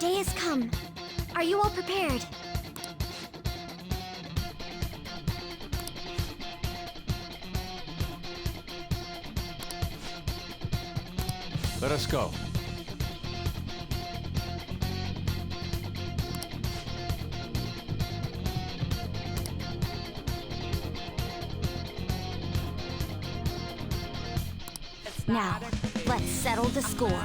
day has come. Are you all prepared? Let us go. Now, let's settle the score.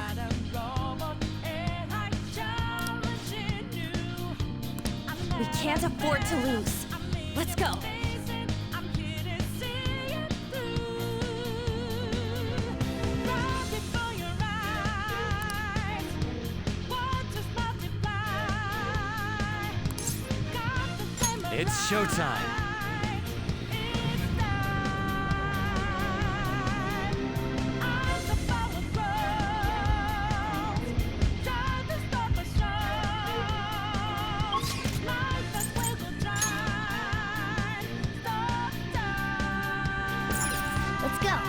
We can't afford to lose. Let's go. It's showtime. Let's go.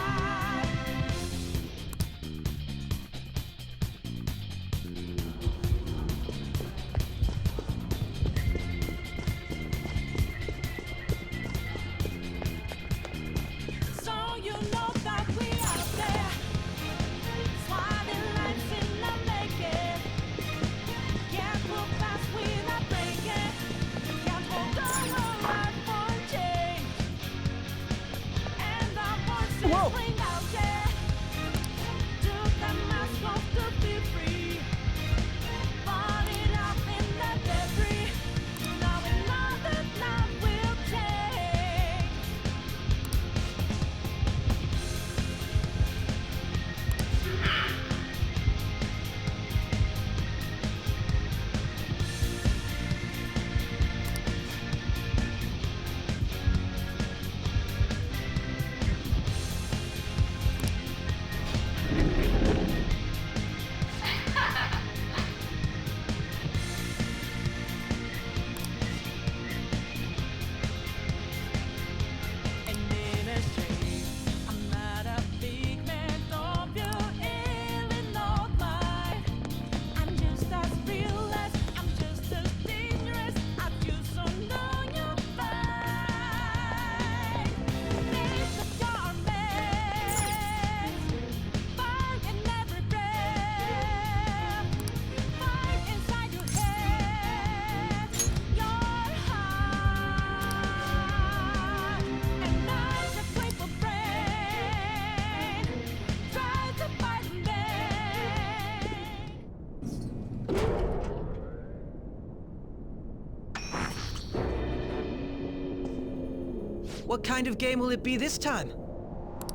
What kind of game will it be this time?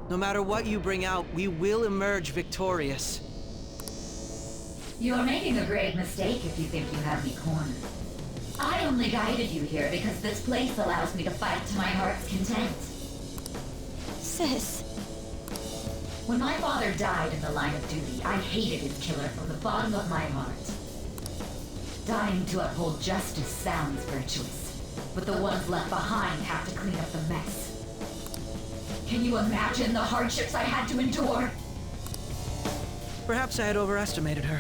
No matter what you bring out, we will emerge victorious. You're making a grave mistake if you think you have me cornered. I only guided you here because this place allows me to fight to my heart's content. Sis. When my father died in the line of duty, I hated his killer from the bottom of my heart. Dying to uphold justice sounds virtuous, but the ones left behind have to clean up the mess. Can you imagine the hardships I had to endure? Perhaps I had overestimated her.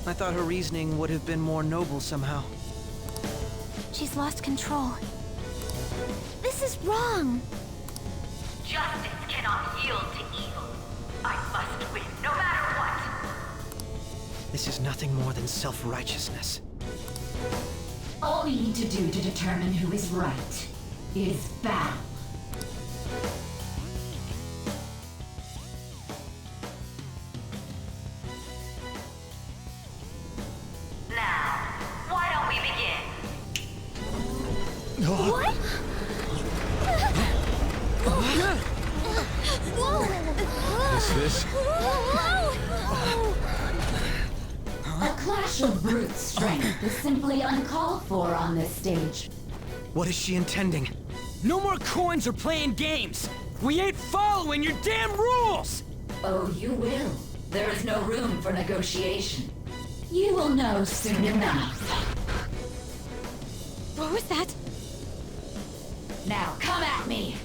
I thought her reasoning would have been more noble somehow. She's lost control. This is wrong. Justice cannot yield to evil. I must win, no matter what. This is nothing more than self-righteousness. All we need to do to determine who is right is battle. Now, why don't we begin? What? Is this? A clash of brute strength is simply uncalled for on this stage. What is she intending? No more coins or playing games! We ain't following your damn rules! Oh, you will. There is no room for negotiation. You will know soon enough. What was that? Now, come at me!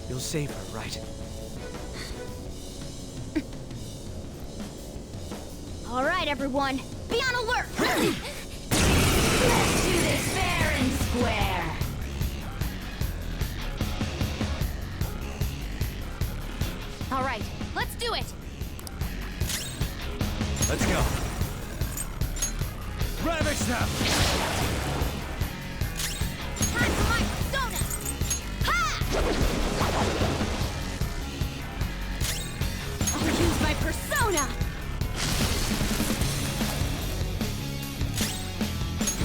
You'll save her, right? right, everyone. Be on alert. Let's do this fair and square. All right, let's do it. Let's go. Ravage them! Time for my persona. Ha! I'll use my persona.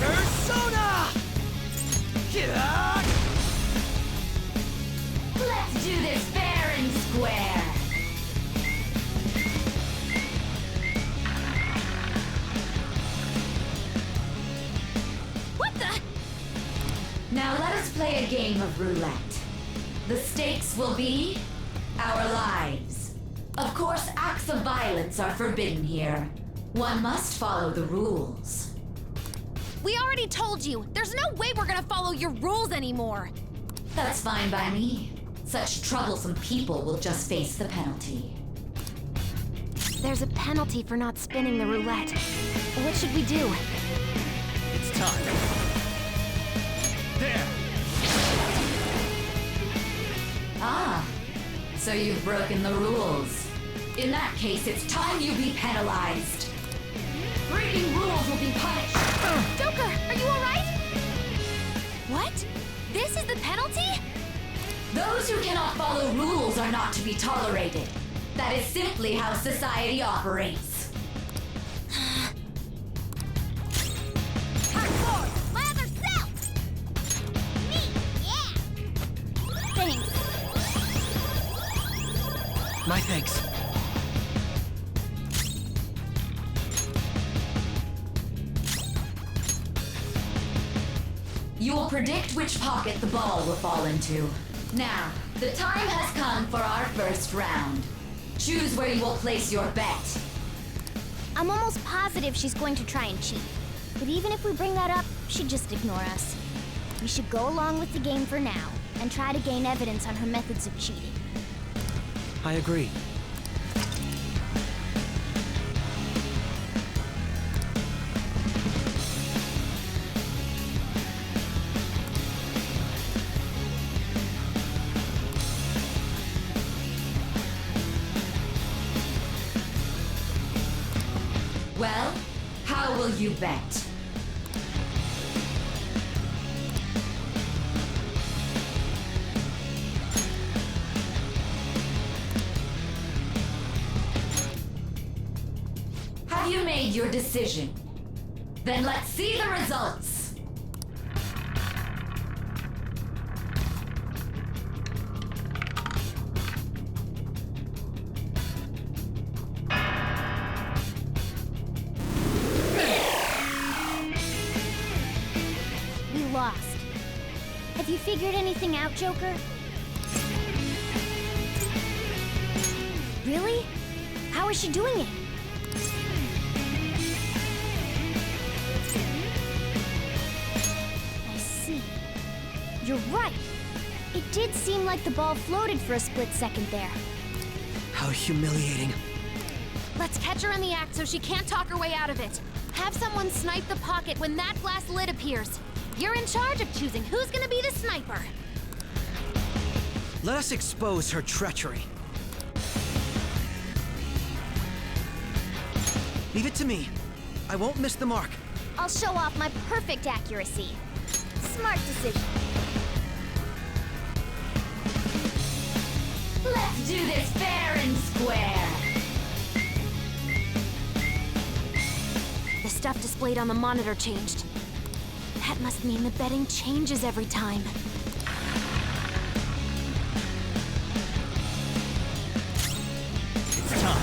Persona! Yeah! Let's do this fair and square. What the? Now let us play a game of roulette. The stakes will be our lives. Of course, acts of violence are forbidden here. One must follow the rules. We already told you. There's no way we're gonna follow your rules anymore. That's fine by me. Such troublesome people will just face the penalty. There's a penalty for not spinning the roulette. What should we do? It's time. There! Ah, so you've broken the rules. In that case, it's time you be penalized. Breaking rules will be punished. Joker, are you alright? What? This is the penalty? Those who cannot follow rules are not to be tolerated. That is simply how society operates. Hardcore! My other self! Me, yeah! Thanks. My thanks. You will predict which pocket the ball will fall into. Now, the time has come for our first round. Choose where you will place your bet. I'm almost positive she's going to try and cheat. But even if we bring that up, she'd just ignore us. We should go along with the game for now, and try to gain evidence on her methods of cheating. I agree. Well, how will you bet? Have you made your decision? Then let's see the results. We lost. Have you figured anything out, Joker? Really? How is she doing it? I see. You're right. It did seem like the ball floated for a split second there. How humiliating. Let's catch her in the act so she can't talk her way out of it. Have someone snipe the pocket when that glass lid appears. You're in charge of choosing who's gonna be the sniper. Let us expose her treachery. Leave it to me. I won't miss the mark. I'll show off my perfect accuracy. Smart decision. Let's do this fair and square. The stuff displayed on the monitor changed. That must mean the betting changes every time. It's time.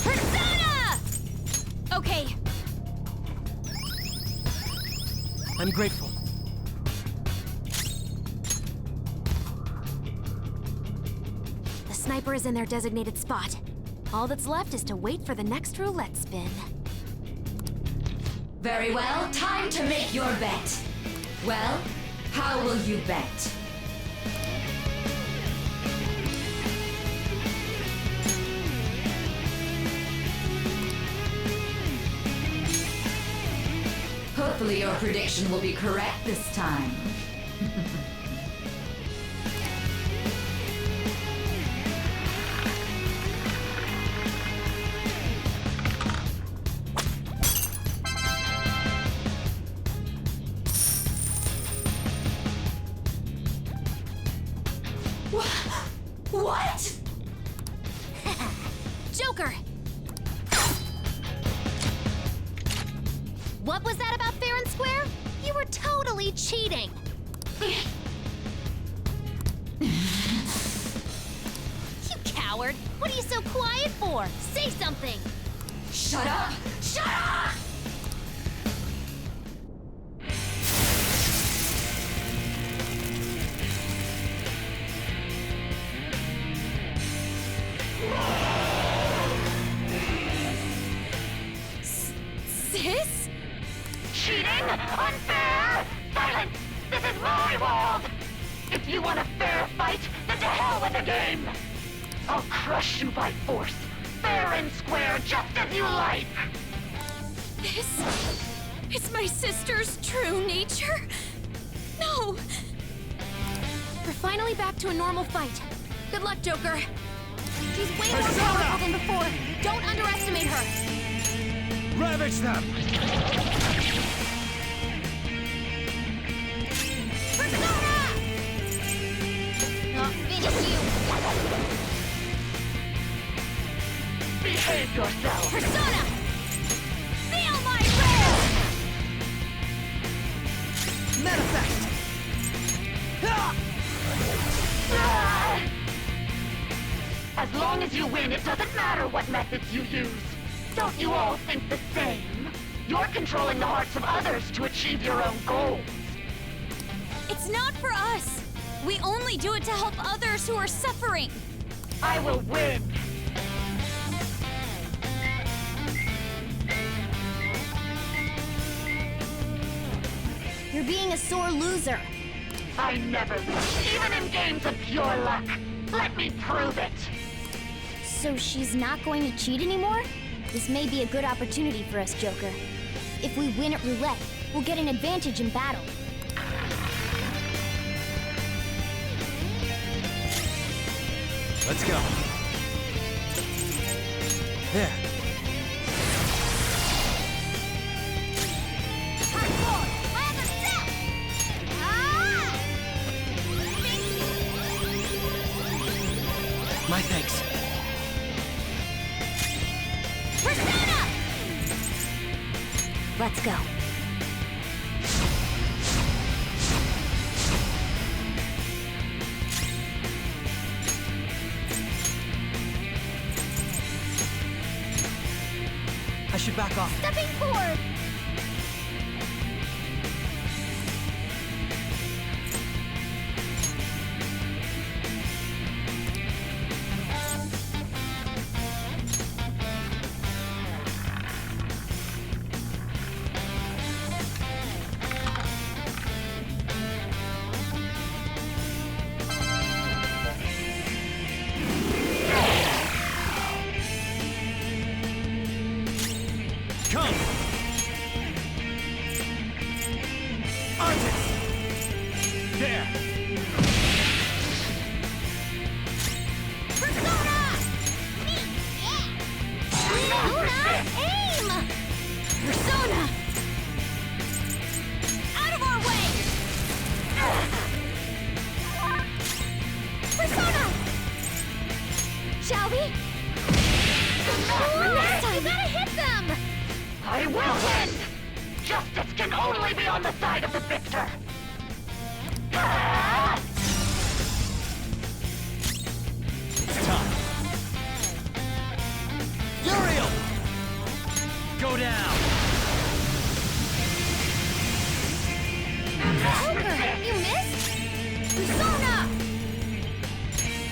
Persona! Okay, I'm grateful. the sniper is in their designated spot. All that's left is to wait for the next roulette spin. Very well, time to make your bet. Well, how will you bet? Hopefully your prediction will be correct this time. What? Joker! What was that about fair and square? You were totally cheating! You coward! What are you so quiet for? Say something! Shut up! Shut up! Sis? Cheating? Unfair? Silence! This is my world! If you want a fair fight, then to hell with the game! I'll crush you by force, fair and square, just as you like! This is my sister's true nature? No! We're finally back to a normal fight. Good luck, Joker. She's way more powerful than before. Don't underestimate her. Ravage them! Persona! I'll finish you. Behave yourself! Persona! Feel my wrath! Manifest! As long as you win, it doesn't matter what methods you use. Don't you all think the same? You're controlling the hearts of others to achieve your own goals. It's not for us. We only do it to help others who are suffering. I will win. You're being a sore loser. I never lose, even in games of pure luck. Let me prove it. So she's not going to cheat anymore? This may be a good opportunity for us, Joker. If we win at roulette, we'll get an advantage in battle. Let's go. There. My thanks. Persona! Let's go. I should back off. Stepping forward! Come! Artist! There! Persona! Persona, aim! Persona! Out of our way! Persona! Shall we? Next time! You gotta hit them! I will win! Justice can only be on the side of the victor! It's time. Uriel! Go down! Joker, you missed? Persona!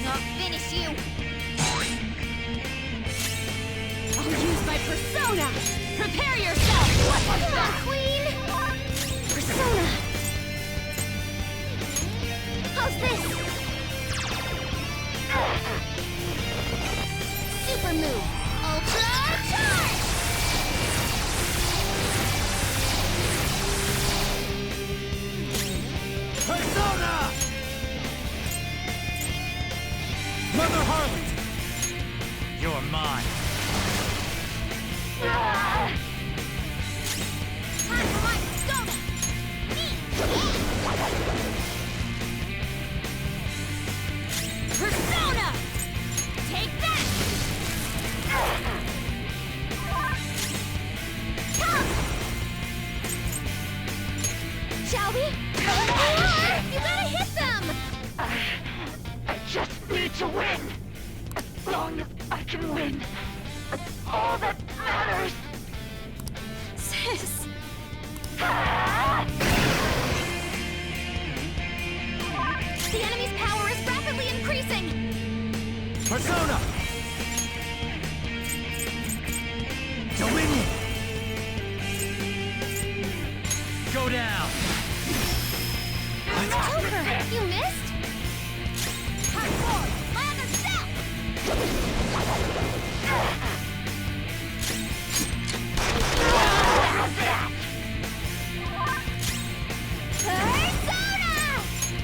I'll finish you. I'll use my persona! Prepare yourself! Come on, Queen! Persona! How's this? Super move! Ultra charge! Shall we? You gotta hit them! I just need to win. As long as I can win. That's all that matters. Sis! The enemy's power is rapidly increasing! Persona! Dominion! Go down! Joker, you missed? Hard forward, land a step! Persona!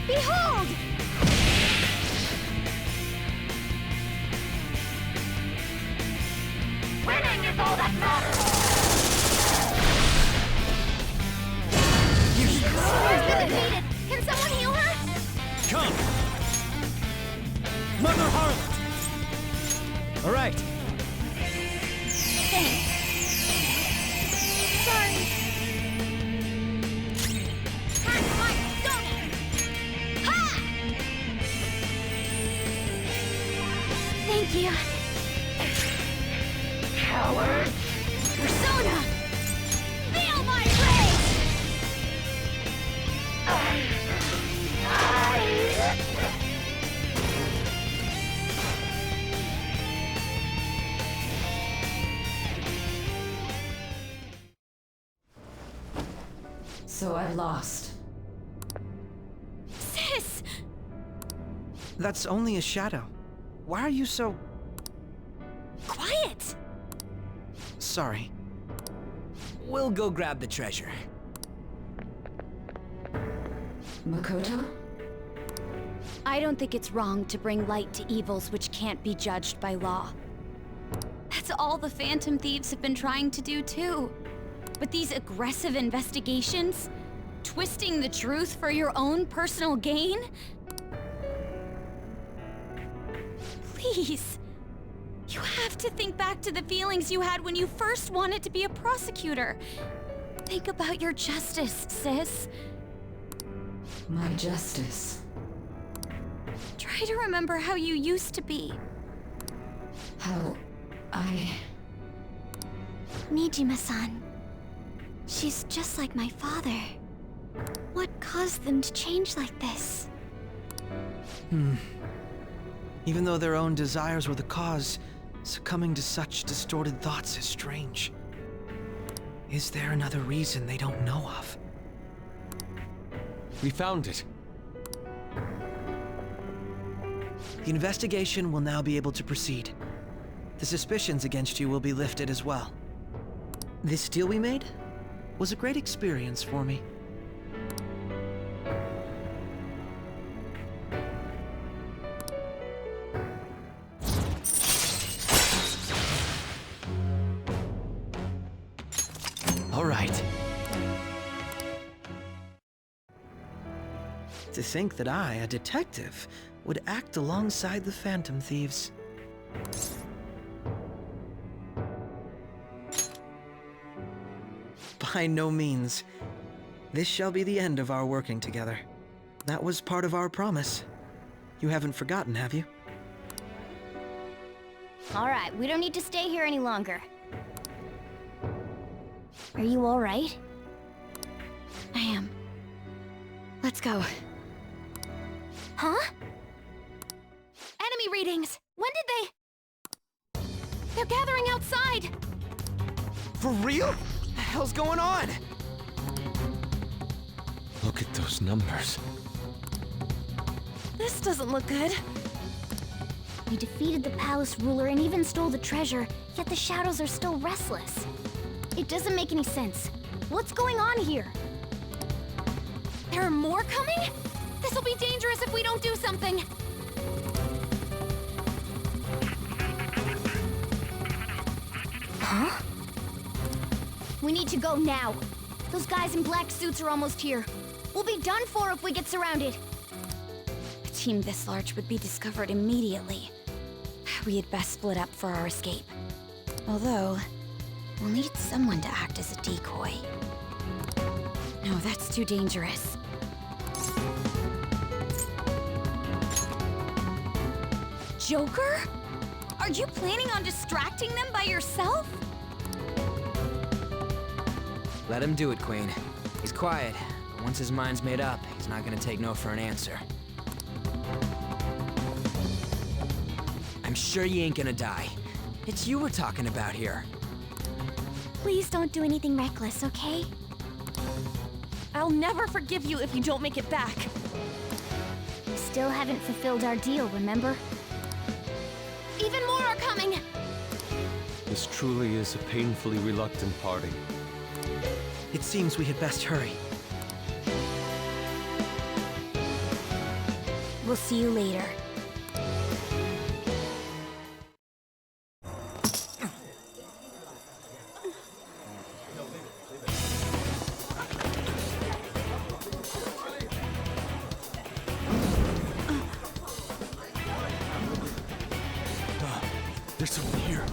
Behold! Winning is all that matters. She's been defeated! Can someone heal her? Come! Mother Harlot! All right. Thanks. Sorry. Time for my donut! Ha! Thank you. Coward. Persona! Feel my rage! So I lost. Sis! That's only a shadow. Why are you so... Quiet! sorry? We'll go grab the treasure. Makoto? I don't think it's wrong to bring light to evils which can't be judged by law. That's all the Phantom Thieves have been trying to do too. But these aggressive investigations, twisting the truth for your own personal gain? Please. You have to think back to the feelings you had when you first wanted to be a prosecutor. Think about your justice, sis. My justice. Try to remember how you used to be. How I... Nijima-san. She's just like my father. What caused them to change like this? Even though their own desires were the cause, succumbing to such distorted thoughts is strange. Is there another reason they don't know of? We found it. The investigation will now be able to proceed. The suspicions against you will be lifted as well. This deal we made was a great experience for me. All right. To think that I, a detective, would act alongside the Phantom Thieves. By no means. This shall be the end of our working together. That was part of our promise. You haven't forgotten, have you? All right, we don't need to stay here any longer. Are you all right? I am. Let's go. Huh? Enemy readings! When did they... They're gathering outside! For real? What the hell's going on? Look at those numbers. This doesn't look good. We defeated the palace ruler and even stole the treasure, yet the shadows are still restless. It doesn't make any sense. What's going on here? There are more coming? This will be dangerous if we don't do something. Huh? We need to go now. Those guys in black suits are almost here. We'll be done for if we get surrounded. A team this large would be discovered immediately. We had best split up for our escape. Although, we'll need someone to act as a decoy. No, that's too dangerous. Joker? Are you planning on distracting them by yourself? Let him do it, Queen. He's quiet, but once his mind's made up, he's not gonna take no for an answer. I'm sure you ain't gonna die. It's you we're talking about here. Please don't do anything reckless, okay? I'll never forgive you if you don't make it back. We still haven't fulfilled our deal, remember? Even more are coming! This truly is a painfully reluctant parting. It seems we had best hurry. We'll see you later. There's something here.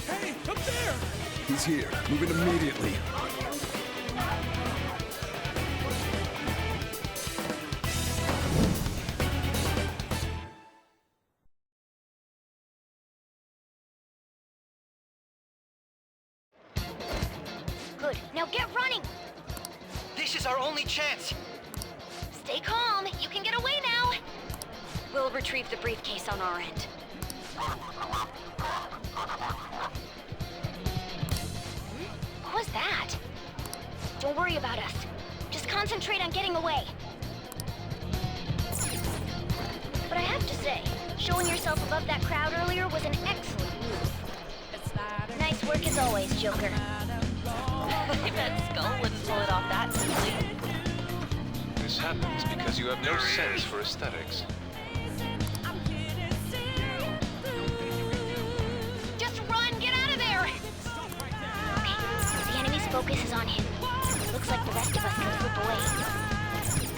Hey, up there! He's here. Move it immediately. Good. Now get running! This is our only chance! Stay calm. You can get away now. We'll retrieve the briefcase on our end. What was that? Don't worry about us. Just concentrate on getting away. But I have to say, showing yourself above that crowd earlier was an excellent move. Nice work as always, Joker. I bet Skull wouldn't pull it off that simply. This happens because you have no sense for aesthetics. Just run! Get out of there! Okay, the enemy's focus is on him. Looks like the rest of us can slip away.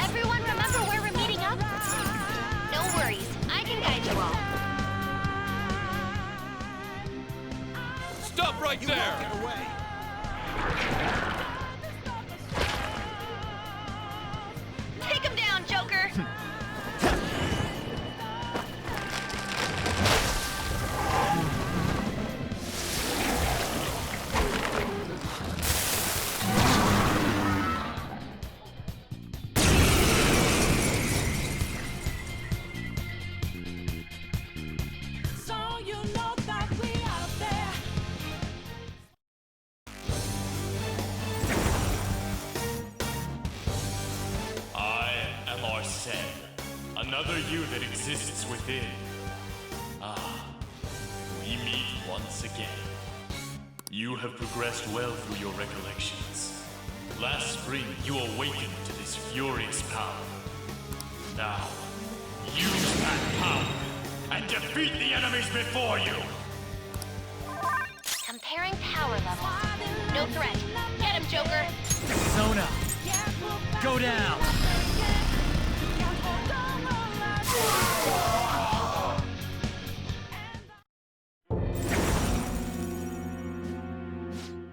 Everyone remember where we're meeting up? No worries, I can guide you all. Stop right there! Get away! Take him down, Joker! Another you that exists within. Ah, we meet once again. You have progressed well through your recollections. Last spring, you awakened to this furious power. Now, use that power and defeat the enemies before you! Comparing power levels. No threat. Get him, Joker! Sona! Go down!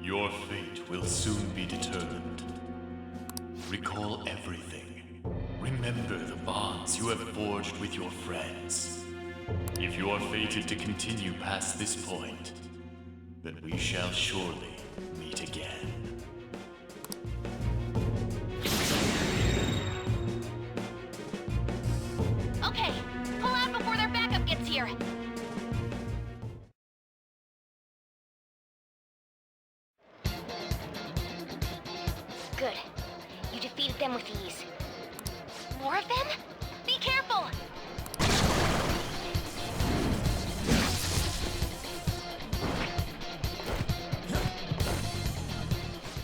Your fate will soon be determined. Recall everything. Remember the bonds you have forged with your friends. If you are fated to continue past this point, then we shall surely meet again. Okay, pull out before their backup gets here. Good. You defeated them with ease. More of them? Be careful!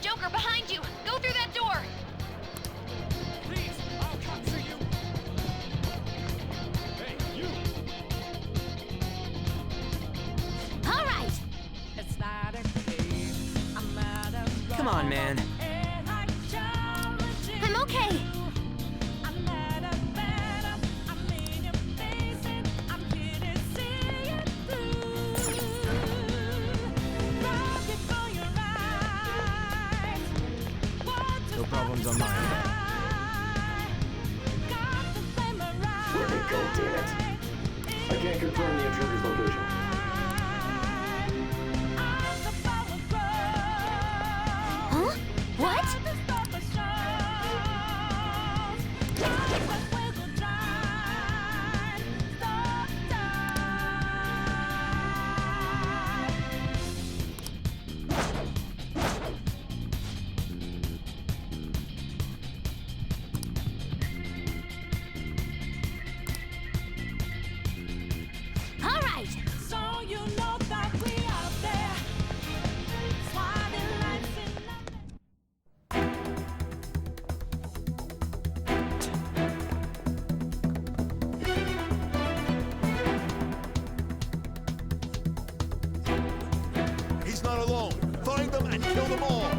Joker, behind you! Go through that door! Please, I'll capture you! Hey, you! I can't confirm the intruder's location. Huh? What? All right. So you know that we out there, sliding lights in the... He's not alone. Find them and kill them all.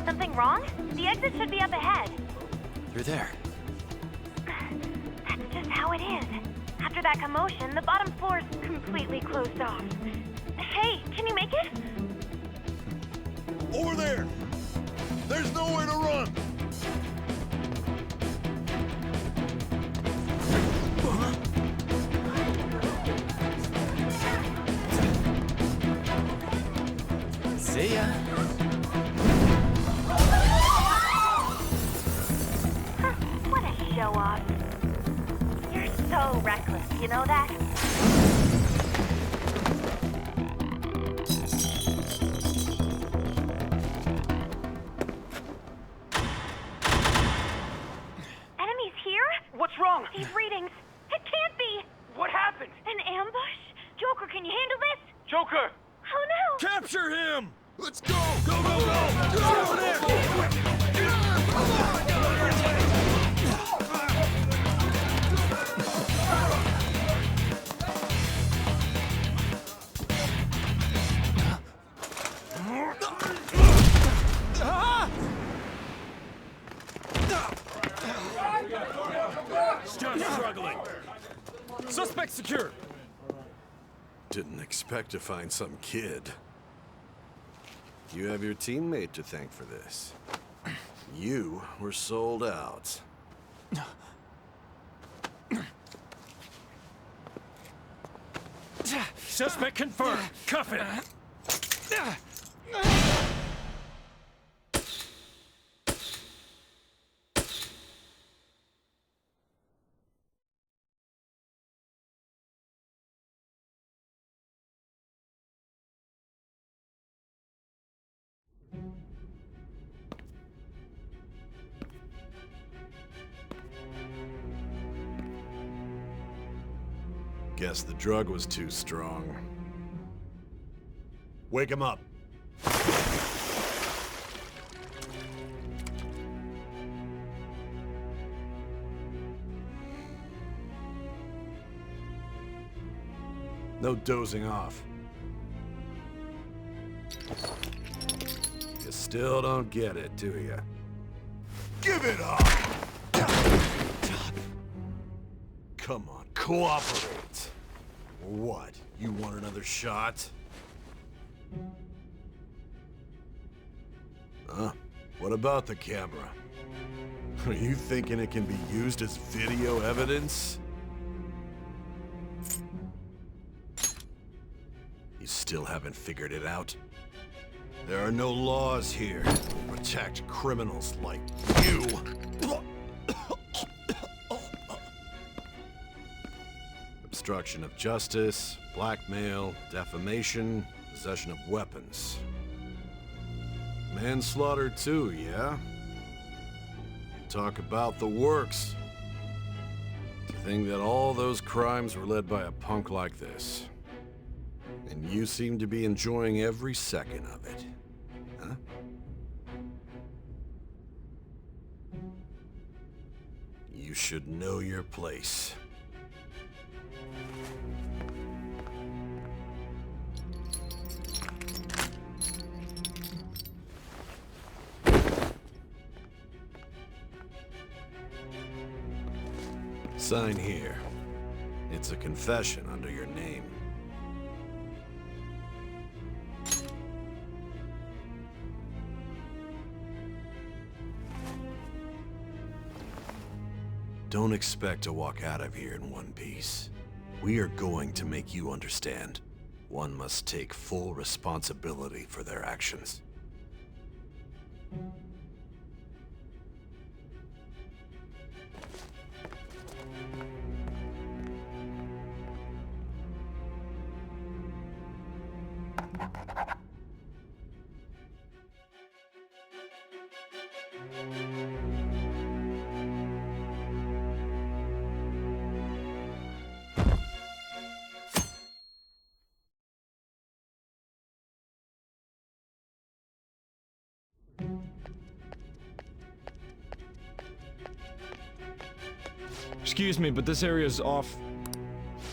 Something wrong? The exit should be up ahead. You're there. That's just how it is. After that commotion, the bottom floor's completely closed off. Hey, can you make it? Over there! There's nowhere to run! See ya. Huh, what a show off. You're so reckless, you know that? Enemies here? What's wrong? These readings. It can't be! What happened? An ambush? Joker, can you handle this? Joker! Oh no! Capture him! Let's go! Go, go, go! Get over there! Still struggling. Suspect secure. Didn't expect to find some kid. You have your teammate to thank for this. You were sold out. Suspect confirmed. Cuff it. Guess the drug was too strong. Wake him up. No dozing off. You still don't get it, do you? Give it up! Come on, cooperate. What? You want another shot? Huh? What about the camera? Are you thinking it can be used as video evidence? You still haven't figured it out? There are no laws here to protect criminals like you. Obstruction of justice, blackmail, defamation, possession of weapons. Manslaughter too, yeah? Talk about the works. To think that all those crimes were led by a punk like this. And you seem to be enjoying every second of it. Huh? You should know your place. Sign here. It's a confession under your name. Don't expect to walk out of here in one piece. We are going to make you understand. One must take full responsibility for their actions. Excuse me, but this area's off.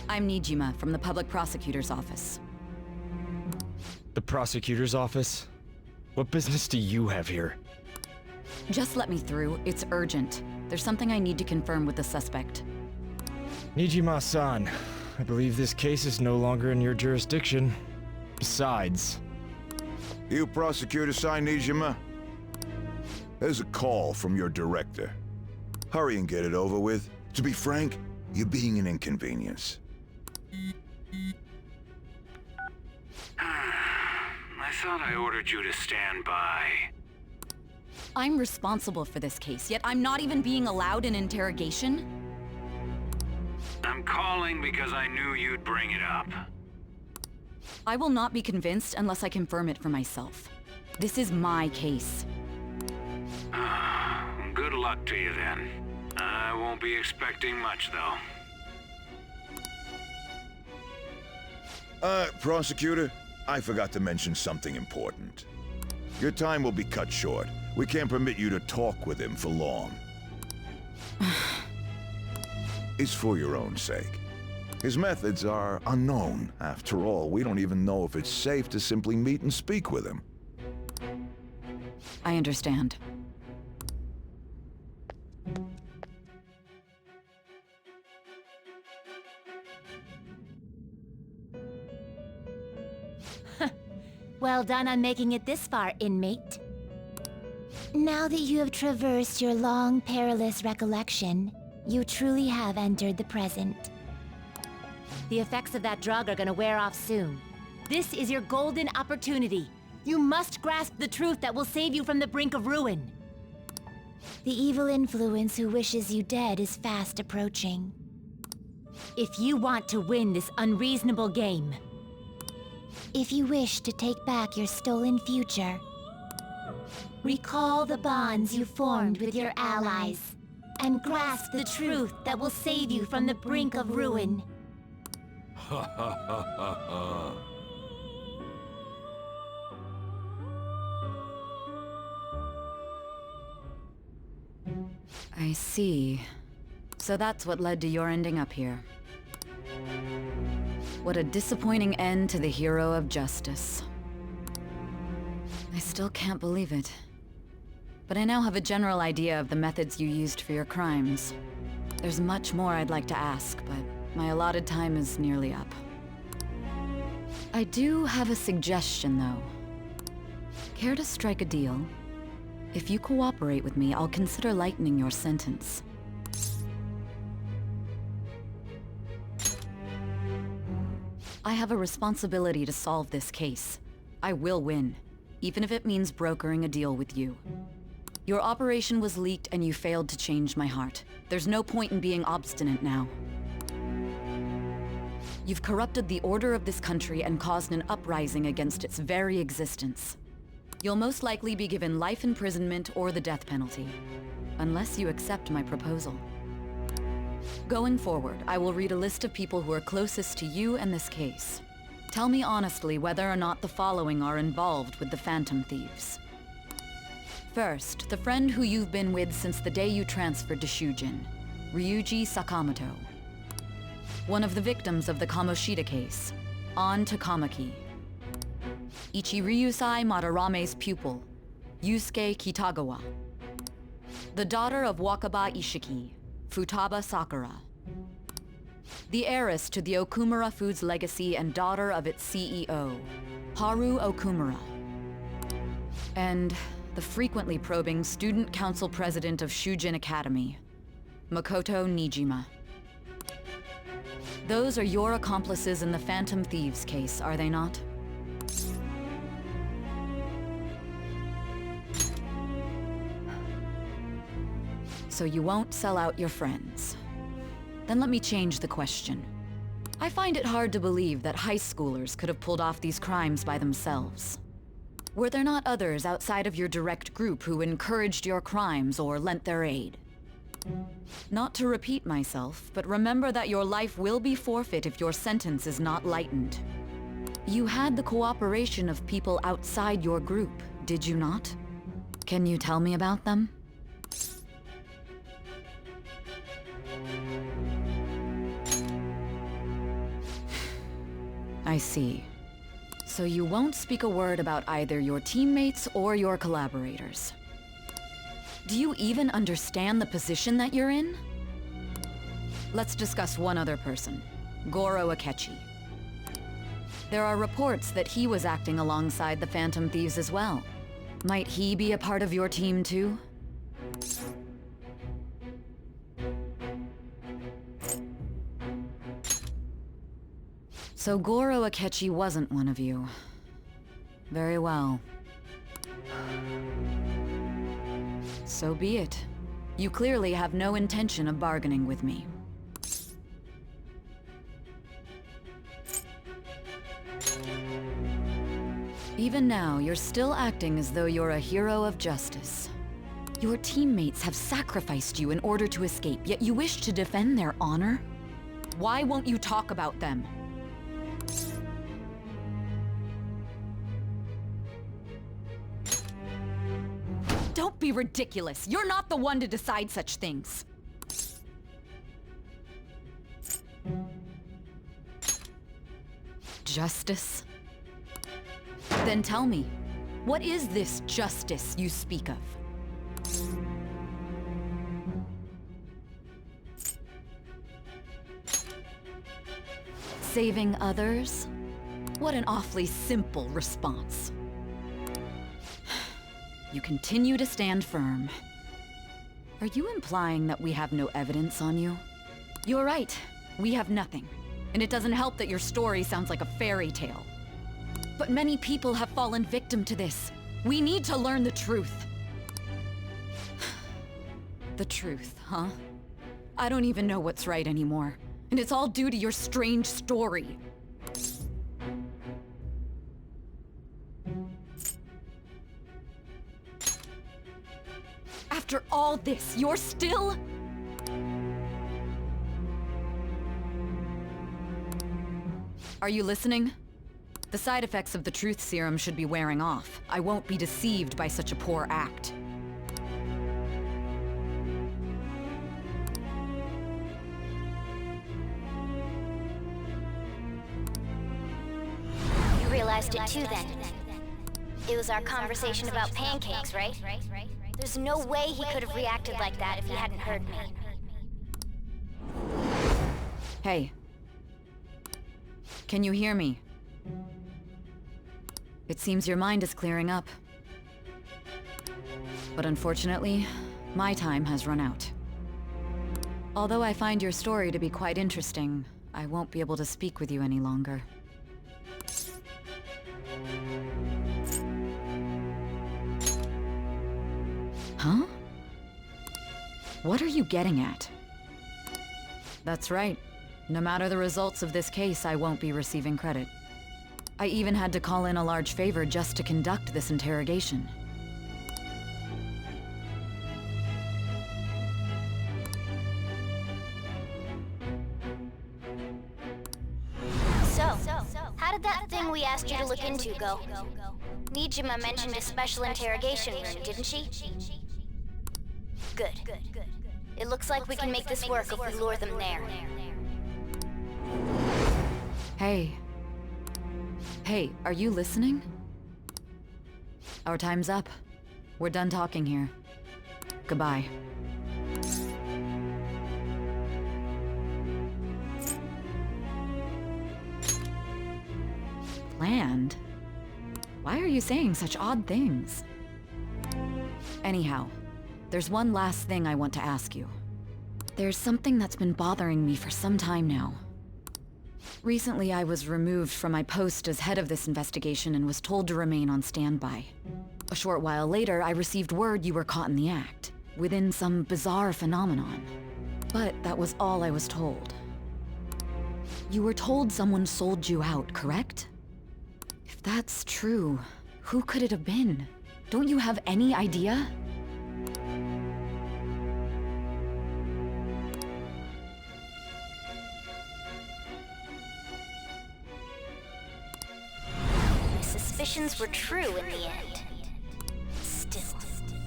I'm Nijima from the Public Prosecutor's Office. The prosecutor's office? What business do you have here? Just let me through. It's urgent. There's something I need to confirm with the suspect. Nijima-san, I believe this case is no longer in your jurisdiction. Besides... You prosecutor sign Nijima? There's a call from your director. Hurry and get it over with. To be frank, you're being an inconvenience. I thought I ordered you to stand by. I'm responsible for this case, yet I'm not even being allowed an interrogation? I'm calling because I knew you'd bring it up. I will not be convinced unless I confirm it for myself. This is my case. Good luck to you then. I won't be expecting much, though. Prosecutor, I forgot to mention something important. Your time will be cut short. We can't permit you to talk with him for long. It's for your own sake. His methods are unknown. After all, we don't even know if it's safe to simply meet and speak with him. I understand. Well done on making it this far, inmate. Now that you have traversed your long, perilous recollection, you truly have entered the present. The effects of that drug are gonna wear off soon. This is your golden opportunity. You must grasp the truth that will save you from the brink of ruin. The evil influence who wishes you dead is fast approaching. If you want to win this unreasonable game, if you wish to take back your stolen future, recall the bonds you formed with your allies, and grasp the truth that will save you from the brink of ruin. Ha ha ha ha ha. I see. So that's what led to your ending up here. What a disappointing end to the hero of justice. I still can't believe it. But I now have a general idea of the methods you used for your crimes. There's much more I'd like to ask, but my allotted time is nearly up. I do have a suggestion, though. Care to strike a deal? If you cooperate with me, I'll consider lightening your sentence. I have a responsibility to solve this case. I will win, even if it means brokering a deal with you. Your operation was leaked and you failed to change my heart. There's no point in being obstinate now. You've corrupted the order of this country and caused an uprising against its very existence. You'll most likely be given life imprisonment or the death penalty, unless you accept my proposal. Going forward, I will read a list of people who are closest to you and this case. Tell me honestly whether or not the following are involved with the Phantom Thieves. First, the friend who you've been with since the day you transferred to Shujin, Ryuji Sakamoto. One of the victims of the Kamoshida case, An Takamaki. Ichiryusai Madarame's pupil, Yusuke Kitagawa. The daughter of Wakaba Ishiki, Futaba Sakura. The heiress to the Okumura Foods legacy and daughter of its CEO, Haru Okumura. And the frequently probing student council president of Shujin Academy, Makoto Nijima. Those are your accomplices in the Phantom Thieves case, are they not? So you won't sell out your friends. Then let me change the question. I find it hard to believe that high schoolers could have pulled off these crimes by themselves. Were there not others outside of your direct group who encouraged your crimes or lent their aid? Not to repeat myself, but remember that your life will be forfeit if your sentence is not lightened. You had the cooperation of people outside your group, did you not? Can you tell me about them? I see. So you won't speak a word about either your teammates or your collaborators. Do you even understand the position that you're in? Let's discuss one other person, Goro Akechi. There are reports that he was acting alongside the Phantom Thieves as well. Might he be a part of your team too? So Goro Akechi wasn't one of you. Very well. So be it. You clearly have no intention of bargaining with me. Even now, you're still acting as though you're a hero of justice. Your teammates have sacrificed you in order to escape, yet you wish to defend their honor? Why won't you talk about them? Don't be ridiculous. You're not the one to decide such things. Justice? Then tell me, what is this justice you speak of? Saving others? What an awfully simple response. You continue to stand firm. Are you implying that we have no evidence on you? You're right. We have nothing. And it doesn't help that your story sounds like a fairy tale. But many people have fallen victim to this. We need to learn the truth. The truth, huh? I don't even know what's right anymore. And it's all due to your strange story. After all this, you're still... Are you listening? The side effects of the truth serum should be wearing off. I won't be deceived by such a poor act. You realized it too then. It was our conversation about pancakes, right? There's no way he could have reacted like that if he hadn't heard me. Hey. Can you hear me? It seems your mind is clearing up. But unfortunately, my time has run out. Although I find your story to be quite interesting, I won't be able to speak with you any longer. Huh? What are you getting at? That's right. No matter the results of this case, I won't be receiving credit. I even had to call in a large favor just to conduct this interrogation. So, how did that thing we asked you to look into go? Nijima mentioned a special interrogation room, didn't she? Good. It looks like we can make this work if we lure them there. Hey. Hey, are you listening? Our time's up. We're done talking here. Goodbye. Planned? Why are you saying such odd things? Anyhow, there's one last thing I want to ask you. There's something that's been bothering me for some time now. Recently, I was removed from my post as head of this investigation and was told to remain on standby. A short while later, I received word you were caught in the act, within some bizarre phenomenon. But that was all I was told. You were told someone sold you out, correct? If that's true, who could it have been? Don't you have any idea? My suspicions were true in the end. Still,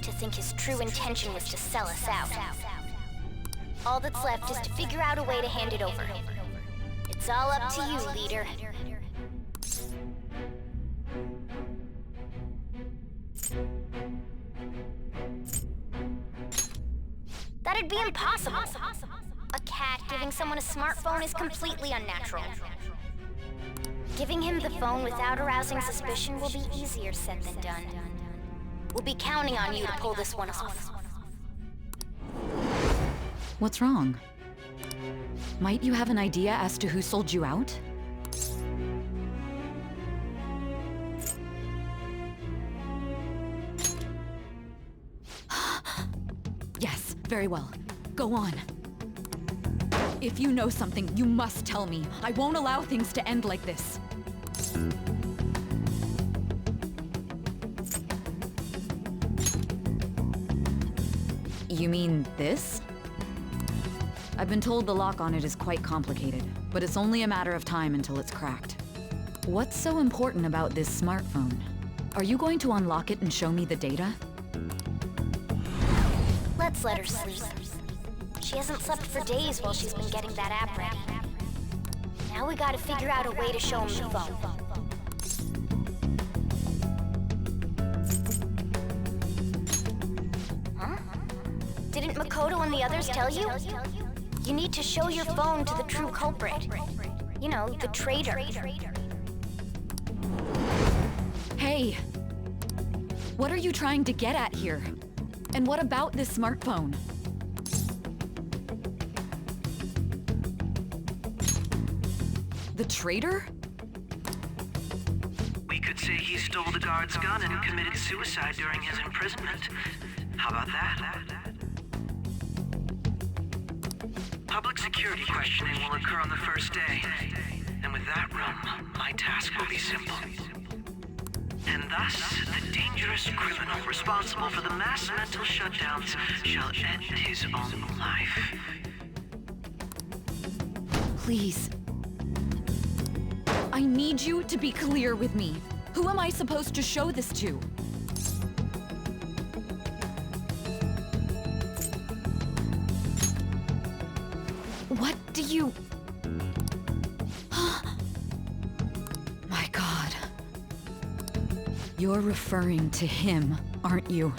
to think his true intention was to sell us out. All that's left is to figure out a way to hand it over. It's all up to you, leader. That'd be impossible. A cat giving someone a smartphone is completely unnatural. Giving him the phone without arousing suspicion will be easier said than done. We'll be counting on you to pull this one off. What's wrong? Might you have an idea as to who sold you out? Yes, very well. Go on. If you know something, you must tell me. I won't allow things to end like this. You mean this? I've been told the lock on it is quite complicated, but it's only a matter of time until it's cracked. What's so important about this smartphone? Are you going to unlock it and show me the data? Let's let her sleep. She hasn't slept for days while she's been getting that app ready. Now we gotta figure out a way to show him the phone. Huh? Didn't Makoto and the others tell you? You need to show your phone to the true culprit. You know, the traitor. Hey! What are you trying to get at here? And what about this smartphone? The traitor? We could say he stole the guard's gun and committed suicide during his imprisonment. How about that? Public security questioning will occur on the first day. And with that room, my task will be simple. And thus, the dangerous criminal responsible for the mass mental shutdowns shall end his own life. Please. I need you to be clear with me. Who am I supposed to show this to? What do you... My God. You're referring to him, aren't you?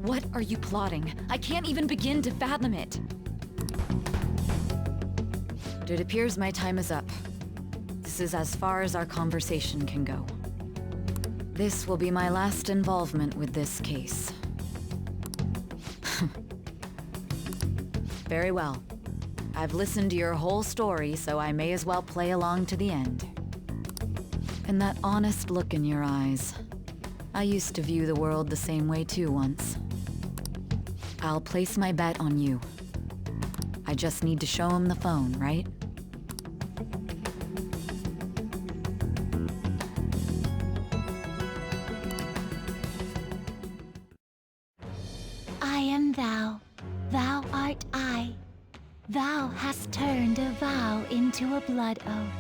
What are you plotting? I can't even begin to fathom it. But it appears my time is up. This is as far as our conversation can go. This will be my last involvement with this case. Very well. I've listened to your whole story, so I may as well play along to the end. And that honest look in your eyes. I used to view the world the same way too once. I'll place my bet on you. I just need to show him the phone, right? I am thou, thou art I. Thou hast turned a vow into a blood oath.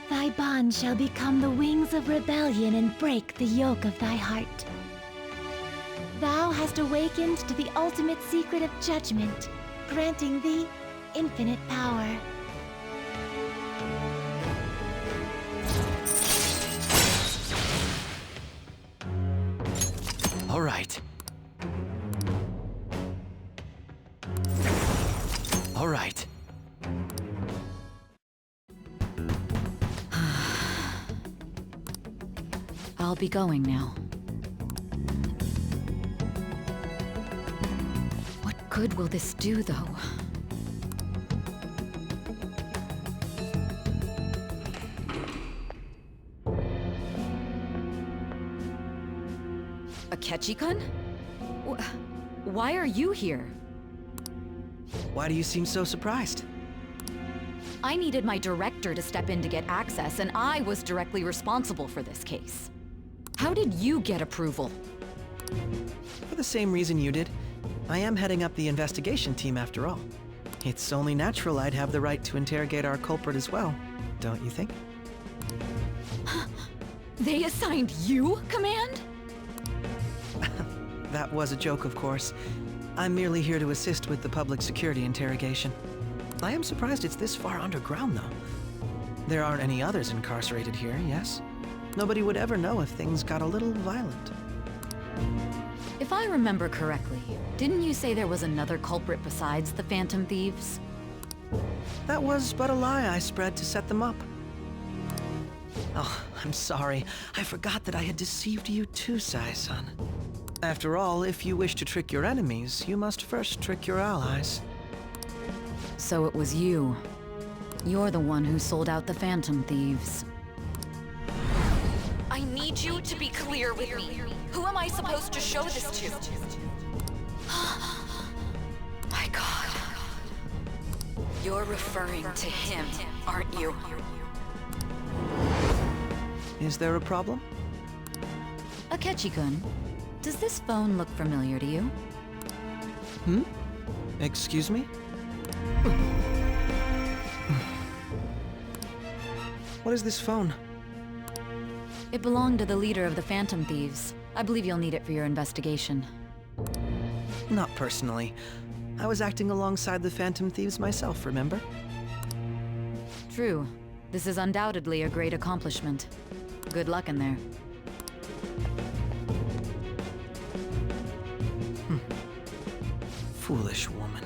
Thy bond shall become the wings of rebellion and break the yoke of thy heart. Thou hast awakened to the ultimate secret of judgment, granting thee infinite power. All right. right. I'll be going now. What good will this do, though? Akechi-kun? Why are you here? Why do you seem so surprised? I needed my director to step in to get access, and I was directly responsible for this case. How did you get approval? For the same reason you did. I am heading up the investigation team after all. It's only natural I'd have the right to interrogate our culprit as well, don't you think? They assigned you command? That was a joke, of course. I'm merely here to assist with the public security interrogation. I am surprised it's this far underground, though. There aren't any others incarcerated here, yes? Nobody would ever know if things got a little violent. If I remember correctly, didn't you say there was another culprit besides the Phantom Thieves? That was but a lie I spread to set them up. Oh, I'm sorry. I forgot that I had deceived you too, Sai-san. After all, if you wish to trick your enemies, you must first trick your allies. So it was you. You're the one who sold out the Phantom Thieves. I need you to be clear with me. Who am I supposed to show this to? My God. You're referring to him, aren't you? Is there a problem? Akechi-kun, does this phone look familiar to you? Hmm? Excuse me? What is this phone? It belonged to the leader of the Phantom Thieves. I believe you'll need it for your investigation. Not personally. I was acting alongside the Phantom Thieves myself, remember? True. This is undoubtedly a great accomplishment. Good luck in there. Foolish woman.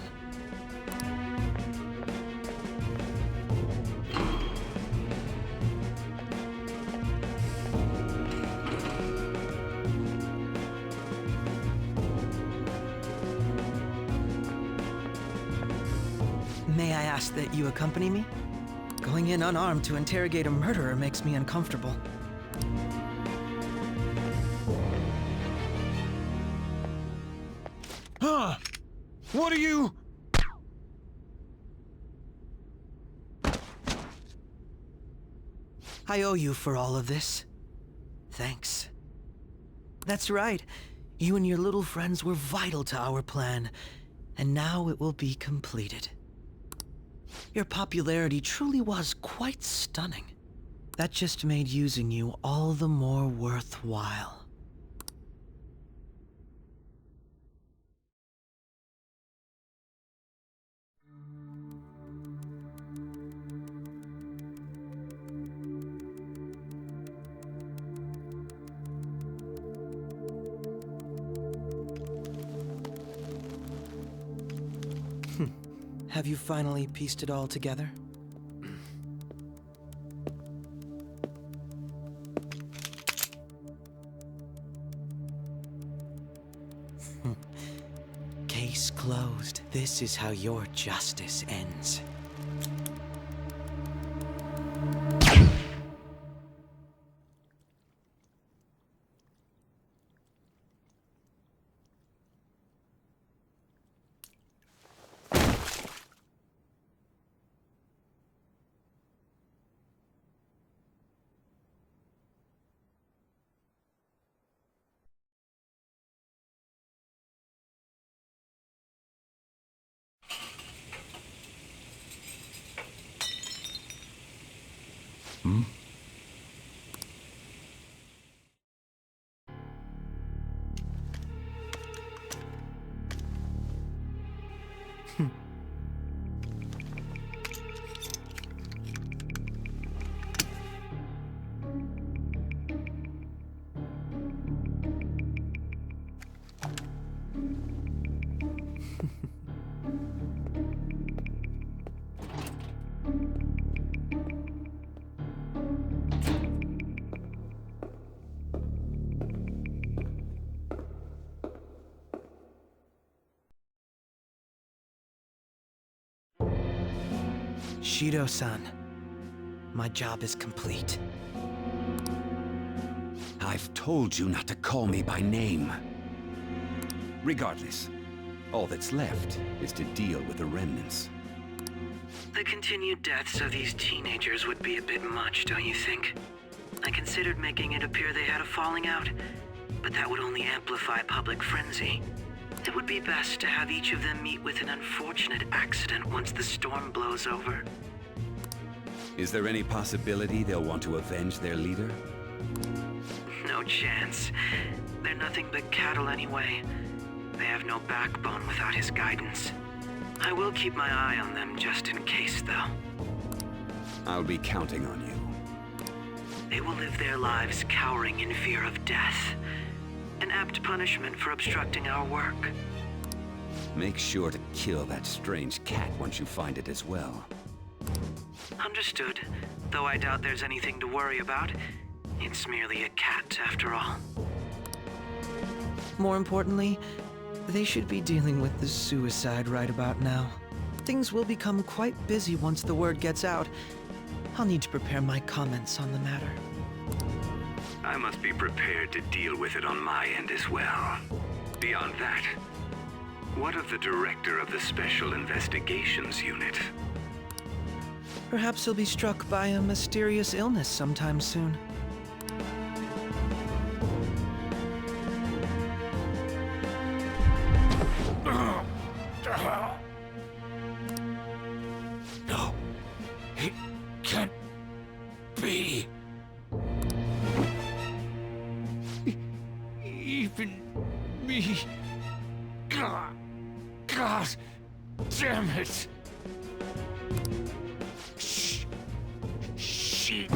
May I ask that you accompany me? Going in unarmed to interrogate a murderer makes me uncomfortable. Huh? What are you... I owe you for all of this. Thanks. That's right. You and your little friends were vital to our plan, and now it will be completed. Your popularity truly was quite stunning. That just made using you all the more worthwhile. Have you finally pieced it all together? Case closed. This is how your justice ends. Shido-san, my job is complete. I've told you not to call me by name. Regardless, all that's left is to deal with the remnants. The continued deaths of these teenagers would be a bit much, don't you think? I considered making it appear they had a falling out, but that would only amplify public frenzy. It would be best to have each of them meet with an unfortunate accident once the storm blows over. Is there any possibility they'll want to avenge their leader? No chance. They're nothing but cattle anyway. They have no backbone without his guidance. I will keep my eye on them just in case, though. I'll be counting on you. They will live their lives cowering in fear of death. An apt punishment for obstructing our work. Make sure to kill that strange cat once you find it as well. Understood, though I doubt there's anything to worry about. It's merely a cat, after all. More importantly, they should be dealing with the suicide right about now. Things will become quite busy once the word gets out. I'll need to prepare my comments on the matter. I must be prepared to deal with it on my end as well. Beyond that, what of the director of the Special Investigations Unit? Perhaps he'll be struck by a mysterious illness sometime soon. No, it can't be. Even me. God damn it. She.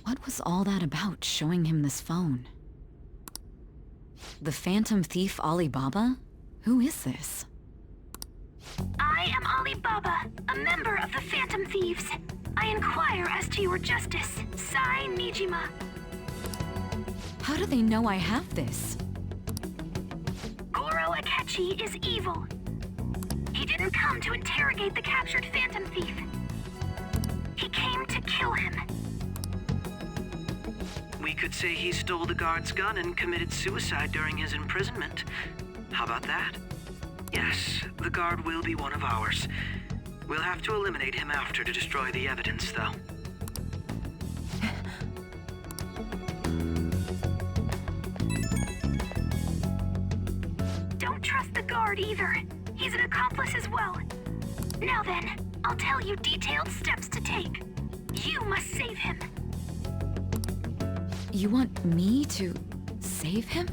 What was all that about, showing him this phone? The Phantom Thief Alibaba? Who is this? I am Alibaba, a member of the Phantom Thieves. I inquire as to your justice. Sai Nijima. How do they know I have this? Goro Akechi is evil. He didn't come to interrogate the captured Phantom Thief. He came to kill him. We could say he stole the guard's gun and committed suicide during his imprisonment. How about that? Yes, the guard will be one of ours. We'll have to eliminate him after to destroy the evidence, though. Don't trust the guard either. He's an accomplice as well. Now then, I'll tell you detailed steps to take. You must save him. You want me to save him?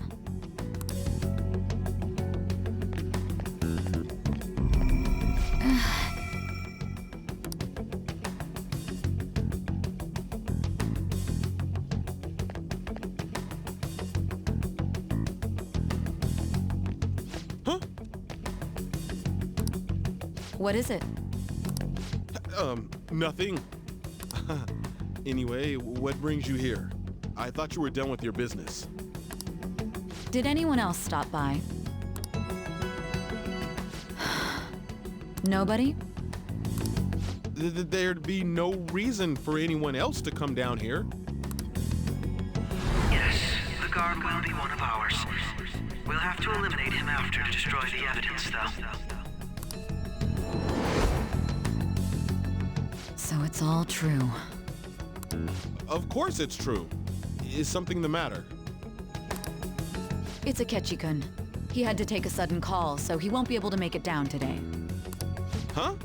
Huh? What is it? Nothing. Anyway, what brings you here? I thought you were done with your business. Did anyone else stop by? Nobody? There'd be no reason for anyone else to come down here. Yes, the guard will be one of ours. We'll have to eliminate him after to destroy the evidence, though. So it's all true. Of course it's true. Is something the matter? It's Akechi-kun. He had to take a sudden call, so he won't be able to make it down today. Huh?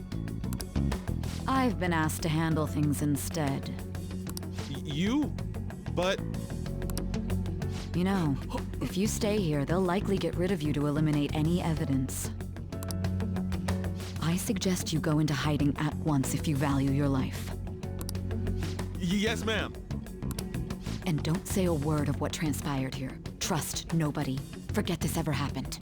I've been asked to handle things instead. You? But... You know, if you stay here, they'll likely get rid of you to eliminate any evidence. I suggest you go into hiding at once if you value your life. Yes, ma'am. And don't say a word of what transpired here. Trust nobody. Forget this ever happened.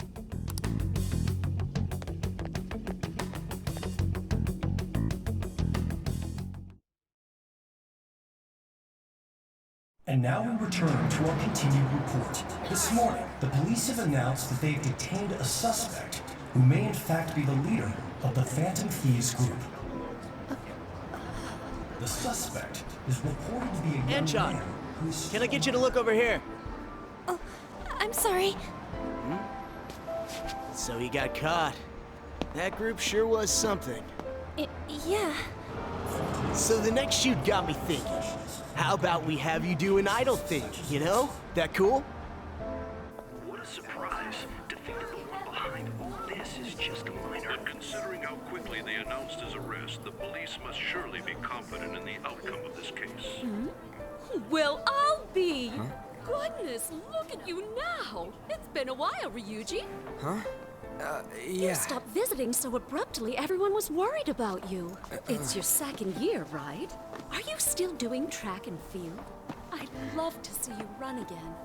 And now we return to our continued report. This morning, the police have announced that they've detained a suspect who may in fact be the leader of the Phantom Thieves group. The suspect is reported to be a young Anchon, man who's... can I get you to look over here? Oh, I'm sorry. So he got caught. That group sure was something. Yeah. So the next shoot got me thinking. How about we have you do an idol thing, you know? That cool? What a surprise. To think that the one behind all this is just a minor. But considering how quickly they announced his arrest, the police must surely be confident in the outcome of this case. Well, I'll be. Goodness, look at you now. It's been a while, Ryuji. Huh? You stopped visiting so abruptly, everyone was worried about you. It's your second year, right? Are you still doing track and field? I'd love to see you run again.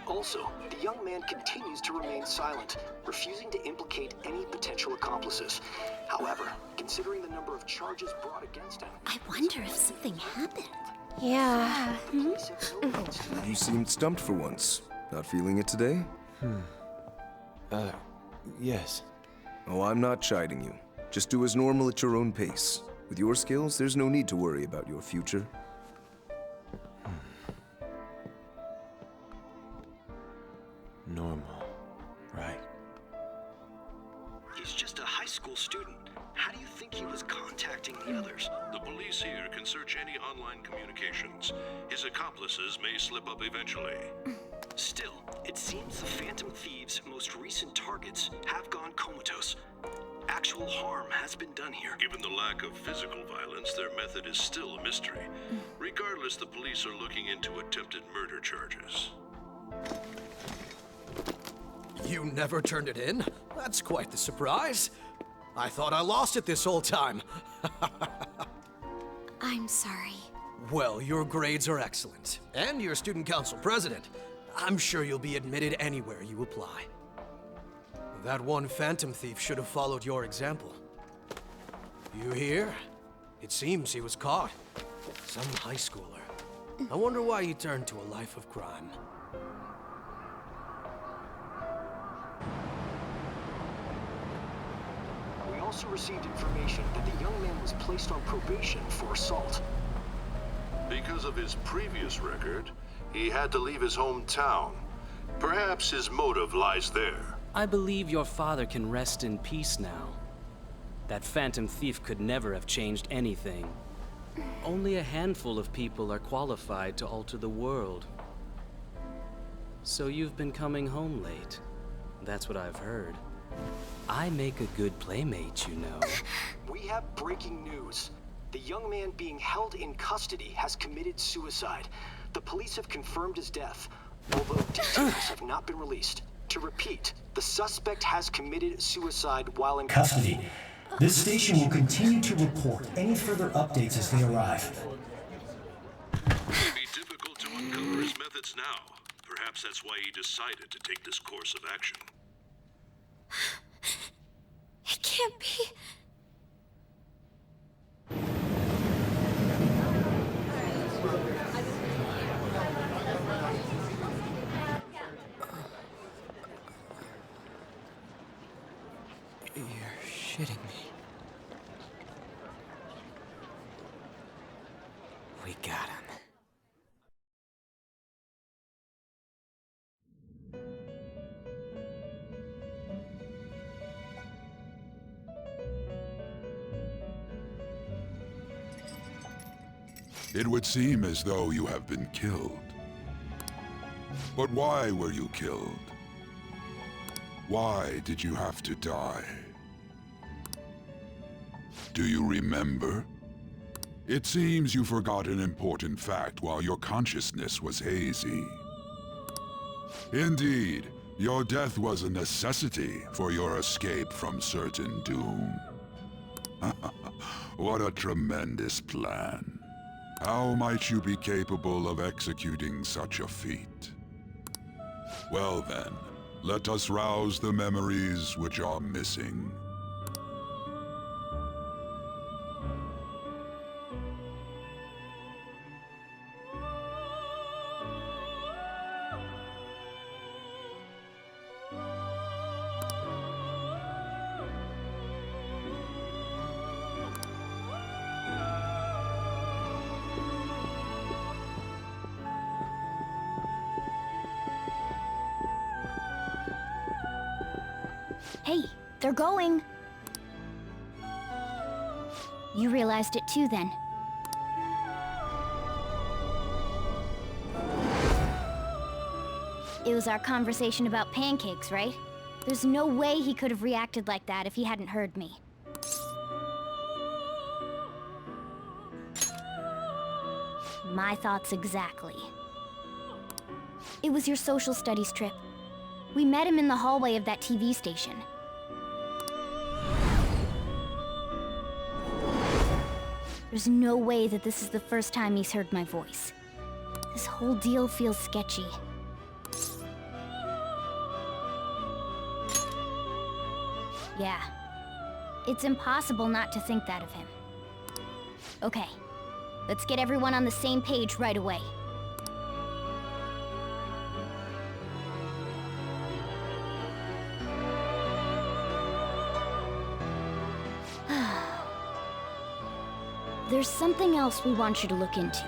Also, the young man continues to remain silent, refusing to implicate any potential accomplices. However, considering the number of charges brought against him... I wonder if something happened. Yeah. You seemed stumped for once. Not feeling it today? Yes. Oh, I'm not chiding you. Just do as normal at your own pace. With your skills, there's no need to worry about your future. Normal. Right. He's just a high school student. How do you think he was contacting the others? The police here can search any online communications. His accomplices may slip up eventually. Still, it seems the Phantom Thieves' most recent targets have gone comatose. Actual harm has been done here. Given the lack of physical violence, their method is still a mystery. Regardless, the police are looking into attempted murder charges. You never turned it in? That's quite the surprise. I thought I lost it this whole time. I'm sorry. Well, your grades are excellent. And you're student council president. I'm sure you'll be admitted anywhere you apply. That one Phantom Thief should have followed your example. You hear? It seems he was caught. Some high schooler. I wonder why he turned to a life of crime. We also received information that the young man was placed on probation for assault. Because of his previous record, he had to leave his hometown. Perhaps his motive lies there. I believe your father can rest in peace now. That Phantom Thief could never have changed anything. Only a handful of people are qualified to alter the world. So you've been coming home late. That's what I've heard. I make a good playmate, you know. We have breaking news. The young man being held in custody has committed suicide. The police have confirmed his death, although details have not been released. To repeat, the suspect has committed suicide while in custody. This station will continue to report any further updates as they arrive. It'd be difficult to uncover his methods now. Perhaps that's why he decided to take this course of action. It can't be. You're shitting me. We got him. It would seem as though you have been killed. But why were you killed? Why did you have to die? Do you remember? It seems you forgot an important fact while your consciousness was hazy. Indeed, your death was a necessity for your escape from certain doom. What a tremendous plan. How might you be capable of executing such a feat? Well then, let us rouse the memories which are missing. Hey, they're going. You realized it too, then. It was our conversation about pancakes, right? There's no way he could have reacted like that if he hadn't heard me. My thoughts exactly. It was your social studies trip. We met him in the hallway of that TV station. There's no way that this is the first time he's heard my voice. This whole deal feels sketchy. Yeah. It's impossible not to think that of him. Okay. Let's get everyone on the same page right away. There's something else we want you to look into.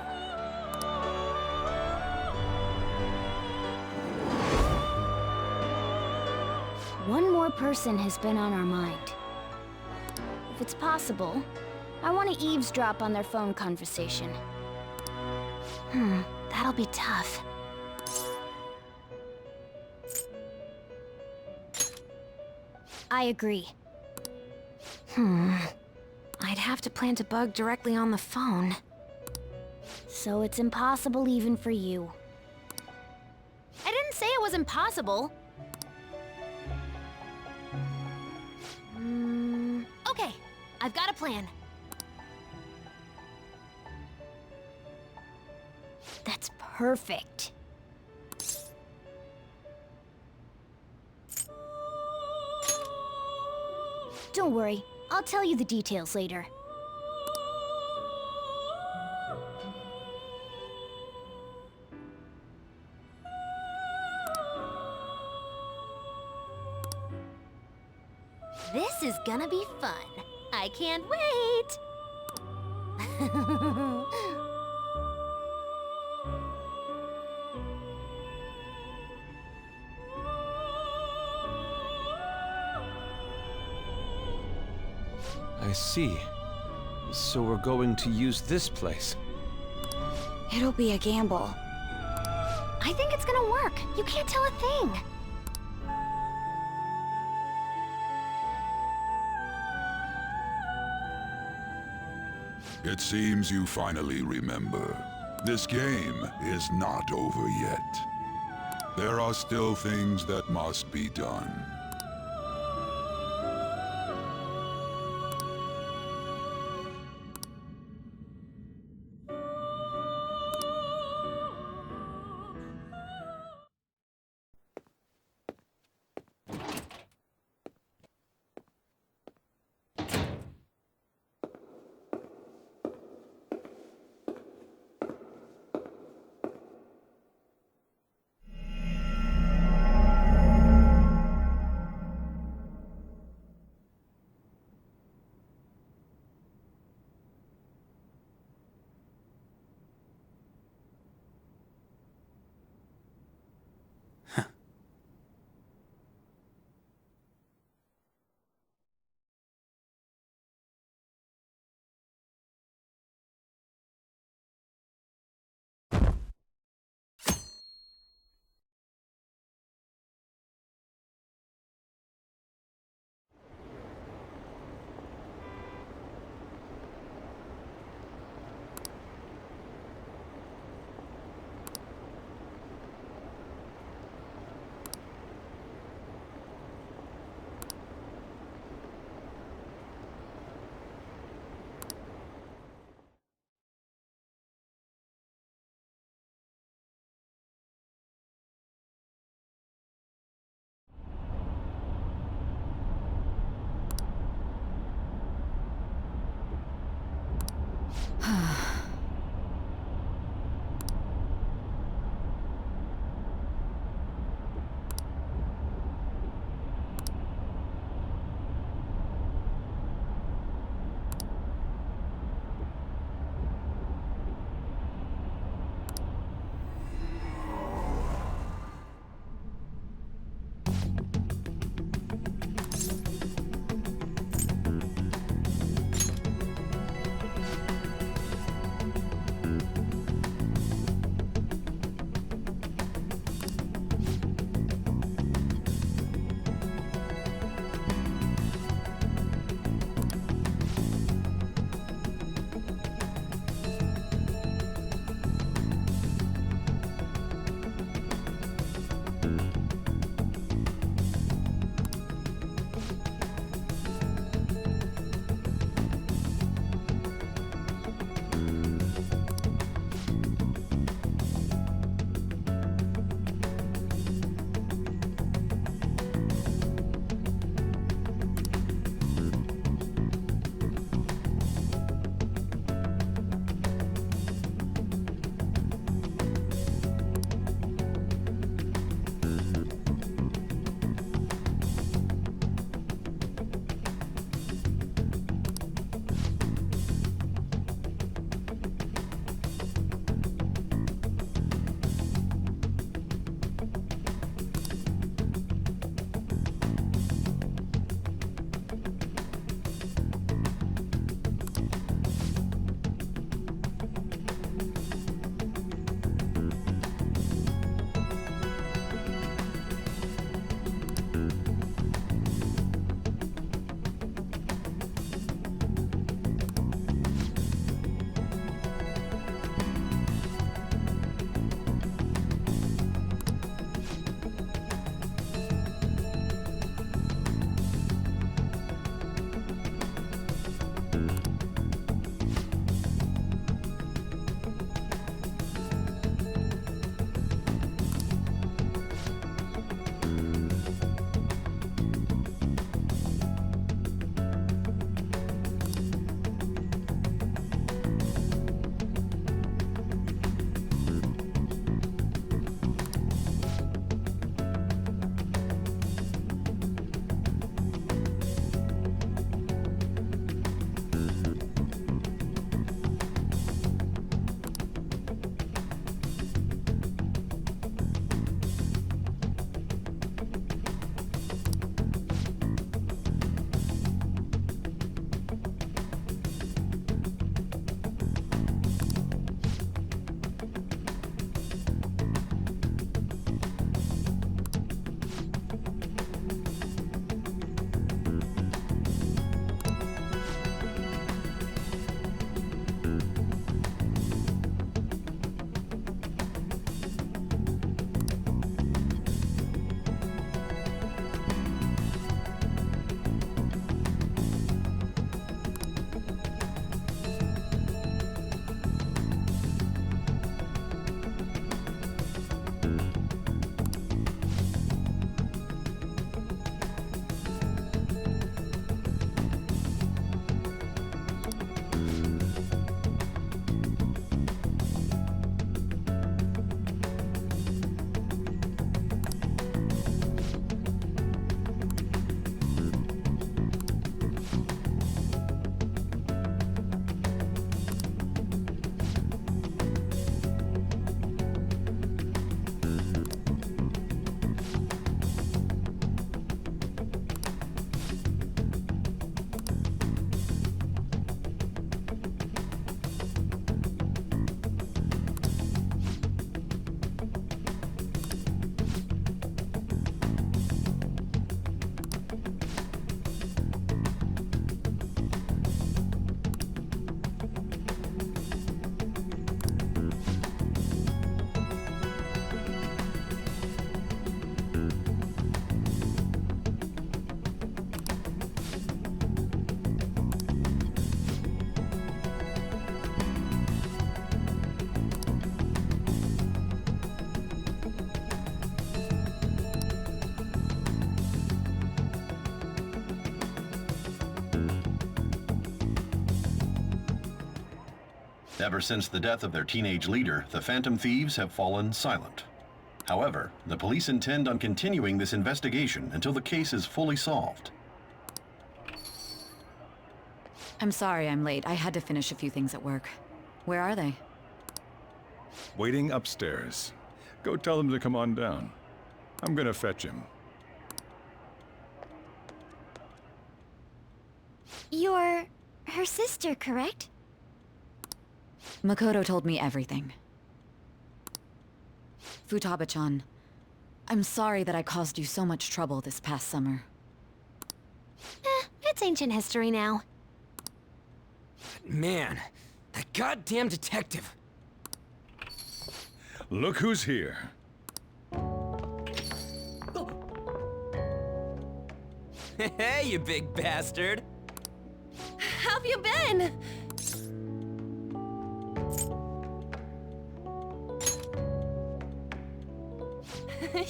One more person has been on our mind. If it's possible, I want to eavesdrop on their phone conversation. That'll be tough. I agree. I'd have to plant a bug directly on the phone. So it's impossible even for you. I didn't say it was impossible. Okay, I've got a plan. That's perfect. Don't worry, I'll tell you the details later. This is gonna be fun. I can't wait! I see. So we're going to use this place. It'll be a gamble. I think it's gonna work. You can't tell a thing. It seems you finally remember. This game is not over yet. There are still things that must be done. Ever since the death of their teenage leader, the Phantom Thieves have fallen silent. However, the police intend on continuing this investigation until the case is fully solved. I'm sorry I'm late. I had to finish a few things at work. Where are they? Waiting upstairs. Go tell them to come on down. I'm gonna fetch him. You're her sister, correct? Makoto told me everything. Futaba-chan, I'm sorry that I caused you so much trouble this past summer. It's ancient history now. Man, that goddamn detective. Look who's here. Hey, you big bastard. How have you been?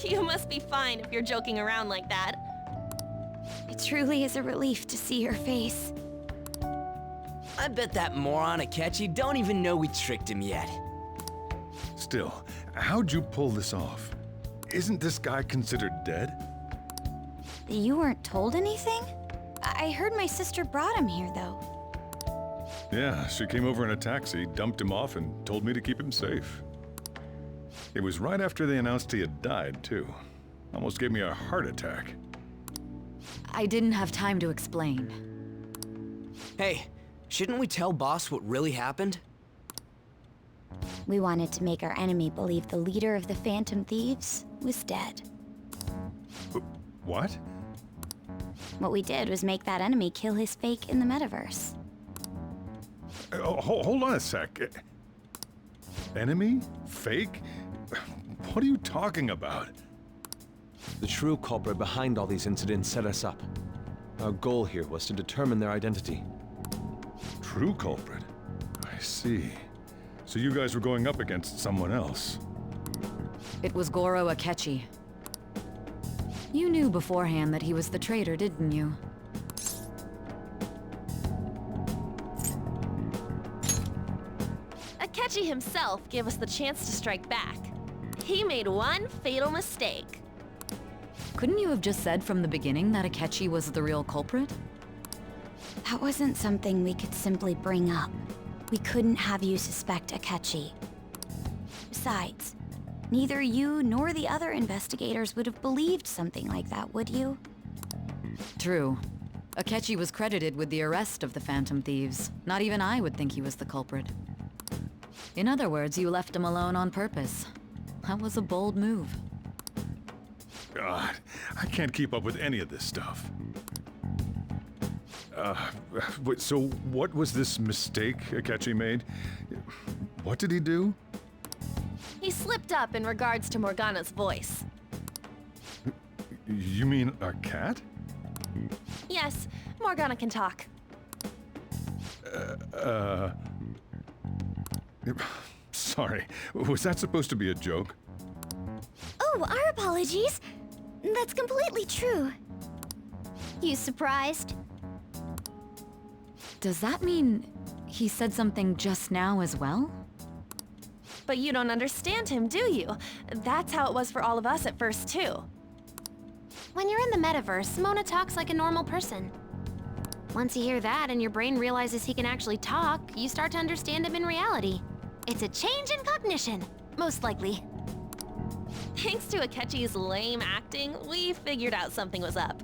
You must be fine if you're joking around like that. It truly is a relief to see your face. I bet that moron Akechi don't even know we tricked him yet. Still, how'd you pull this off? Isn't this guy considered dead? You weren't told anything? I heard my sister brought him here, though. Yeah, she came over in a taxi, dumped him off, and told me to keep him safe. It was right after they announced he had died, too. Almost gave me a heart attack. I didn't have time to explain. Hey, shouldn't we tell Boss what really happened? We wanted to make our enemy believe the leader of the Phantom Thieves was dead. What? What we did was make that enemy kill his fake in the metaverse. Hold on a sec. Enemy? Fake? What are you talking about? The true culprit behind all these incidents set us up. Our goal here was to determine their identity. True culprit? I see. So you guys were going up against someone else. It was Goro Akechi. You knew beforehand that he was the traitor, didn't you? Akechi himself gave us the chance to strike back. He made one fatal mistake. Couldn't you have just said from the beginning that Akechi was the real culprit? That wasn't something we could simply bring up. We couldn't have you suspect Akechi. Besides, neither you nor the other investigators would have believed something like that, would you? True. Akechi was credited with the arrest of the Phantom Thieves. Not even I would think he was the culprit. In other words, you left him alone on purpose. That was a bold move. God, I can't keep up with any of this stuff. Wait, so what was this mistake Akechi made? What did he do? He slipped up in regards to Morgana's voice. You mean a cat? Yes, Morgana can talk. Sorry, was that supposed to be a joke? Oh, our apologies. That's completely true. You surprised? Does that mean he said something just now as well? But you don't understand him, do you? That's how it was for all of us at first, too. When you're in the metaverse, Mona talks like a normal person. Once you hear that and your brain realizes he can actually talk, you start to understand him in reality. It's a change in cognition, most likely. Thanks to Akechi's lame acting, we figured out something was up.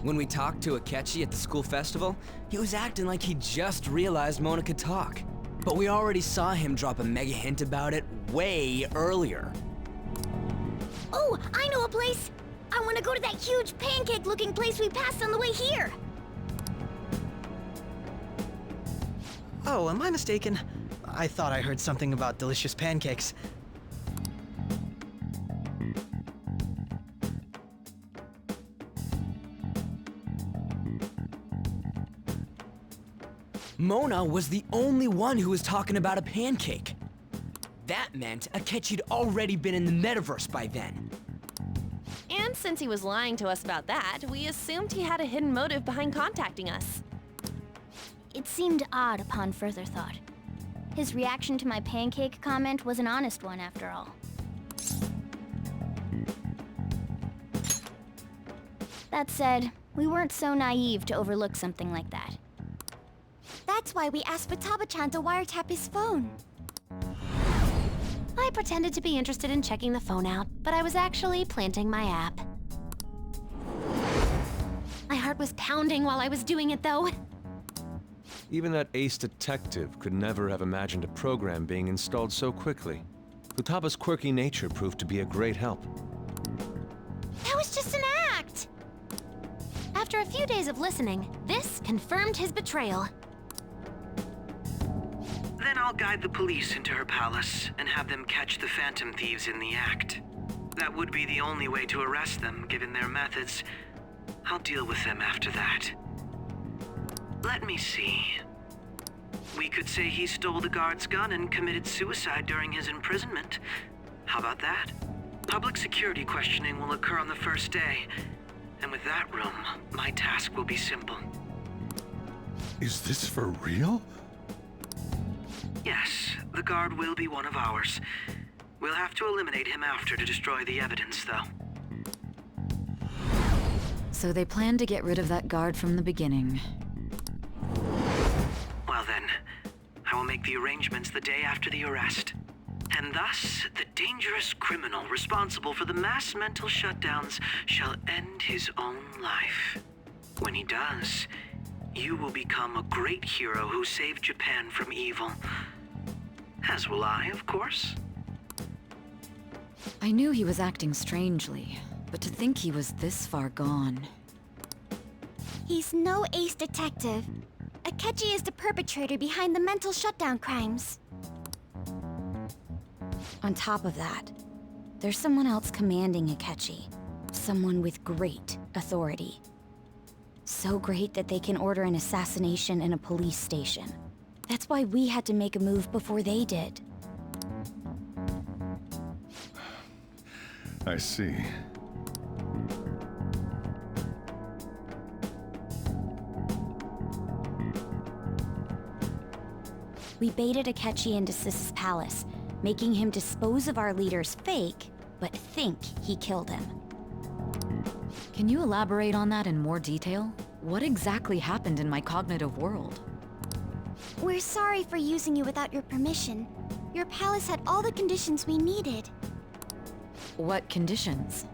When we talked to Akechi at the school festival, he was acting like he just realized Mona could talk. But we already saw him drop a mega hint about it way earlier. Oh, I know a place! I want to go to that huge pancake-looking place we passed on the way here! Oh, am I mistaken? I thought I heard something about delicious pancakes. Mona was the only one who was talking about a pancake. That meant Akechi'd already been in the metaverse by then. And since he was lying to us about that, we assumed he had a hidden motive behind contacting us. It seemed odd upon further thought. His reaction to my pancake comment was an honest one, after all. That said, we weren't so naive to overlook something like that. That's why we asked Futaba-chan to wiretap his phone. I pretended to be interested in checking the phone out, but I was actually planting my app. My heart was pounding while I was doing it, though. Even that ace detective could never have imagined a program being installed so quickly. Futaba's quirky nature proved to be a great help. That was just an act! After a few days of listening, this confirmed his betrayal. Then I'll guide the police into her palace and have them catch the Phantom Thieves in the act. That would be the only way to arrest them, given their methods. I'll deal with them after that. Let me see. We could say he stole the guard's gun and committed suicide during his imprisonment. How about that? Public security questioning will occur on the first day. And with that room, my task will be simple. Is this for real? Yes, the guard will be one of ours. We'll have to eliminate him after to destroy the evidence, though. So they planned to get rid of that guard from the beginning. Well then, I will make the arrangements the day after the arrest. And thus, the dangerous criminal responsible for the mass mental shutdowns shall end his own life. When he does, you will become a great hero who saved Japan from evil. As will I, of course. I knew he was acting strangely, but to think he was this far gone. He's no ace detective. Akechi is the perpetrator behind the mental shutdown crimes. On top of that, there's someone else commanding Akechi. Someone with great authority. So great that they can order an assassination in a police station. That's why we had to make a move before they did. I see. We baited Akechi into Sis's palace, making him dispose of our leader's fake, but think he killed him. Can you elaborate on that in more detail? What exactly happened in my cognitive world? We're sorry for using you without your permission. Your palace had all the conditions we needed. What conditions?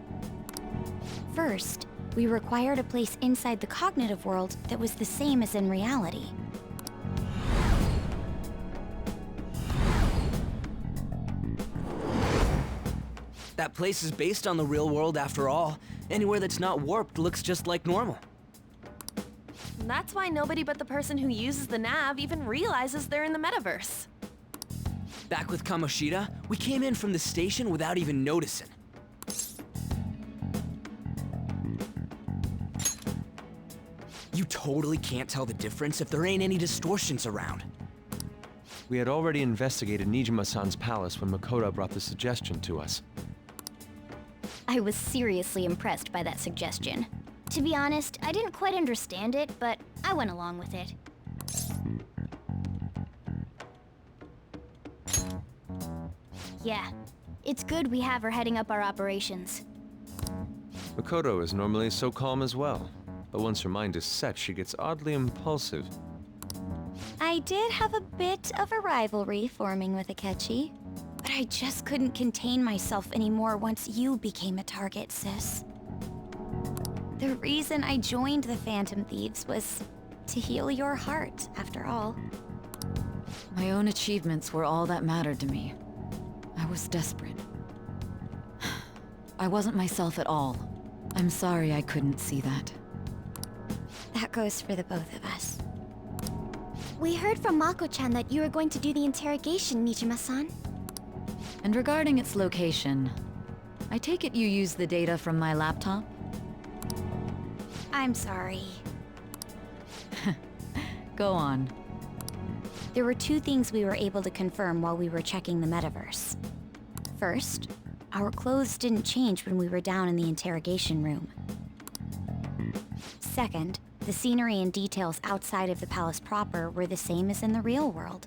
First, we required a place inside the cognitive world that was the same as in reality. That place is based on the real world after all. Anywhere that's not warped looks just like normal. That's why nobody but the person who uses the nav even realizes they're in the metaverse. Back with Kamoshida, we came in from the station without even noticing. You totally can't tell the difference if there ain't any distortions around. We had already investigated Nijima-san's palace when Makoto brought the suggestion to us. I was seriously impressed by that suggestion. To be honest, I didn't quite understand it, but I went along with it. Yeah, it's good we have her heading up our operations. Makoto is normally so calm as well, but once her mind is set, she gets oddly impulsive. I did have a bit of a rivalry forming with Akechi, but I just couldn't contain myself anymore once you became a target, sis. The reason I joined the Phantom Thieves was to heal your heart, after all. My own achievements were all that mattered to me. I was desperate. I wasn't myself at all. I'm sorry I couldn't see that. That goes for the both of us. We heard from Mako-chan that you were going to do the interrogation, Nijima-san. And regarding its location, I take it you used the data from my laptop? I'm sorry. Go on. There were two things we were able to confirm while we were checking the metaverse. First, Our clothes didn't change when we were down in the interrogation room. Second, the scenery and details outside of the palace proper were the same as in the real world.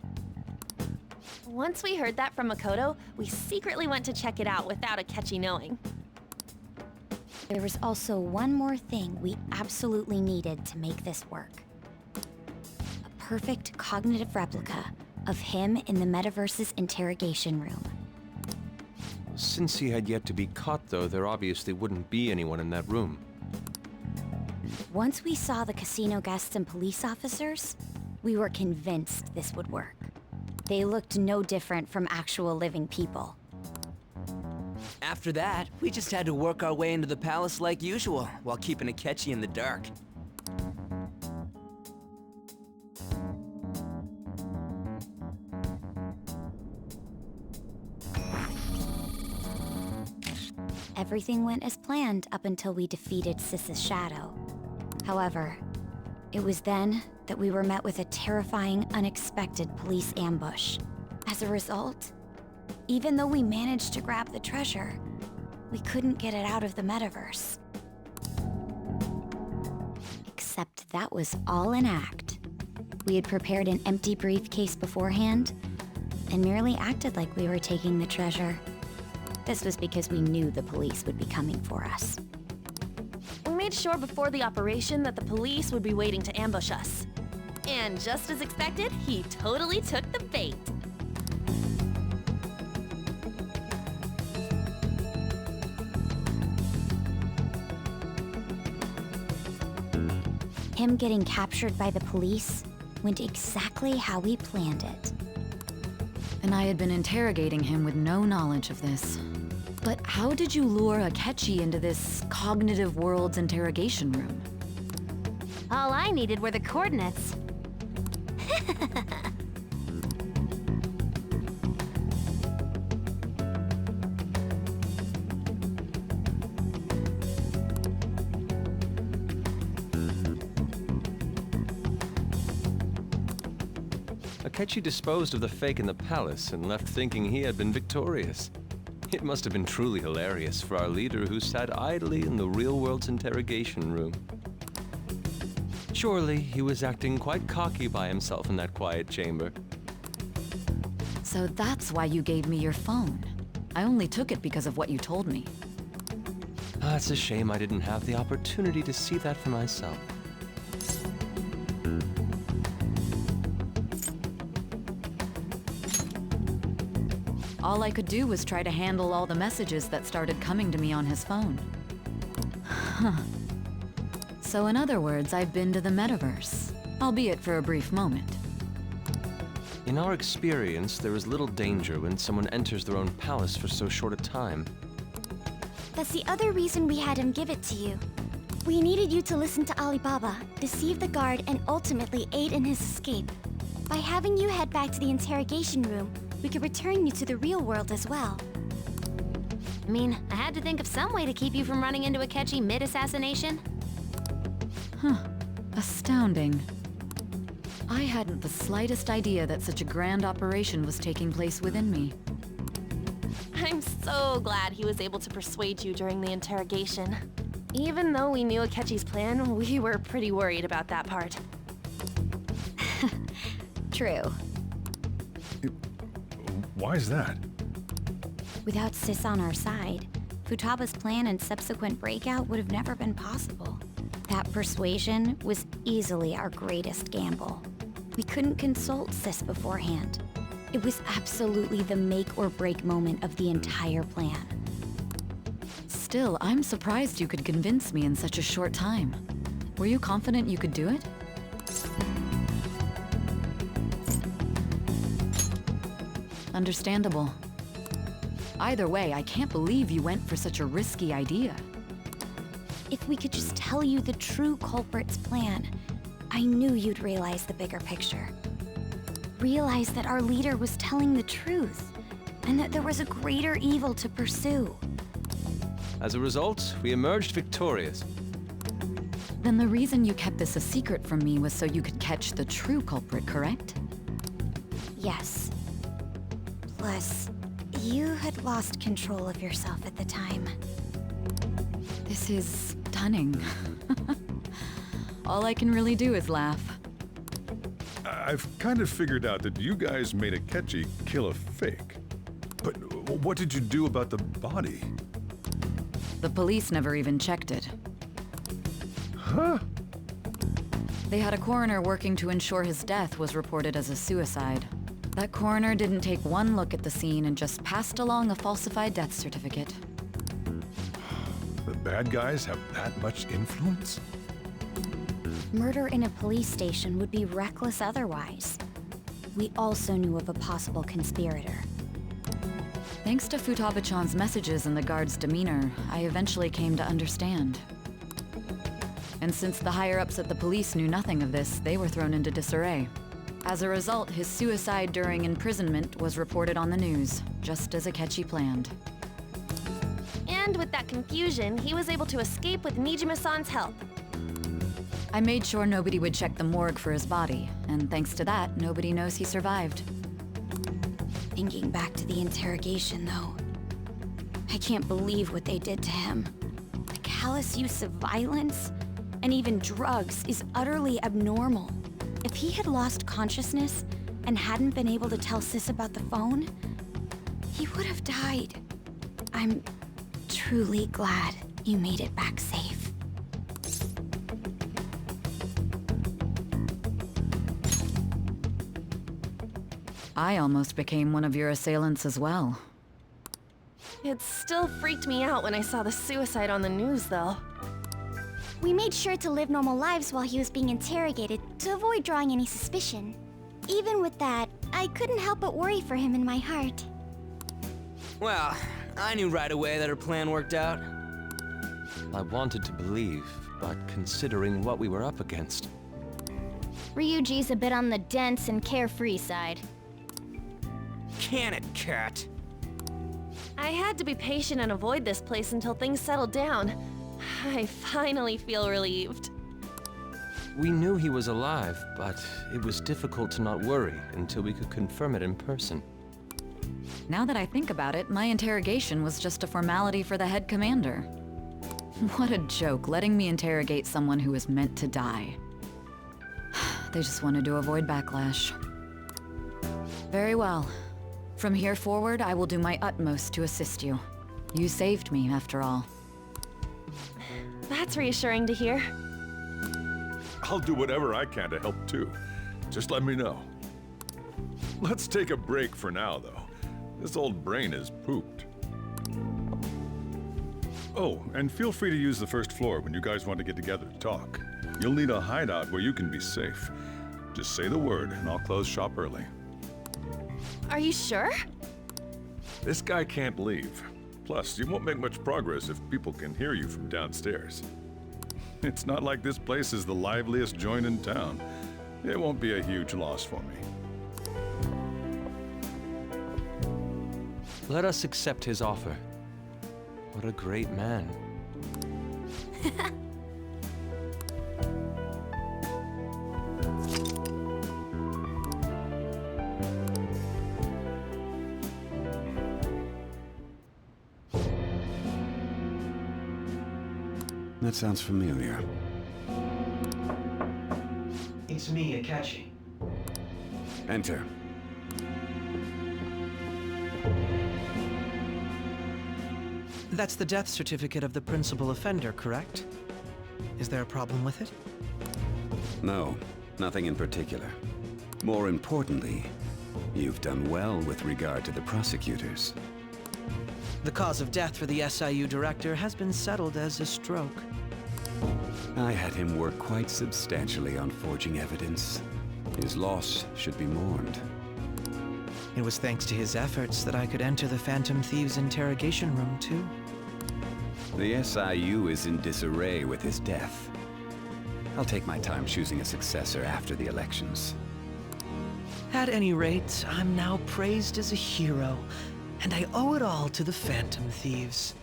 Once we heard that from Makoto, we secretly went to check it out without Akechi knowing. There was also one more thing we absolutely needed to make this work. A perfect cognitive replica of him in the metaverse's interrogation room. Since he had yet to be caught, though, there obviously wouldn't be anyone in that room. Once we saw the casino guests and police officers, we were convinced this would work. They looked no different from actual living people. After that, we just had to work our way into the palace like usual, while keeping Akechi in the dark. Everything went as planned up until we defeated Sis's shadow. However, it was then that we were met with a terrifying, unexpected police ambush. As a result, even though we managed to grab the treasure, we couldn't get it out of the metaverse. Except that was all an act. We had prepared an empty briefcase beforehand and merely acted like we were taking the treasure. This was because we knew the police would be coming for us. We made sure before the operation that the police would be waiting to ambush us. And just as expected, he totally took the bait. Him getting captured by the police went exactly how we planned it. And I had been interrogating him with no knowledge of this. But how did you lure Akechi into this cognitive world's interrogation room? All I needed were the coordinates. Akechi disposed of the fake in the palace and left thinking he had been victorious. It must have been truly hilarious for our leader who sat idly in the real world's interrogation room. Surely he was acting quite cocky by himself in that quiet chamber. So that's why you gave me your phone. I only took it because of what you told me. It's a shame I didn't have the opportunity to see that for myself. All I could do was try to handle all the messages that started coming to me on his phone. Huh. So in other words, I've been to the metaverse, albeit for a brief moment. In our experience, there is little danger when someone enters their own palace for so short a time. That's the other reason we had him give it to you. We needed you to listen to Alibaba, deceive the guard, and ultimately aid in his escape. By having you head back to the interrogation room, we could return you to the real world as well. I mean, I had to think of some way to keep you from running into Akechi mid-assassination. Huh. Astounding. I hadn't the slightest idea that such a grand operation was taking place within me. I'm so glad he was able to persuade you during the interrogation. Even though we knew Akechi's plan, we were pretty worried about that part. True. Why is that? Without Sis on our side, Futaba's plan and subsequent breakout would have never been possible. That persuasion was easily our greatest gamble. We couldn't consult Sis beforehand. It was absolutely the make or break moment of the entire plan. Still, I'm surprised you could convince me in such a short time. Were you confident you could do it? Understandable. Either way, I can't believe you went for such a risky idea. If we could just tell you the true culprit's plan, I knew you'd realize the bigger picture. Realize that our leader was telling the truth, and that there was a greater evil to pursue. As a result, we emerged victorious. Then the reason you kept this a secret from me was so you could catch the true culprit, correct? Yes. Plus, You had lost control of yourself at the time. This is stunning. All I can really do is laugh. I've kind of figured out that you guys made Akechi kill a fake. But what did you do about the body? The police never even checked it. Huh? They had a coroner working to ensure his death was reported as a suicide. That coroner didn't take one look at the scene and just passed along a falsified death certificate. The bad guys have that much influence? Murder in a police station would be reckless otherwise. We also knew of a possible conspirator. Thanks to Futaba-chan's messages and the guard's demeanor, I eventually came to understand. And since the higher-ups at the police knew nothing of this, they were thrown into disarray. As a result, his suicide during imprisonment was reported on the news, just as Akechi planned. And with that confusion, he was able to escape with Nijima-san's help. I made sure nobody would check the morgue for his body, and thanks to that, nobody knows he survived. Thinking back to the interrogation, though, I can't believe what they did to him. The callous use of violence, and even drugs, is utterly abnormal. If he had lost consciousness and hadn't been able to tell Sis about the phone, he would have died. I'm truly glad you made it back safe. I almost became one of your assailants as well. It still freaked me out when I saw the suicide on the news, though. We made sure to live normal lives while he was being interrogated to avoid drawing any suspicion. Even with that, I couldn't help but worry for him in my heart. Well, I knew right away that her plan worked out. I wanted to believe, but considering what we were up against. Ryuji's a bit on the dense and carefree side. Can it, cat? I had to be patient and avoid this place until things settled down. I finally feel relieved. We knew he was alive, but it was difficult to not worry until we could confirm it in person. Now that I think about it, my interrogation was just a formality for the head commander. What a joke, letting me interrogate someone who was meant to die. They just wanted to avoid backlash. Very well. From here forward, I will do my utmost to assist you. You saved me, after all. That's reassuring to hear. I'll do whatever I can to help too. Just let me know. Let's take a break for now, though. This old brain is pooped. Oh, and feel free to use the first floor when you guys want to get together to talk. You'll need a hideout where you can be safe. Just say the word, and I'll close shop early. Are you sure? This guy can't leave. Plus, you won't make much progress if people can hear you from downstairs. It's not like this place is the liveliest joint in town. It won't be a huge loss for me. Let us accept his offer. What a great man. That sounds familiar. It's me, Akechi. Enter. That's the death certificate of the principal offender, correct? Is there a problem with it? No, nothing in particular. More importantly, you've done well with regard to the prosecutors. The cause of death for the SIU director has been settled as a stroke. I had him work quite substantially on forging evidence. His loss should be mourned. It was thanks to his efforts that I could enter the Phantom Thieves' interrogation room, too. The SIU is in disarray with his death. I'll take my time choosing a successor after the elections. At any rate, I'm now praised as a hero, and I owe it all to the Phantom Thieves.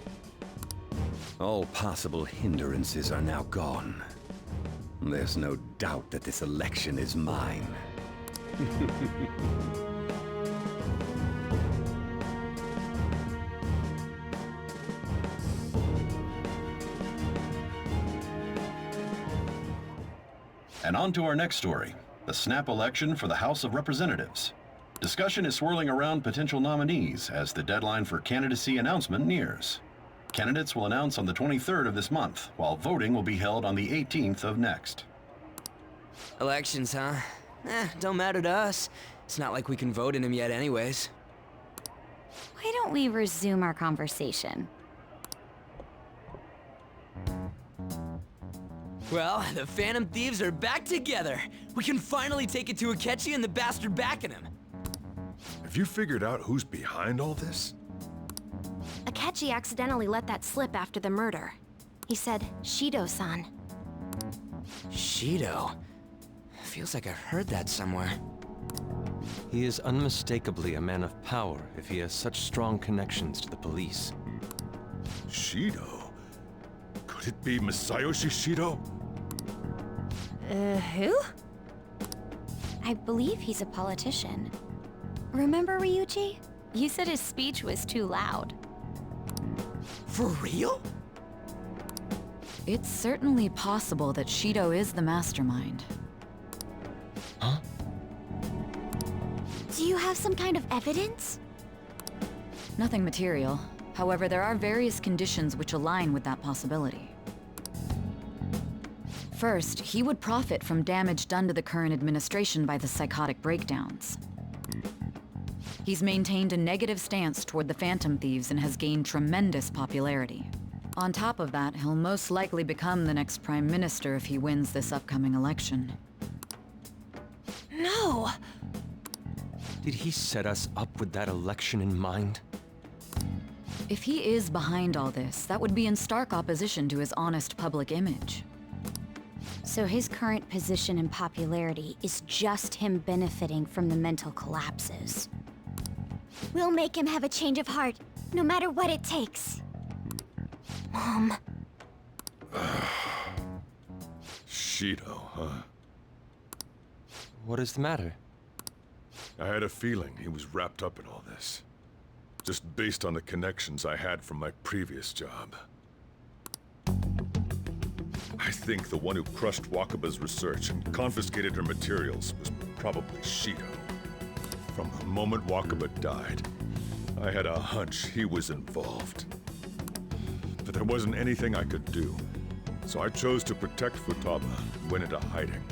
All possible hindrances are now gone. There's no doubt that this election is mine. And on to our next story, the snap election for the House of Representatives. Discussion is swirling around potential nominees as the deadline for candidacy announcement nears. Candidates will announce on the 23rd of this month, while voting will be held on the 18th of next. Elections, huh? Don't matter to us. It's not like we can vote in them yet anyways. Why don't we resume our conversation? Well, the Phantom Thieves are back together. We can finally take it to Akechi and the bastard backing him. Have you figured out who's behind all this? Akechi accidentally let that slip after the murder. He said, Shido-san. Shido? Feels like I've heard that somewhere. He is unmistakably a man of power if he has such strong connections to the police. Shido? Could it be Masayoshi Shido? Who? I believe he's a politician. Remember, Ryuji? You said his speech was too loud. For real? It's certainly possible that Shido is the mastermind. Huh? Do you have some kind of evidence? Nothing material. However, there are various conditions which align with that possibility. First, he would profit from damage done to the current administration by the psychotic breakdowns. He's maintained a negative stance toward the Phantom Thieves and has gained tremendous popularity. On top of that, he'll most likely become the next Prime Minister if he wins this upcoming election. No! Did he set us up with that election in mind? If he is behind all this, that would be in stark opposition to his honest public image. So his current position and popularity is just him benefiting from the mental collapses. We'll make him have a change of heart, no matter what it takes. Mom. Shido, huh? What is the matter? I had a feeling he was wrapped up in all this. Just based on the connections I had from my previous job. I think the one who crushed Wakaba's research and confiscated her materials was probably Shido. From the moment Wakaba died, I had a hunch he was involved. But there wasn't anything I could do, so I chose to protect Futaba and went into hiding.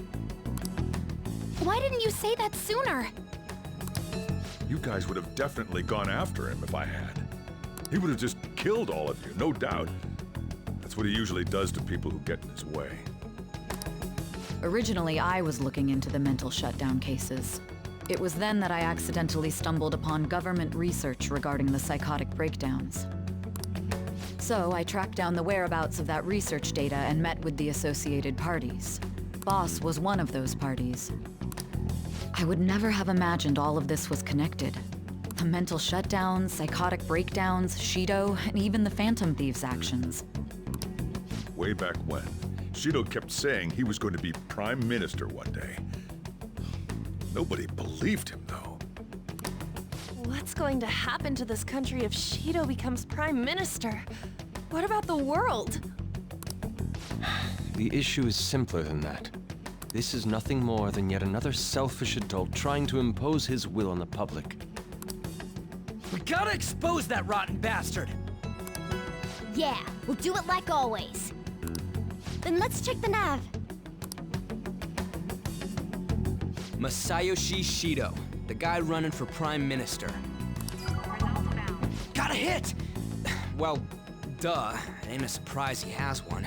Why didn't you say that sooner? You guys would have definitely gone after him if I had. He would have just killed all of you, no doubt. That's what he usually does to people who get in his way. Originally, I was looking into the mental shutdown cases. It was then that I accidentally stumbled upon government research regarding the psychotic breakdowns. So I tracked down the whereabouts of that research data and met with the associated parties. Boss was one of those parties. I would never have imagined all of this was connected. The mental shutdowns, psychotic breakdowns, Shido, and even the Phantom Thieves' actions. Way back when, Shido kept saying he was going to be Prime Minister one day. Nobody believed him, though. What's going to happen to this country if Shido becomes Prime Minister? What about the world? The issue is simpler than that. This is nothing more than yet another selfish adult trying to impose his will on the public. We gotta expose that rotten bastard! Yeah, we'll do it like always. Then let's check the nav. Masayoshi Shido, the guy running for Prime Minister. Got a hit! Well, duh. It ain't a surprise he has one.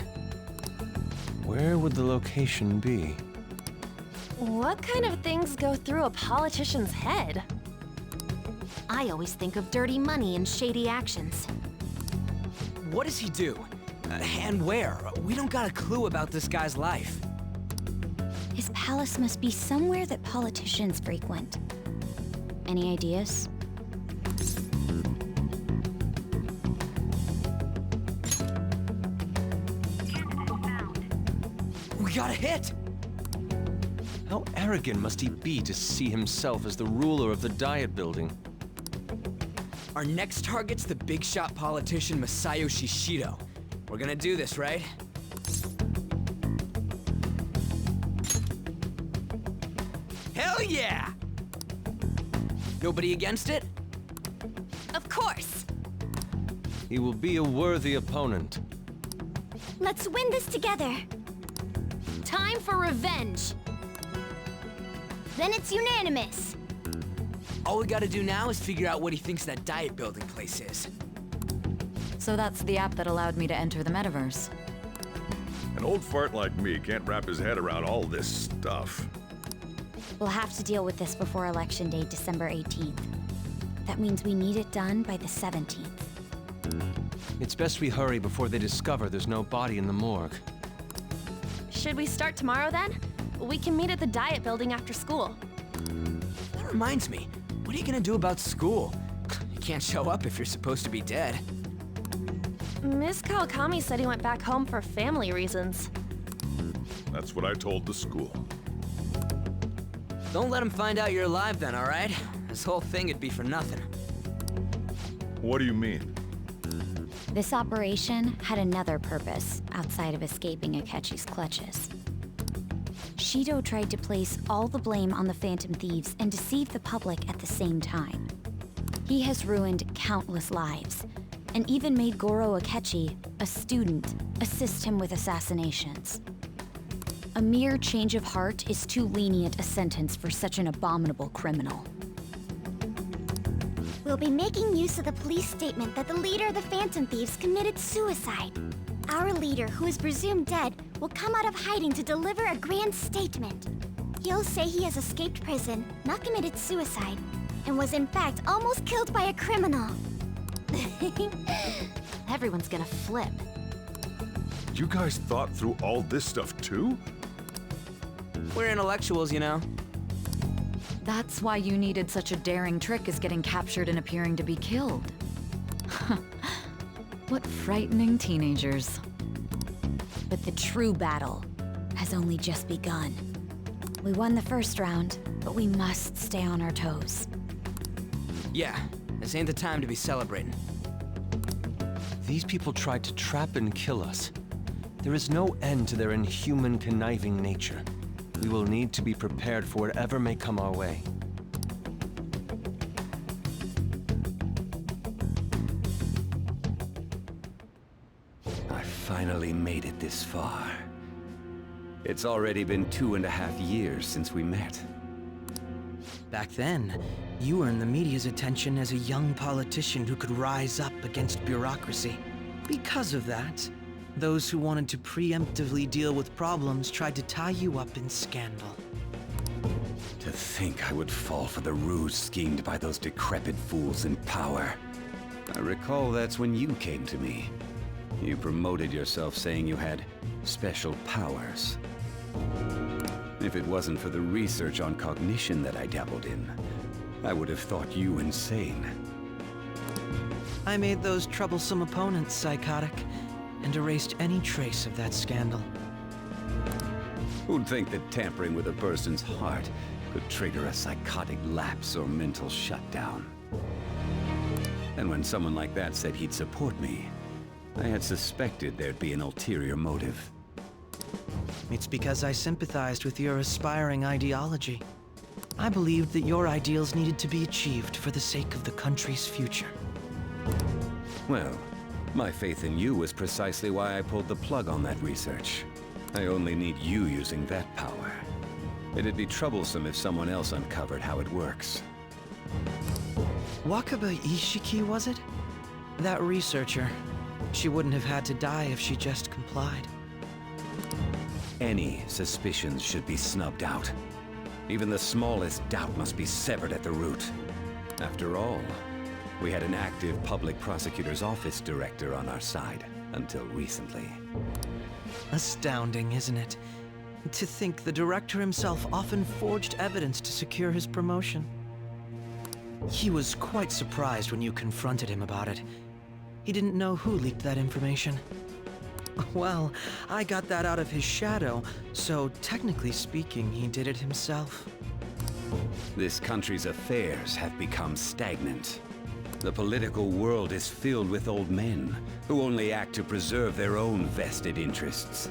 Where would the location be? What kind of things go through a politician's head? I always think of dirty money and shady actions. What does he do? And where? We don't got a clue about this guy's life. His palace must be somewhere that politicians frequent. Any ideas? We got a hit! How arrogant must he be to see himself as the ruler of the Diet Building? Our next target's the big shot politician Masayoshi Shido. We're gonna do this, right? Hell yeah! Nobody against it? Of course. He will be a worthy opponent. Let's win this together. Time for revenge. Then it's unanimous. All we gotta do now is figure out what he thinks that diet building place is. So that's the app that allowed me to enter the metaverse. An old fart like me can't wrap his head around all this stuff. We'll have to deal with this before Election Day, December 18th. That means we need it done by the 17th. It's best we hurry before they discover there's no body in the morgue. Should we start tomorrow then? We can meet at the diet building after school. That reminds me, what are you gonna do about school? You can't show up if you're supposed to be dead. Miss Kawakami said he went back home for family reasons. That's what I told the school. Don't let him find out you're alive then, alright? This whole thing would be for nothing. What do you mean? This operation had another purpose outside of escaping Akechi's clutches. Shido tried to place all the blame on the Phantom Thieves and deceive the public at the same time. He has ruined countless lives, and even made Goro Akechi, a student, assist him with assassinations. A mere change of heart is too lenient a sentence for such an abominable criminal. We'll be making use of the police statement that the leader of the Phantom Thieves committed suicide. Our leader, who is presumed dead, will come out of hiding to deliver a grand statement. He'll say he has escaped prison, not committed suicide, and was in fact almost killed by a criminal. Everyone's gonna flip. You guys thought through all this stuff too? We're intellectuals, you know. That's why you needed such a daring trick as getting captured and appearing to be killed. What frightening teenagers. But the true battle has only just begun. We won the first round, but we must stay on our toes. Yeah, this ain't the time to be celebrating. These people tried to trap and kill us. There is no end to their inhuman, conniving nature. We will need to be prepared for whatever may come our way. I finally made it this far. It's already been 2.5 years since we met. Back then, you earned the media's attention as a young politician who could rise up against bureaucracy. Because of that, those who wanted to preemptively deal with problems tried to tie you up in scandal. To think I would fall for the ruse schemed by those decrepit fools in power. I recall that's when you came to me. You promoted yourself saying you had special powers. If it wasn't for the research on cognition that I dabbled in, I would have thought you insane. I made those troublesome opponents psychotic, and erased any trace of that scandal. Who'd think that tampering with a person's heart could trigger a psychotic lapse or mental shutdown? And when someone like that said he'd support me, I had suspected there'd be an ulterior motive. It's because I sympathized with your aspiring ideology. I believed that your ideals needed to be achieved for the sake of the country's future. Well, my faith in you was precisely why I pulled the plug on that research. I only need you using that power. It'd be troublesome if someone else uncovered how it works. Wakaba Ishiki, was it? That researcher. She wouldn't have had to die if she just complied. Any suspicions should be snubbed out. Even the smallest doubt must be severed at the root. After all, we had an active public prosecutor's office director on our side, until recently. Astounding, isn't it? To think the director himself often forged evidence to secure his promotion. He was quite surprised when you confronted him about it. He didn't know who leaked that information. Well, I got that out of his shadow, so technically speaking, he did it himself. This country's affairs have become stagnant. The political world is filled with old men who only act to preserve their own vested interests.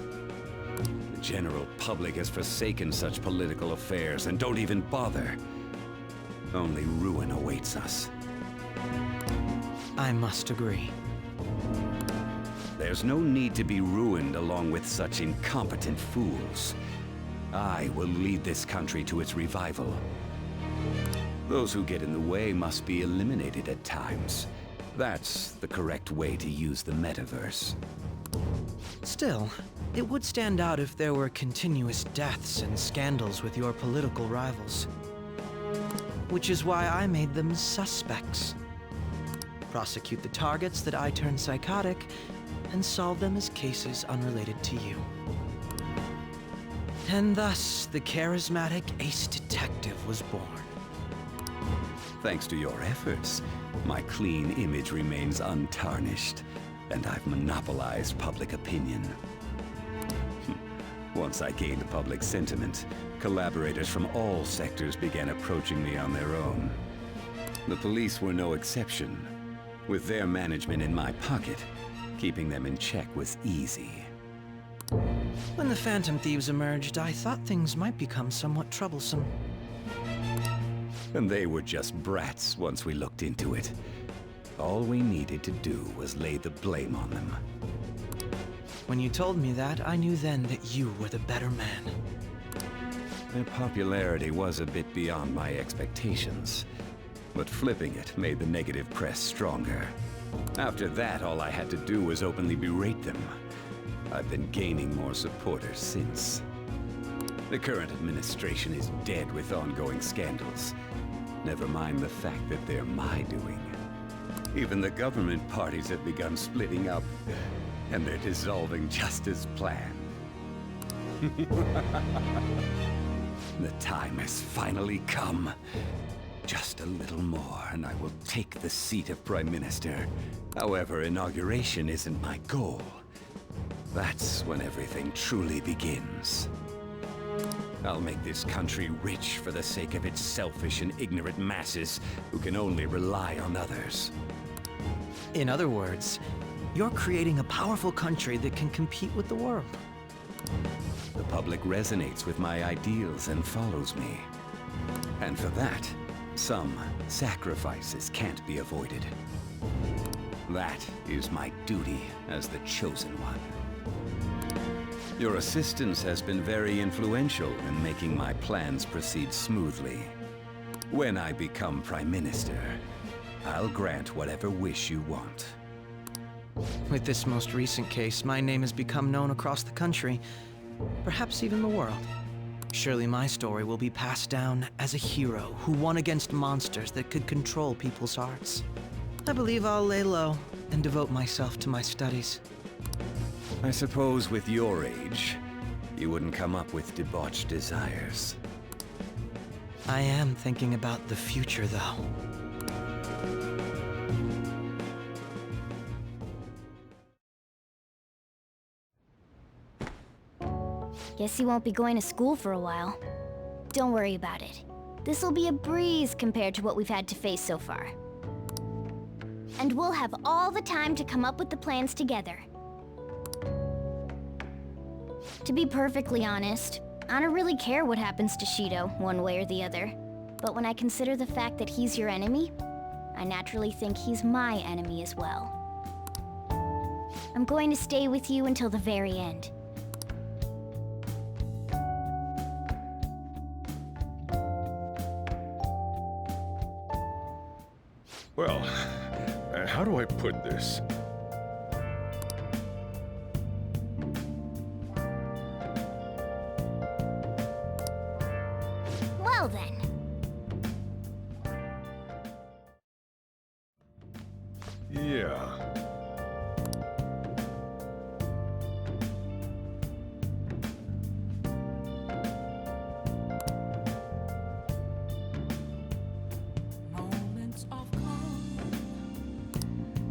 The general public has forsaken such political affairs and don't even bother. Only ruin awaits us. I must agree. There's no need to be ruined along with such incompetent fools. I will lead this country to its revival. Those who get in the way must be eliminated at times. That's the correct way to use the metaverse. Still, it would stand out if there were continuous deaths and scandals with your political rivals. Which is why I made them suspects. Prosecute the targets that I turn psychotic, and solve them as cases unrelated to you. And thus, the charismatic ace detective was born. Thanks to your efforts, my clean image remains untarnished, and I've monopolized public opinion. Once I gained public sentiment, collaborators from all sectors began approaching me on their own. The police were no exception. With their management in my pocket, keeping them in check was easy. When the Phantom Thieves emerged, I thought things might become somewhat troublesome. And they were just brats once we looked into it. All we needed to do was lay the blame on them. When you told me that, I knew then that you were the better man. Their popularity was a bit beyond my expectations, but flipping it made the negative press stronger. After that, all I had to do was openly berate them. I've been gaining more supporters since. The current administration is dead with ongoing scandals. Never mind the fact that they're my doing. Even the government parties have begun splitting up, and they're dissolving just as planned. The time has finally come. Just a little more, and I will take the seat of Prime Minister. However, inauguration isn't my goal. That's when everything truly begins. I'll make this country rich for the sake of its selfish and ignorant masses who can only rely on others. In other words, you're creating a powerful country that can compete with the world. The public resonates with my ideals and follows me. And for that, some sacrifices can't be avoided. That is my duty as the Chosen One. Your assistance has been very influential in making my plans proceed smoothly. When I become Prime Minister, I'll grant whatever wish you want. With this most recent case, my name has become known across the country, perhaps even the world. Surely my story will be passed down as a hero who won against monsters that could control people's hearts. I believe I'll lay low and devote myself to my studies. I suppose with your age, you wouldn't come up with debauched desires. I am thinking about the future, though. Guess you won't be going to school for a while. Don't worry about it. This'll be a breeze compared to what we've had to face so far. And we'll have all the time to come up with the plans together. To be perfectly honest, I don't really care what happens to Shido, one way or the other. But when I consider the fact that he's your enemy, I naturally think he's my enemy as well. I'm going to stay with you until the very end. Well, how do I put this? Well then. Yeah. Moments of calm,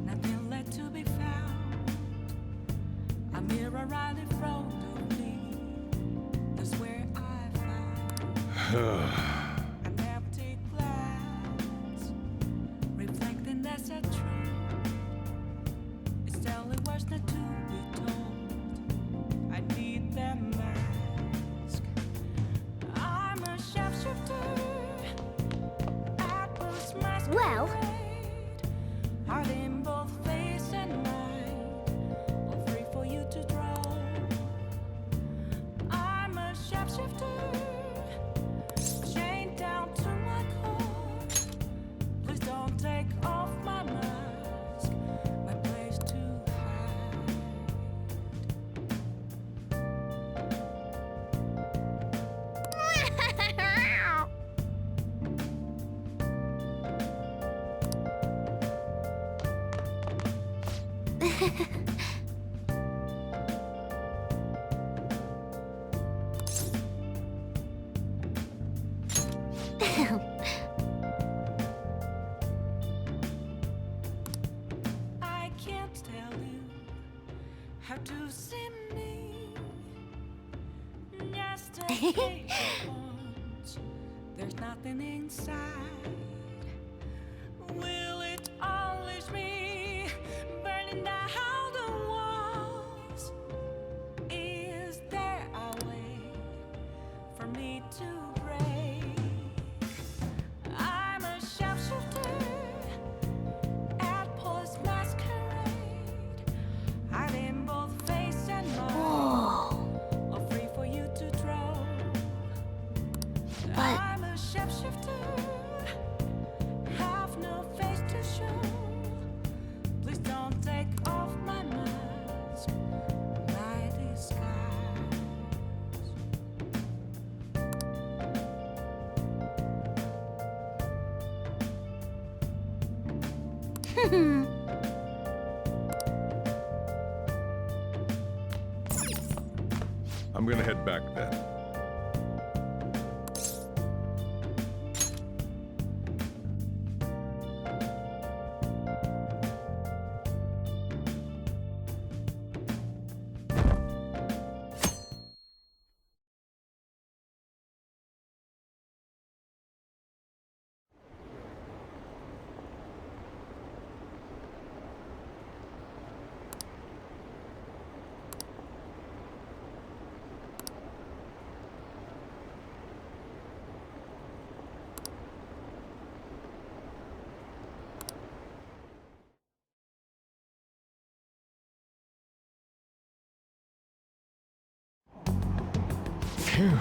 nothing left to be found. A mirror right in front of me, that's where I found an empty glass, reflecting that's a truth. It's telling words not to be told. I need them back. I can't tell you how to see me. Just a case of wounds. There's nothing inside. Will it unleash me, burning down the walls? Is there a way for me to break? I'm a sharpshooter at Paul's masquerade, hiding both face and mind, all free for you to throw. I'm a shapeshifter, have no face to show. Please don't take off my mask, my disguise. I'm gonna head back then. Phew.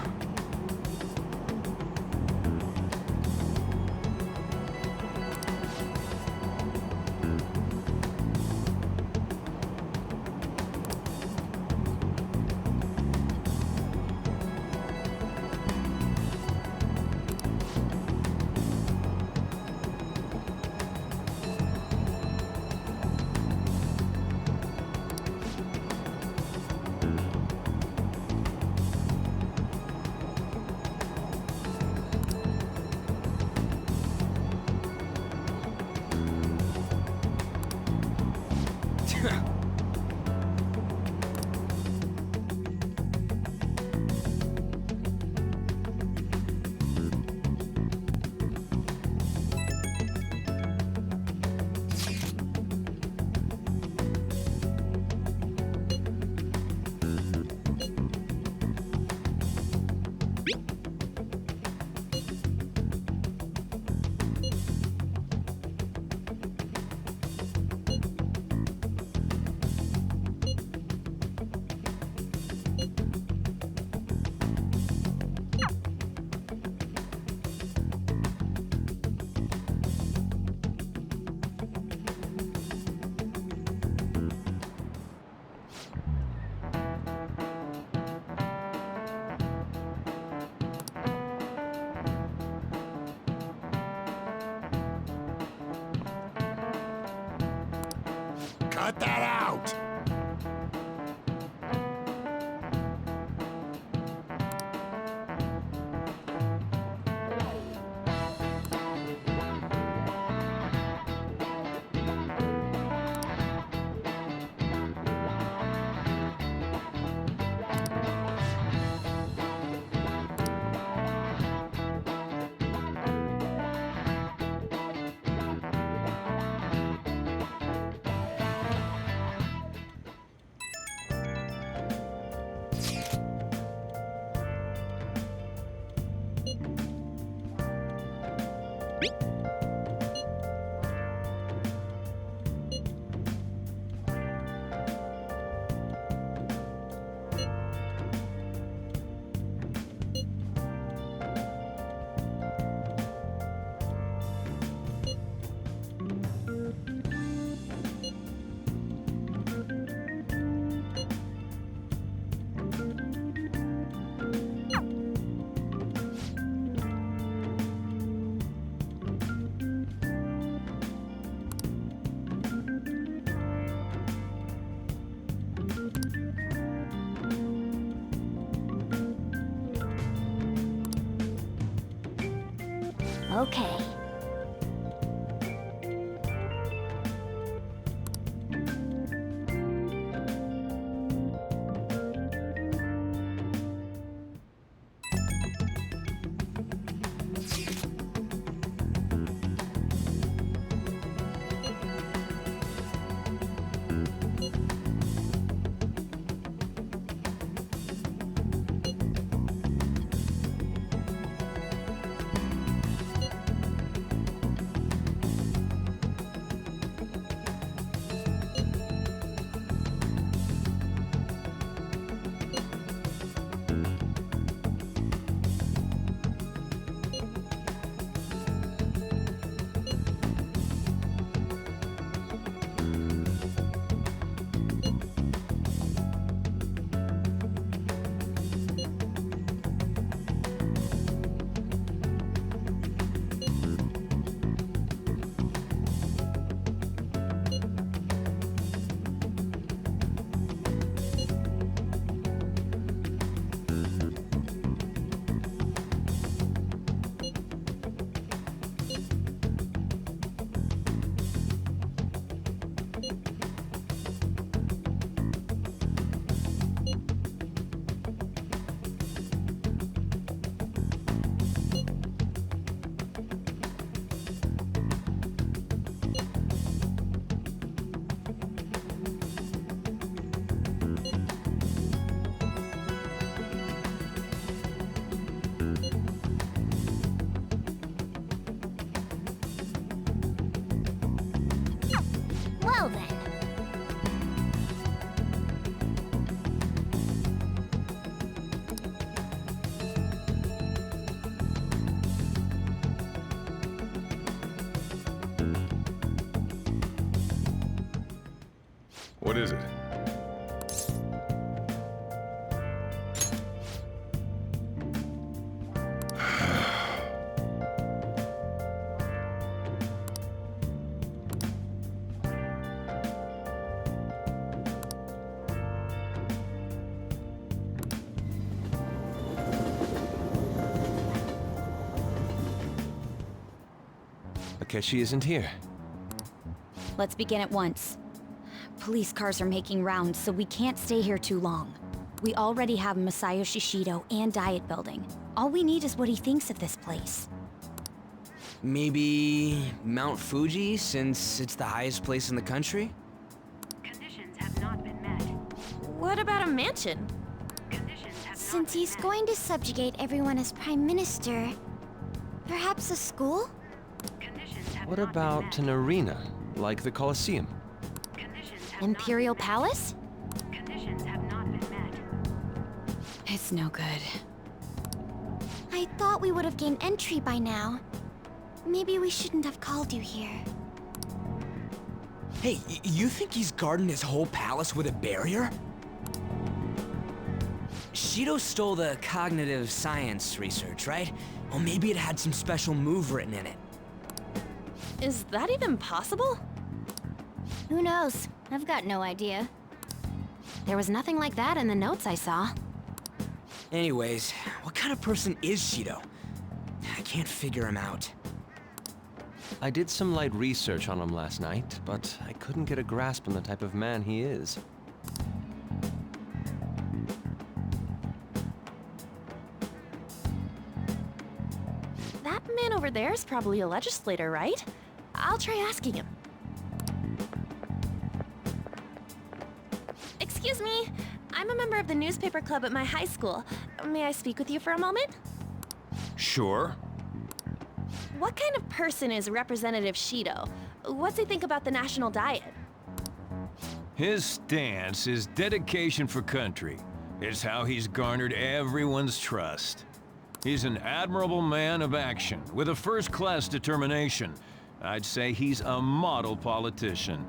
Cut that out! Okay. Well then. What is it? Akechi isn't here. Let's begin at once. Police cars are making rounds, so we can't stay here too long. We already have Masayoshi Shido and Diet Building. All we need is what he thinks of this place. Maybe Mount Fuji, since it's the highest place in the country? Conditions have not been met. What about a mansion? Since he's going to subjugate everyone as Prime Minister, perhaps a school? What about an arena, like the Colosseum? Imperial Palace? Conditions have not been met. It's no good. I thought we would have gained entry by now. Maybe we shouldn't have called you here. Hey, you think he's guarding his whole palace with a barrier? Shido stole the cognitive science research, right? Well, maybe it had some special move written in it. Is that even possible? Who knows? I've got no idea. There was nothing like that in the notes I saw. Anyways, what kind of person is Shido? I can't figure him out. I did some light research on him last night, but I couldn't get a grasp on the type of man he is. That man over there is probably a legislator, right? I'll try asking him. Excuse me, I'm a member of the newspaper club at my high school. May I speak with you for a moment? Sure. What kind of person is Representative Shido? What's he think about the national diet? His stance is dedication for country. It's how he's garnered everyone's trust. He's an admirable man of action, with a first-class determination. I'd say he's a model politician.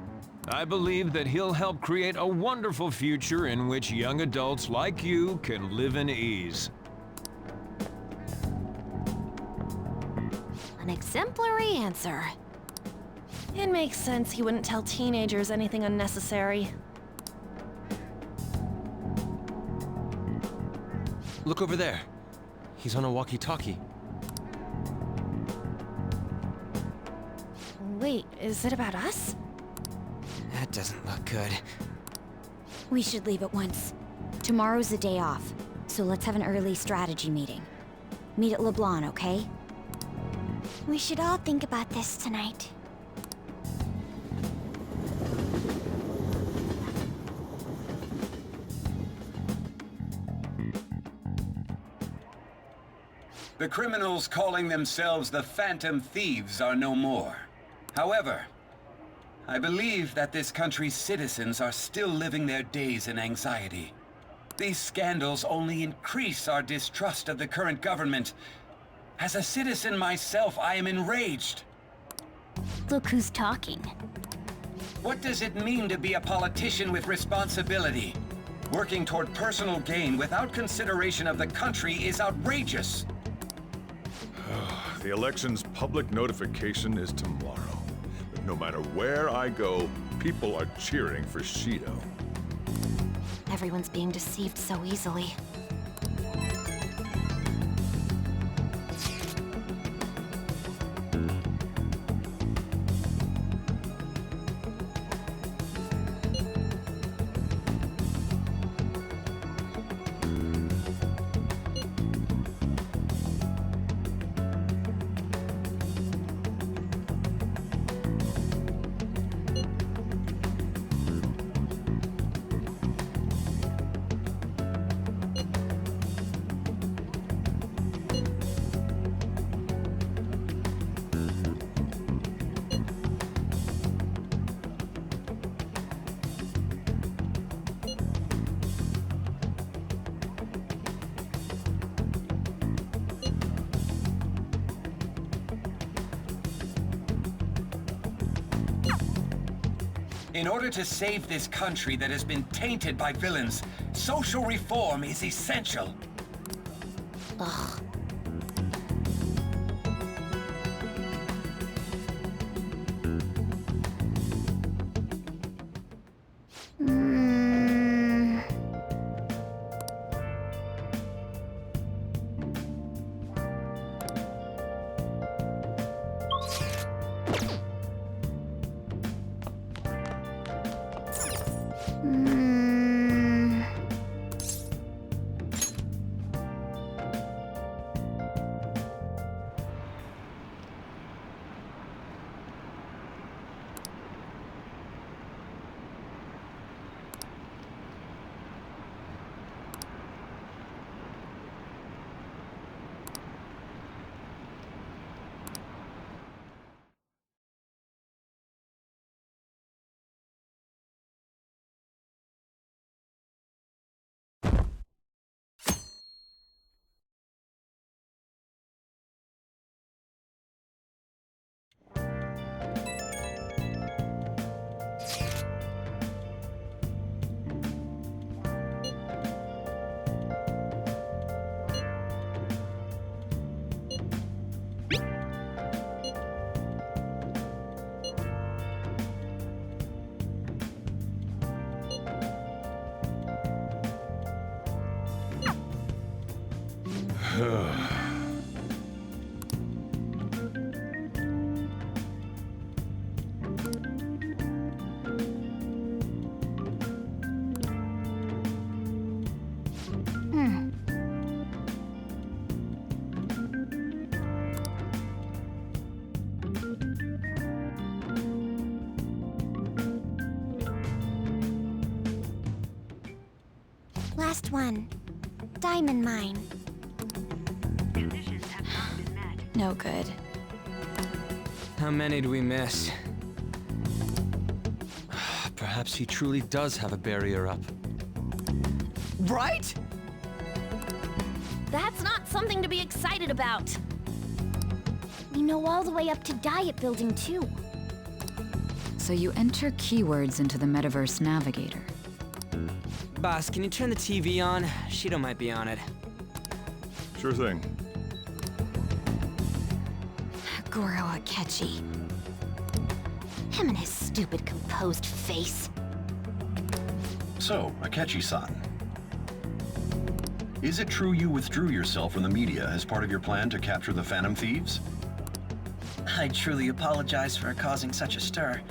I believe that he'll help create a wonderful future in which young adults like you can live in ease. An exemplary answer. It makes sense he wouldn't tell teenagers anything unnecessary. Look over there. He's on a walkie-talkie. Wait, is it about us? That doesn't look good. We should leave at once. Tomorrow's a day off, so let's have an early strategy meeting. Meet at LeBlanc, okay? We should all think about this tonight. The criminals calling themselves the Phantom Thieves are no more. However, I believe that this country's citizens are still living their days in anxiety. These scandals only increase our distrust of the current government. As a citizen myself, I am enraged. Look who's talking. What does it mean to be a politician with responsibility? Working toward personal gain without consideration of the country is outrageous. The election's public notification is tomorrow. But no matter where I go, people are cheering for Shido. Everyone's being deceived so easily. In order to save this country that has been tainted by villains, social reform is essential. Ugh. Last one. Diamond mine. No good. How many do we miss? Perhaps he truly does have a barrier up. Right? That's not something to be excited about. We know all the way up to Diet Building, too. So you enter keywords into the Metaverse Navigator. Boss, can you turn the TV on? Shido might be on it. Sure thing. Goro Akechi. Him and his stupid composed face. So, Akechi-san. Is it true you withdrew yourself from the media as part of your plan to capture the Phantom Thieves? I truly apologize for causing such a stir.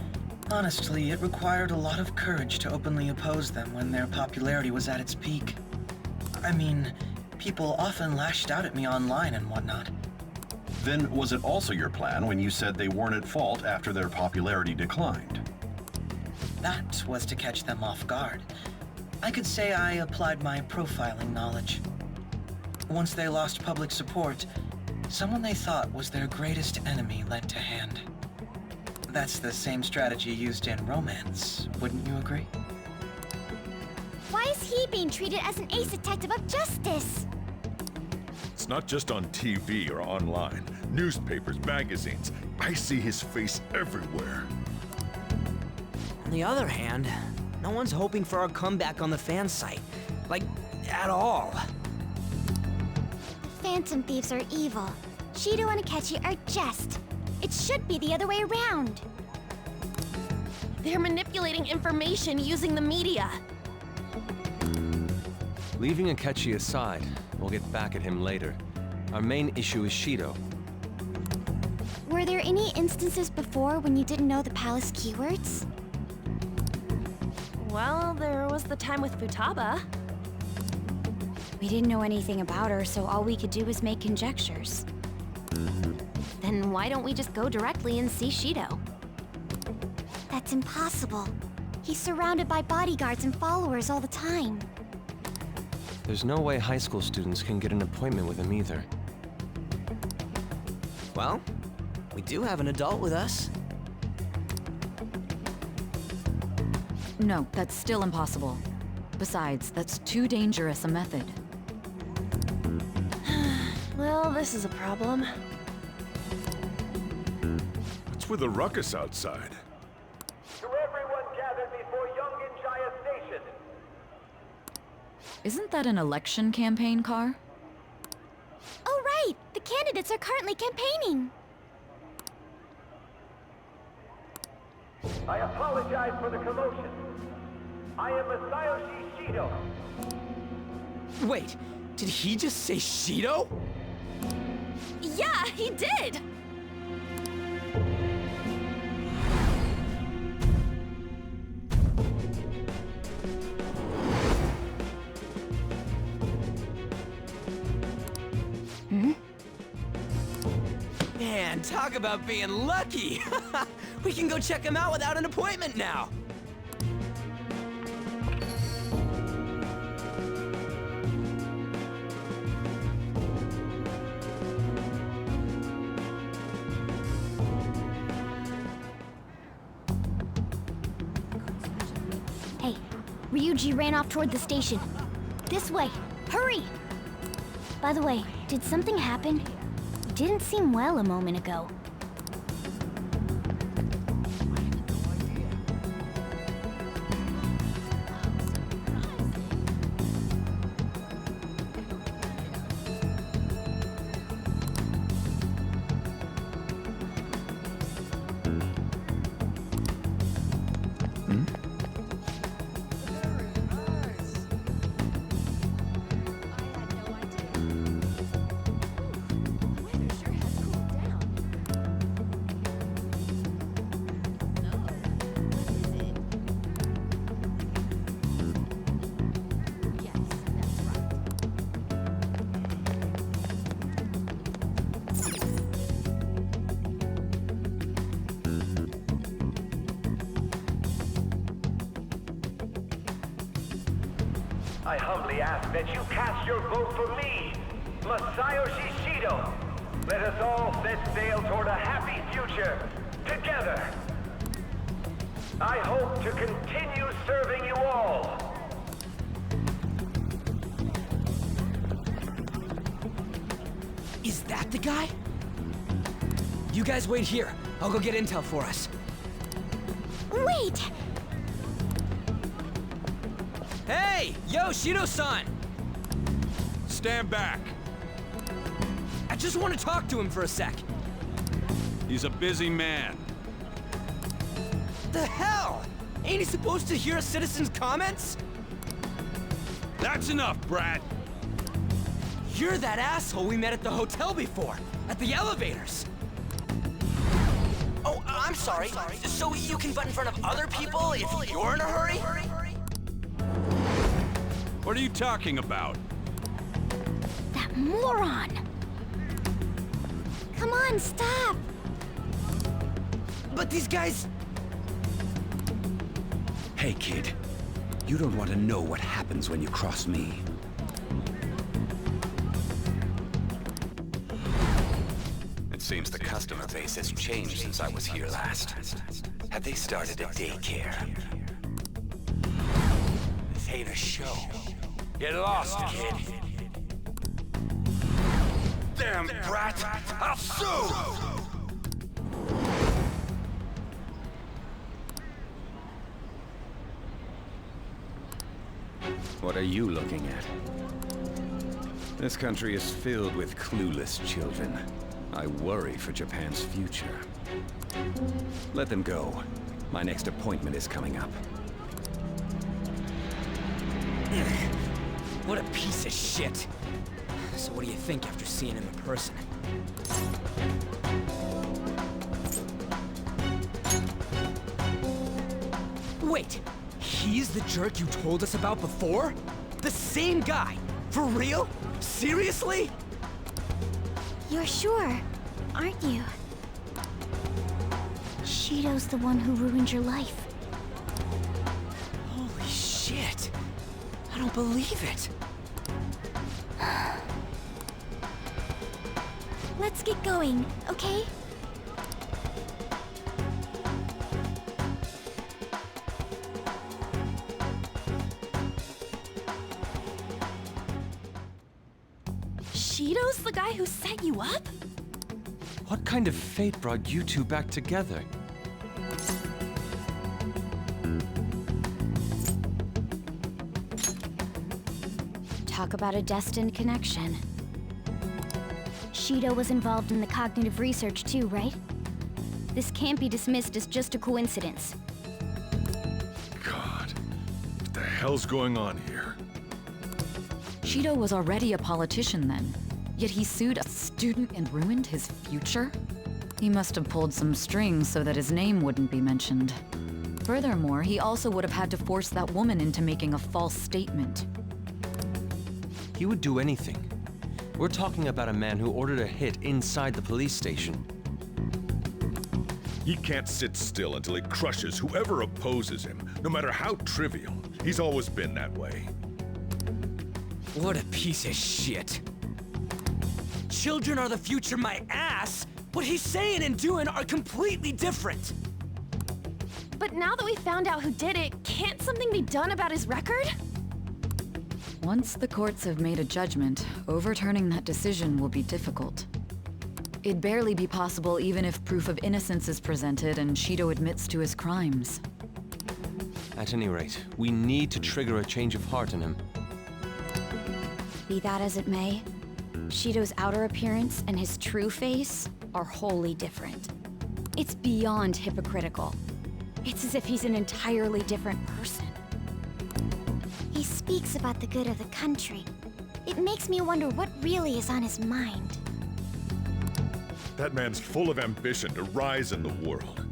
Honestly, it required a lot of courage to openly oppose them when their popularity was at its peak. I mean, people often lashed out at me online and whatnot. Then was it also your plan when you said they weren't at fault after their popularity declined? That was to catch them off guard. I could say I applied my profiling knowledge. Once they lost public support, someone they thought was their greatest enemy lent a hand. That's the same strategy used in romance, wouldn't you agree? Why is he being treated as an ace detective of justice? It's not just on TV or online. Newspapers, magazines. I see his face everywhere. On the other hand, no one's hoping for our comeback on the fan site. Like, at all. The Phantom Thieves are evil. Shido and Akechi are just. It should be the other way around. They're manipulating information using the media. Leaving Akechi aside, we'll get back at him later. Our main issue is Shido. Were there any instances before when you didn't know the palace keywords? Well, there was the time with Futaba. We didn't know anything about her, so all we could do was make conjectures. Then why don't we just go directly and see Shido? That's impossible. He's surrounded by bodyguards and followers all the time. There's no way high school students can get an appointment with him either. Well, we do have an adult with us. No, that's still impossible. Besides, that's too dangerous a method. Well, this is a problem. What's with the ruckus outside? To everyone gathered before Yongen-Jaya Station. Isn't that an election campaign car? Oh right! The candidates are currently campaigning! I apologize for the commotion. I am Masayoshi Shido. Wait, did he just say Shido? Yeah, he did! Man, talk about being lucky! We can go check him out without an appointment now! Hey, Ryuji ran off toward the station. This way! Hurry! By the way, did something happen? He didn't seem well a moment ago. I humbly ask that you cast your vote for me, Masayoshi Shido. Let us all set sail toward a happy future, together. I hope to continue serving you all. Is that the guy? You guys wait here. I'll go get intel for us. Wait! Hey! Yo, Shido-san! Stand back! I just want to talk to him for a sec. He's a busy man. The hell? Ain't he supposed to hear a citizen's comments? That's enough, Brad! You're that asshole we met at the hotel before, at the elevators. I'm sorry. So you can butt in front of other people if you're in a hurry? What are you talking about? That moron! Come on, stop! But these guys... Hey, kid. You don't want to know what happens when you cross me. It seems the customer base has changed since I was here last. Have they started a daycare? This ain't a show. Get lost, kid. Damn brat! I'll sue! What are you looking at? This country is filled with clueless children. I worry for Japan's future. Let them go. My next appointment is coming up. What a piece of shit. So what do you think after seeing him in person? Wait, he's the jerk you told us about before? The same guy? For real? Seriously? You're sure, aren't you? Shido's the one who ruined your life. Holy shit. I don't believe it. Let's get going, okay? Shido's the guy who set you up? What kind of fate brought you two back together? Talk about a destined connection. Shido was involved in the cognitive research too, right? This can't be dismissed as just a coincidence. God, what the hell's going on here? Shido was already a politician then, yet he sued a student and ruined his future? He must have pulled some strings so that his name wouldn't be mentioned. Furthermore, he also would have had to force that woman into making a false statement. He would do anything. We're talking about a man who ordered a hit inside the police station. He can't sit still until he crushes whoever opposes him, no matter how trivial. He's always been that way. What a piece of shit. Children are the future, my ass! What he's saying and doing are completely different! But now that we found out who did it, can't something be done about his record? Once the courts have made a judgment, overturning that decision will be difficult. It'd barely be possible even if proof of innocence is presented and Shido admits to his crimes. At any rate, we need to trigger a change of heart in him. Be that as it may, Shido's outer appearance and his true face are wholly different. It's beyond hypocritical. It's as if he's an entirely different person. He speaks about the good of the country. It makes me wonder what really is on his mind. That man's full of ambition to rise in the world.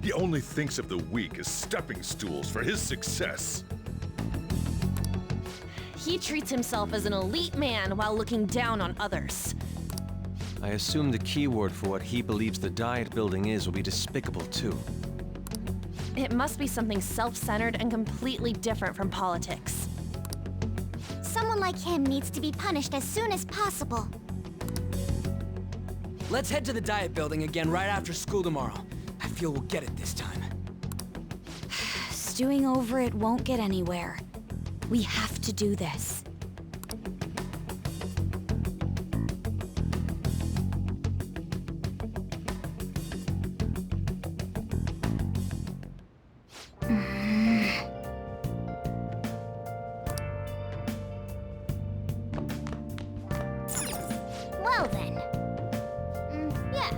He only thinks of the weak as stepping stools for his success. He treats himself as an elite man while looking down on others. I assume the key word for what he believes the diet building is will be despicable too. It must be something self-centered and completely different from politics. Someone like him needs to be punished as soon as possible. Let's head to the diet building again right after school tomorrow. I feel we'll get it this time. Stewing over it won't get anywhere. We have to do this. Well then. Yeah.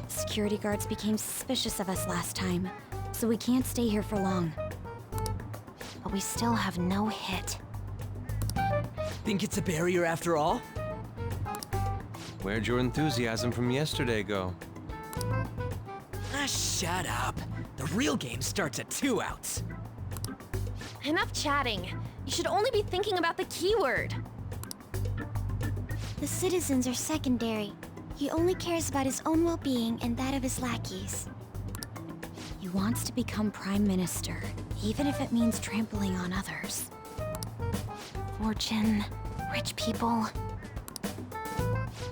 Security guards became suspicious of us last time, so we can't stay here for long. But we still have no hit. Think it's a barrier after all? Where'd your enthusiasm from yesterday go? Ah, shut up. The real game starts at 2 outs. Enough chatting. You should only be thinking about the keyword. The citizens are secondary. He only cares about his own well-being and that of his lackeys. He wants to become Prime Minister, even if it means trampling on others. Fortune, rich people.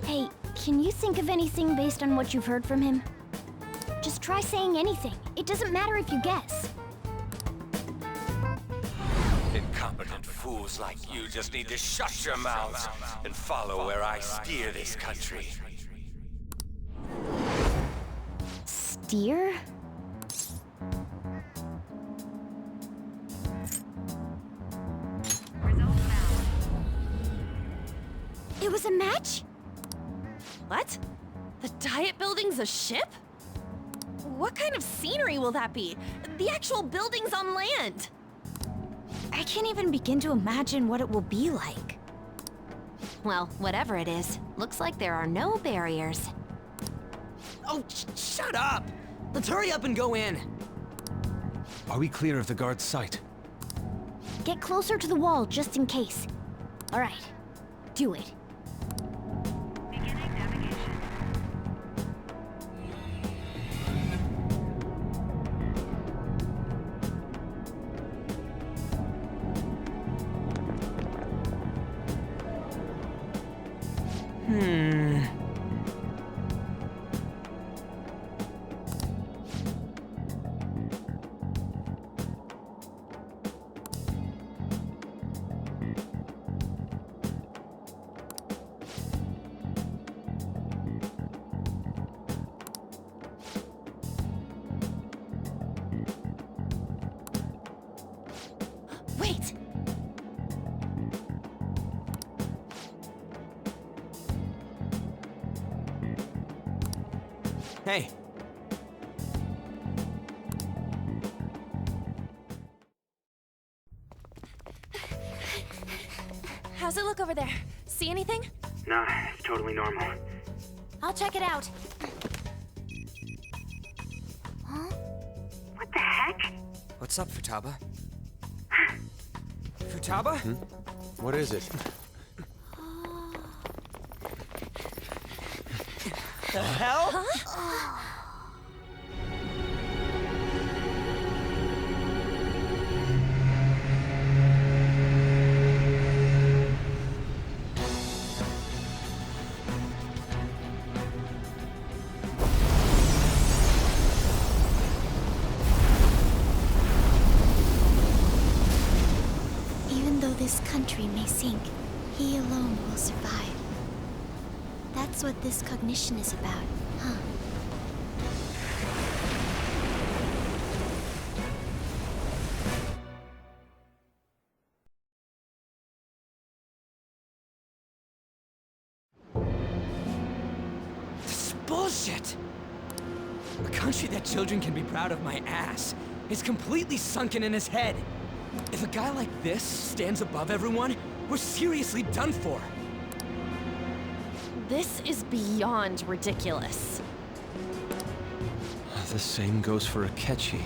Hey, can you think of anything based on what you've heard from him? Just try saying anything. It doesn't matter if you guess. Incompetent fools like you just need to shut your mouths and follow where I steer this country. Steer? It was a match? What? The Diet Building's a ship? What kind of scenery will that be? The actual building's on land. I can't even begin to imagine what it will be like. Well, whatever it is, looks like there are no barriers. Oh, shut up! Let's hurry up and go in. Are we clear of the guard's sight? Get closer to the wall just in case. All right, do it. Hey. How's it look over there? See anything? Nah, it's totally normal. I'll check it out. Huh? What the heck? What's up, Futaba? Futaba? What is it? The hell? Huh? Even though this country may sink, he alone will survive. That's what this cognition is about, huh? This is bullshit! A country that children can be proud of my ass is completely sunken in his head. If a guy like this stands above everyone, we're seriously done for. This is beyond ridiculous. The same goes for Akechi.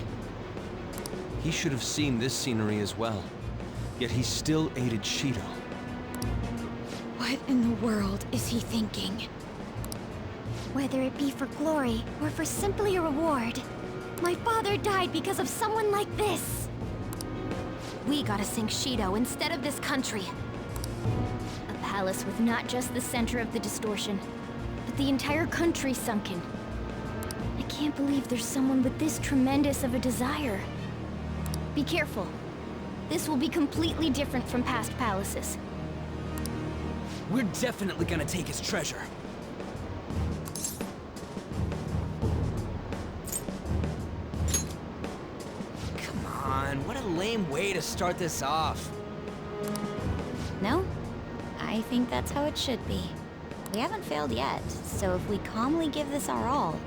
He should have seen this scenery as well. Yet he still aided Shido. What in the world is he thinking? Whether it be for glory or for simply a reward, my father died because of someone like this. We gotta sink Shido instead of this country. A palace with not just the center of the distortion, but the entire country sunken. I can't believe there's someone with this tremendous of a desire. Be careful. This will be completely different from past palaces. We're definitely gonna take his treasure. Come on, what a lame way to start this off. No? I think that's how it should be. We haven't failed yet, so if we calmly give this our all,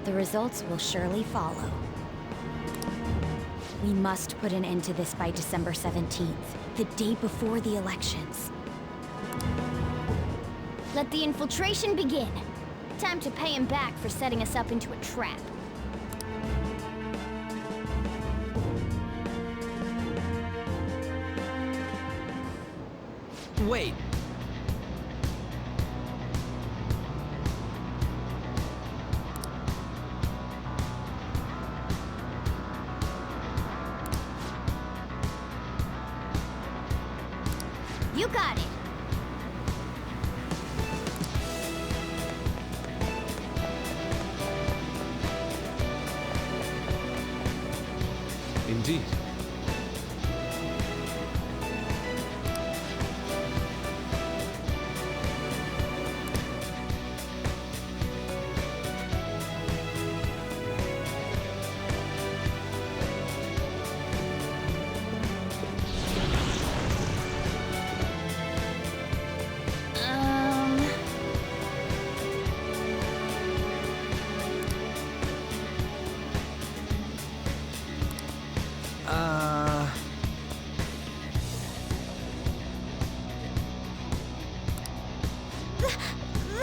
the results will surely follow. We must put an end to this by December 17th, the day before the elections. Let the infiltration begin. Time to pay him back for setting us up into a trap. Wait. You got it. Indeed.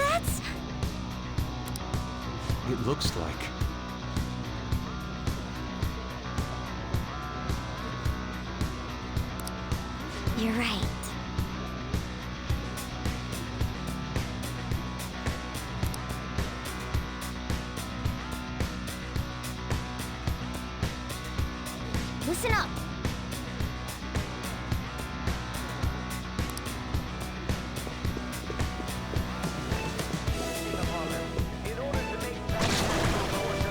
That's... It looks like. You're right. Listen up.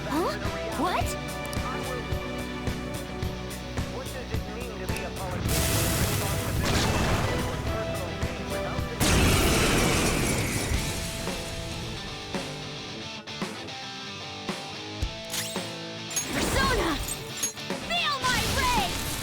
Huh? What? Persona! Feel my rage!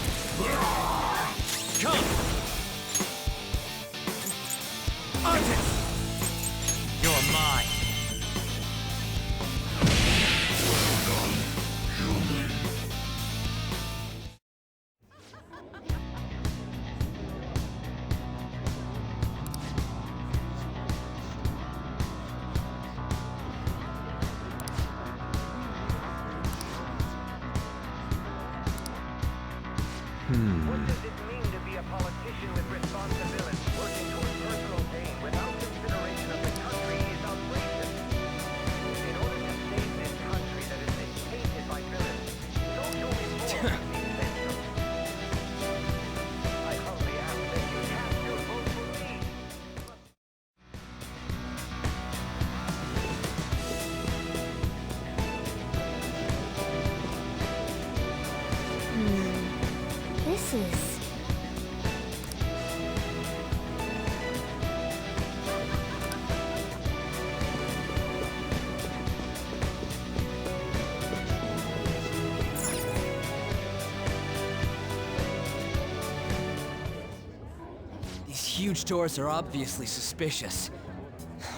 huge doors are obviously suspicious.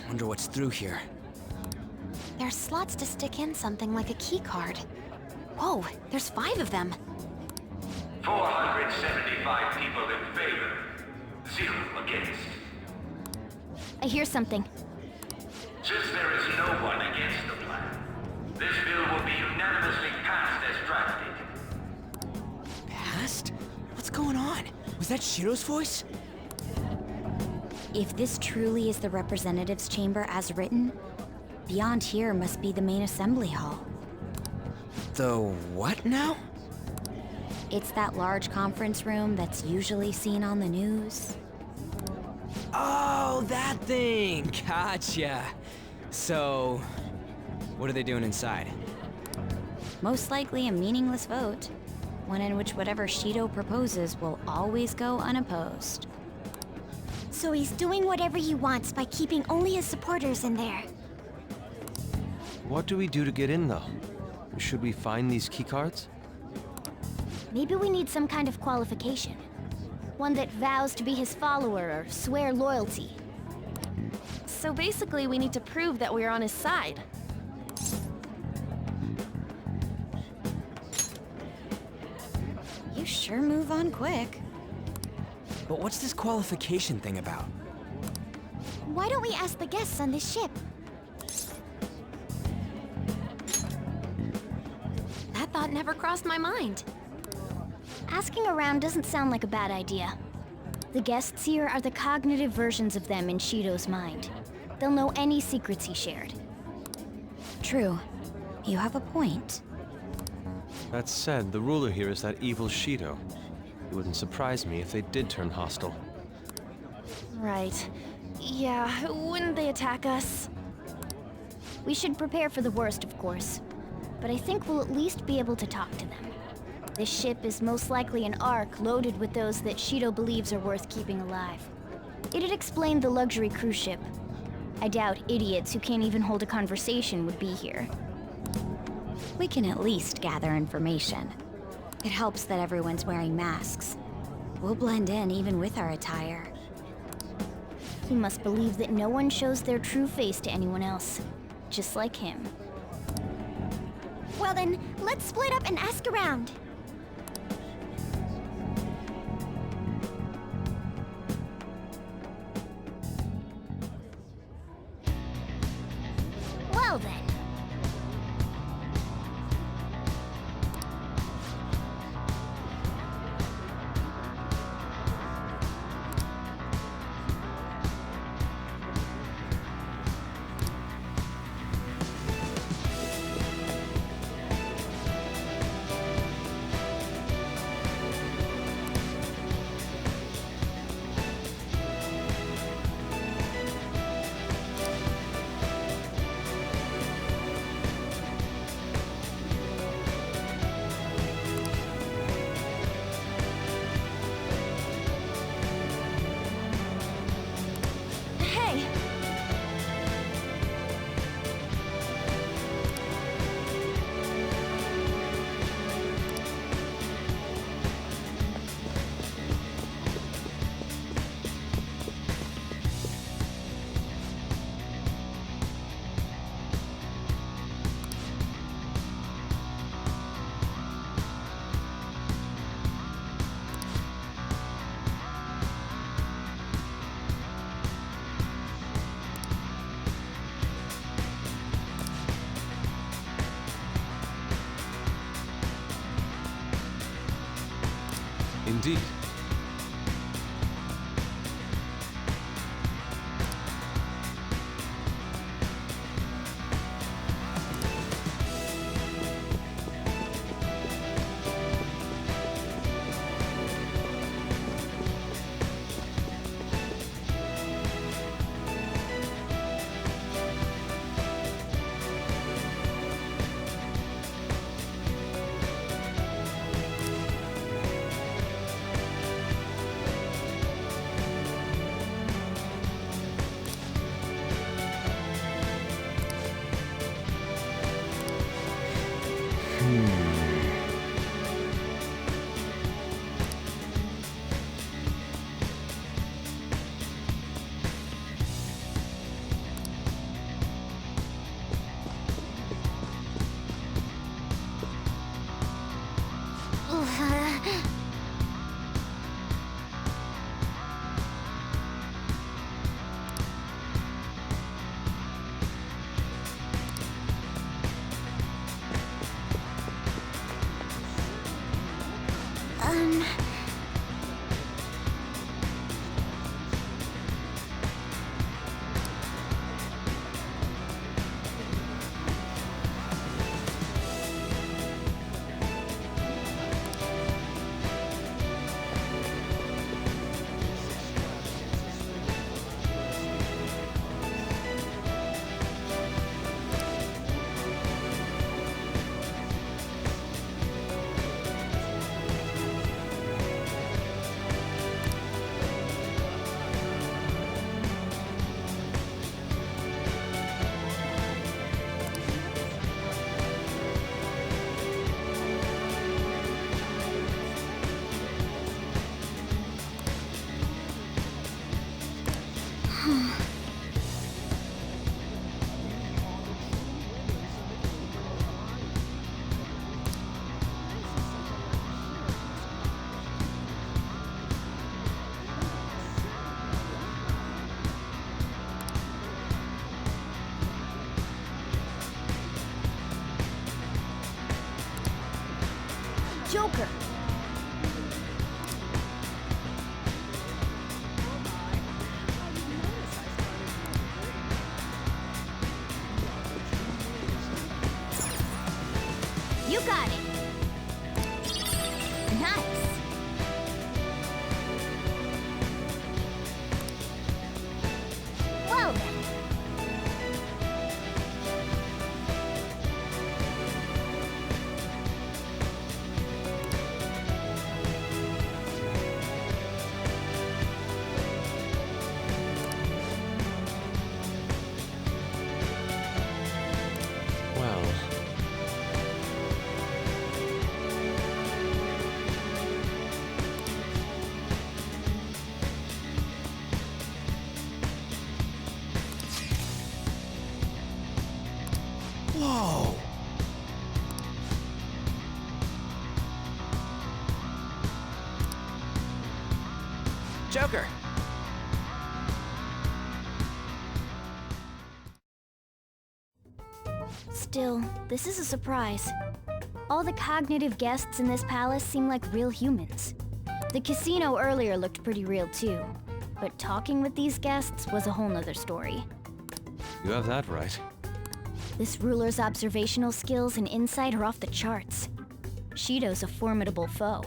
Wonder what's through here. There's slots to stick in something like a key card. Whoa, there's 5 of them. 475 people in favor, 0 against. I hear something. Since there is no one against the plan, this bill will be unanimously passed as drafted. Passed? What's going on? Was that Shiro's voice? If this truly is the representatives' chamber as written, beyond here must be the main assembly hall. The what now? It's that large conference room that's usually seen on the news. Oh, that thing! Gotcha. So, what are they doing inside? Most likely a meaningless vote, one in which whatever Shido proposes will always go unopposed. So he's doing whatever he wants by keeping only his supporters in there. What do we do to get in, though? Should we find these keycards? Maybe we need some kind of qualification. One that vows to be his follower or swear loyalty. So basically, we need to prove that we're on his side. You sure move on quick. But what's this qualification thing about? Why don't we ask the guests on this ship? That thought never crossed my mind. Asking around doesn't sound like a bad idea. The guests here are the cognitive versions of them in Shido's mind. They'll know any secrets he shared. True. You have a point. That said, the ruler here is that evil Shido. It wouldn't surprise me if they did turn hostile. Right. Yeah, wouldn't they attack us? We should prepare for the worst, of course. But I think we'll at least be able to talk to them. This ship is most likely an ark loaded with those that Shido believes are worth keeping alive. It'd explain the luxury cruise ship. I doubt idiots who can't even hold a conversation would be here. We can at least gather information. It helps that everyone's wearing masks. We'll blend in even with our attire. He must believe that no one shows their true face to anyone else. Just like him. Well then, let's split up and ask around. Well then. Indeed. Joker. You got it. Nice. Well then. Well, Whoa! Joker! Still, this is a surprise. All the cognitive guests in this palace seem like real humans. The casino earlier looked pretty real too, but talking with these guests was a whole nother story. you have that right. This ruler's observational skills and insight are off the charts. Shido's a formidable foe.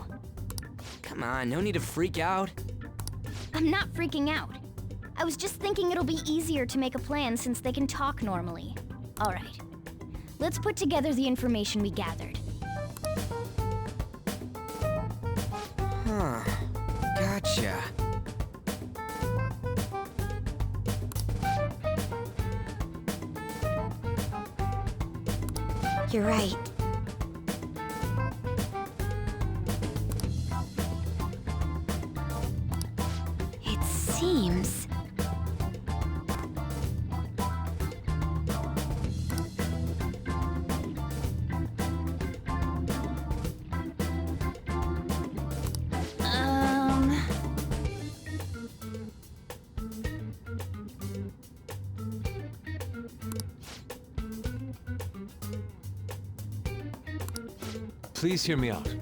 Come on, no need to freak out. I'm not freaking out. I was just thinking it'll be easier to make a plan since they can talk normally. All right. Let's put together the information we gathered. Huh. Gotcha. You're right. It seems... Please hear me out.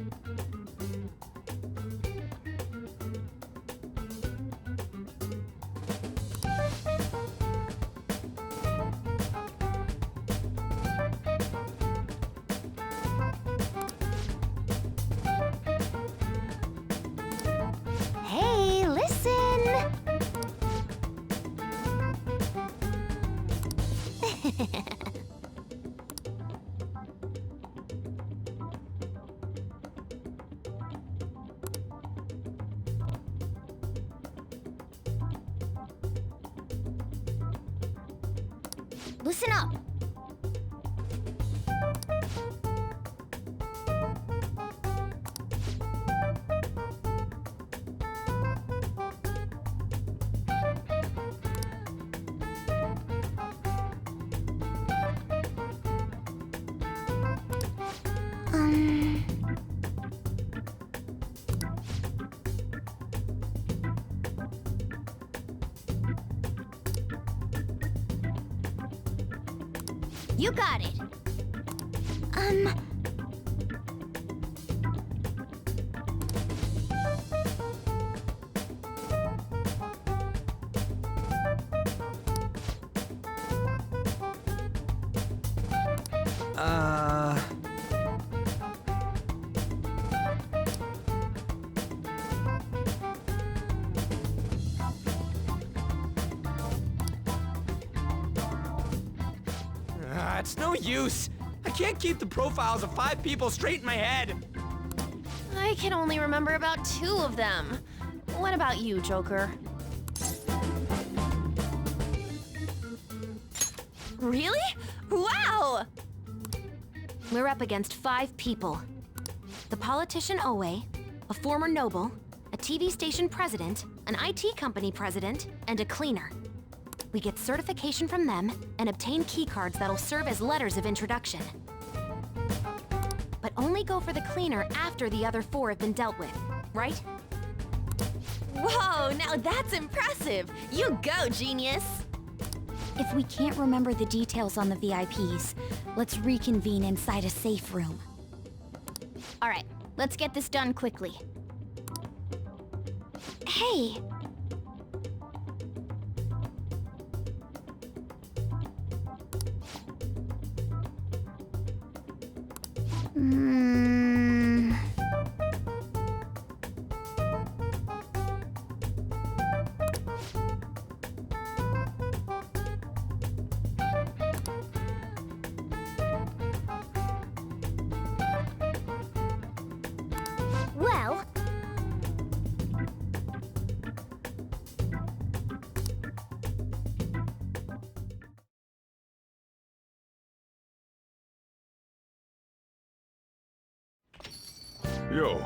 Hey, listen! Listen up! You got it. It's no use. I can't keep the profiles of 5 people straight in my head. I can only remember about 2 of them. What about you, Joker? Really? Wow! We're up against 5 people. The politician Owe, a former noble, a TV station president, an IT company president, and a cleaner. We get certification from them and obtain keycards that'll serve as letters of introduction. But only go for the cleaner after the other 4 have been dealt with, right? Whoa, now that's impressive! You go, genius! If we can't remember the details on the VIPs, let's reconvene inside a safe room. All right, Let's get this done quickly. Hey! Well... Yo.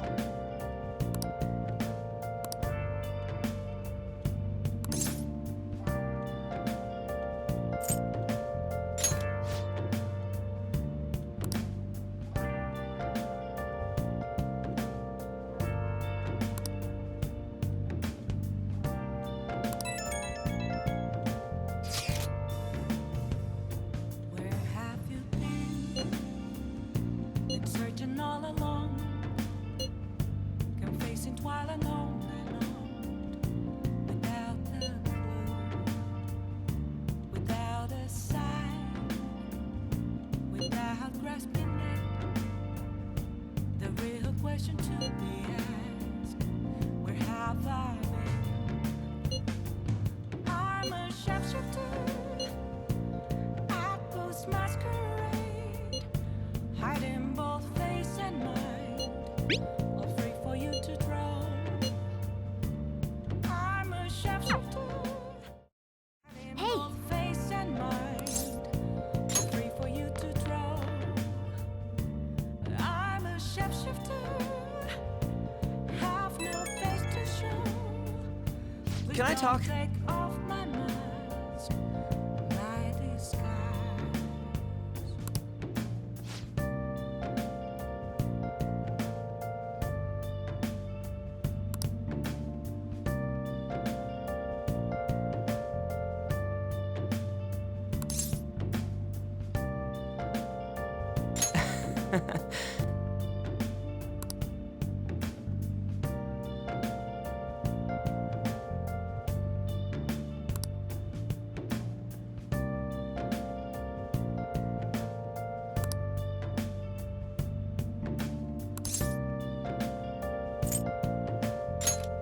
Where have you been? Been searching all along, confessing while alone and on, without a clue, without a sign, without grasping it. The real question to be asked: where have I been? I'm a shapeshifter at Ghost Masquerade, hiding both face and mind, all free for you to draw. I'm a shapeshifter, hiding both face and mind, all free for you to draw. I'm a shapeshifter, have no face to show. Please Can I don't talk? Take off my mask, my disguise.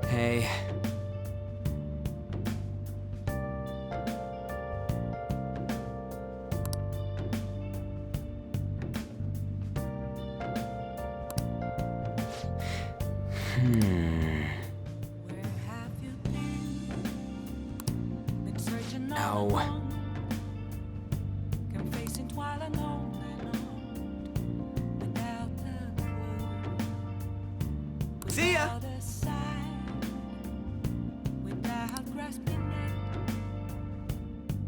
Hey. Where have you been? Been searching all Ow. along, confessing while alone and on, without a clue, See ya. without a sign, without grasping it.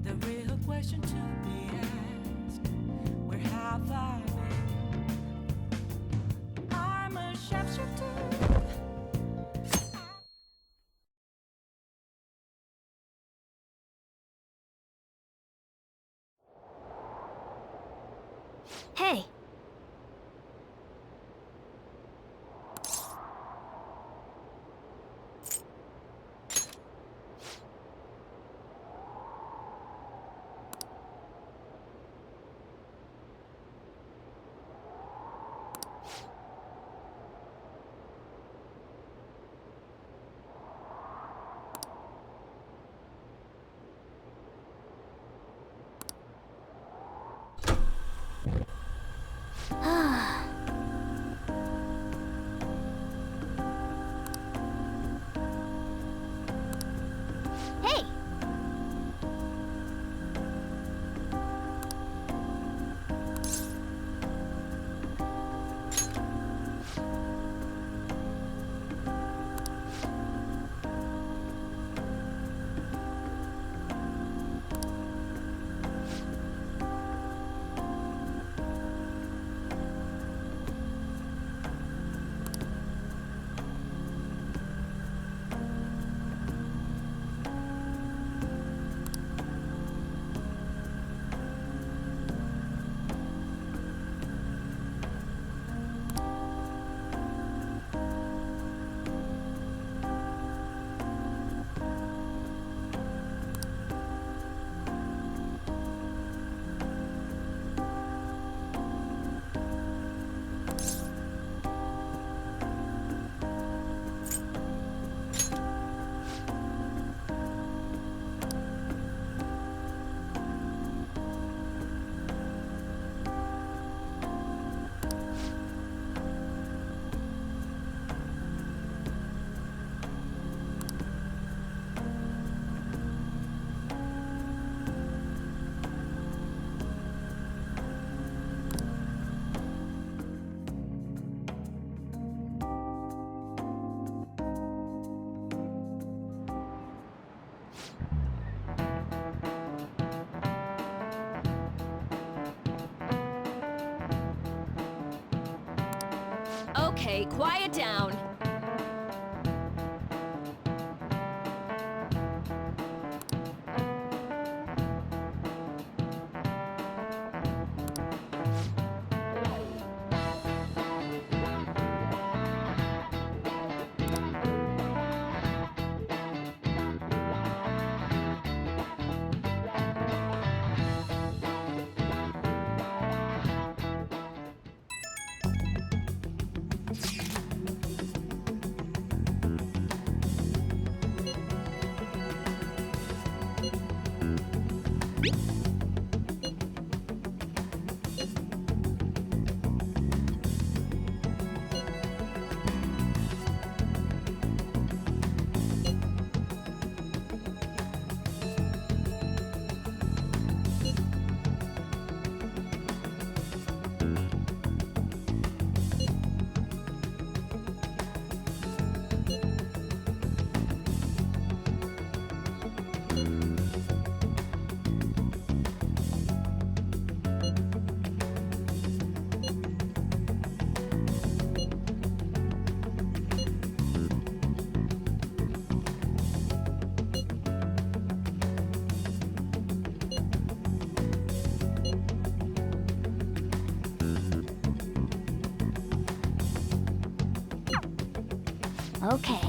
The real question to be asked: where have I been? I'm a shapeshifter. Hey! Okay, quiet down. Okay.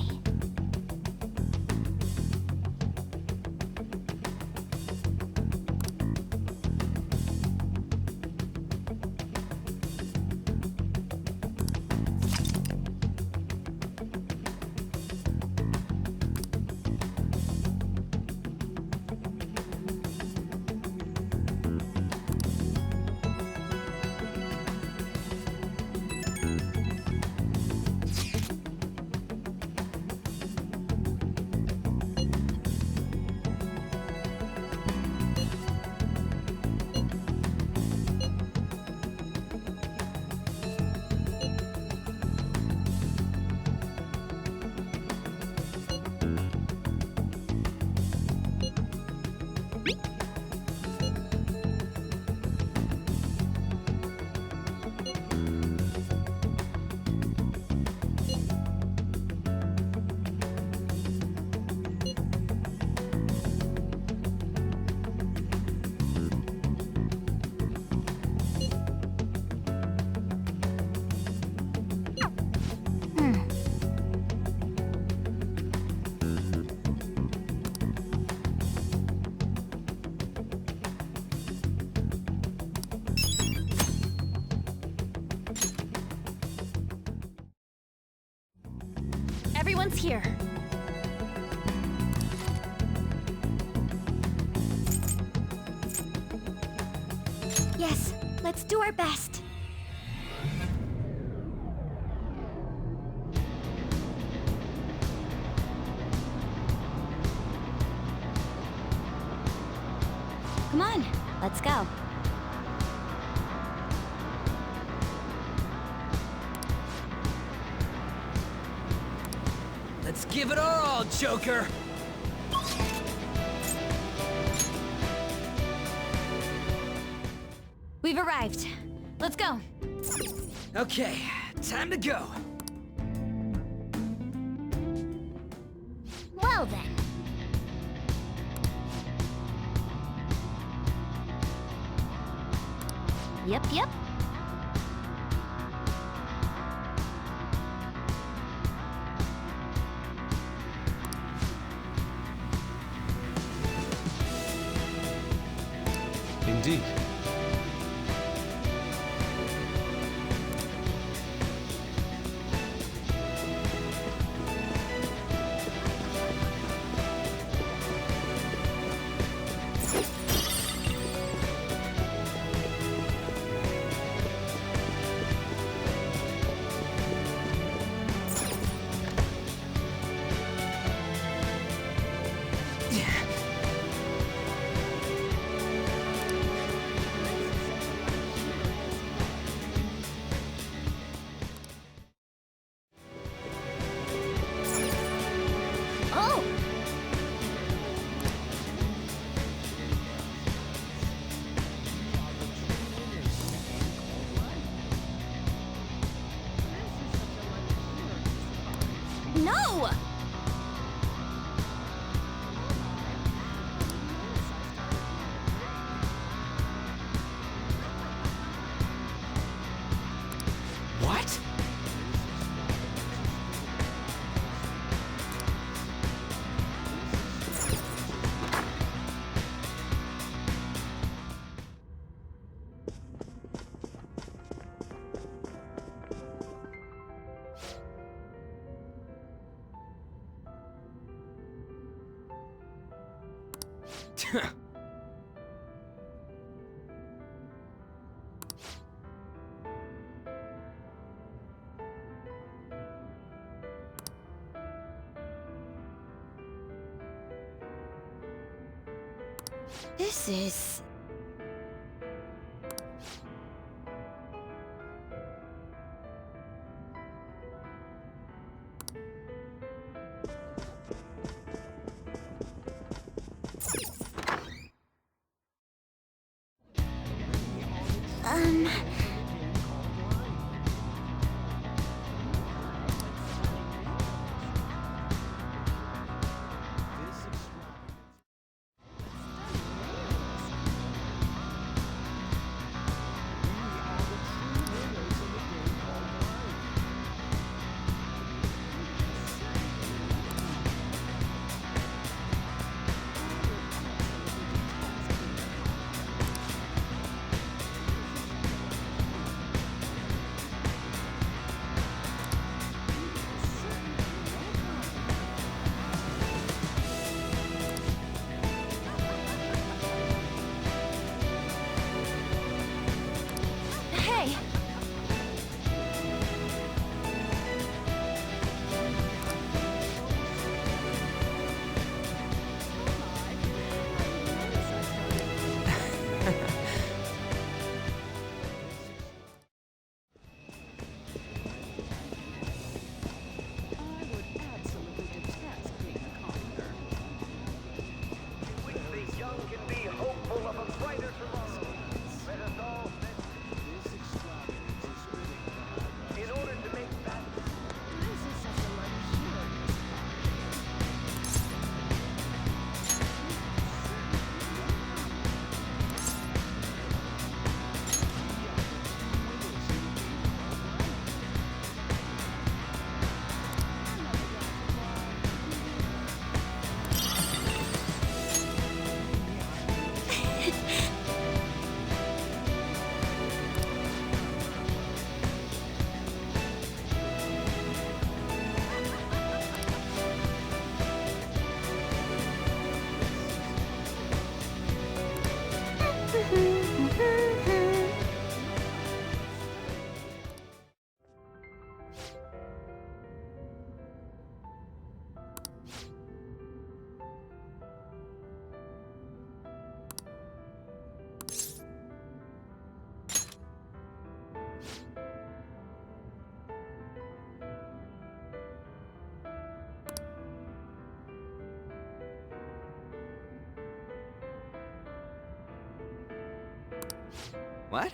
Everyone's here. Yes, let's do our best. Come on, let's go. Let's give it our all, Joker! We've arrived. Let's go. Okay, time to go. Well then. Yep. Indeed. This is... Hey! What?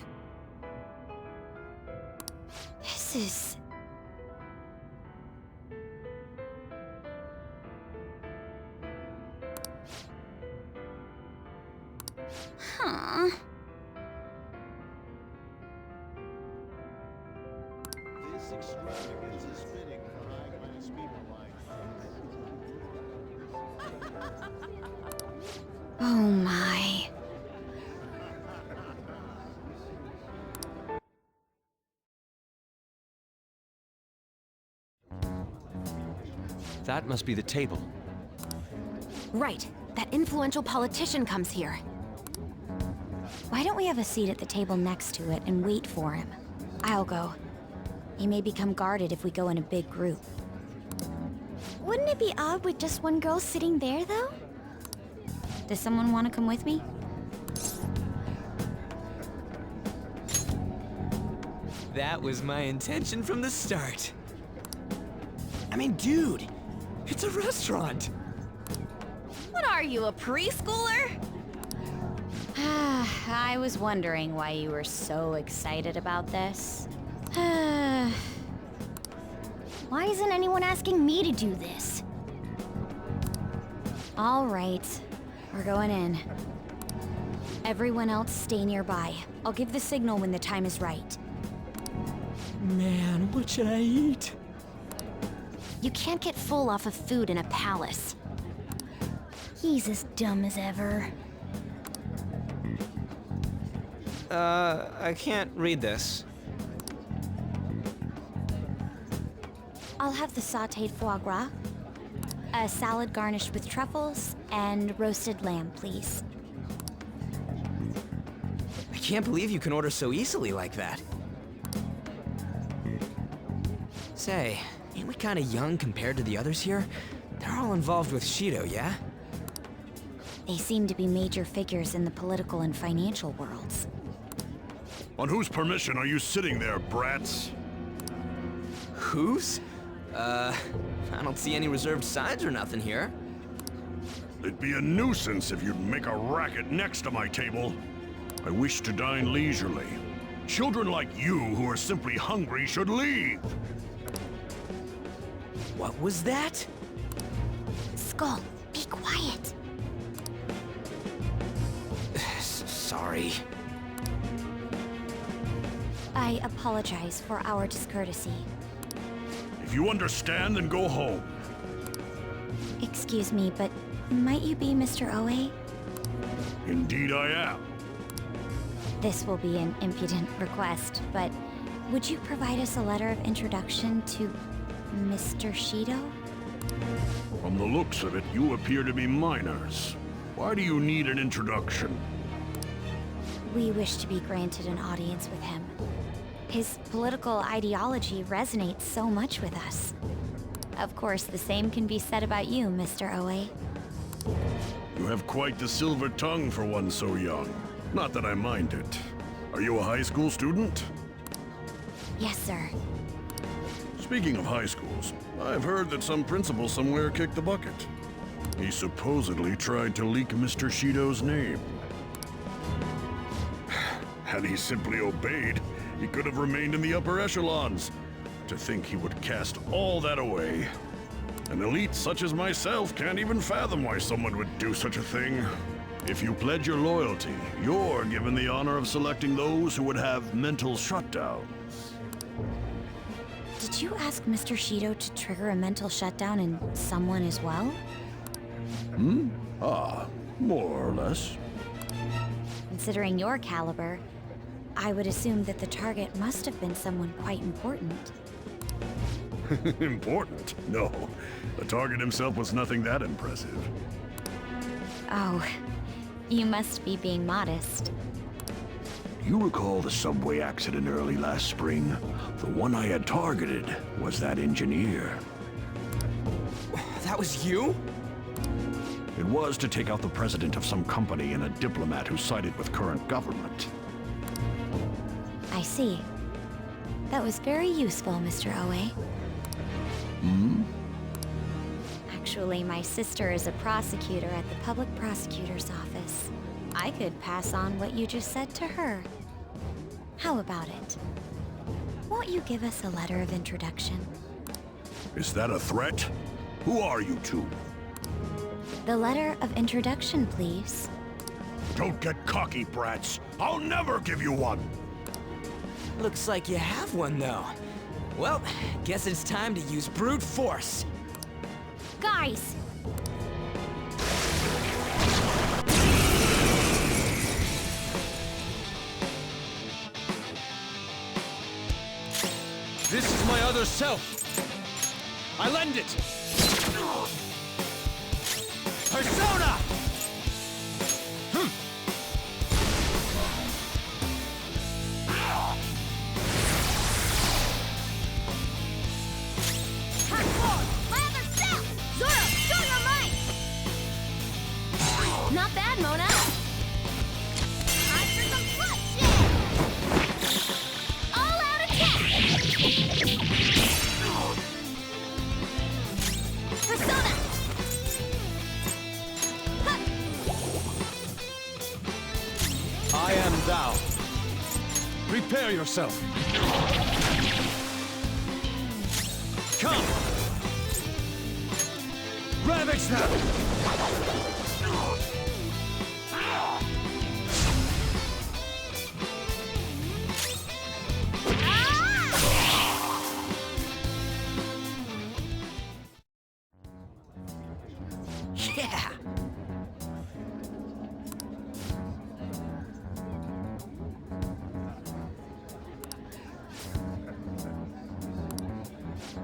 This is... Huh. This extravagance is fitting for high-class people like Oh my. That must be the table. Right. That influential politician comes here. Why don't we have a seat at the table next to it and wait for him? I'll go. He may become guarded if we go in a big group. Wouldn't it be odd with just one girl sitting there, though? Does someone want to come with me? That was my intention from the start. I mean, dude, it's a restaurant. What are you, a preschooler? I was wondering why you were so excited about this. Why isn't anyone asking me to do this? All right, we're going in. Everyone else stay nearby. I'll give the signal when the time is right. Man, what should I eat? You can't get full off of food in a palace. He's as dumb as ever. I can't read this. I'll have the sautéed foie gras. A salad garnished with truffles and roasted lamb, please. I can't believe you can order so easily like that. Say, ain't we kinda young compared to the others here? They're all involved with Shido, yeah? They seem to be major figures in the political and financial worlds. On whose permission are you sitting there, brats? Whose? I don't see any reserved signs or nothing here. It'd be a nuisance if you'd make a racket next to my table. I wish to dine leisurely. Children like you who are simply hungry should leave. What was that? Skull, be quiet. Sorry. I apologize for our discourtesy. If you understand, then go home. Excuse me, but might you be Mr. Oe? Indeed I am. This will be an impudent request, but would you provide us a letter of introduction to Mr. Shido? From the looks of it, you appear to be minors. Why do you need an introduction? We wish to be granted an audience with him. His political ideology resonates so much with us. Of course, the same can be said about you, Mr. Oe. You have quite the silver tongue for one so young. Not that I mind it. Are you a high school student? Yes, sir. Speaking of high schools, I've heard that some principal somewhere kicked the bucket. He supposedly tried to leak Mr. Shido's name. Had he simply obeyed, he could have remained in the upper echelons. To think he would cast all that away. An elite such as myself can't even fathom why someone would do such a thing. If you pledge your loyalty, you're given the honor of selecting those who would have mental shutdowns. Did you ask Mr. Shido to trigger a mental shutdown in someone as well? More or less. Considering your caliber, I would assume that the target must have been someone quite important. Important? No. The target himself was nothing that impressive. Oh, you must be being modest. You recall the subway accident early last spring? The one I had targeted was that engineer. That was you? It was to take out the president of some company and a diplomat who sided with current government. I see. That was very useful, Mr. Oe. Actually, my sister is a prosecutor at the public prosecutor's office. I could pass on what you just said to her. How about it? Won't you give us a letter of introduction? Is that a threat? Who are you two? The letter of introduction, please. Don't get cocky, brats. I'll never give you one. Looks like you have one, though. Well, guess it's time to use brute force. Guys! This is my other self. I lend it. Persona! Not bad, Mona! Time for some bloodshed! All-out attack! Persona! I am thou. Prepare yourself. Come! Ravage them! Yeah!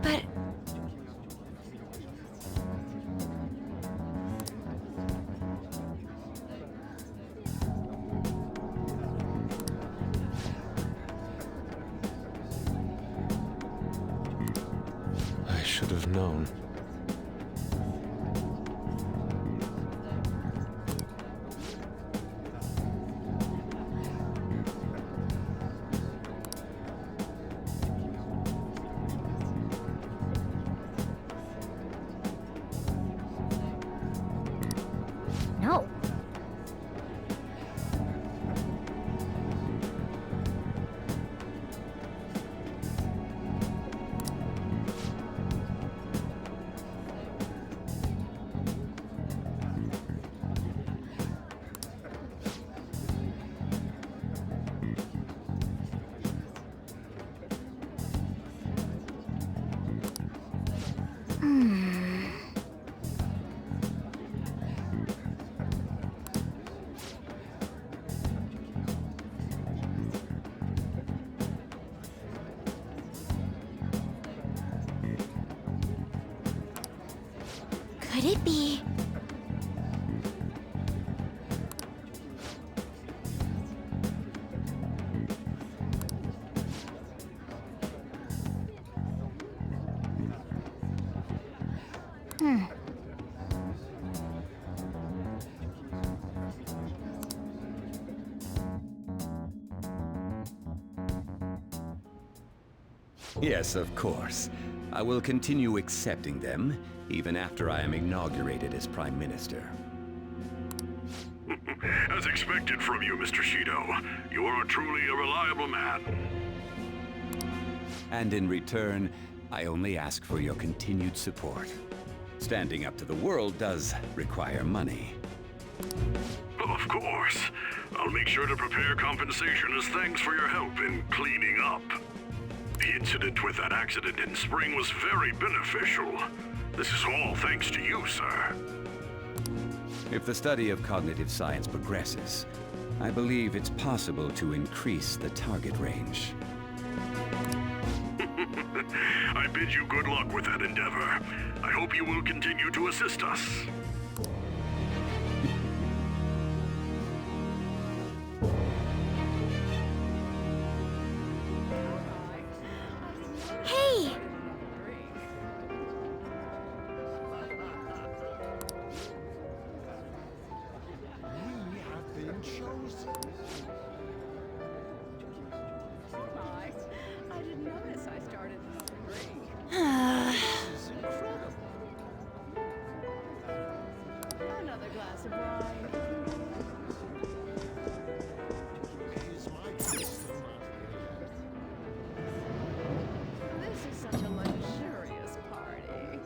But... known. No. Could it be? Yes, of course. I will continue accepting them, even after I am inaugurated as Prime Minister. As expected from you, Mr. Shido. You are truly a reliable man. And in return, I only ask for your continued support. Standing up to the world does require money. Of course. I'll make sure to prepare compensation as thanks for your help in cleaning up. The incident with that accident in spring was very beneficial. This is all thanks to you, sir. If the study of cognitive science progresses, I believe it's possible to increase the target range. I bid you good luck with that endeavor. I hope you will continue to assist us. Hey! We have been chosen. I didn't notice I started this ring. This is incredible. Another glass of wine. He's my customer. This is such a luxurious party.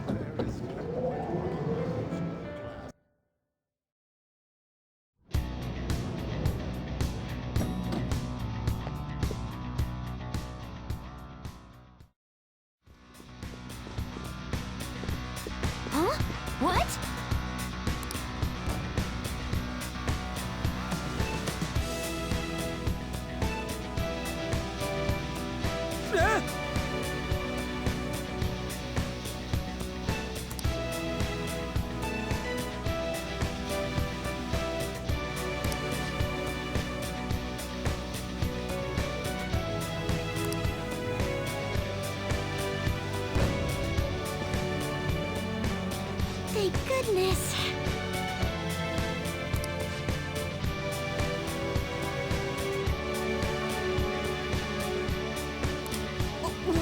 There is Huh? What? Thank goodness.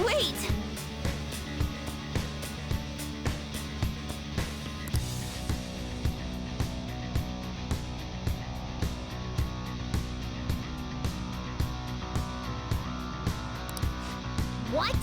Wait! What?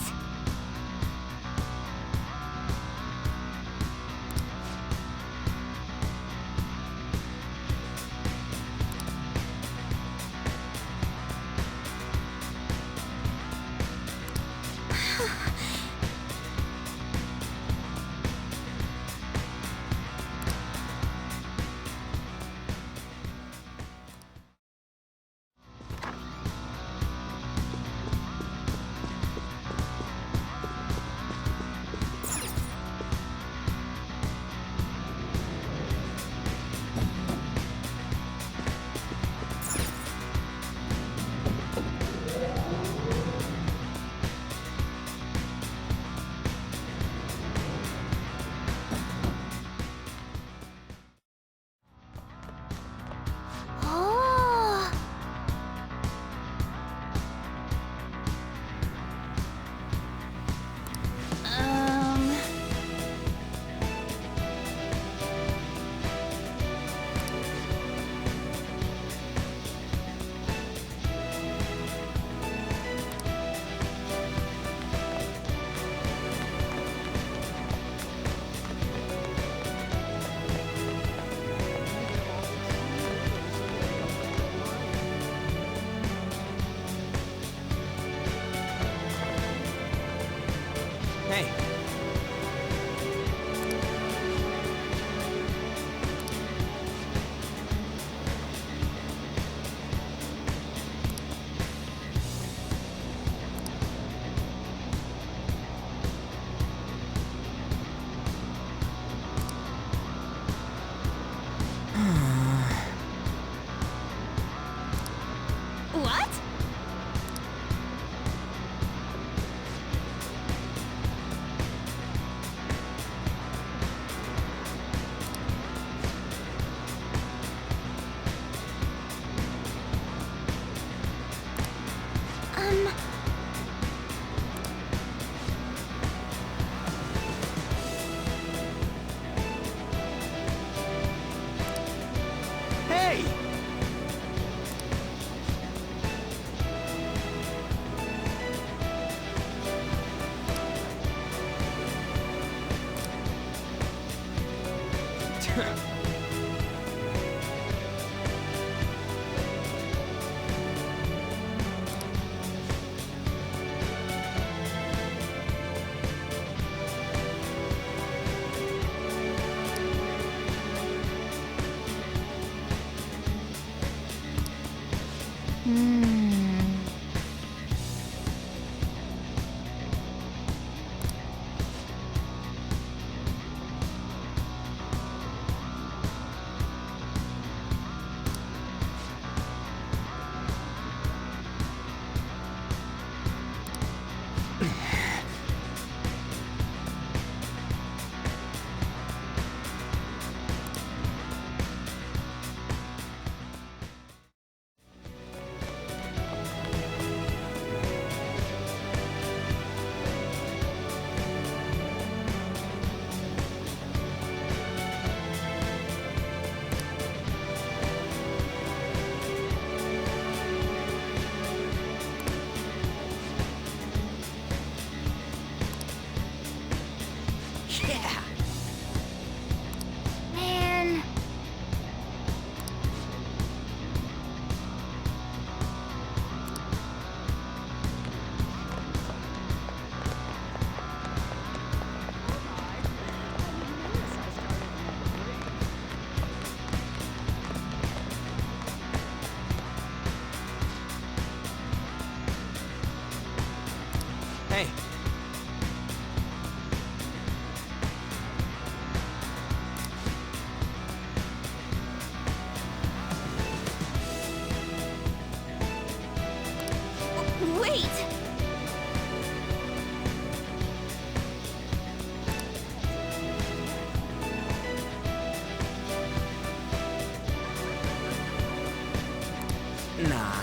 Yeah! Man. Hey. Wait! Nah.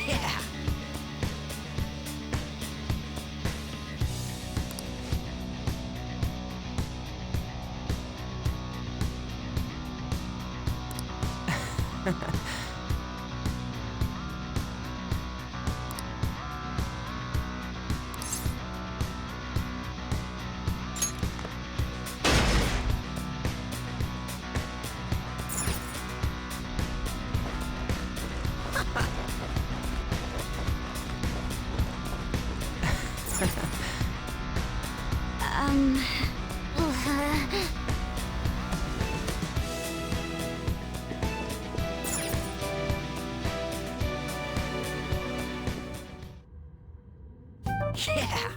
Yeah! Yeah!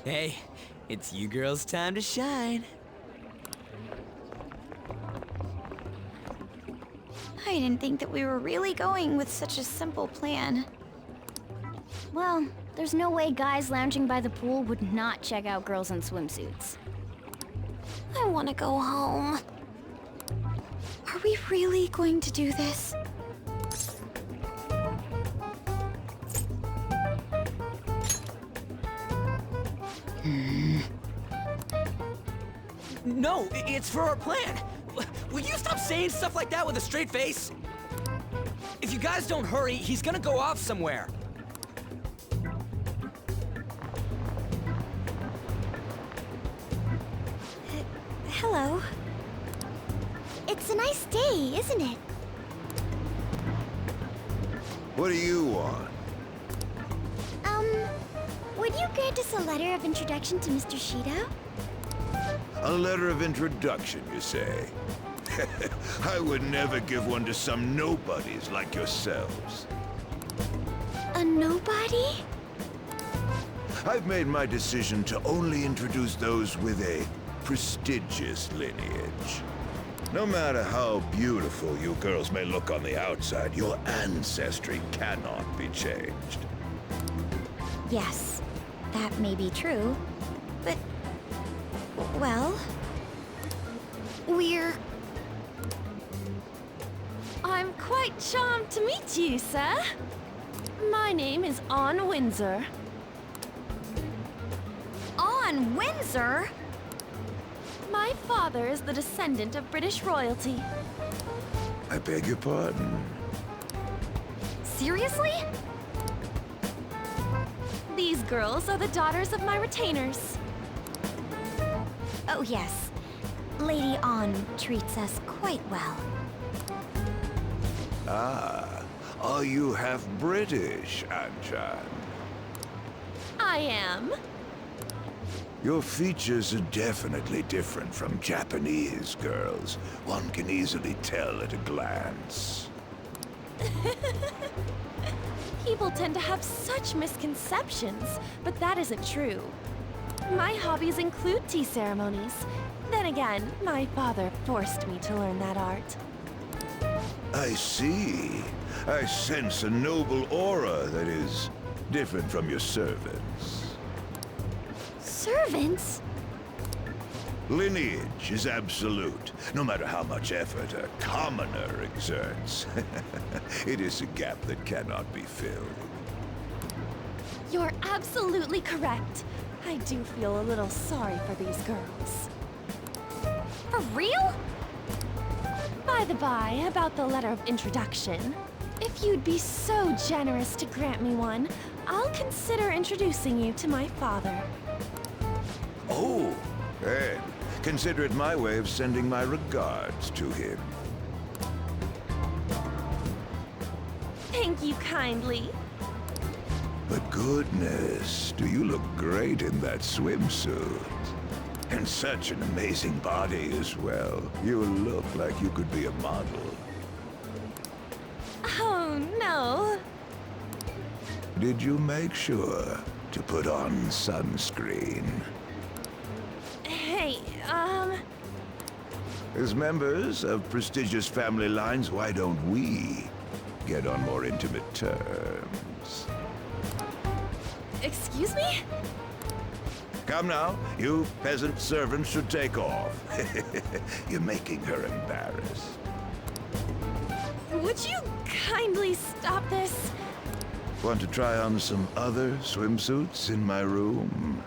Hey, it's you girls' time to shine. I didn't think that we were really going with such a simple plan. Well, there's no way guys lounging by the pool would not check out girls in swimsuits. I want to go home. Are we really going to do this? No, it's for our plan. Will you stop saying stuff like that with a straight face? If you guys don't hurry, he's gonna go off somewhere. Hello. It's a nice day, isn't it? What do you want? Would you grant us a letter of introduction to Mr. Shido? A letter of introduction, you say? I would never give one to some nobodies like yourselves. A nobody? I've made my decision to only introduce those with a prestigious lineage. No matter how beautiful you girls may look on the outside, your ancestry cannot be changed. Yes, that may be true, but... well... we're... I'm quite charmed to meet you, sir. My name is Ann Windsor. Ann Windsor? My father is the descendant of British royalty. I beg your pardon. Seriously? These girls are the daughters of my retainers. Oh yes, Lady Ann treats us quite well. Ah, are you half British, Anchan? I am. Your features are definitely different from Japanese girls. One can easily tell at a glance. People tend to have such misconceptions, but that isn't true. My hobbies include tea ceremonies. Then again, my father forced me to learn that art. I see. I sense a noble aura that is different from your servants. Servants? Lineage is absolute, no matter how much effort a commoner exerts. It is a gap that cannot be filled. You're absolutely correct. I do feel a little sorry for these girls. For real? By the by, about the letter of introduction, if you'd be so generous to grant me one, I'll consider introducing you to my father. Oh, then consider it my way of sending my regards to him. Thank you kindly. But goodness, do you look great in that swimsuit. And such an amazing body as well. You look like you could be a model. Oh, no. Did you make sure to put on sunscreen? Hey, As members of prestigious family lines, why don't we get on more intimate terms? Excuse me? Come now, you peasant servants should take off. You're making her embarrassed. Would you kindly stop this? Want to try on some other swimsuits in my room?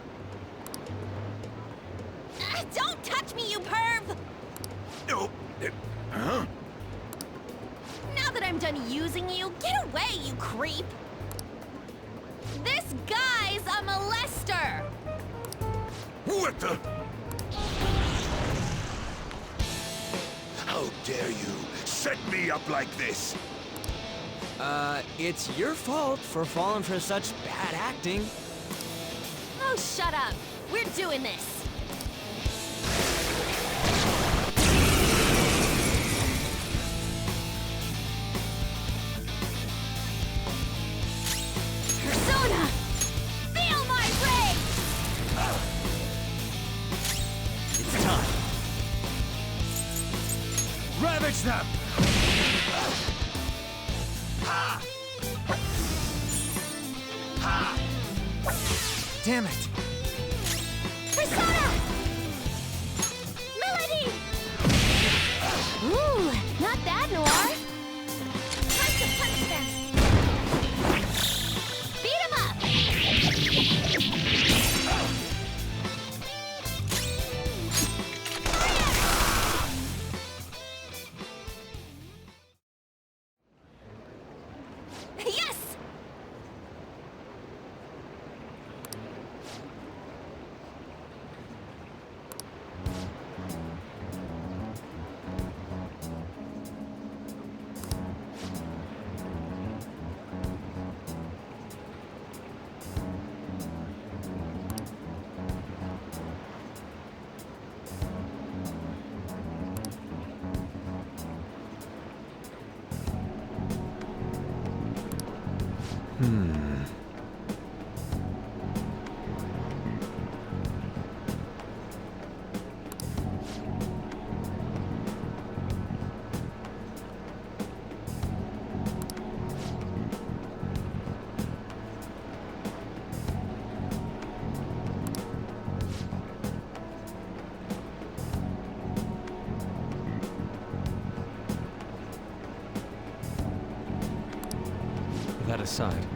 Don't touch me, you perv! Oh, huh? Now that I'm done using you, get away, you creep! This guy's a molester! What the? How dare you set me up like this? It's your fault for falling for such bad acting. Oh, shut up. We're doing this. Persona! Feel my rage! It's time. Ravage them! Damn it! Persona! Melody! Ooh, not that, Noir. Time to punch them! Beat 'em up! Yes! That aside,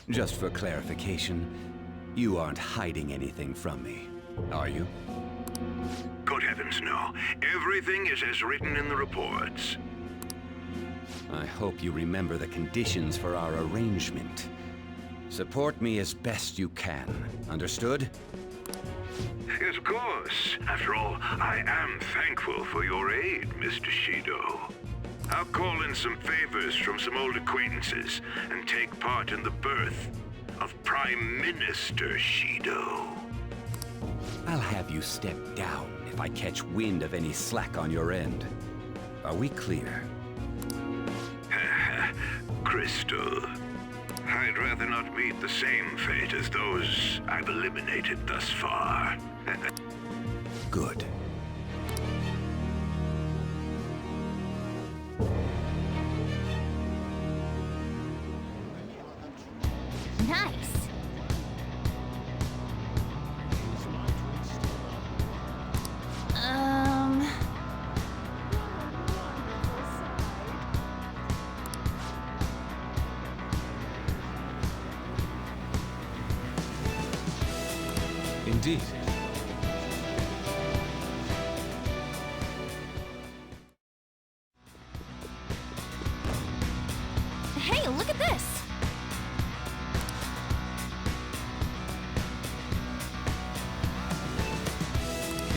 Just for clarification, you aren't hiding anything from me, are you? Good heavens, no. Everything is as written in the reports. I hope you remember the conditions for our arrangement. Support me as best you can. Understood? Yes, of course. After all, I am thankful for your aid, Mr. Shido. I'll call in some favors from some old acquaintances and take part in the birth of Prime Minister Shido. I'll have you step down if I catch wind of any slack on your end. Are we clear? Crystal, I'd rather not meet the same fate as those I've eliminated thus far. Good. Nice. indeed. Hey, look at this!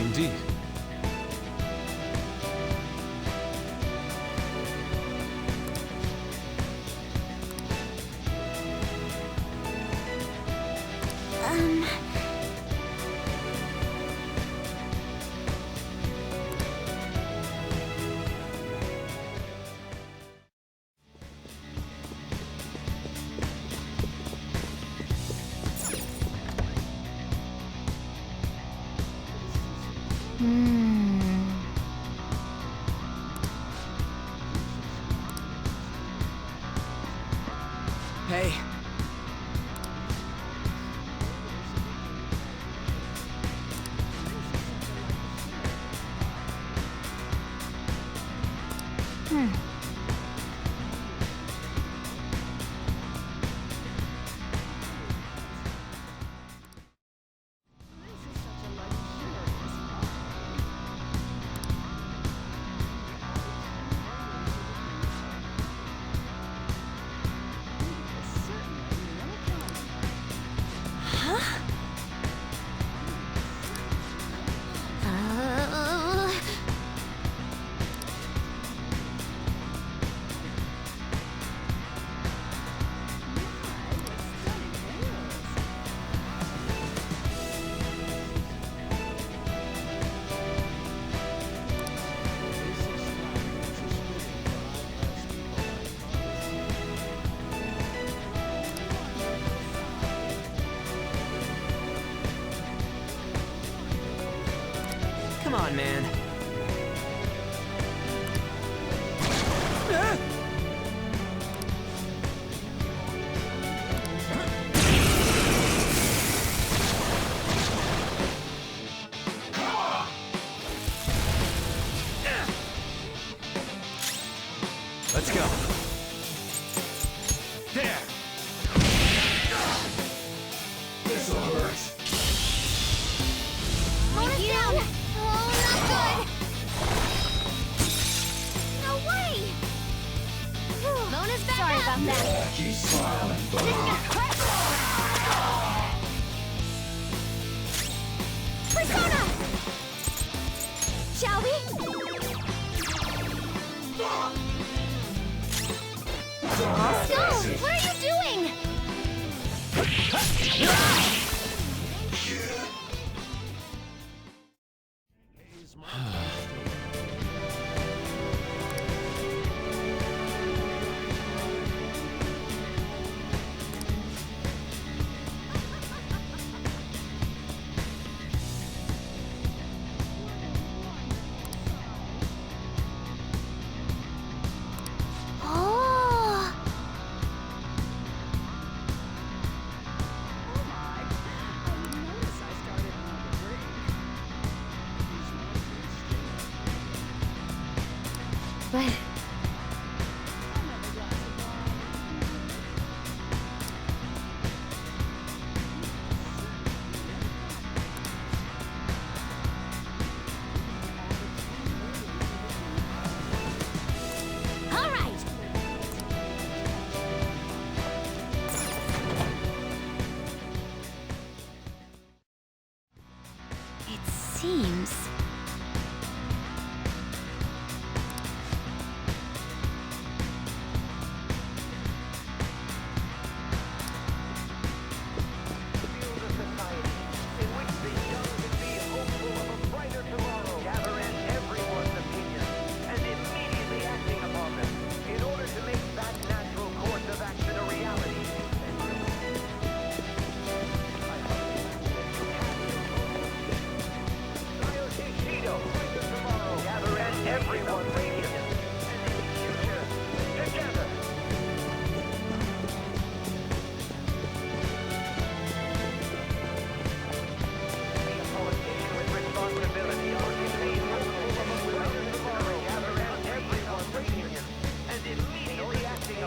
Indeed. Hey. Come on, man. Let's go. There! This'll hurt. Bonus down! Oh, not good! No way! Bonus back Sorry up. about that. Keep smiling, buddy. Persona! Shall we? Stone, what are you doing?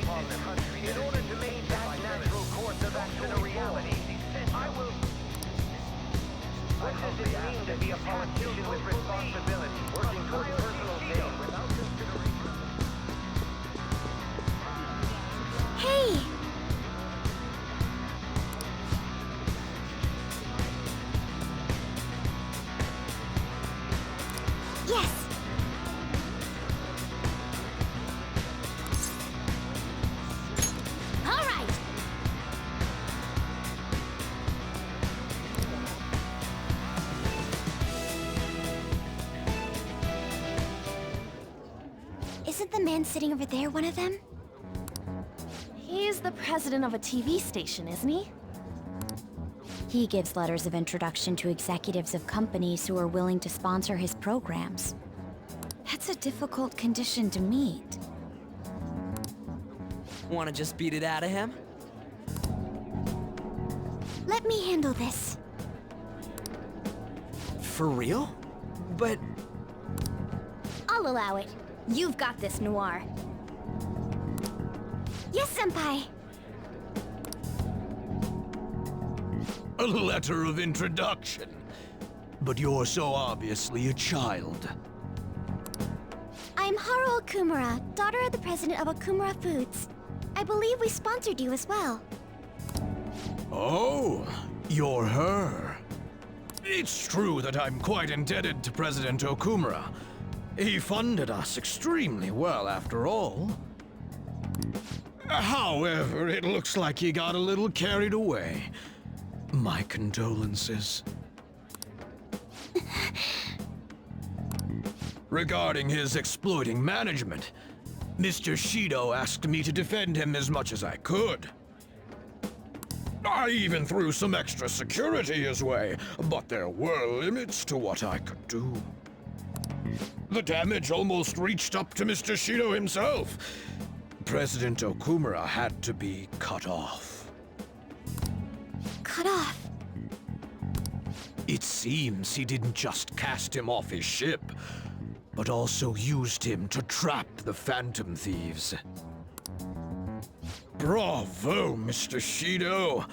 upon them. In order to make that natural course of action a reality, I will... What does it mean to be a politician with responsibility, working towards personal gain without consideration? Hey! Yes! All right! Isn't the man sitting over there one of them? He's the president of a TV station, isn't he? He gives letters of introduction to executives of companies who are willing to sponsor his programs. That's a difficult condition to meet. Wanna just beat it out of him? Let me handle this. For real? But... I'll allow it. You've got this, Noir. Yes, Senpai. A letter of introduction. But you're so obviously a child. I'm Haru Okumura, daughter of the president of Okumura Foods. I believe we sponsored you as well. Oh, you're her. It's true that I'm quite indebted to President Okumura. He funded us extremely well, after all. However, it looks like he got a little carried away. My condolences. Regarding his exploiting management, Mr. Shido asked me to defend him as much as I could. I even threw some extra security his way, but there were limits to what I could do. The damage almost reached up to Mr. Shido himself. President Okumura had to be cut off. Cut off? It seems he didn't just cast him off his ship, but also used him to trap the Phantom Thieves. Bravo, Mr. Shido.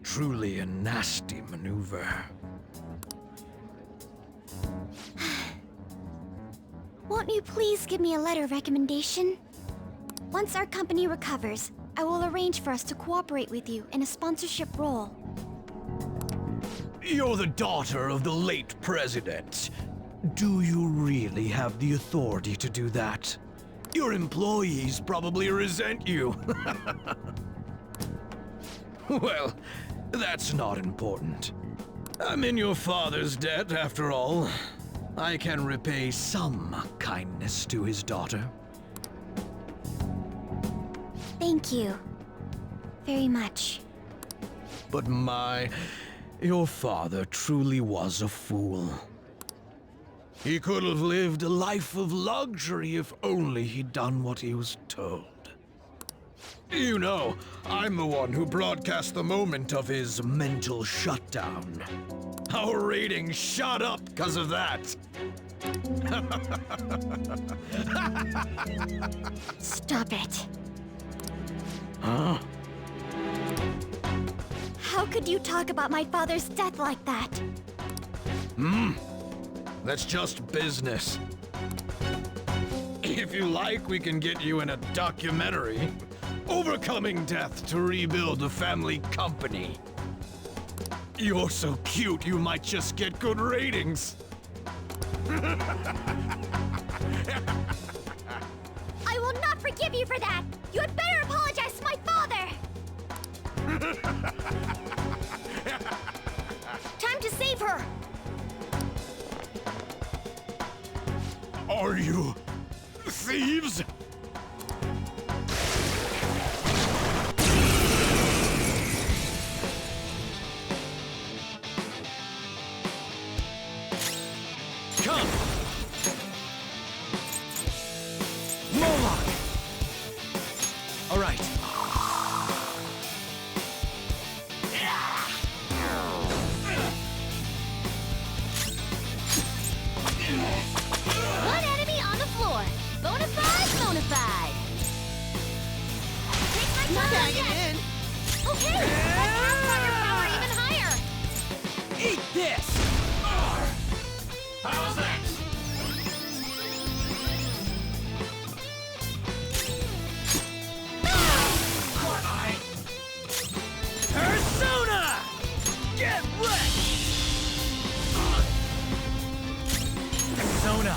Truly a nasty maneuver. Won't you please give me a letter of recommendation? Once our company recovers, I will arrange for us to cooperate with you in a sponsorship role. You're the daughter of the late president. Do you really have the authority to do that? Your employees probably resent you. Well, that's not important. I'm in your father's debt, after all. I can repay some kindness to his daughter. Thank you. Very much. But your father truly was a fool. He could have lived a life of luxury if only he'd done what he was told. You know, I'm the one who broadcast the moment of his mental shutdown. Our ratings shot up because of that. Stop it. Huh? How could you talk about my father's death like that? That's just business. If you like, we can get you in a documentary. Overcoming death to rebuild a family company. You're so cute, you might just get good ratings. I will not forgive you for that! You had better apologize to my father! Time to save her! Are you thieves? Come! Moloch! All right. One enemy on the floor. Bonafide, bonafide. Not yet. Okay, let's amplify your power even higher. Eat this! How's that? Persona! Get wrecked! Persona!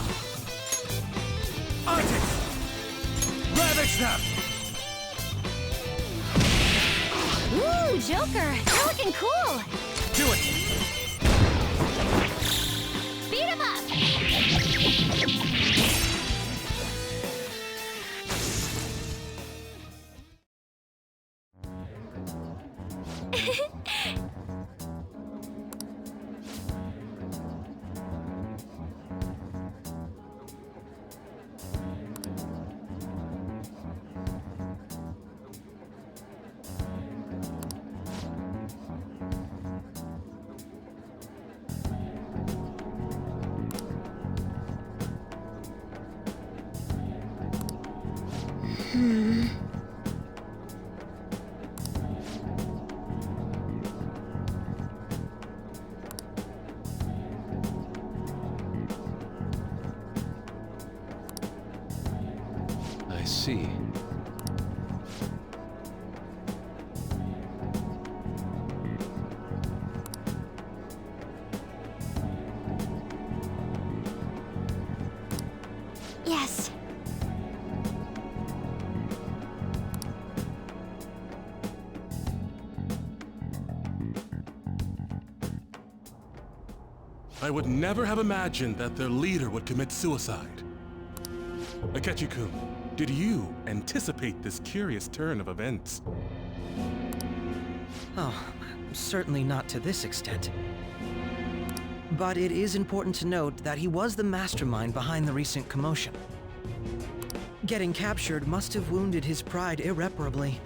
Artist! Ravage them! Ooh, Joker, you're looking cool. Do it! Beat him up. I see. Yes. I would never have imagined that their leader would commit suicide. Akechi-kun, did you anticipate this curious turn of events? Oh, certainly not to this extent. But it is important to note that he was the mastermind behind the recent commotion. Getting captured must have wounded his pride irreparably.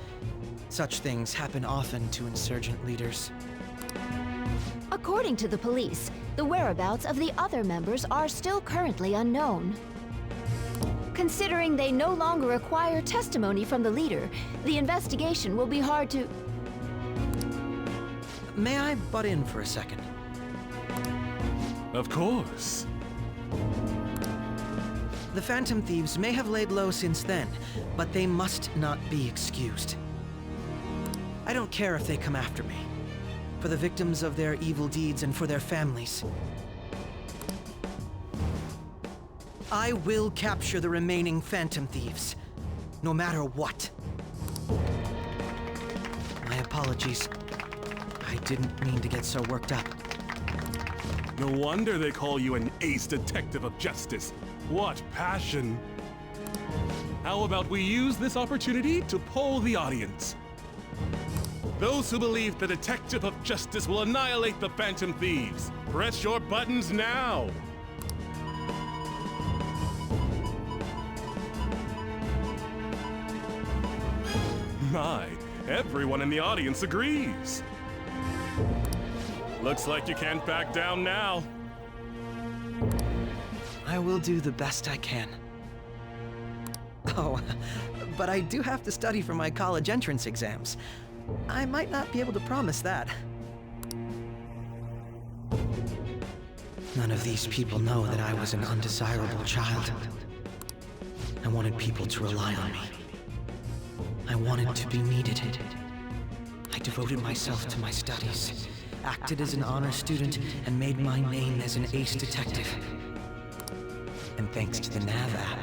Such things happen often to insurgent leaders. According to the police, the whereabouts of the other members are still currently unknown. Considering they no longer require testimony from the leader, the investigation will be hard to... May I butt in for a second? Of course. The Phantom Thieves may have laid low since then, but they must not be excused. I don't care if they come after me. For the victims of their evil deeds and for their families. I will capture the remaining Phantom Thieves, no matter what. My apologies. I didn't mean to get so worked up. No wonder they call you an ace detective of justice. What passion! How about we use this opportunity to poll the audience? Those who believe the detective of justice will annihilate the Phantom Thieves, press your buttons now! My, everyone in the audience agrees. Looks like you can't back down now. I will do the best I can. Oh, but I do have to study for my college entrance exams. I might not be able to promise that. None of these people know that I was an undesirable child. I wanted people to rely on me. I wanted to be needed. I devoted myself to my studies, acted as an honor student, and made my name as an ace detective. And thanks to the Nav app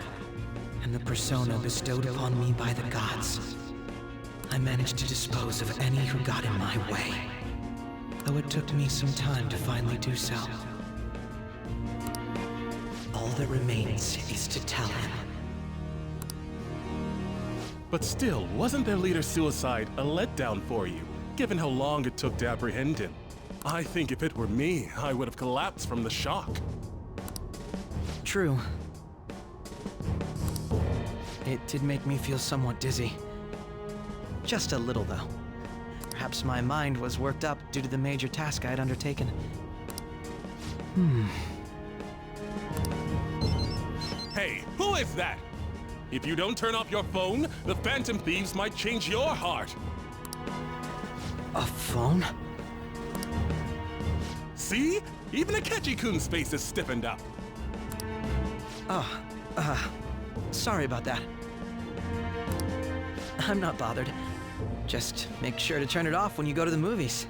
and the persona bestowed upon me by the gods, I managed to dispose of any who got in my way, though it took me some time to finally do so. All that remains is to tell him. But still, wasn't their leader's suicide a letdown for you, given how long it took to apprehend him? I think if it were me, I would have collapsed from the shock. True. It did make me feel somewhat dizzy. Just a little, though. Perhaps my mind was worked up due to the major task I'd undertaken. Hey, who is that? If you don't turn off your phone, the Phantom Thieves might change your heart. A phone? See? Even Akechi-kun's face is stiffened up. Oh, sorry about that. I'm not bothered. Just make sure to turn it off when you go to the movies.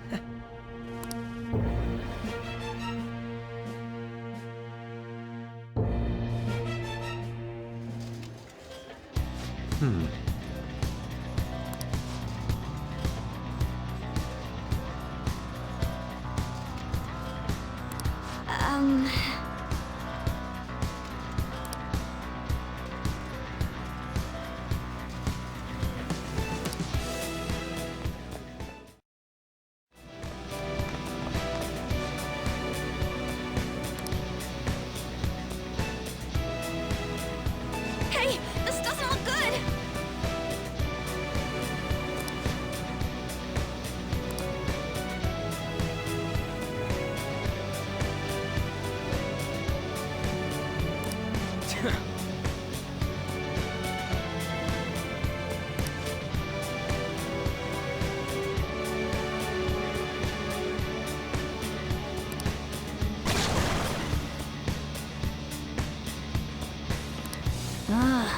Hey, this doesn't look good! Ugh.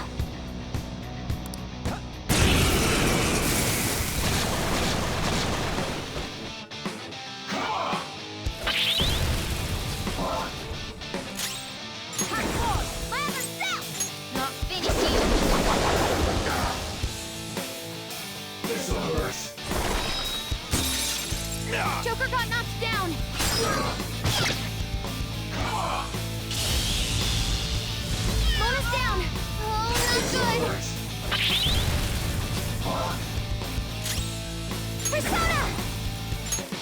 Not finishing! This'll hurt. Joker got knocked down! Bonus down! Oh, not good! Persona!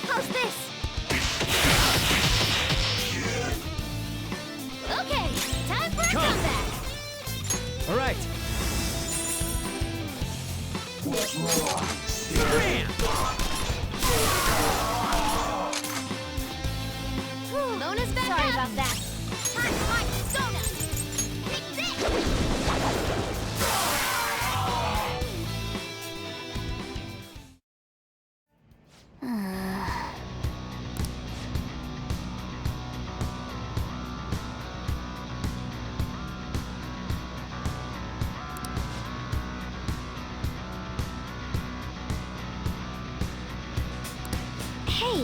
How's this? Okay, time for a comeback! All right. What's wrong? Bonus back Sorry up. about that. Time for my persona! Take this! Hey,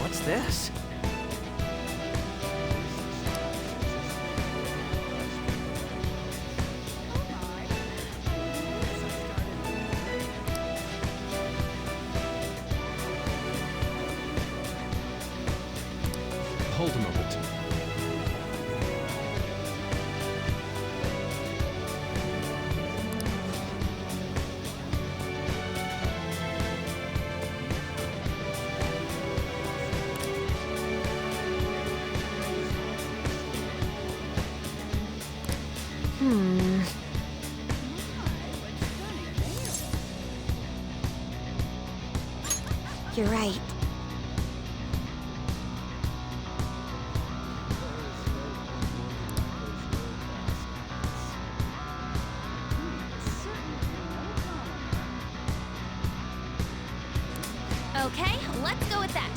What's this? Hold a moment. you're right. Okay, let's go with that.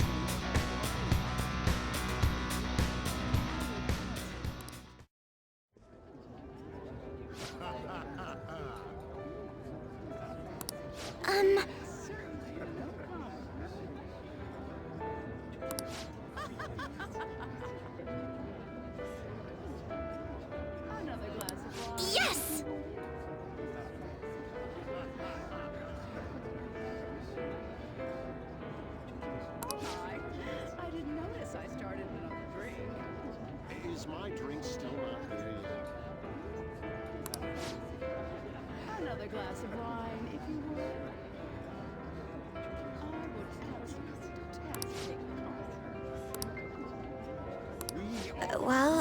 Yes! I didn't notice I started another drink. Is my drink still not here yet? Another glass of wine, if you would. I would absolutely detest taking part. Well,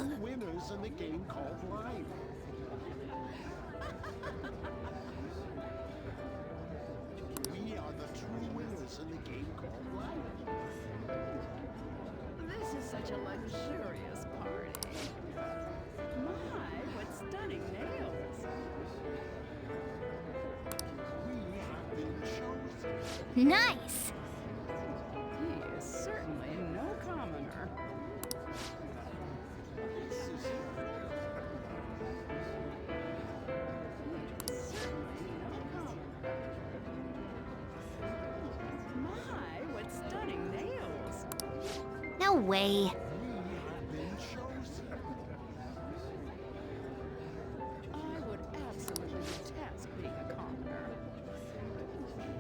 winners in the game called life. We are the true winners in the game called life. This is such a luxurious party. My, what stunning nails. We have been chosen. Nice! He is certainly no commoner. This is Certainly no commoner. My, what stunning nails. No way. We have been chosen. I would absolutely detest being a commoner.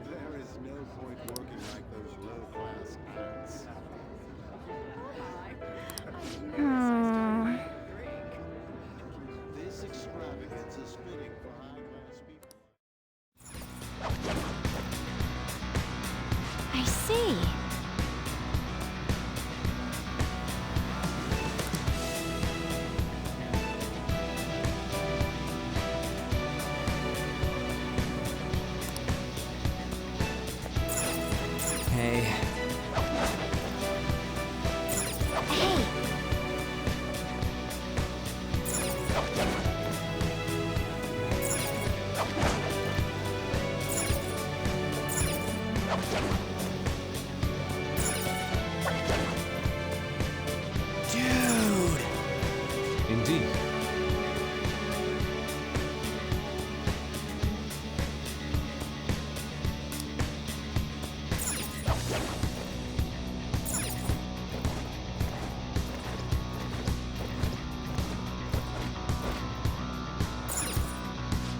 There is no point working like those low-class ants. This extravagance is fitting for high-class people. I see. Hey. Hey! Dude! Indeed.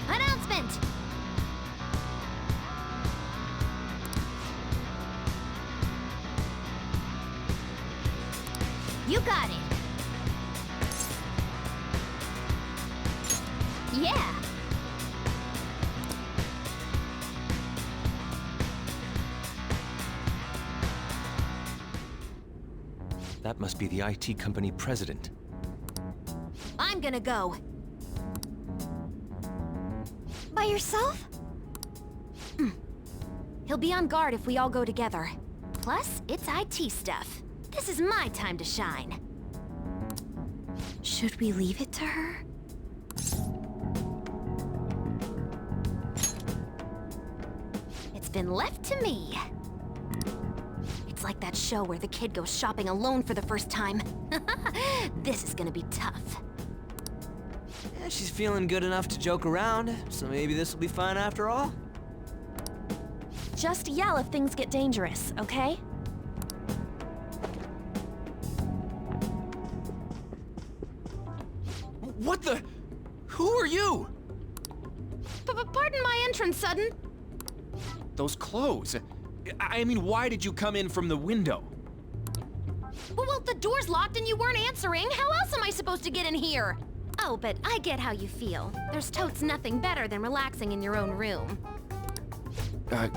Announcement! You got it. Yeah. That must be the IT company president. I'm gonna go. By yourself? He'll be on guard if we all go together. Plus, it's IT stuff. This is my time to shine. Should we leave it to her? It's been left to me. It's like that show where the kid goes shopping alone for the first time. This is gonna be tough. Yeah, she's feeling good enough to joke around, so maybe this will be fun after all. Just yell if things get dangerous, okay? What the? Who are you? Pardon my entrance, Sudden. Those clothes. I mean, why did you come in from the window? Well, the door's locked and you weren't answering. How else am I supposed to get in here? Oh, but I get how you feel. There's totes nothing better than relaxing in your own room. A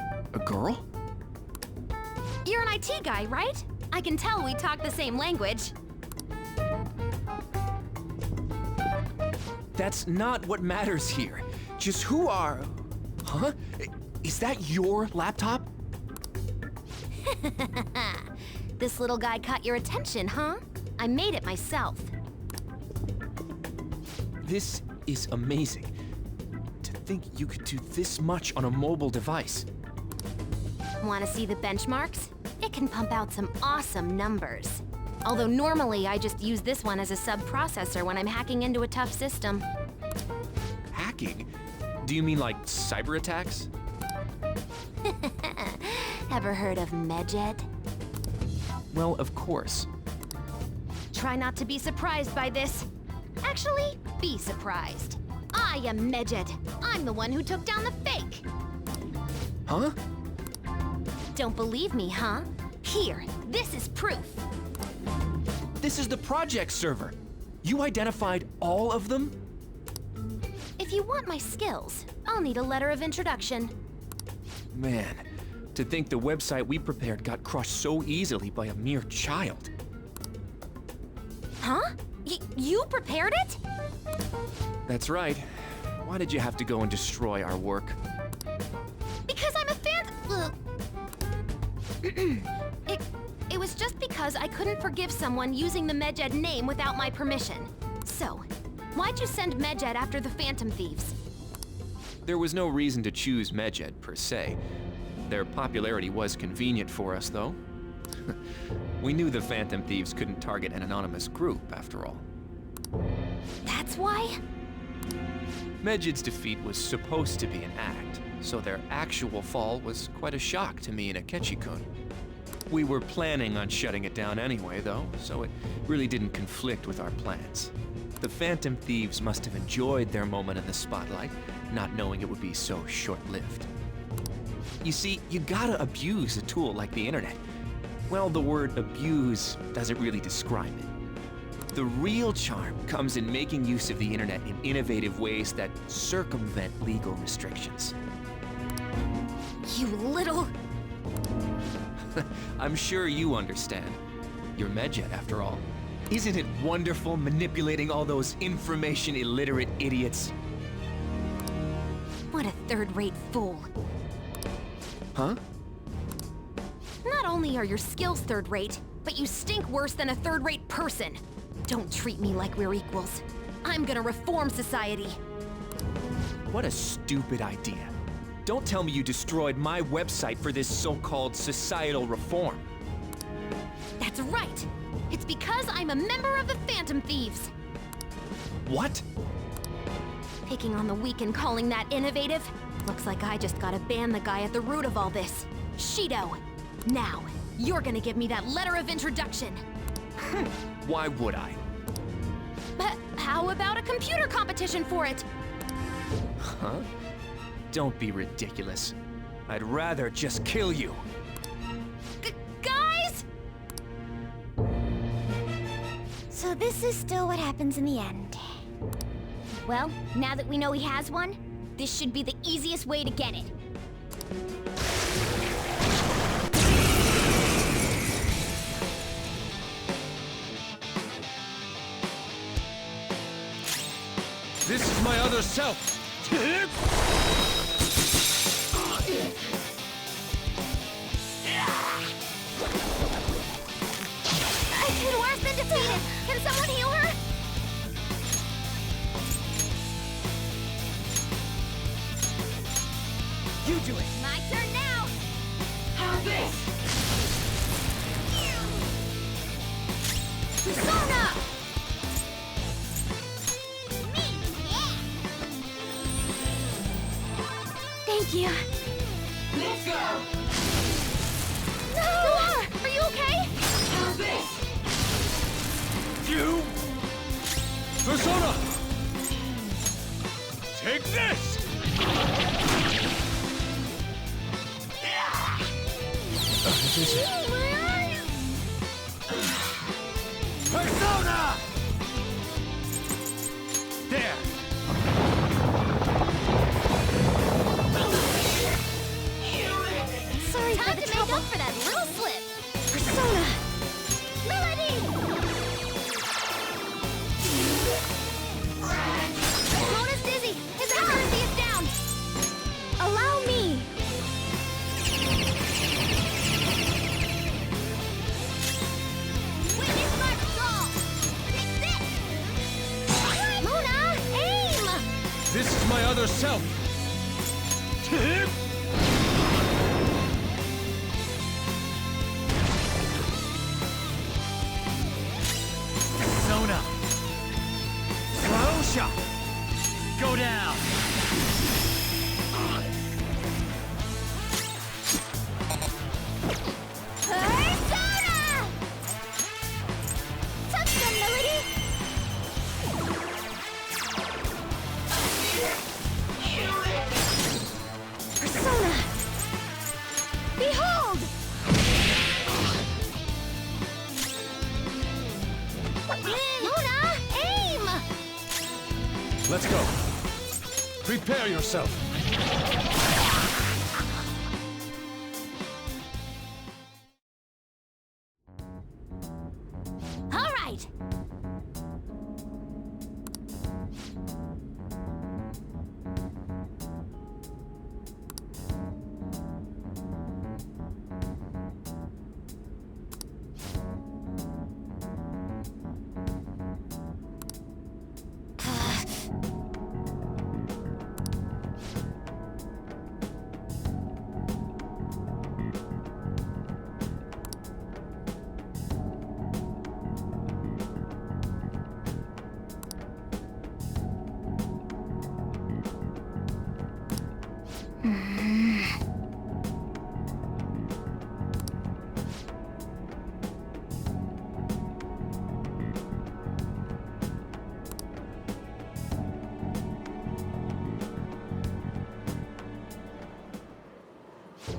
girl? You're an IT guy, right? I can tell we talk the same language. That's not what matters here. Just who are... Huh? Is that your laptop? This little guy caught your attention, huh? I made it myself. This is amazing. To think you could do this much on a mobile device. Want to see the benchmarks? It can pump out some awesome numbers. Although normally I just use this one as a sub-processor when I'm hacking into a tough system. Hacking? Do you mean like cyber attacks? Ever heard of Medjed? Well, of course. Try not to be surprised by this. Actually, be surprised. I am Medjed. I'm the one who took down the fake. Huh? Don't believe me, huh? Here, this is proof. This is the project server. You identified all of them? If you want my skills, I'll need a letter of introduction. Man, to think the website we prepared got crushed so easily by a mere child. Huh? You prepared it? That's right. Why did you have to go and destroy our work? Because I'm a fan. It was just because I couldn't forgive someone using the Medjed name without my permission. So, why'd you send Medjed after the Phantom Thieves? There was no reason to choose Medjed, per se. Their popularity was convenient for us, though. We knew the Phantom Thieves couldn't target an anonymous group, after all. That's why? Medjed's defeat was supposed to be an act, so their actual fall was quite a shock to me and Akechi-kun. We were planning on shutting it down anyway, though, so it really didn't conflict with our plans. The Phantom Thieves must have enjoyed their moment in the spotlight, not knowing it would be so short-lived. You see, you gotta abuse a tool like the internet. Well, the word abuse doesn't really describe it. The real charm comes in making use of the internet in innovative ways that circumvent legal restrictions. You little... I'm sure you understand. You're Medjed, after all. Isn't it wonderful manipulating all those information-illiterate idiots? What a third-rate fool. Huh? Not only are your skills third-rate, but you stink worse than a third-rate person. Don't treat me like we're equals. I'm gonna reform society. What a stupid idea. Don't tell me you destroyed my website for this so-called societal reform. That's right. It's because I'm a member of the Phantom Thieves. What? Picking on the weak and calling that innovative? Looks like I just gotta ban the guy at the root of all this. Shido. Now, you're gonna give me that letter of introduction. Why would I? But how about a computer competition for it? Huh? Don't be ridiculous. I'd rather just kill you. Guys? So this is still what happens in the end. Well, now that we know he has one, this should be the easiest way to get it. This is my other self! Kidora's been defeated! Can someone heal her? You do it! My turn now! Have this! Persona! Thank you. Let's go! No! Are you okay? Have this! You! Persona! Take this! Persona! There! Sorry for the trouble. Up for that little slip. Persona! Melody! Mona's dizzy. His accuracy is down. Allow me. Witness my resolve. Take this. Mona, aim! This is my other self! Persona! Slow shot! Go down! Persona! Touch them, Melody! Persona! Behold! Mona, aim! Let's go. Prepare yourself. All right.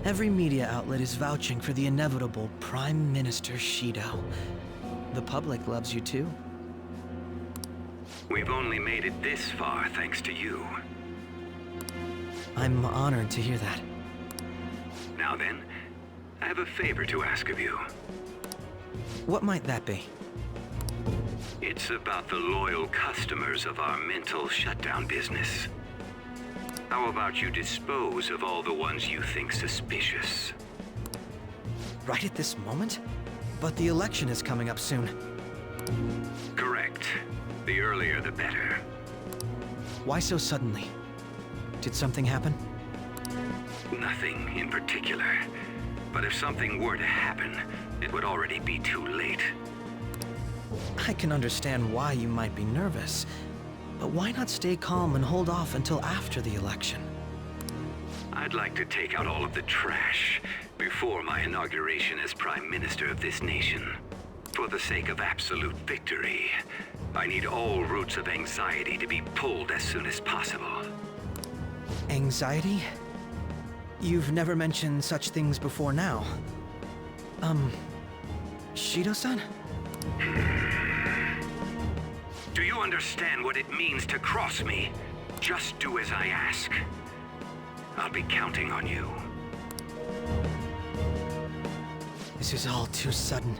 Every media outlet is vouching for the inevitable Prime Minister Shido. The public loves you too. We've only made it this far thanks to you. I'm honored to hear that. Now then, I have a favor to ask of you. What might that be? It's about the loyal customers of our mental shutdown business. How about you dispose of all the ones you think suspicious? Right at this moment? But the election is coming up soon. Correct. The earlier the better. Why so suddenly? Did something happen? Nothing in particular. But if something were to happen, it would already be too late. I can understand why you might be nervous. But why not stay calm and hold off until after the election? I'd like to take out all of the trash before my inauguration as Prime Minister of this nation. For the sake of absolute victory, I need all roots of anxiety to be pulled as soon as possible. Anxiety? You've never mentioned such things before now. Shido-san? Do you understand what it means to cross me? Just do as I ask. I'll be counting on you. This is all too sudden.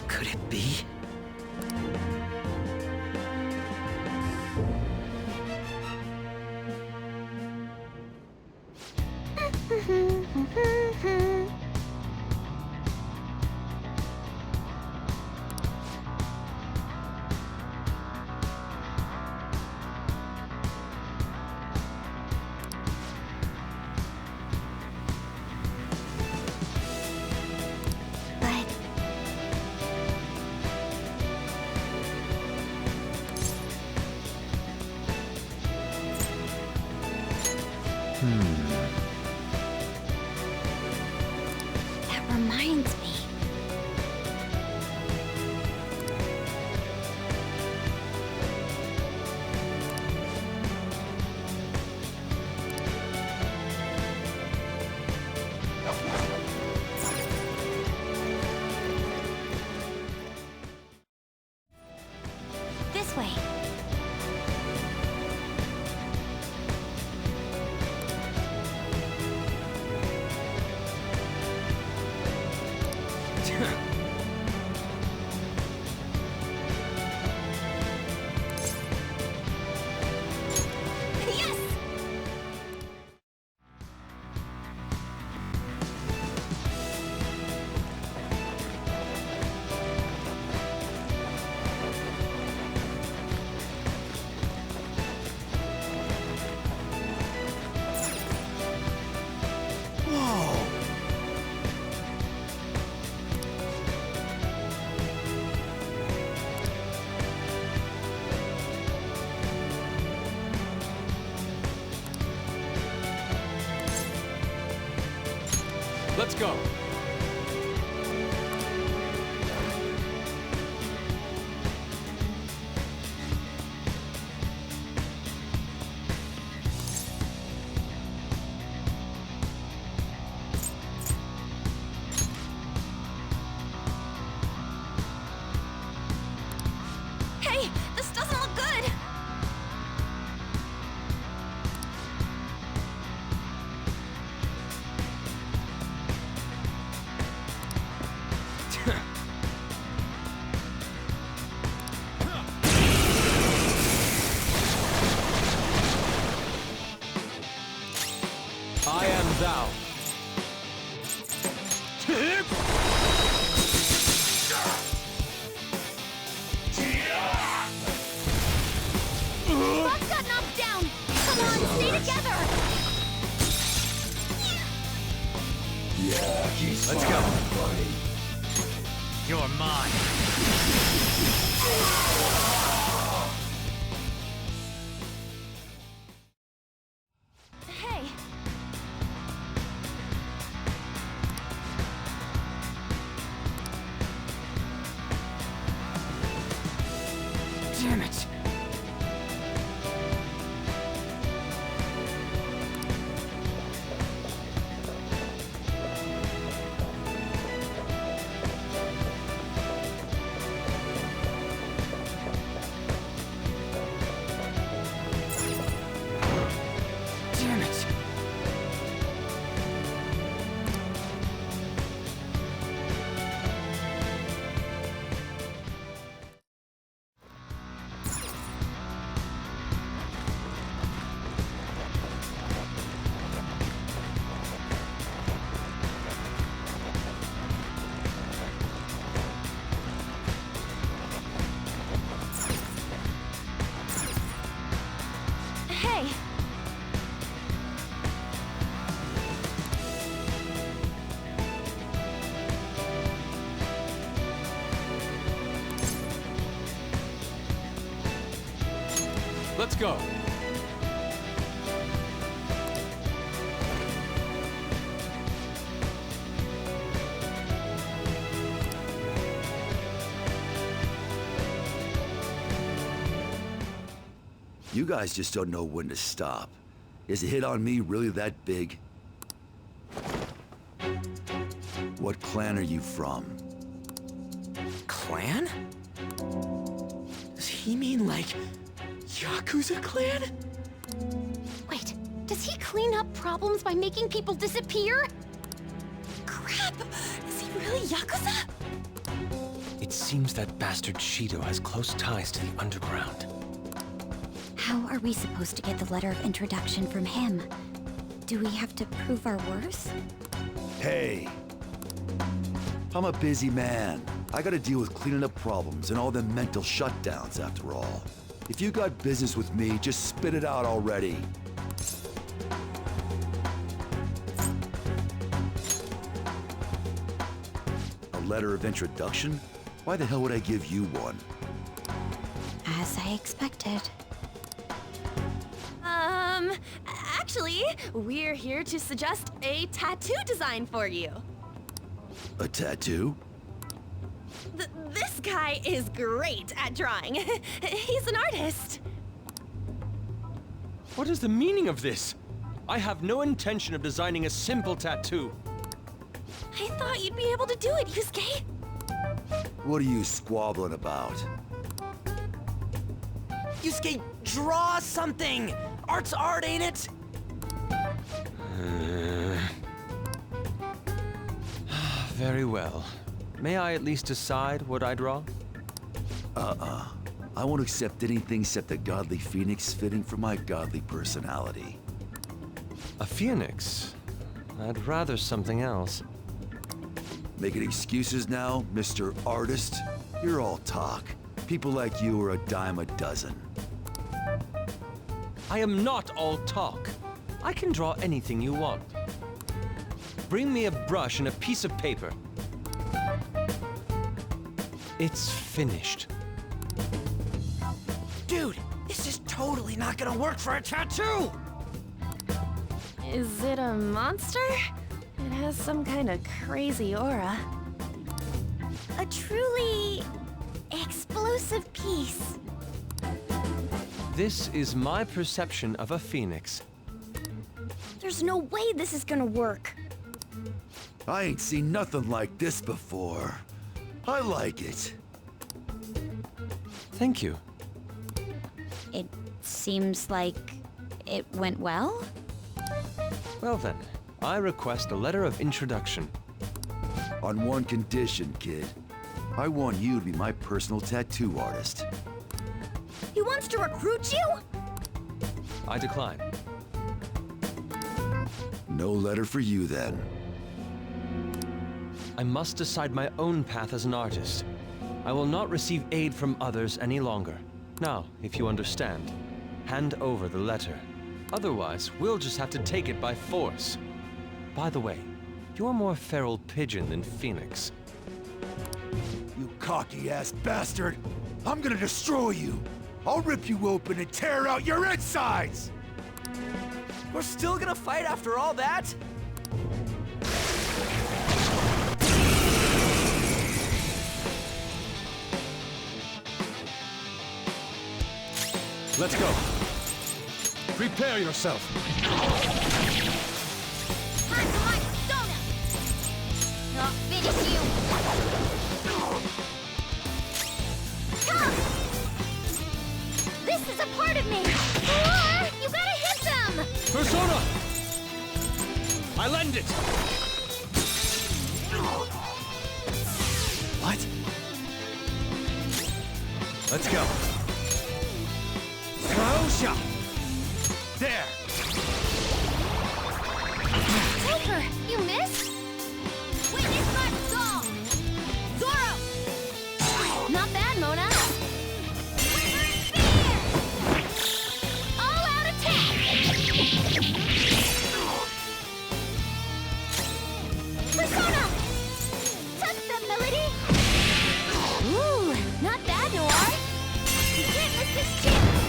Could it be? That reminds me. This way. Yes! Whoa! Let's go. Hey, this doesn't look good! I am thou. Buck got knocked down! Come on, stay together! Let's go. You're mine. Let's go. You guys just don't know when to stop. Is a hit on me really that big? What clan are you from? Clan? Does he mean, like, Yakuza clan? Wait, does he clean up problems by making people disappear? Crap! Is he really Yakuza? It seems that bastard Shido has close ties to the underground. How are we supposed to get the letter of introduction from him? Do we have to prove our worth? Hey! I'm a busy man. I gotta deal with cleaning up problems and all the mental shutdowns after all. If you got business with me, just spit it out already. A letter of introduction? Why the hell would I give you one? As I expected. Actually, we're here to suggest a tattoo design for you. A tattoo? This guy is great at drawing. He's an artist. What is the meaning of this? I have no intention of designing a simple tattoo. I thought you'd be able to do it, Yusuke. What are you squabbling about? Yusuke, draw something! Art's art, ain't it? Very well. May I at least decide what I draw? I won't accept anything except a godly phoenix fitting for my godly personality. A phoenix? I'd rather something else. Making excuses now, Mr. Artist? You're all talk. People like you are a dime a dozen. I am not all talk. I can draw anything you want. Bring me a brush and a piece of paper. It's finished. Dude, this is totally not gonna work for a tattoo! Is it a monster? It has some kind of crazy aura. A truly explosive piece. This is my perception of a phoenix. There's no way this is gonna work. I ain't seen nothing like this before. I like it. Thank you. It seems like it went well? Well then, I request a letter of introduction. On one condition, kid. I want you to be my personal tattoo artist. He wants to recruit you? I decline. No letter for you then. I must decide my own path as an artist. I will not receive aid from others any longer. Now, if you understand, hand over the letter. Otherwise, we'll just have to take it by force. By the way, you're more feral pigeon than phoenix. You cocky-ass bastard! I'm gonna destroy you! I'll rip you open and tear out your insides! We're still gonna fight after all that? Let's go. Prepare yourself. Time for my persona! I'll finish you! Come! This is a part of me! You gotta hit them! Persona! I lend it! What? Let's go. Closure! There! Joker, you missed? Witness my resolve! Zoro! Not bad, Mona! Quivering spear! All-out attack! Persona! Touch that melody! Ooh, not bad, Noir! You can't miss this chance!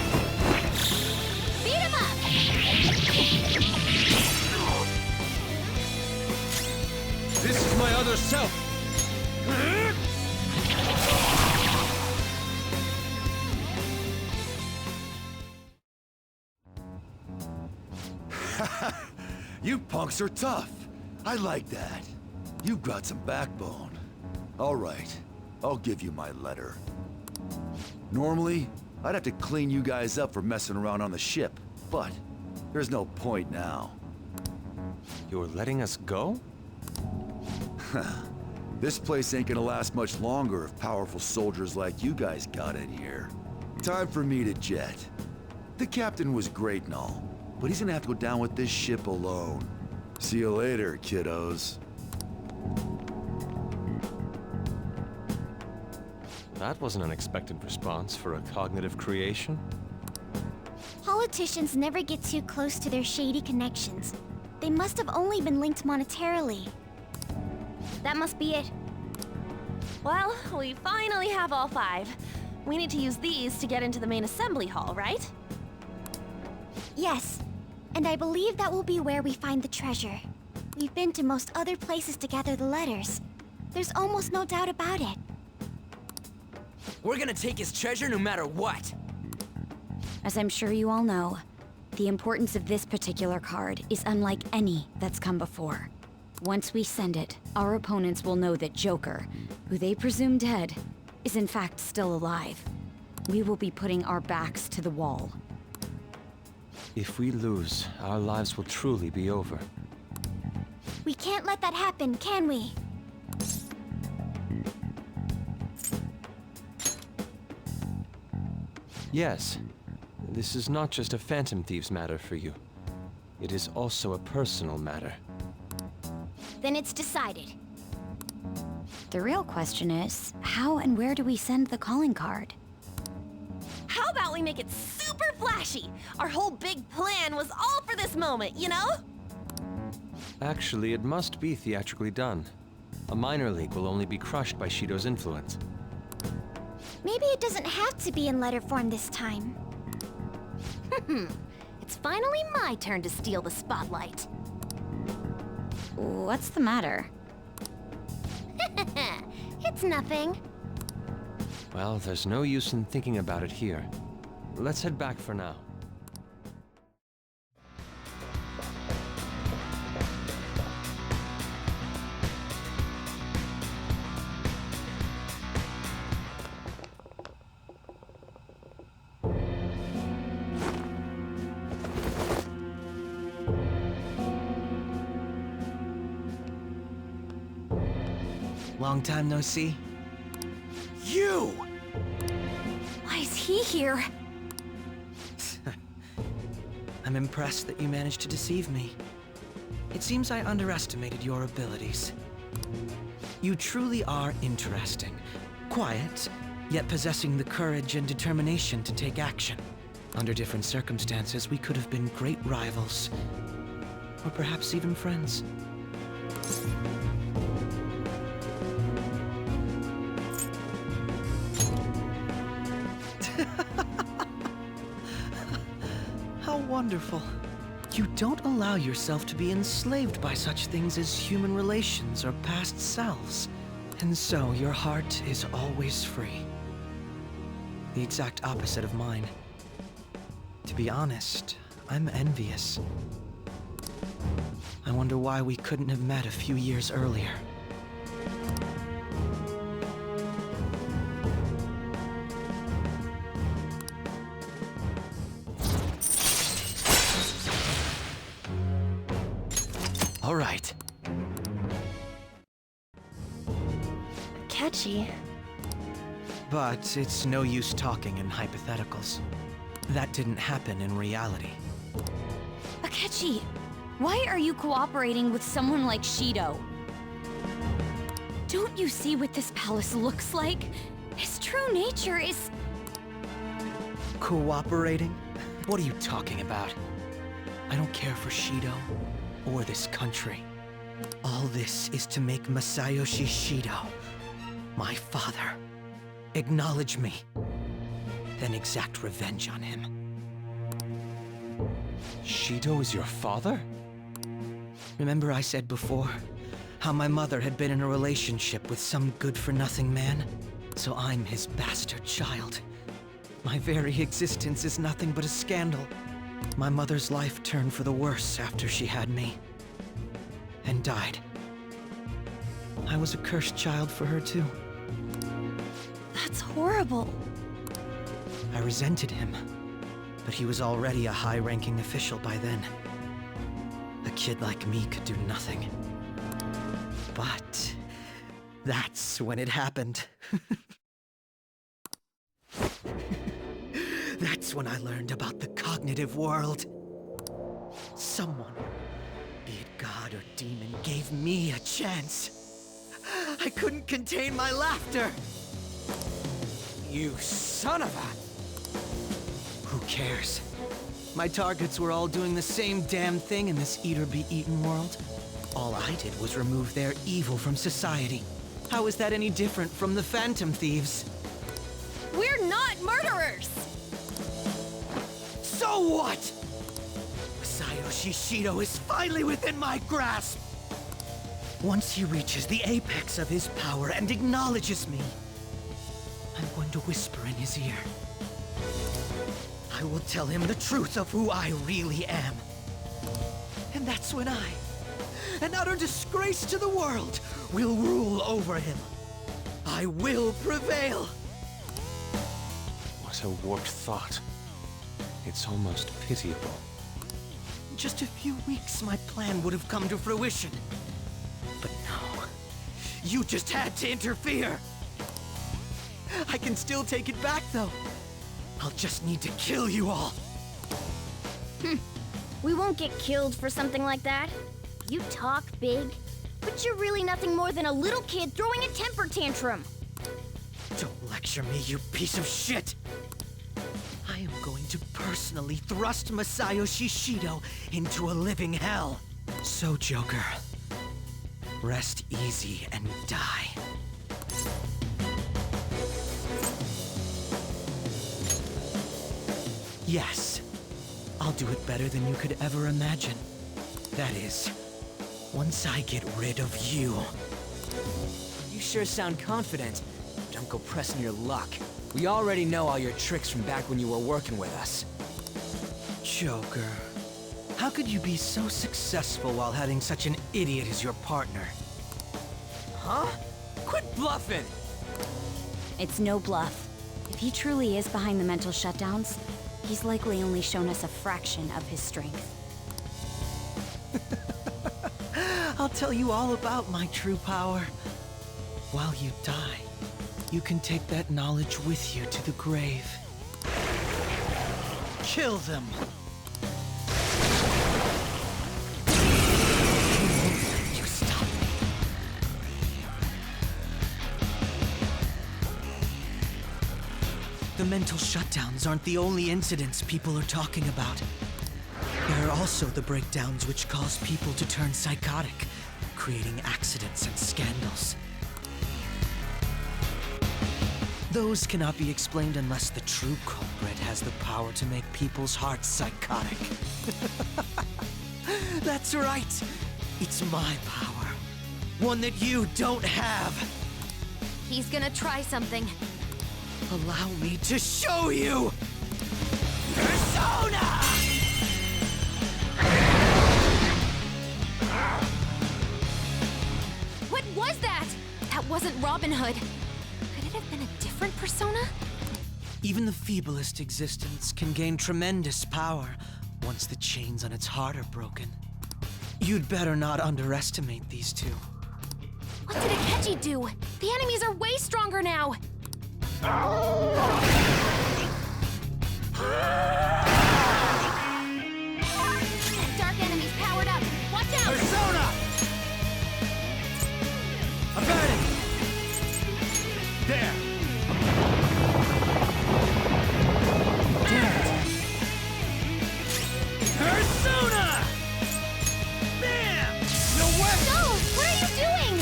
yourself! You punks are tough. I like that. You've got some backbone. All right, I'll give you my letter. Normally, I'd have to clean you guys up for messing around on the ship, but there's no point now. You're letting us go? This place ain't gonna last much longer if powerful soldiers like you guys got in here. Time for me to jet. The captain was great and all, but he's gonna have to go down with this ship alone. See you later, kiddos. That was an unexpected response for a cognitive creation. Politicians never get too close to their shady connections. They must have only been linked monetarily. That must be it. Well, we finally have all 5. We need to use these to get into the main assembly hall, right? Yes, and I believe that will be where we find the treasure. We've been to most other places to gather the letters. There's almost no doubt about it. We're gonna take his treasure no matter what! As I'm sure you all know, the importance of this particular card is unlike any that's come before. Once we send it, our opponents will know that Joker, who they presume dead, is in fact still alive. We will be putting our backs to the wall. If we lose, our lives will truly be over. We can't let that happen, can we? Yes, this is not just a Phantom Thieves matter for you. It is also a personal matter. Then it's decided. The real question is, how and where do we send the calling card? How about we make it super flashy? Our whole big plan was all for this moment, you know? Actually, it must be theatrically done. A minor league will only be crushed by Shido's influence. Maybe it doesn't have to be in letter form this time. It's finally my turn to steal the spotlight. What's the matter? It's nothing. Well, there's no use in thinking about it here. Let's head back for now. Long time no see. You! Why is he here? I'm impressed that you managed to deceive me. It seems I underestimated your abilities. You truly are interesting. Quiet, yet possessing the courage and determination to take action. Under different circumstances, we could have been great rivals. Or perhaps even friends. How wonderful. You don't allow yourself to be enslaved by such things as human relations or past selves. And so your heart is always free. The exact opposite of mine. To be honest, I'm envious. I wonder why we couldn't have met a few years earlier. All right. Catchy. But it's no use talking in hypotheticals. That didn't happen in reality. Akechi, why are you cooperating with someone like Shido? Don't you see what this palace looks like? His true nature is... Cooperating? What are you talking about? I don't care for Shido or this country. All this is to make Masayoshi Shido, my father, acknowledge me, then exact revenge on him. Shido is your father? Remember I said before How my mother had been in a relationship with some good-for-nothing man, so I'm his bastard child. My very existence is nothing but a scandal. My mother's life turned for the worse after she had me. And died. I was a cursed child for her too. That's horrible. I resented him, but he was already a high-ranking official by then. A kid like me could do nothing. But that's when it happened. That's when I learned about the cognitive world. Someone, be it God or demon, gave me a chance. I couldn't contain my laughter. You son of a... Who cares? My targets were all doing the same damn thing in this eat-or-be-eaten world. All I did was remove their evil from society. How is that any different from the Phantom Thieves? We're not murderers! So what? Masayoshi Shido is finally within my grasp! Once he reaches the apex of his power and acknowledges me, I'm going to whisper in his ear. I will tell him the truth of who I really am. And that's when I, an utter disgrace to the world, will rule over him. I will prevail! What a warped thought. It's almost pitiable. In just a few weeks, my plan would have come to fruition. But no, you just had to interfere. I can still take it back, though. I'll just need to kill you all. We won't get killed for something like that. You talk big, but you're really nothing more than a little kid throwing a temper tantrum. Don't lecture me, you piece of shit! I am going to personally thrust Masayoshi Shido into a living hell. So, Joker, rest easy and die. Yes, I'll do it better than you could ever imagine. That is, once I get rid of you. You sure sound confident. Don't go pressing your luck. We already know all your tricks from back when you were working with us. Joker, how could you be so successful while having such an idiot as your partner? Huh? Quit bluffing! It's no bluff. If he truly is behind the mental shutdowns, he's likely only shown us a fraction of his strength. I'll tell you all about my true power. While you die, you can take that knowledge with you to the grave. Kill them! You stop me. The mental shutdowns aren't the only incidents people are talking about. There are also the breakdowns which cause people to turn psychotic, creating accidents and scandals. Those cannot be explained unless the true culprit has the power to make people's hearts psychotic. That's right. It's my power. One that you don't have. He's gonna try something. Allow me to show you! Persona! What was that? That wasn't Robin Hood. Could it have been a different persona? Even the feeblest existence can gain tremendous power once the chains on its heart are broken. You'd better not underestimate these two. What did Akechi do? The enemies are way stronger now! Dark enemies powered up! Watch out! Persona! I got it! There! Damn it! Persona! Bam! No way! No! What are you doing?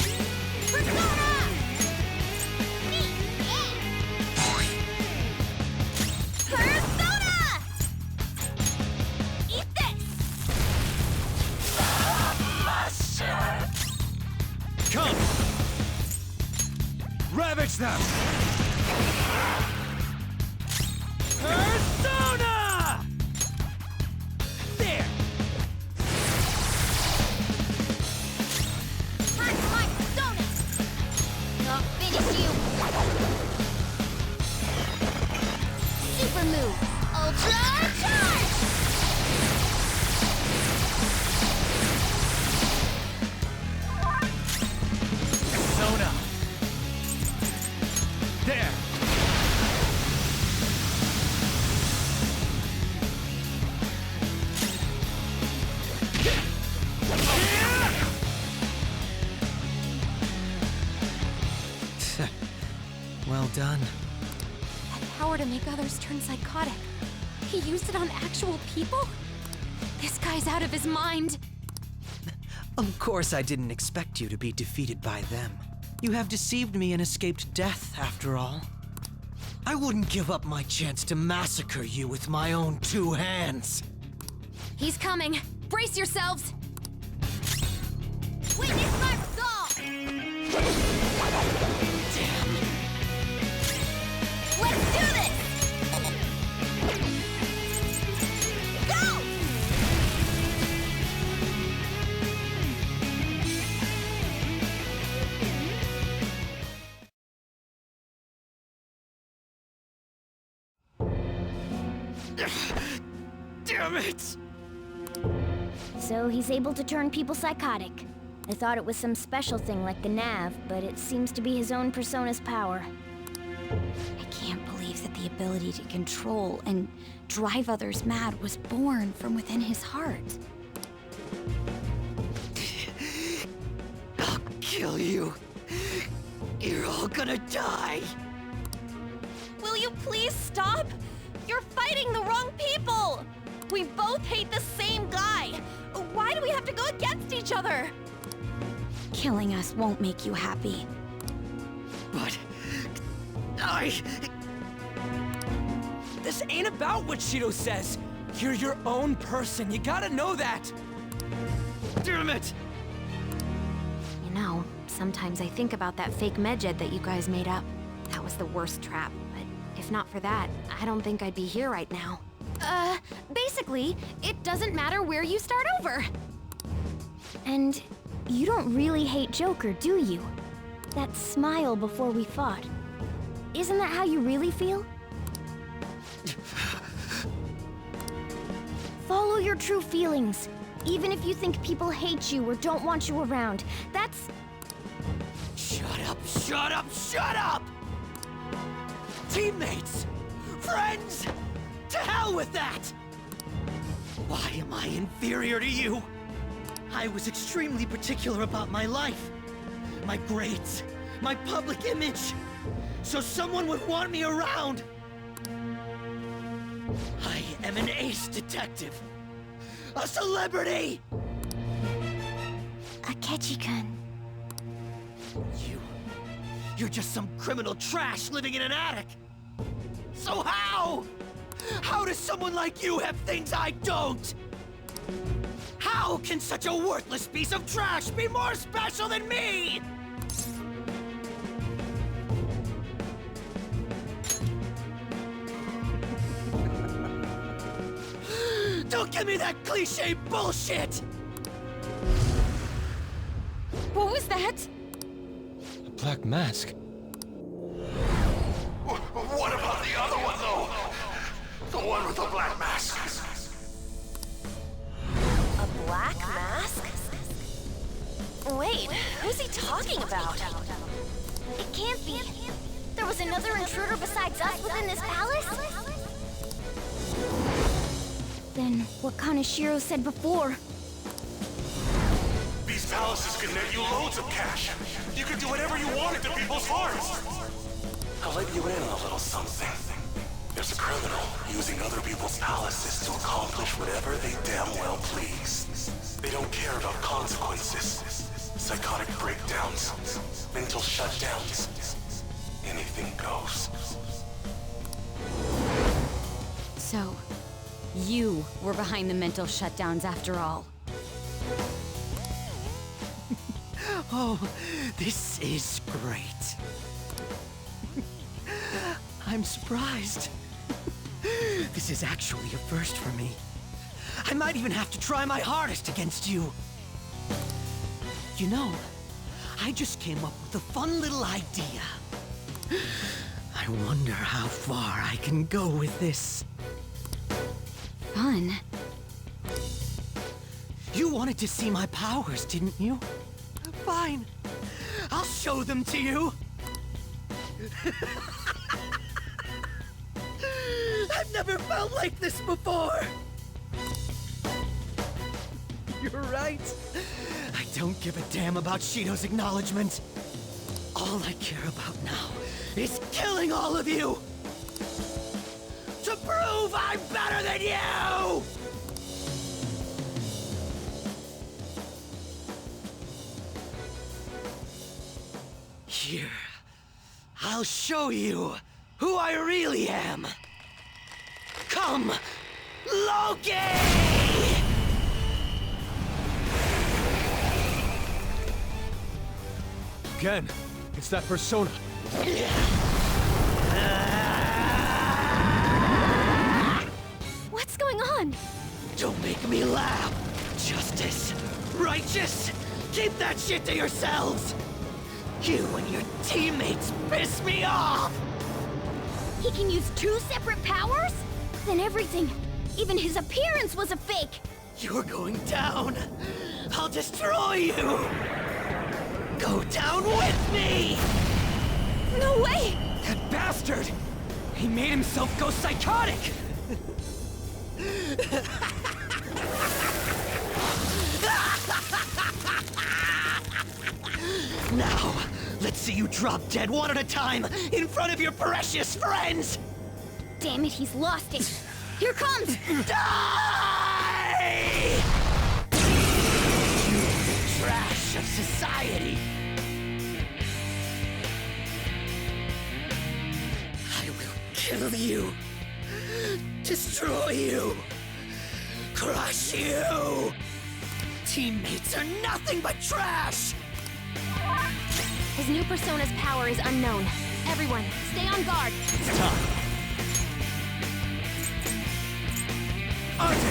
Persona! Persona! crush them! Persona! There! Time for my persona! I'll finish you! Super move! Ultra charge! Persona! There! Well done. That power to make others turn psychotic. He used it on actual people? This guy's out of his mind. Of course I didn't expect you to be defeated by them. You have deceived me and escaped death, after all. I wouldn't give up my chance to massacre you with my own 2 hands. He's coming. Brace yourselves. Witness my resolve! Damn. Let's do this! Go! Damn it! So he's able to turn people psychotic. I thought it was some special thing like the nav, but it seems to be his own persona's power. I can't believe that the ability to control and drive others mad was born from within his heart. I'll kill you. You're all gonna die. Will you please stop? You're fighting the wrong people! We both hate the same guy! Why do we have to go against each other? Killing us won't make you happy. But... This ain't about what Shido says. You're your own person. You gotta know that. Damn it! You know, sometimes I think about that fake medjed that you guys made up. That was the worst trap, but if not for that, I don't think I'd be here right now. Basically, it doesn't matter where you start over. And you don't really hate Joker, do you? That smile before we fought. Isn't that how you really feel? Follow your true feelings. Even if you think people hate you or don't want you around. That's... Shut up, shut up, shut up! Teammates! Friends! To hell with that! Why am I inferior to you? I was extremely particular about my life. My grades. My public image. So someone would want me around. I am an ace detective. A celebrity! Akechi-kun. You're just some criminal trash living in an attic! So how? How does someone like you have things I don't? How can such a worthless piece of trash be more special than me? Don't give me that cliche bullshit! What was that? A black mask. What about the other one, though? The one with the black mask. A black mask? Wait, who's he talking about? It can't be. There was another intruder besides us within this palace? Then what Kaneshiro said before? These palaces can net you loads of cash. You can do whatever you want into people's hearts. I'll let you in on a little something. There's a criminal using other people's palaces to accomplish whatever they damn well please. They don't care about consequences, psychotic breakdowns, mental shutdowns. Anything goes. So, you were behind the mental shutdowns after all. Oh, this is great. I'm surprised. This is actually a first for me. I might even have to try my hardest against you. You know, I just came up with a fun little idea. I wonder how far I can go with this. Fun? You wanted to see my powers, didn't you? Fine. I'll show them to you. I've never felt like this before. You're right. I don't give a damn about Shido's acknowledgement. All I care about now is killing all of you! To prove I'm better than you! Here, I'll show you who I really am. Come, Loki! Again, it's that persona. What's going on? Don't make me laugh. Justice, righteous, keep that shit to yourselves. You and your teammates piss me off. He can use 2 separate powers? Then everything, even his appearance was a fake. You're going down. I'll destroy you. Go down with me! No way! That bastard! He made himself go psychotic! Now, let's see you drop dead one at a time in front of your precious friends! Damn it, he's lost it. Here comes! Die! You trash of society! I will kill you! Destroy you! Crush you! Teammates are nothing but trash! His new persona's power is unknown. Everyone, stay on guard. It's time. Artist!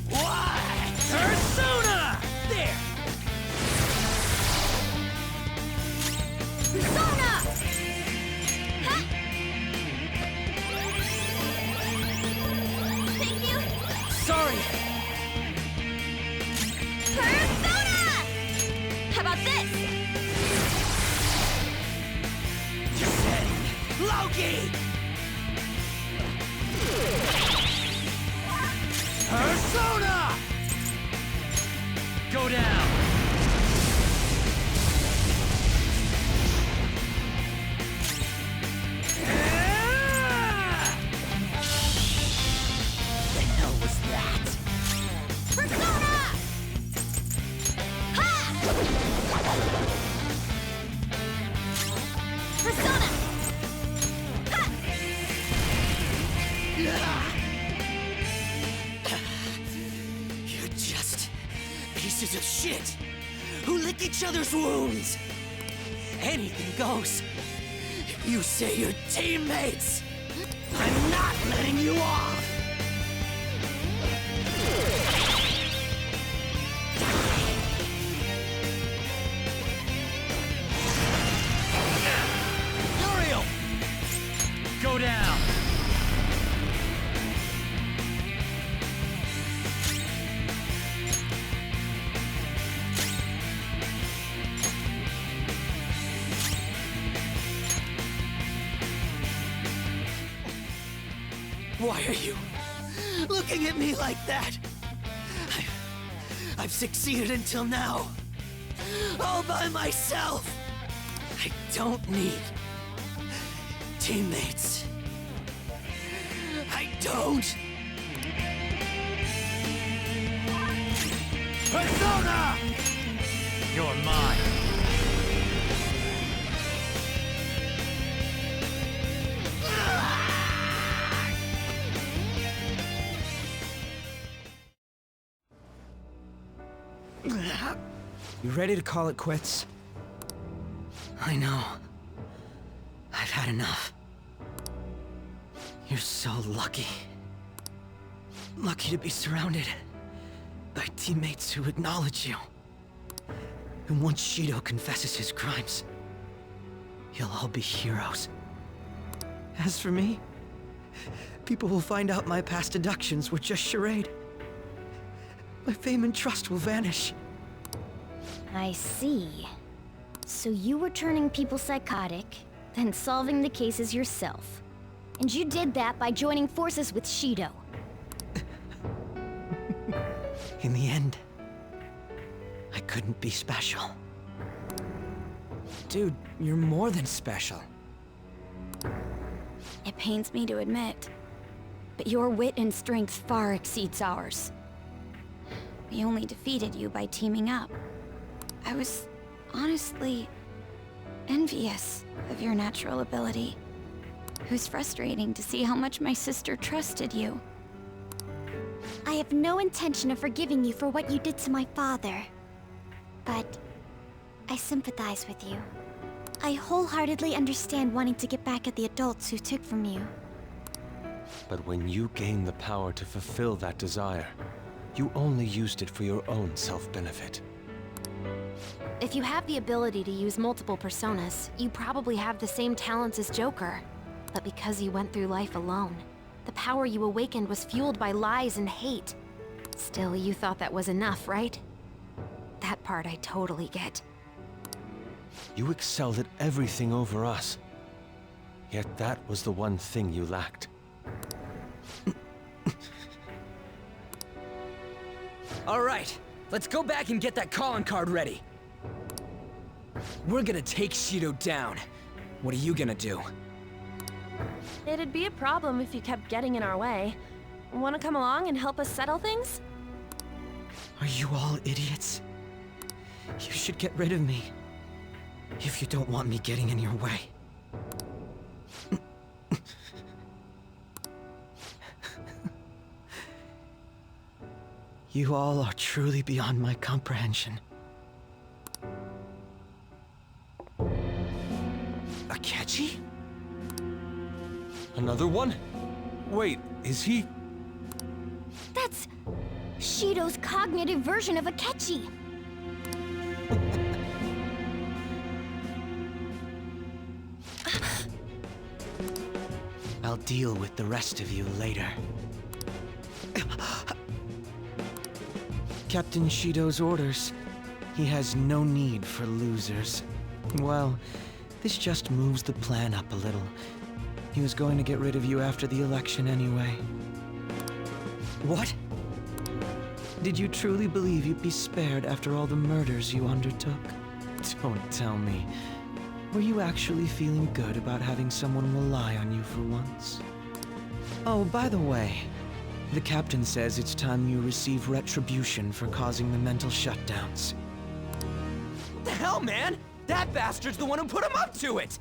What? Persona! There! Persona! Huh? Thank you. Sorry! Persona! How about this? Loki! Persona! Go down! The hell was that? Persona! Ha! Persona! You're just pieces of shit who lick each other's wounds. Anything goes. If you say you're teammates, I'm not letting you off. Uriel! Go down! Why are you looking at me like that? I've succeeded until now. All by myself. I don't need teammates. I don't. Persona! You're mine. You ready to call it quits? I know. I've had enough. You're so lucky. Lucky to be surrounded by teammates who acknowledge you. And once Shido confesses his crimes, you'll all be heroes. As for me, people will find out my past deductions were just charade. My fame and trust will vanish. I see. So you were turning people psychotic, then solving the cases yourself. And you did that by joining forces with Shido. In the end, I couldn't be special. Dude, you're more than special. It pains me to admit, but your wit and strength far exceeds ours. We only defeated you by teaming up. I was honestly envious of your natural ability. It was frustrating to see how much my sister trusted you. I have no intention of forgiving you for what you did to my father. But I sympathize with you. I wholeheartedly understand wanting to get back at the adults who took from you. But when you gained the power to fulfill that desire, you only used it for your own self-benefit. If you have the ability to use multiple personas, you probably have the same talents as Joker. But because you went through life alone, the power you awakened was fueled by lies and hate. Still, you thought that was enough, right? That part I totally get. You excelled at everything over us. Yet that was the one thing you lacked. All right, let's go back and get that calling card ready. We're gonna take Shido down. What are you gonna do? It'd be a problem if you kept getting in our way. Want to come along and help us settle things? Are you all idiots? You should get rid of me. If you don't want me getting in your way. You all are truly beyond my comprehension. Akechi? Another one? Wait, is he... That's Shido's cognitive version of Akechi. I'll deal with the rest of you later. Captain Shido's orders. He has no need for losers. Well, this just moves the plan up a little. He was going to get rid of you after the election anyway. What? Did you truly believe you'd be spared after all the murders you undertook? Don't tell me. Were you actually feeling good about having someone rely on you for once? Oh, by the way, the captain says it's time you receive retribution for causing the mental shutdowns. What the hell, man? That bastard's the one who put him up to it!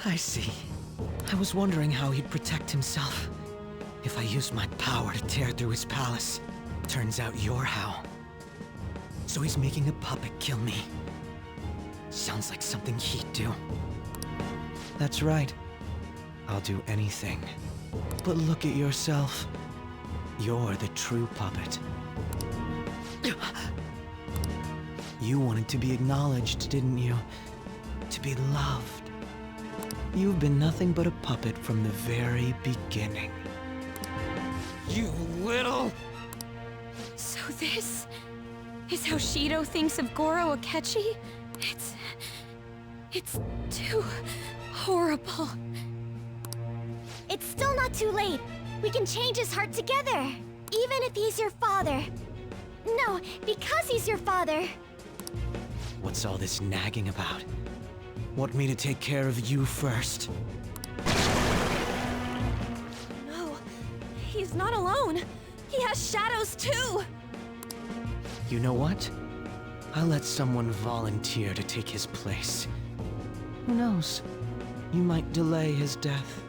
I see. I was wondering how he'd protect himself. If I used my power to tear through his palace. Turns out you're how. So he's making a puppet kill me. Sounds like something he'd do. That's right. I'll do anything. But look at yourself. You're the true puppet. You wanted to be acknowledged, didn't you? To be loved. You've been nothing but a puppet from the very beginning. You little... So this is how Shido thinks of Goro Akechi? It's too horrible. It's still not too late. We can change his heart together. Even if he's your father. No, because he's your father. What's all this nagging about? Want me to take care of you first? No, he's not alone. He has shadows too. You know what? I'll let someone volunteer to take his place. Who knows? You might delay his death.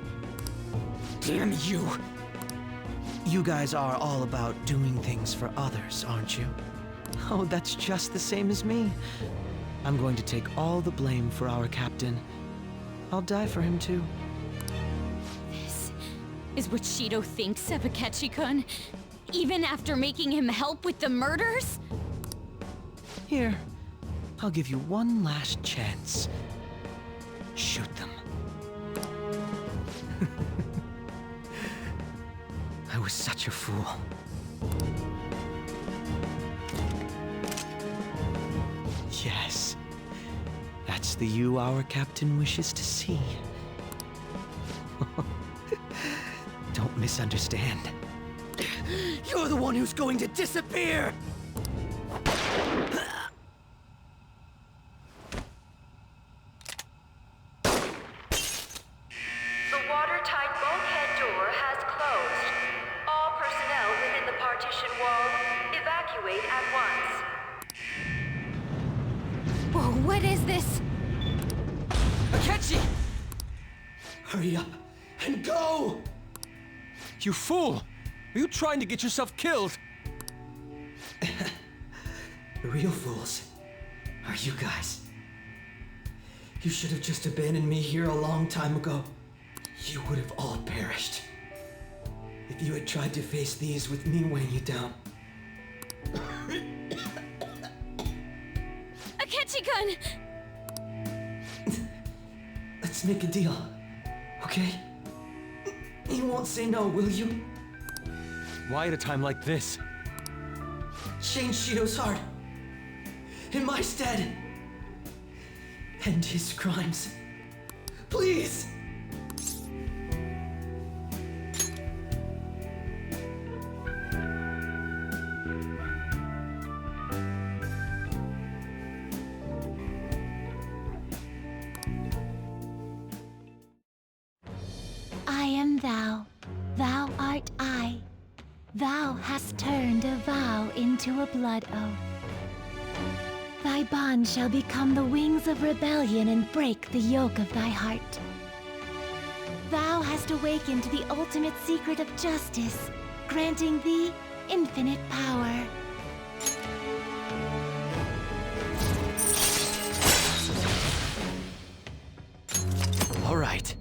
Damn you! You guys are all about doing things for others, aren't you? Oh, that's just the same as me. I'm going to take all the blame for our captain. I'll die for him too. This is what Shido thinks of Akechi-kun? Even after making him help with the murders? Here, I'll give you one last chance. Shoot them. I was such a fool. Yes. That's the you our captain wishes to see. Don't misunderstand. You're the one who's going to disappear! The watertight bulkhead door has closed. All personnel within the partition wall, evacuate at once. Whoa, what is this? Akechi! Hurry up and go! You fool! Are you trying to get yourself killed? The real fools are you guys. You should have just abandoned me here a long time ago. You would have all perished. If you had tried to face these with me weighing you down. Akechi-kun! Let's make a deal, okay? You won't say no, will you? Why at a time like this? Change Shido's heart. In my stead. End his crimes. Please! I am thou, thou art I. Thou hast turned a vow into a blood oath. Thy bond shall become the wings of rebellion and break the yoke of thy heart. Thou hast awakened the ultimate secret of justice, granting thee infinite power. All right.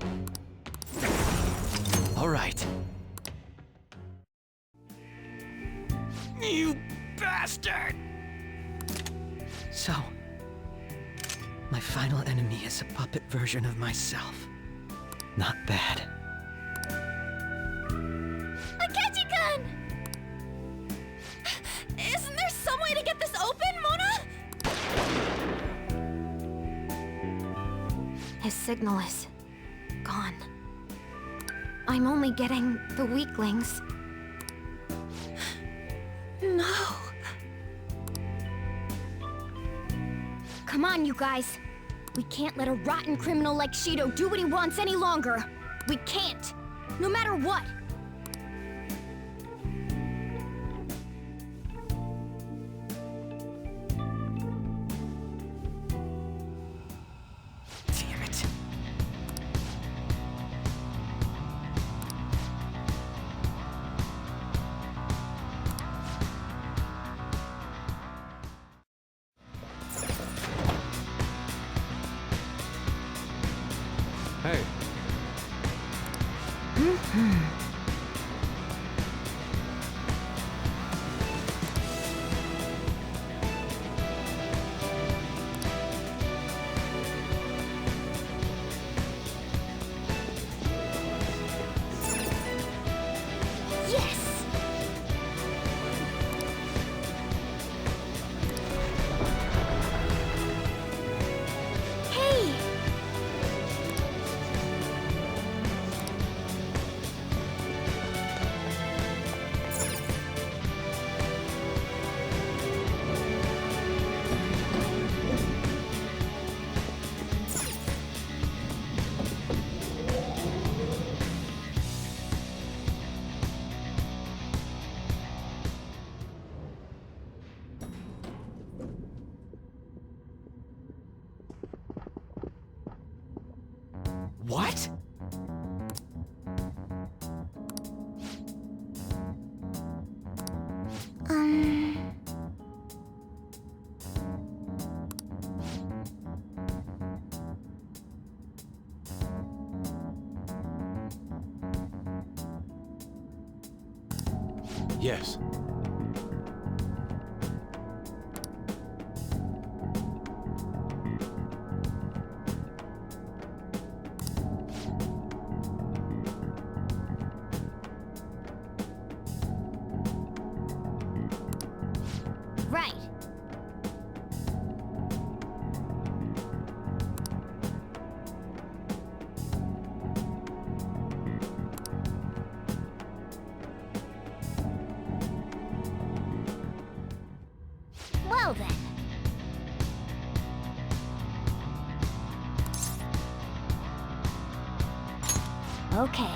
All right. You bastard! So, my final enemy is a puppet version of myself. Not bad. Akechi-kun! Isn't there some way to get this open, Mona? His signal is gone. I'm only getting the weaklings. No. Come on, you guys. We can't let a rotten criminal like Shido do what he wants any longer. We can't. No matter what. Damn it. Hey. Yes! Hey! What? Yes. Right. Well then. Okay.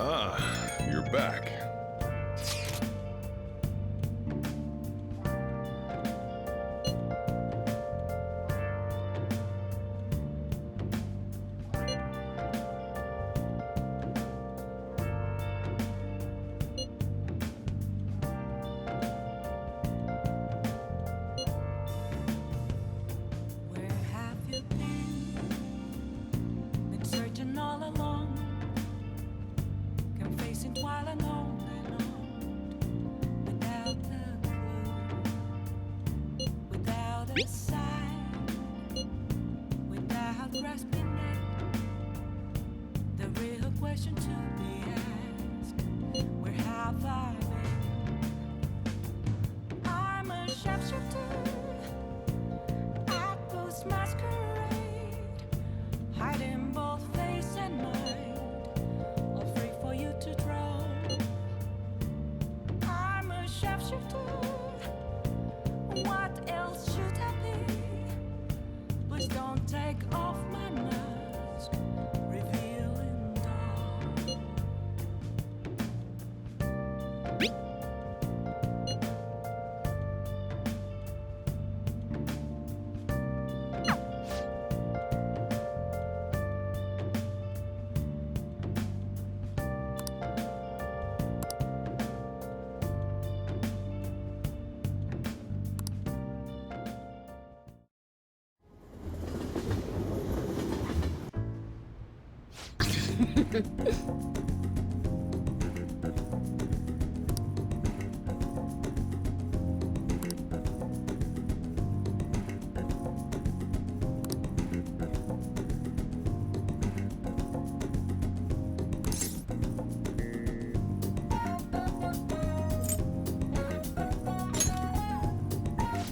Ah, you're back. Where have you been searching all along, confessing while alone and on, without a clue, without a sign, without grasping at the real question to be asked. Where have I been? I'm a sharpshooter at Ghost Masquerade, hiding both face and mind, all free for you to draw. I'm a sharpshooter. What else should I be? Please don't take off my mask, revealing dawn.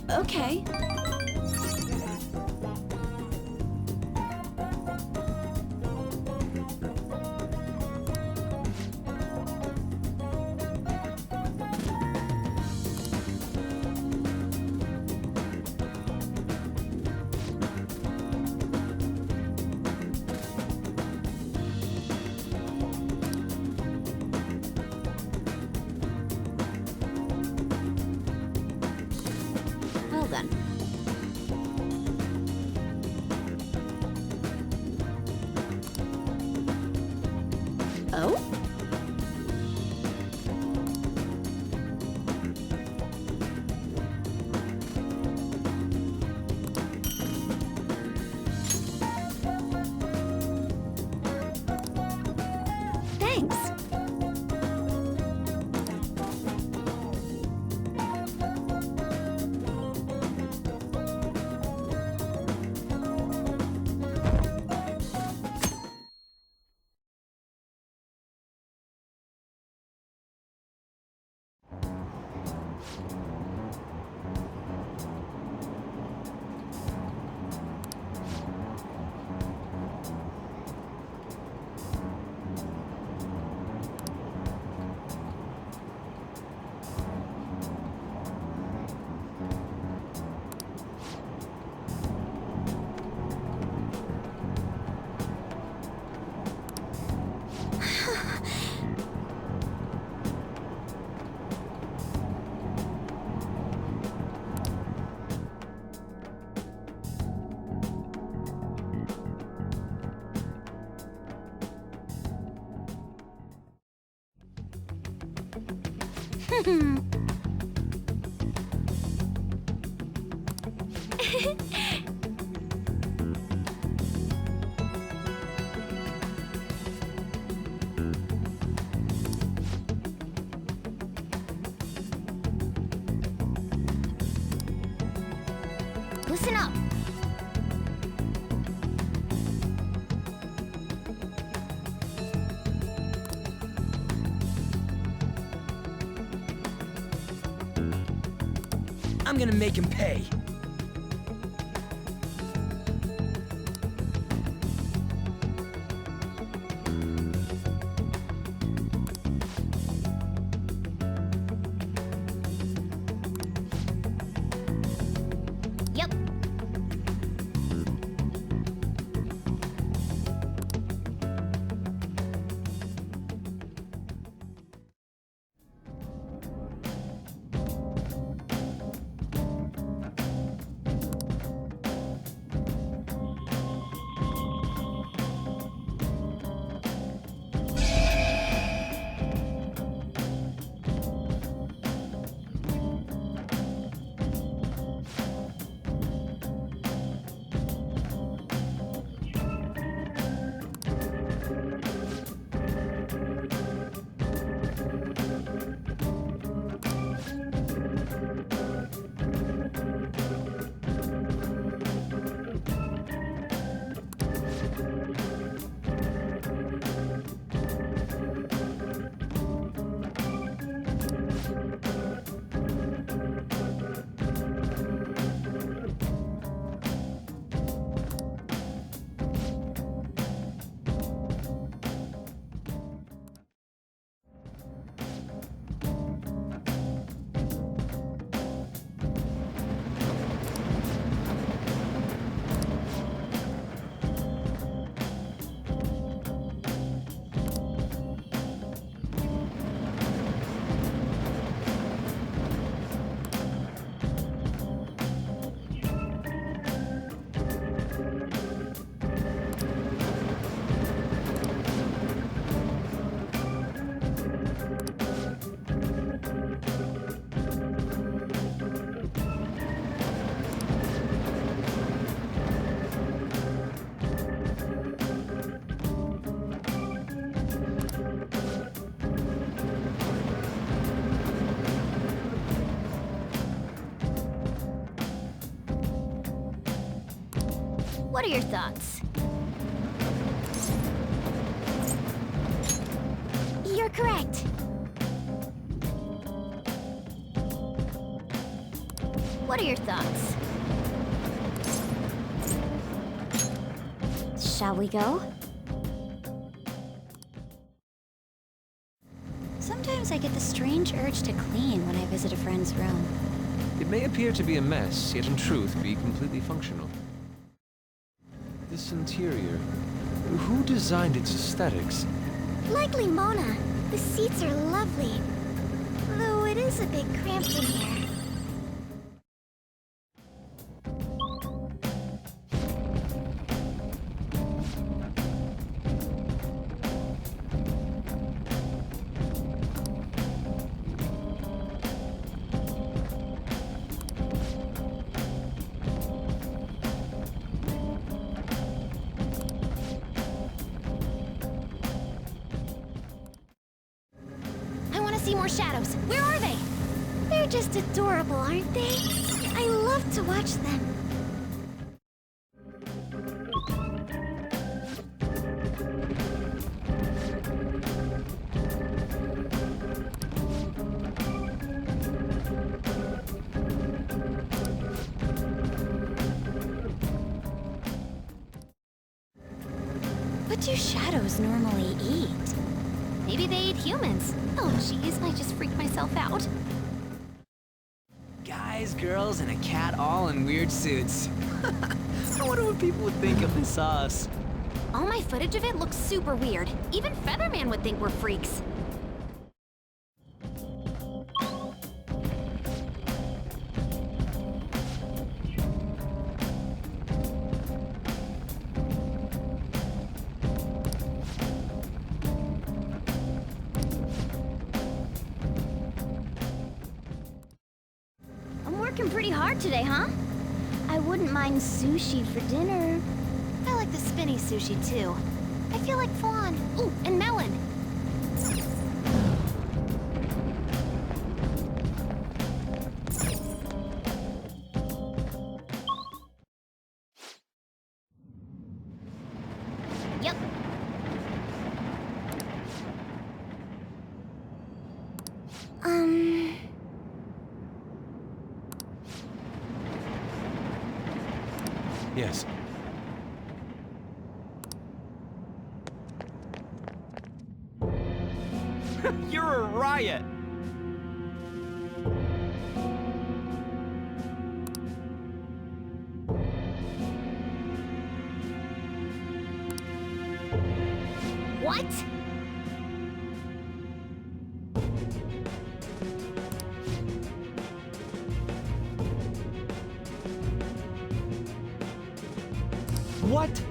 Okay. Well then. Oh? Listen up. I'm gonna make him pay. Yep. What are your thoughts? You're correct. What are your thoughts? Shall we go? Sometimes I get the strange urge to clean when I visit a friend's room. It may appear to be a mess, yet in truth be completely functional. This interior, who designed its aesthetics? Likely Mona. The seats are lovely. Though it is a bit cramped in here. See more shadows. Where are they? They're just adorable, aren't they? I love to watch them. What do shadows normally eat? Maybe they eat humans. Oh jeez, I just freaked myself out. Guys, girls, and a cat all in weird suits. I wonder what people would think if they saw us. All my footage of it looks super weird. Even Featherman would think we're freaks. hard today, huh? I wouldn't mind sushi for dinner. I like the spinny sushi too. I feel like flan. Ooh, and melon. Yep. Yes. You're a riot! What? What?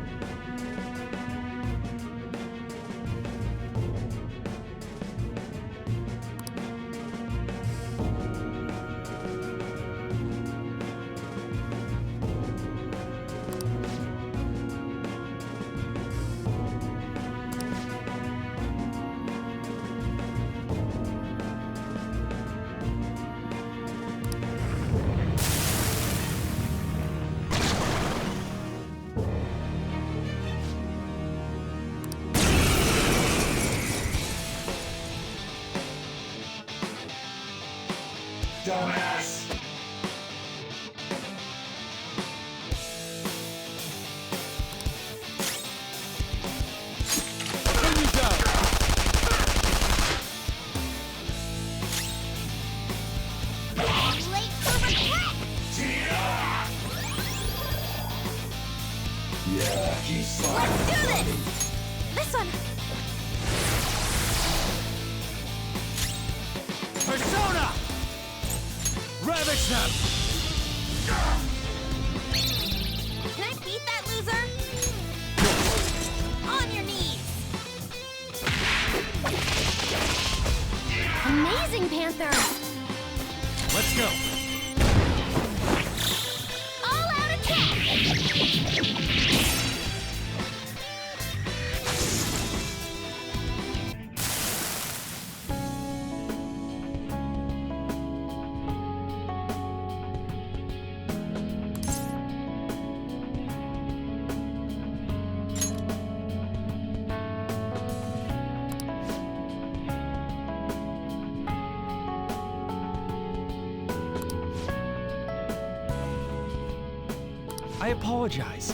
Dumbass! Late for regret! Yeah, he's Let's do this! This one! Persona! Ravage them! Can I beat that loser? On your knees! Amazing, Panther! Let's go! All out attack! I apologize.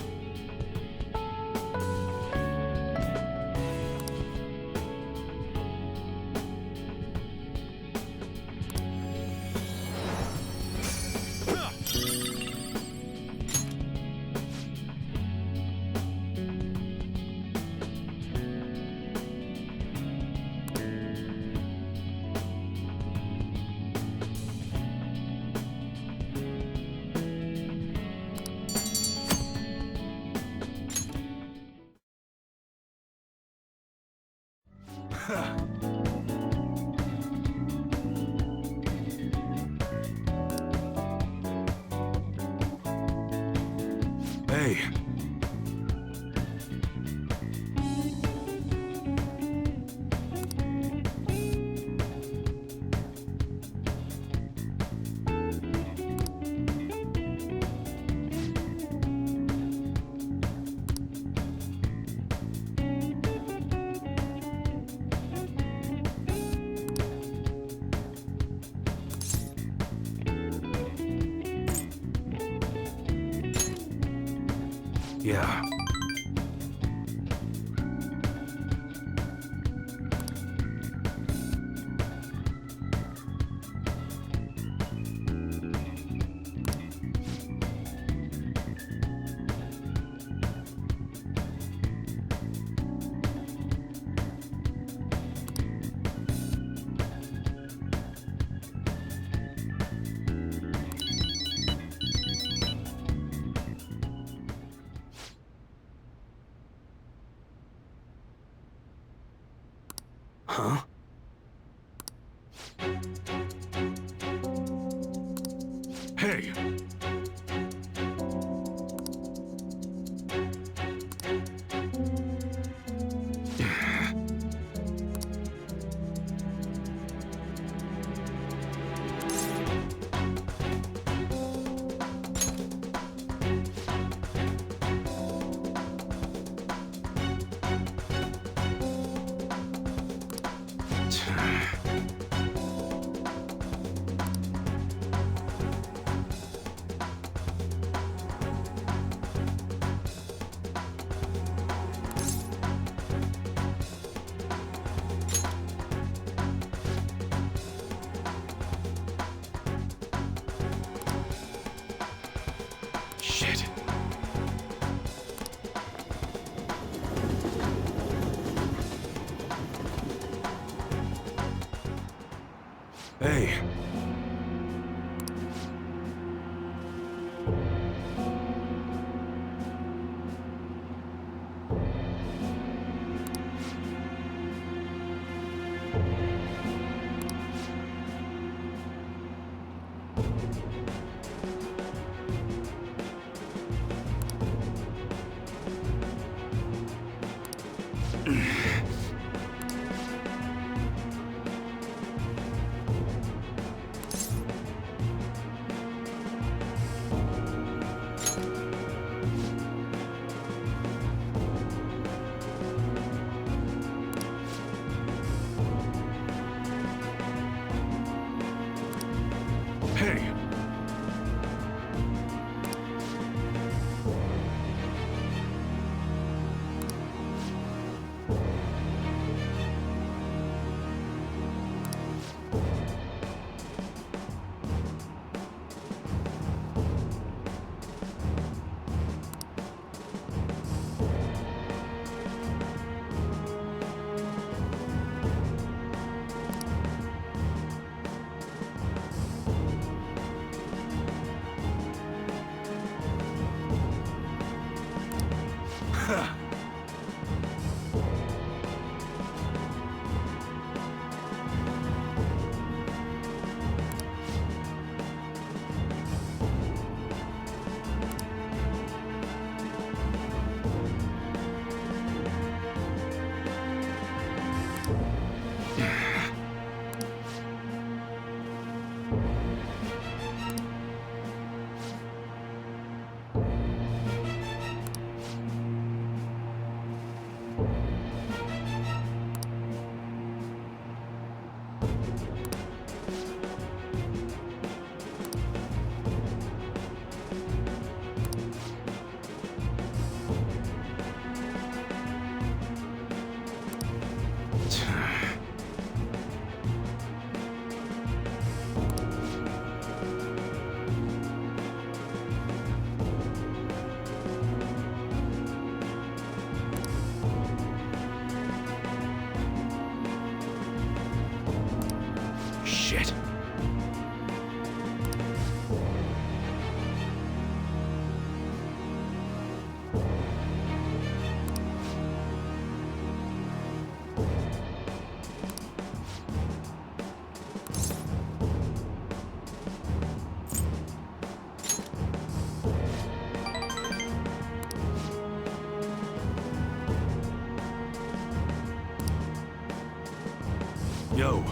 Hey. Yeah. Huh? Hey! Shit. Hey. Hey. Shit. Yo.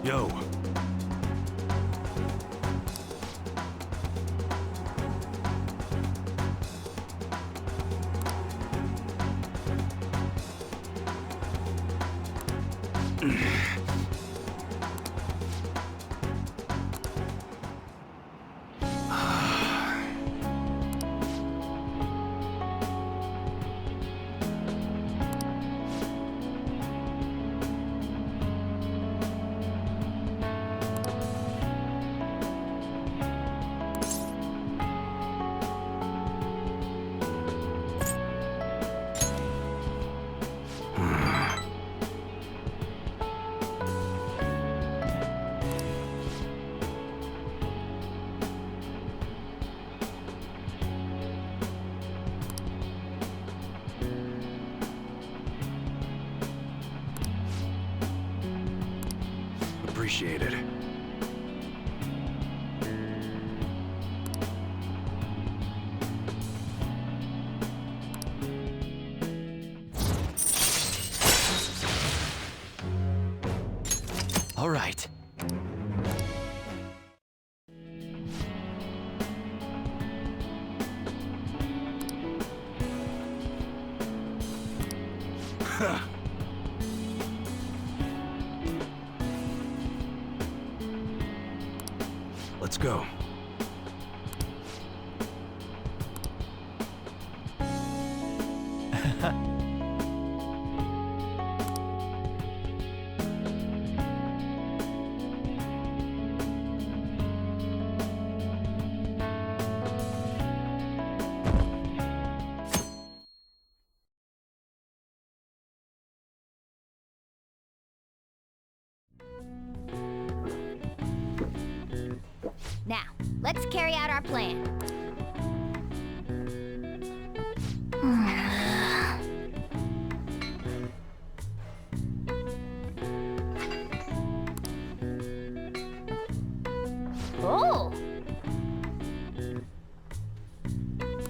Yo. Appreciate it. All right. Let's go. Now, let's carry out our plan. Oh!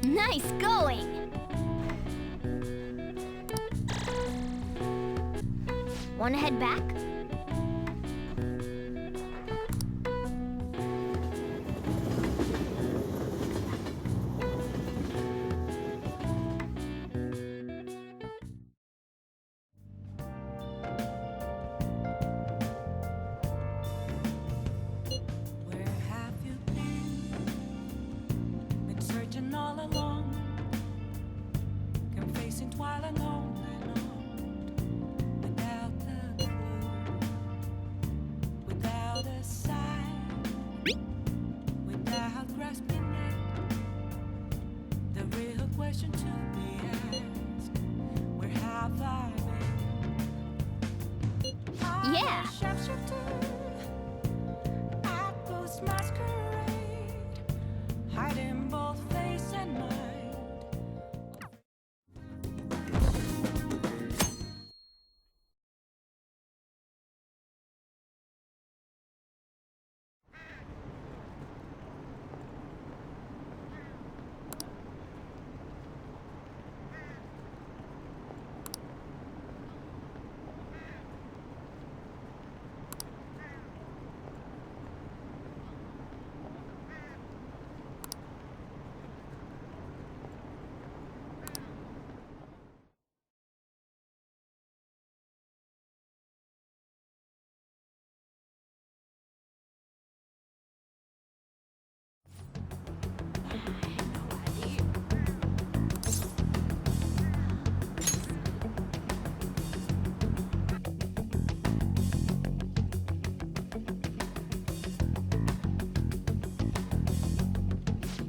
Nice going! Wanna head back? Where have you been searching all along, confessing while alone and on, without a clue, without a sign, without grasping it. The real question to be asked: where have I been? Yeah. Outpost masquerade, hiding both face and mind.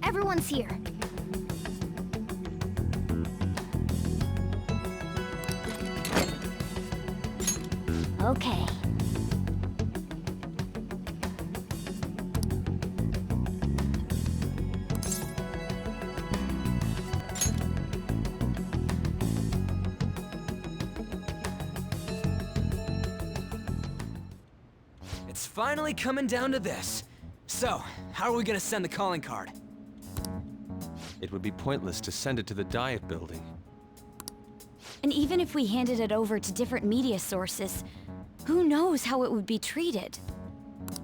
Everyone's here. Okay. It's finally coming down to this. So, how are we gonna send the calling card? It would be pointless to send it to the Diet Building. And even if we handed it over to different media sources, who knows how it would be treated?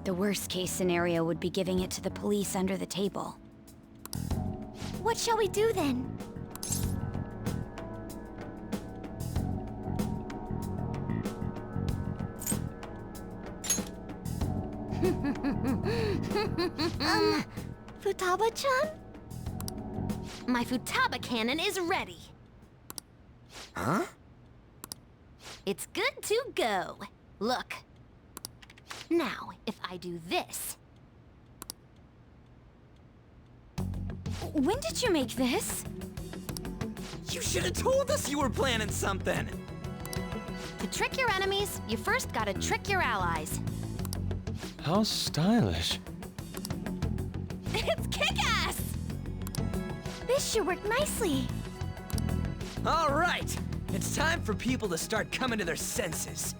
The worst case scenario would be giving it to the police under the table. What shall we do then? Futaba-chan? My Futaba cannon is ready. Huh? It's good to go. Look. Now, if I do this... When did you make this? You should have told us you were planning something! To trick your enemies, you first gotta trick your allies. How stylish. It's kick-ass! This should work nicely. All right! It's time for people to start coming to their senses.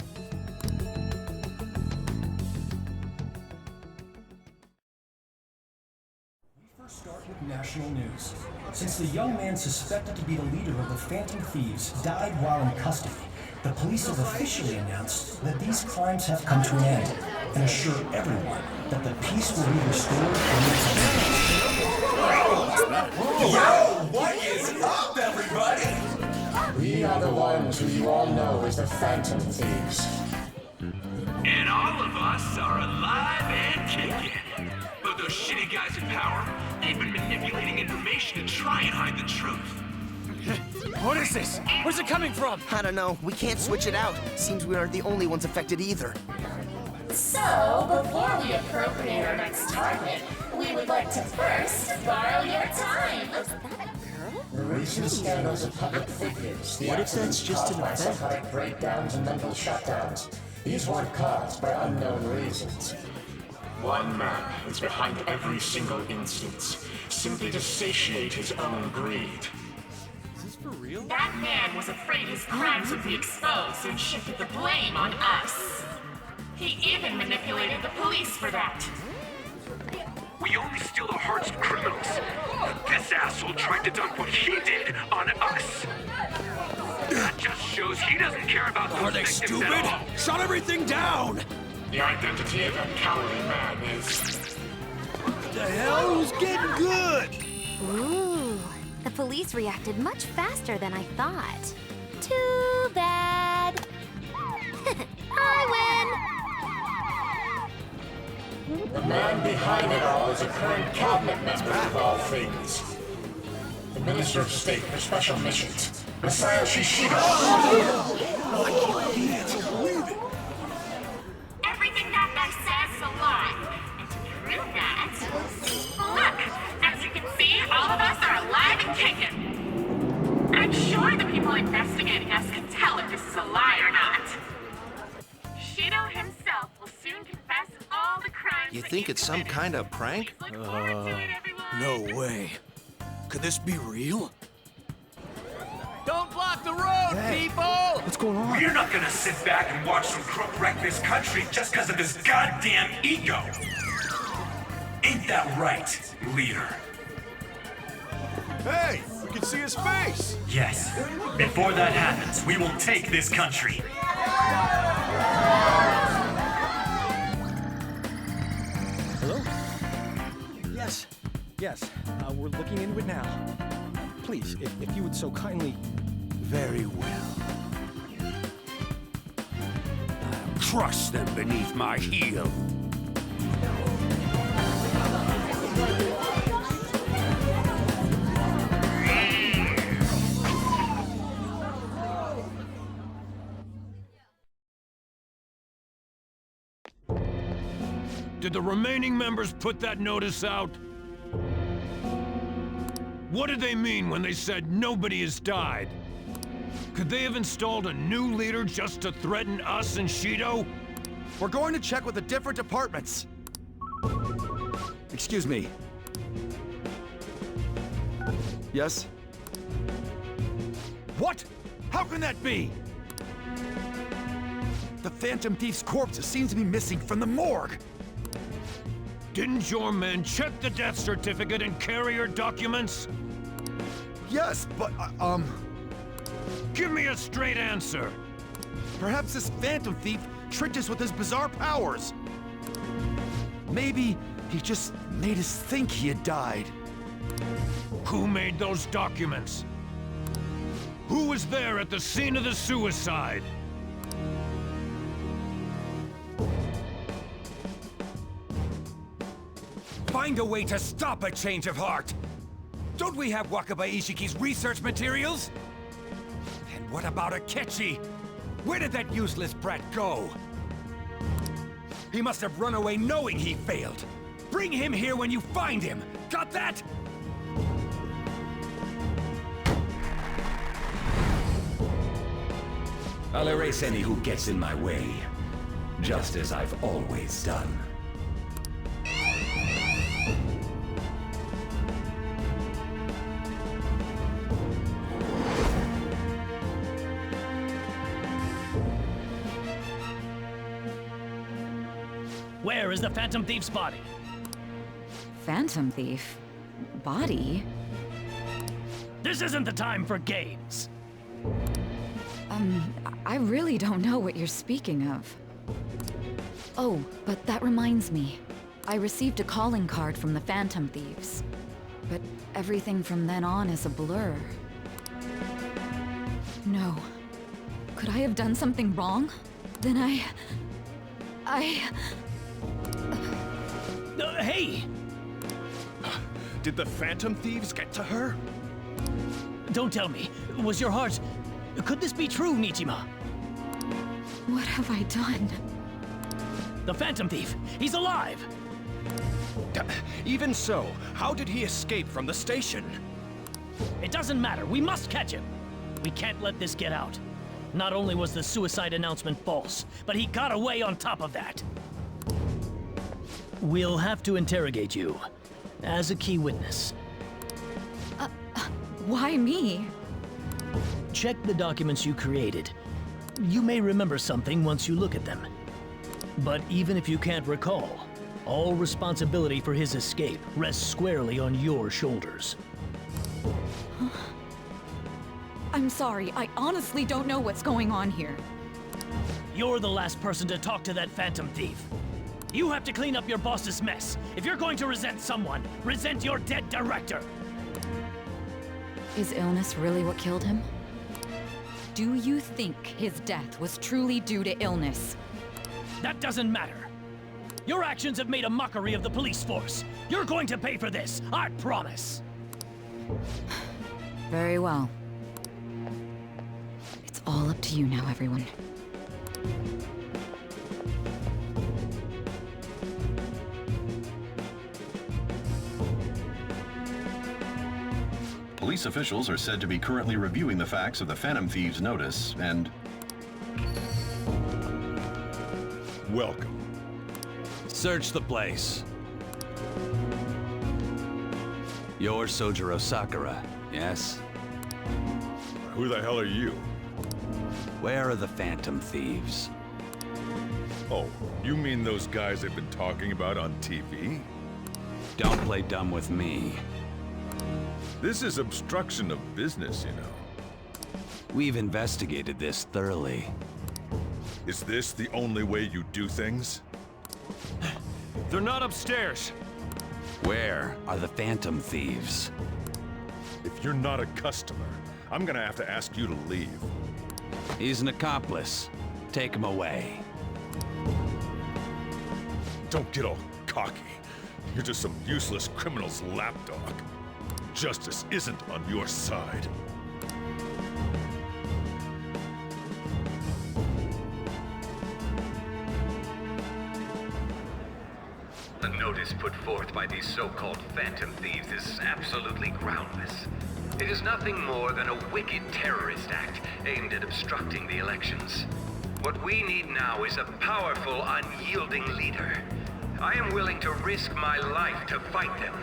Start with national news. Since the young man suspected to be the leader of the Phantom Thieves died while in custody, the police have officially announced that these crimes have come to an end and assure everyone that the peace will be restored in the community. Yo, what is up, everybody? We are the ones who you all know as the Phantom Thieves. And all of us are alive and kicking. But those shitty guys in power, they've been manipulating information to try and hide the truth. What is this? Where's it coming from? I don't know. We can't switch it out. Seems we aren't the only ones affected either. So, before we appropriate our next target, we would like to first borrow your time. Is that a girl? The recent scandals of public figures. What if that's just an event? Psychotic breakdowns and mental shutdowns. These weren't caused by unknown reasons. One man is behind every single instance, simply to satiate his own greed. Is this for real? That man was afraid his crimes would be exposed and shifted the blame on us. He even manipulated the police for that. We only steal the hearts of criminals. This asshole tried to dump what he did on us. That just shows he doesn't care about those victims at all. Are they stupid? Shut everything down! The identity of that cowardly man is... What the hell? Who's getting good? Ooh, the police reacted much faster than I thought. Too bad. I win! The man behind it all is a current cabinet member of all things. The Minister of State for Special Missions, Messiah Shishido. I can't believe it. Everything that guy says is a lie. And to prove that, look, as you can see, all of us are alive and kicking. I'm sure the people investigating us can tell if this is a lie or not. Shido himself will soon confess all the crimes. You think it's some kind of prank? No way. Could this be real? Don't block the road, people! What's going on? We're not gonna sit back and watch some crook wreck this country just because of his goddamn ego. Ain't that right, leader? Hey, we can see his face! Yes. Before that happens, we will take this country. Hello? Yes, we're looking into it now. Please, if you would so kindly... Very well. I'll crush them beneath my heel. Did the remaining members put that notice out? What did they mean when they said nobody has died? Could they have installed a new leader just to threaten us and Shido? We're going to check with the different departments. Excuse me. Yes? What? How can that be? The Phantom Thief's corpse seems to be missing from the morgue. Didn't your men check the death certificate and carrier documents? Yes, but, Give me a straight answer. Perhaps this Phantom Thief tricked us with his bizarre powers. Maybe he just made us think he had died. Who made those documents? Who was there at the scene of the suicide? Find a way to stop a change of heart! Don't we have Wakaba Ishiki's research materials? And what about Akechi? Where did that useless brat go? He must have run away knowing he failed. Bring him here when you find him! Got that? I'll erase any who gets in my way, just as I've always done. Where is the Phantom Thief's body? Phantom Thief? Body? This isn't the time for games. I really don't know what you're speaking of. Oh, but that reminds me. I received a calling card from the Phantom Thieves. But everything from then on is a blur. No. Could I have done something wrong? Then Hey! Did the Phantom Thieves get to her? Don't tell me. Was your heart... Could this be true, Nichima? What have I done? The Phantom Thief! He's alive! Even so, how did he escape from the station? It doesn't matter. We must catch him. We can't let this get out. Not only was the suicide announcement false, but he got away on top of that. We'll have to interrogate you as a key witness. Why me? Check the documents you created. You may remember something once you look at them. But even if you can't recall, all responsibility for his escape rests squarely on your shoulders. I'm sorry, I honestly don't know what's going on here. You're the last person to talk to that Phantom Thief. You have to clean up your boss's mess. If you're going to resent someone, resent your dead director. Is illness really what killed him? Do you think his death was truly due to illness? That doesn't matter. Your actions have made a mockery of the police force. You're going to pay for this, I promise. Very well. It's all up to you now, everyone. Police officials are said to be currently reviewing the facts of the Phantom Thieves' notice and... Welcome. Search the place. You're Sojiro Sakura, yes? Who the hell are you? Where are the Phantom Thieves? Oh, you mean those guys they've been talking about on TV? Don't play dumb with me. This is obstruction of business, you know. We've investigated this thoroughly. Is this the only way you do things? They're not upstairs. Where are the Phantom Thieves? If you're not a customer, I'm gonna have to ask you to leave. He's an accomplice. Take him away. Don't get all cocky. You're just some useless criminal's lapdog. Justice isn't on your side. The notice put forth by these so-called Phantom Thieves is absolutely groundless. It is nothing more than a wicked terrorist act aimed at obstructing the elections. What we need now is a powerful, unyielding leader. I am willing to risk my life to fight them.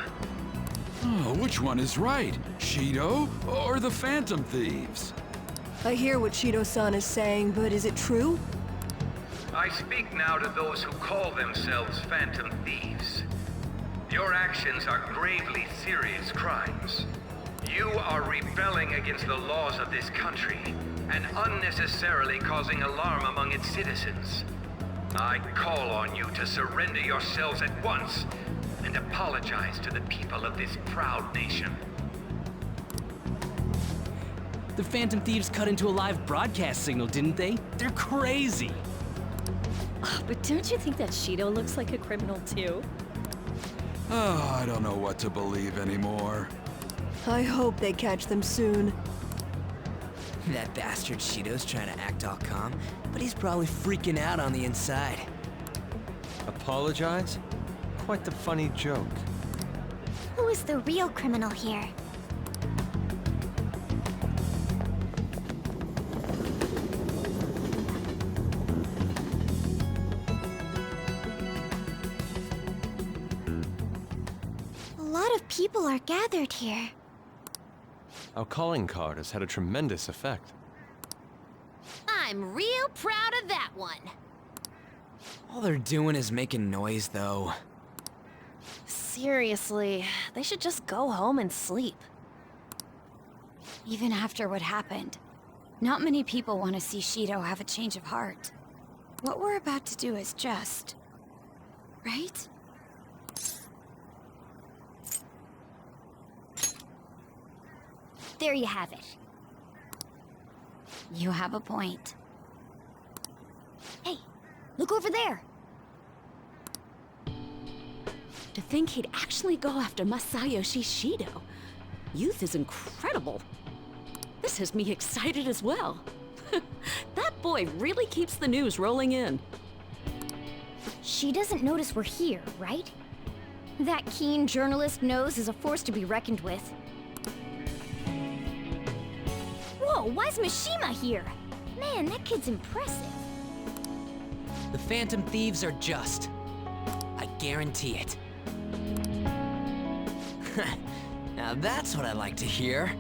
Oh, which one is right? Shido or the Phantom Thieves? I hear what Shido-san is saying, but is it true? I speak now to those who call themselves Phantom Thieves. Your actions are gravely serious crimes. You are rebelling against the laws of this country and unnecessarily causing alarm among its citizens. I call on you to surrender yourselves at once and apologize to the people of this proud nation. The Phantom Thieves cut into a live broadcast signal, didn't they? They're crazy! But don't you think that Shido looks like a criminal too? Oh, I don't know what to believe anymore. I hope they catch them soon. That bastard Shido's trying to act all calm, but he's probably freaking out on the inside. Apologize? Quite the funny joke. Who is the real criminal here? A lot of people are gathered here. Our calling card has had a tremendous effect. I'm real proud of that one. All they're doing is making noise, though. Seriously, they should just go home and sleep. Even after what happened, not many people want to see Shido have a change of heart. What we're about to do is just... right? There you have it. You have a point. Hey, look over there. To think he'd actually go after Masayoshi Shido. Youth is incredible. This has me excited as well. That boy really keeps the news rolling in. She doesn't notice we're here, right? That keen journalist nose is a force to be reckoned with. Whoa, why's Mishima here? Man, that kid's impressive. The Phantom Thieves are just. I guarantee it. Now that's what I like to hear.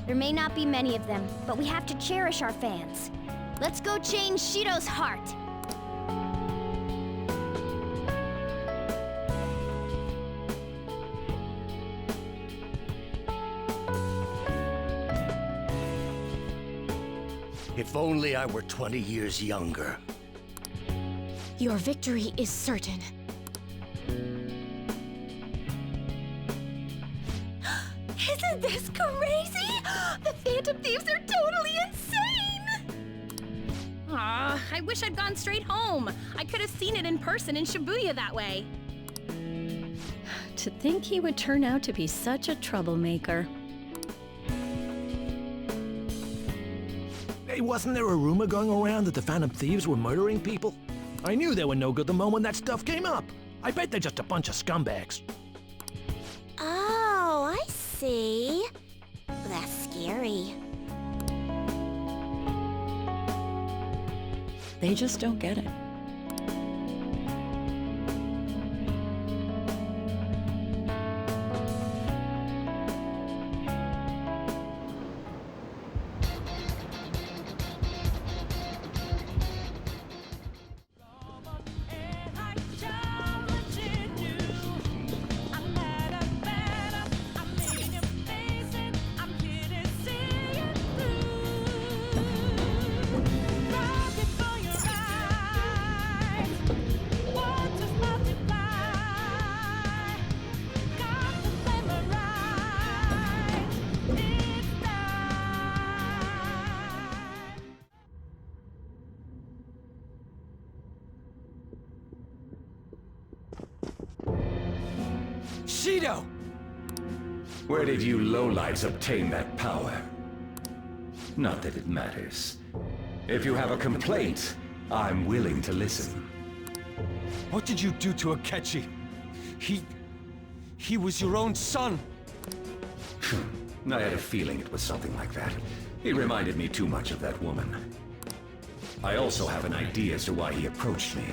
There may not be many of them, but we have to cherish our fans. Let's go change Shido's heart. If only I were 20 years younger. Your victory is certain. Isn't this crazy? The Phantom Thieves are totally insane! Aw, I wish I'd gone straight home. I could have seen it in person in Shibuya that way. To think he would turn out to be such a troublemaker. Hey, wasn't there a rumor going around that the Phantom Thieves were murdering people? I knew they were no good the moment that stuff came up. I bet they're just a bunch of scumbags. Oh, I see. That's scary. They just don't get it. Shido! Where did you lowlifes obtain that power? Not that it matters. If you have a complaint, I'm willing to listen. What did you do to Akechi? He was your own son. I had a feeling it was something like that. He reminded me too much of that woman. I also have an idea as to why he approached me.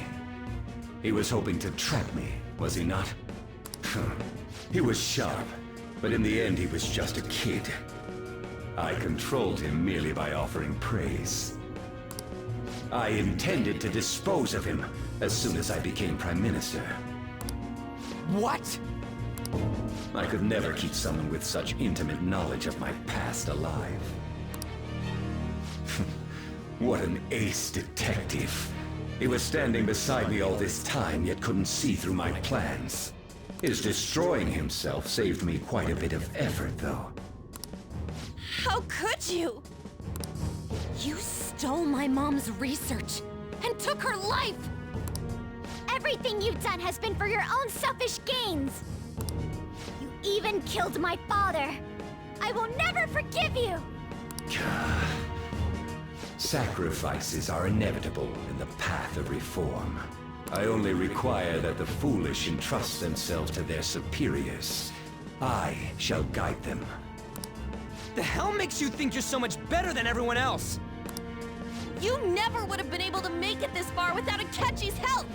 He was hoping to trap me, was he not? He was sharp, but in the end he was just a kid. I controlled him merely by offering praise. I intended to dispose of him as soon as I became Prime Minister. What? I could never keep someone with such intimate knowledge of my past alive. What an ace detective. He was standing beside me all this time, yet couldn't see through my plans. His destroying himself saved me quite a bit of effort, though. How could you? You stole my mom's research and took her life! Everything you've done has been for your own selfish gains! You even killed my father! I will never forgive you! Sacrifices are inevitable in the path of reform. I only require that the foolish entrust themselves to their superiors. I shall guide them. The hell makes you think you're so much better than everyone else? You never would have been able to make it this far without Akechi's help!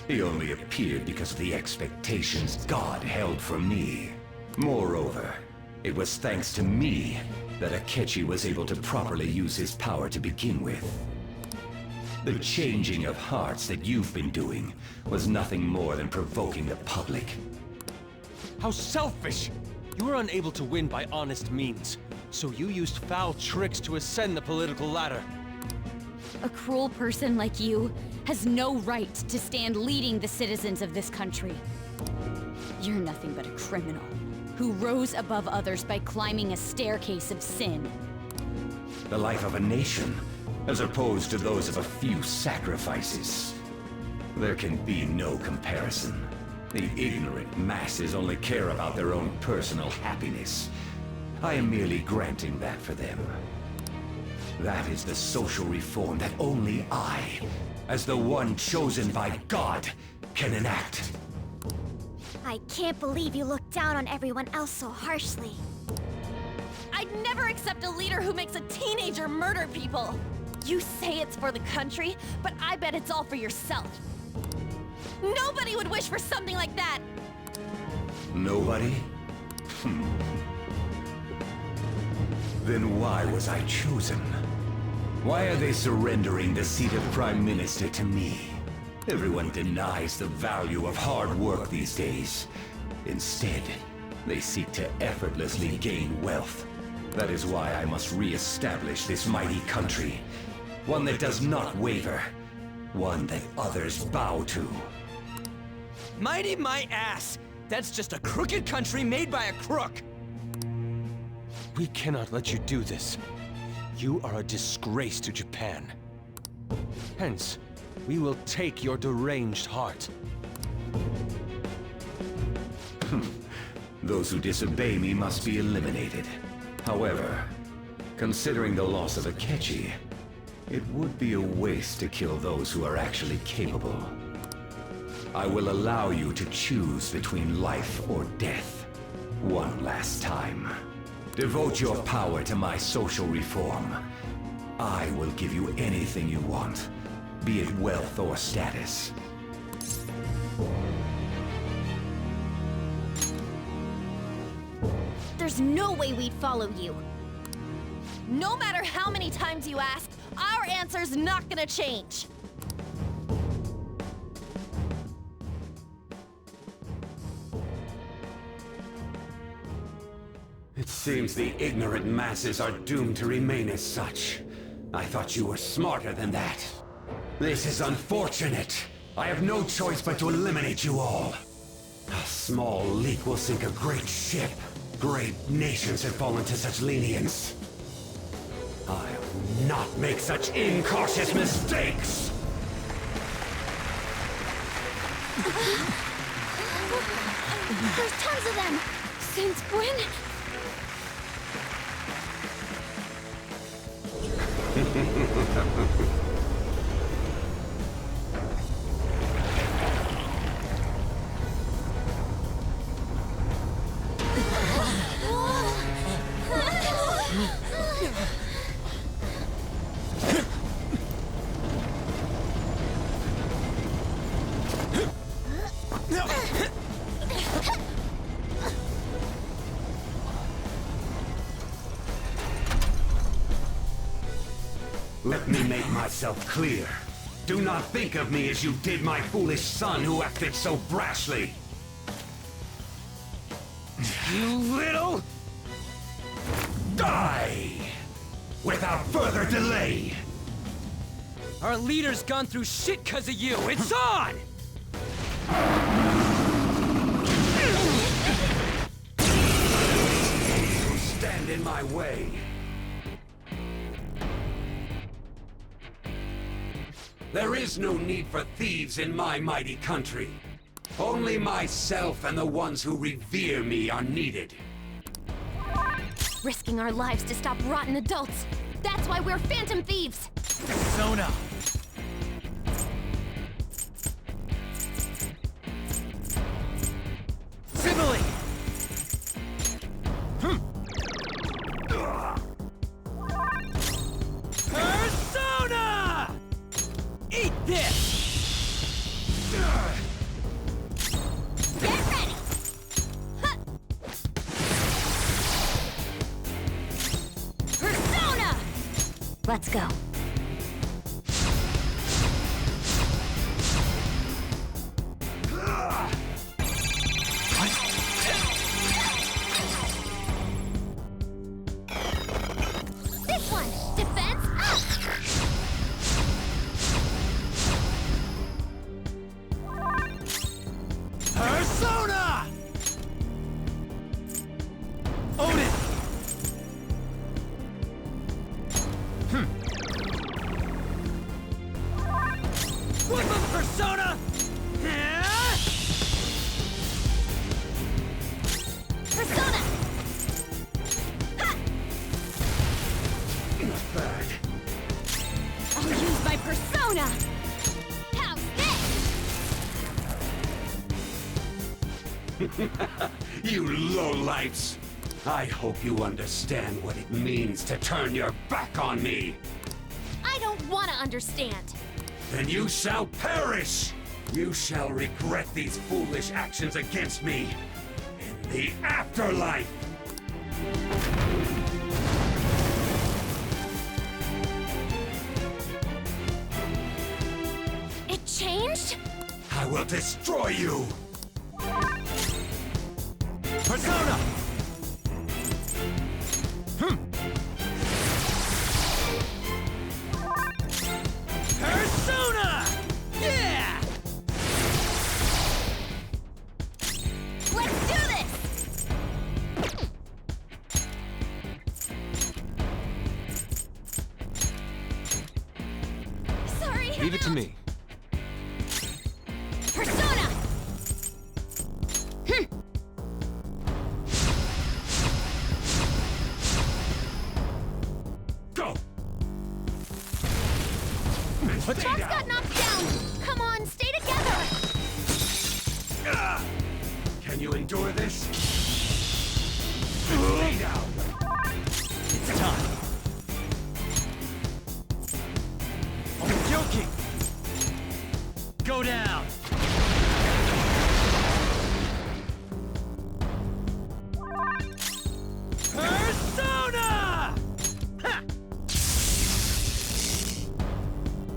He only appeared because of the expectations God held for me. Moreover, it was thanks to me that Akechi was able to properly use his power to begin with. The changing of hearts that you've been doing was nothing more than provoking the public. How selfish! You were unable to win by honest means, so you used foul tricks to ascend the political ladder. A cruel person like you has no right to stand leading the citizens of this country. You're nothing but a criminal who rose above others by climbing a staircase of sin. The life of a nation, as opposed to those of a few sacrifices. There can be no comparison. The ignorant masses only care about their own personal happiness. I am merely granting that for them. That is the social reform that only I, as the one chosen by God, can enact. I can't believe you look down on everyone else so harshly. I'd never accept a leader who makes a teenager murder people! You say it's for the country, but I bet it's all for yourself. Nobody would wish for something like that! Nobody? Then why was I chosen? Why are they surrendering the seat of Prime Minister to me? Everyone denies the value of hard work these days. Instead, they seek to effortlessly gain wealth. That is why I must re-establish this mighty country. One that does not waver. One that others bow to. Mighty my ass! That's just a crooked country made by a crook! We cannot let you do this. You are a disgrace to Japan. Hence, we will take your deranged heart. Those who disobey me must be eliminated. However, considering the loss of Akechi, it would be a waste to kill those who are actually capable. I will allow you to choose between life or death. One last time. Devote your power to my social reform. I will give you anything you want, be it wealth or status. There's no way we'd follow you. No matter how many times you ask, our answer's not gonna change. It seems the ignorant masses are doomed to remain as such. I thought you were smarter than that. This is unfortunate. I have no choice but to eliminate you all. A small leak will sink a great ship. Great nations have fallen to such lenience. I'll not make such incautious mistakes! There's tons of them! Since when? Let me make myself clear. Do not think of me as you did my foolish son who acted so brashly. You little... Die! Without further delay! Our leader's gone through shit because of you! It's on! Stand in my way. There is no need for thieves in my mighty country. Only myself and the ones who revere me are needed. Risking our lives to stop rotten adults. That's why we're phantom thieves. Persona. Simile. Persona! Eat this! Get ready! Persona! Let's go. This one! Defense up! Persona! Odin! Woodland Persona! Persona! Not bad. I'll use my persona! How's this? You lowlifes! I hope you understand what it means to turn your back on me! I don't want to understand. Then you shall perish! You shall regret these foolish actions against me in the afterlife! It changed? I will destroy you! Persona! Persona! Yeah! Let's do this! Sorry, Leave it to me. Persona! Go! Boss got knocked down! Come on, stay together! Can you endure this? Stay down! It's time. Okidoki! Go down! Persona! Ha!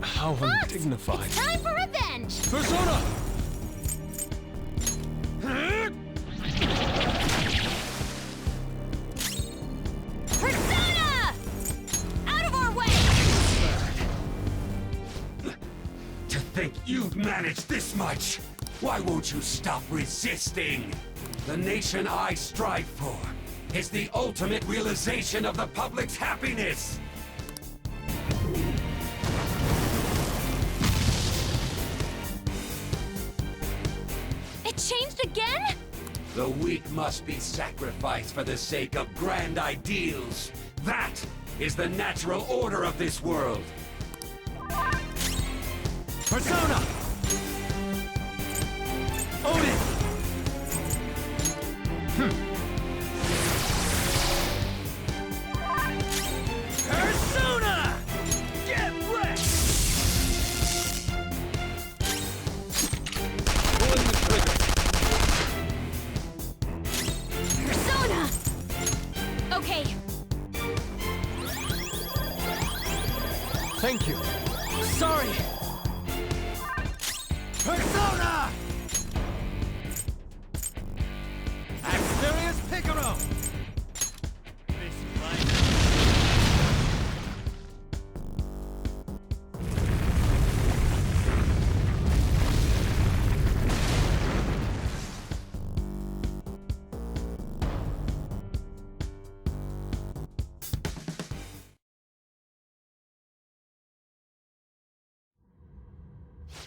How undignified. It's time for revenge! Persona! Persona! Out of our way! To think you've managed this much! Why won't you stop resisting? The nation I strive for is the ultimate realization of the public's happiness! It changed again? The weak must be sacrificed for the sake of grand ideals. That is the natural order of this world. Persona! Odin! Persona! Get wrecked! Pulling the trigger. Persona! Okay. Thank you. Sorry! Persona! Asterius Picaro!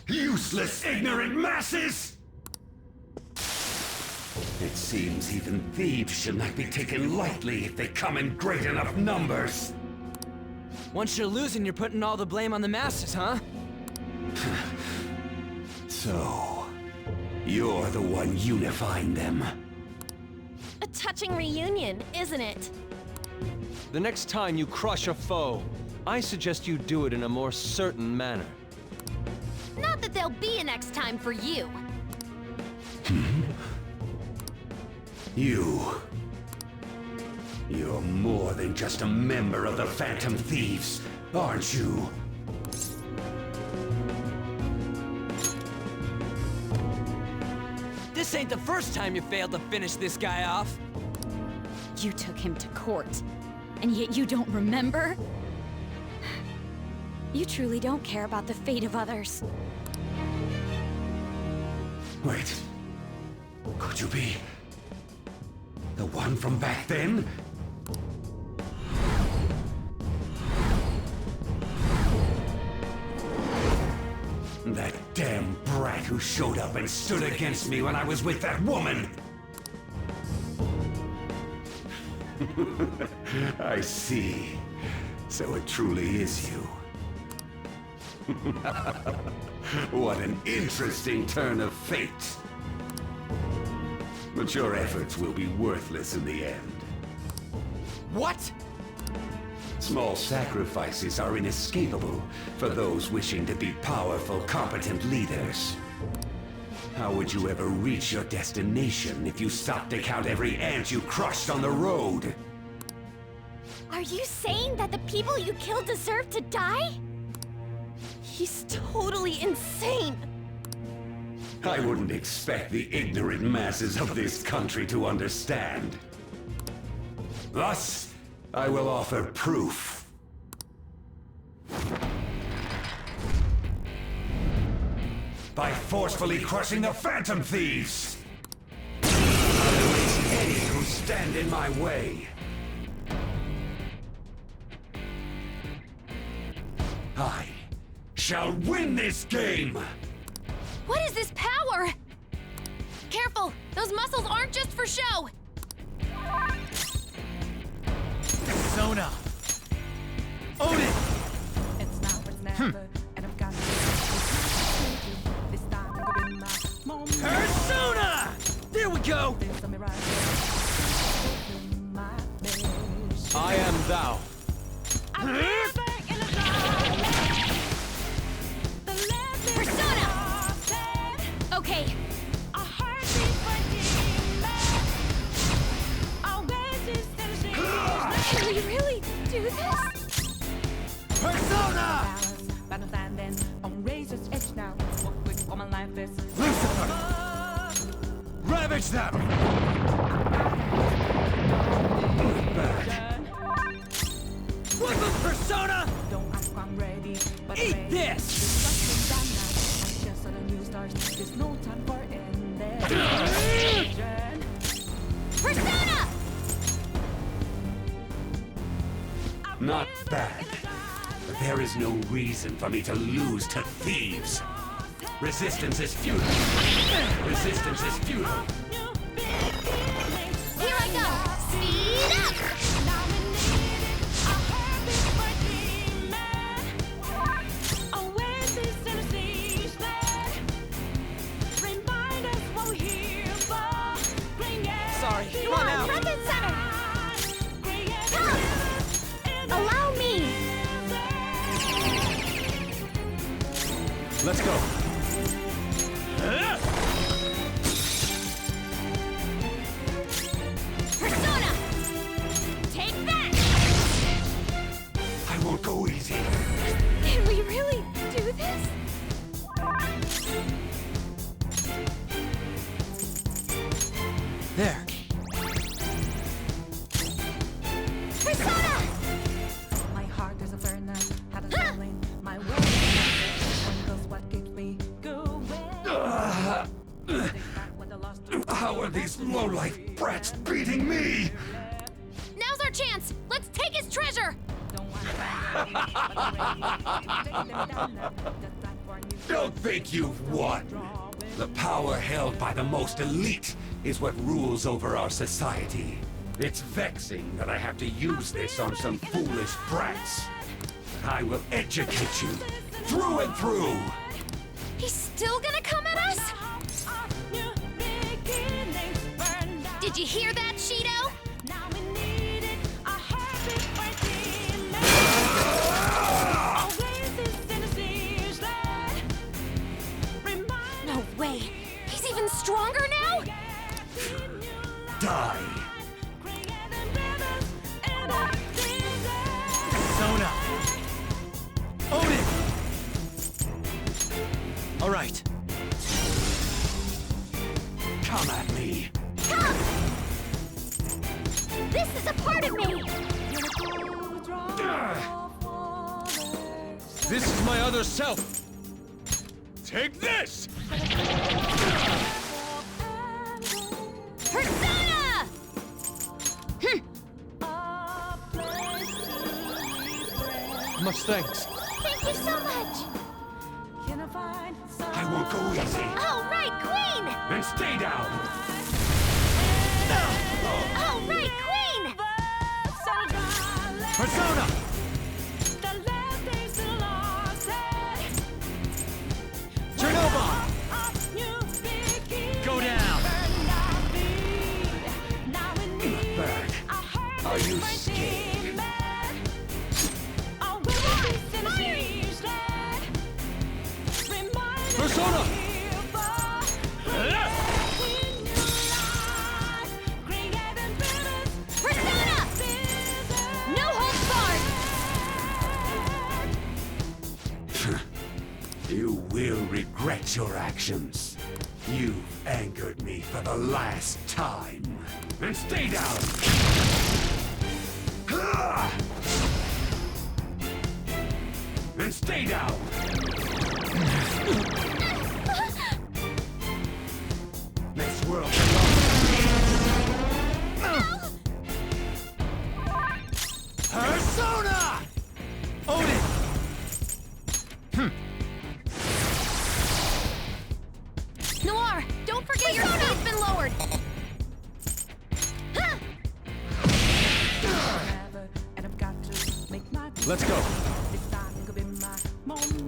Useless, ignorant masses! It seems even thieves should not be taken lightly if they come in great enough numbers. Once you're losing, you're putting all the blame on the masses, huh? So, you're the one unifying them. A touching reunion, isn't it? The next time you crush a foe, I suggest you do it in a more certain manner. Not that there'll be a next time for you. You're more than just a member of the Phantom Thieves, aren't you? This ain't the first time you failed to finish this guy off. You took him to court, and yet you don't remember? You truly don't care about the fate of others. Wait. Could you be the one from back then? That damn brat who showed up and stood against me when I was with that woman! I see. So it truly is you. What an interesting turn of fate. But your efforts will be worthless in the end. What? Small sacrifices are inescapable for those wishing to be powerful, competent leaders. How would you ever reach your destination if you stopped to count every ant you crushed on the road? Are you saying that the people you killed deserve to die? He's totally insane! I wouldn't expect the ignorant masses of this country to understand. Thus, I will offer proof. By forcefully crushing the Phantom Thieves! I'll erase any who stand in my way. I shall win this game! What is this power? Careful! Those muscles aren't just for show! Persona! Own it! Persona! There we go! I am thou. Persona! Okay. Can we really do this? Persona! Lucifer! Ravage them! What's up, Persona? Eat this! Persona! Not bad. But there is no reason for me to lose to thieves. Resistance is futile. Resistance is futile. Here I go! Speed up! Sorry, come on out! Front and center! Come! Allow me! Let's go. Persona! Take that! I won't go easy. Can we really do this? There. Persona! My heart is a burner, had a feeling. My world is what keeps me going. How are these low-life brats beating me? Now's our chance! Let's take his treasure! Don't think you've won. The power held by the most elite is what rules over our society. It's vexing that I have to use this on some foolish brats. I will educate you through and through. He's still gonna come at us? Did you hear that, Shido? No way! He's even stronger now? Die. Sona! Odin! All right. Come at me. Come! This is a part of me! This is my other self! Take this! Persona! Much thanks. Thank you so much! I won't go easy. All right, Queen! And stay down. All right, Queen! Persona! Chernobyl! Go down! Back. Are you scared? Persona! Persona! No holds barred! You will regret your actions. You've angered me for the last time. And stay down! And stay down! This world belongs to me! Persona! Odin! Noir, don't forget your speed's been lowered! Huh. Let's go.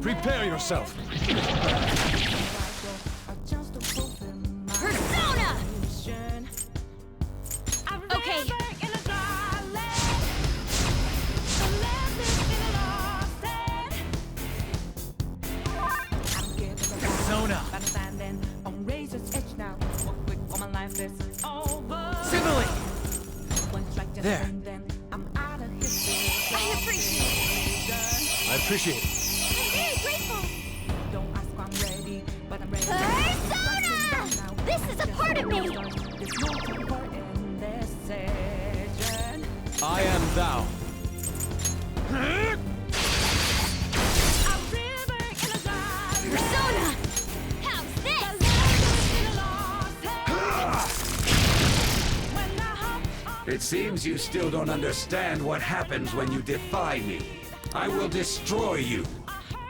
Prepare yourself. Persona! Okay. Persona! Simile! There. I appreciate it. I appreciate it. I'm very grateful. Persona! This is a part of me! I am thou. Persona! How's this? It seems you still don't understand what happens when you defy me. I will destroy you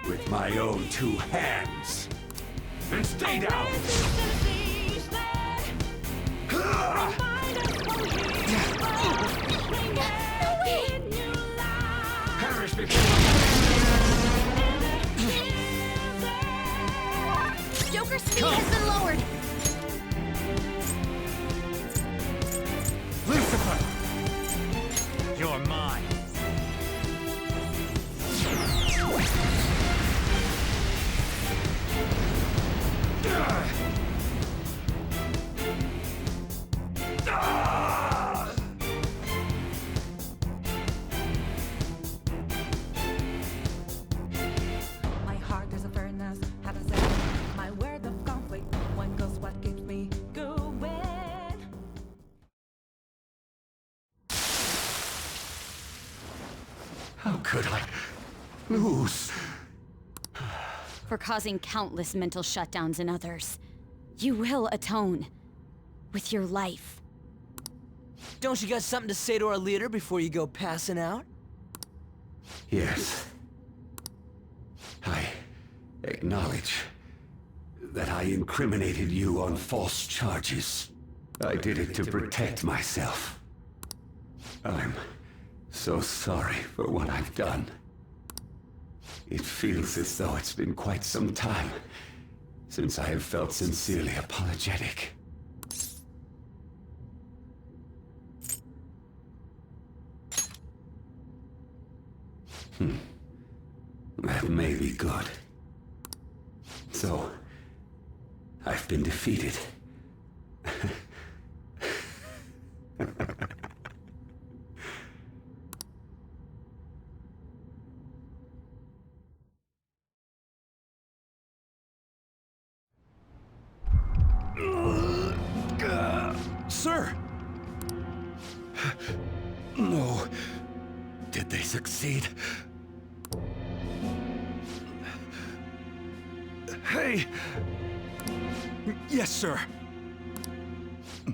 with my own two hands. And stay down! No way! Perish before Joker's speed has been lowered! Lucifer! You're mine. My heart is a furnace, how to say my word of conflict. One goes what keeps me going. How could I lose? For causing countless mental shutdowns in others. You will atone. With your life. Don't you got something to say to our leader before you go passing out? Yes. I acknowledge that I incriminated you on false charges. I did it to protect myself. I'm so sorry for what I've done. It feels as though it's been quite some time since I have felt sincerely apologetic. That may be good. So, I've been defeated. Sir! No. Did they succeed? Hey! Yes, sir.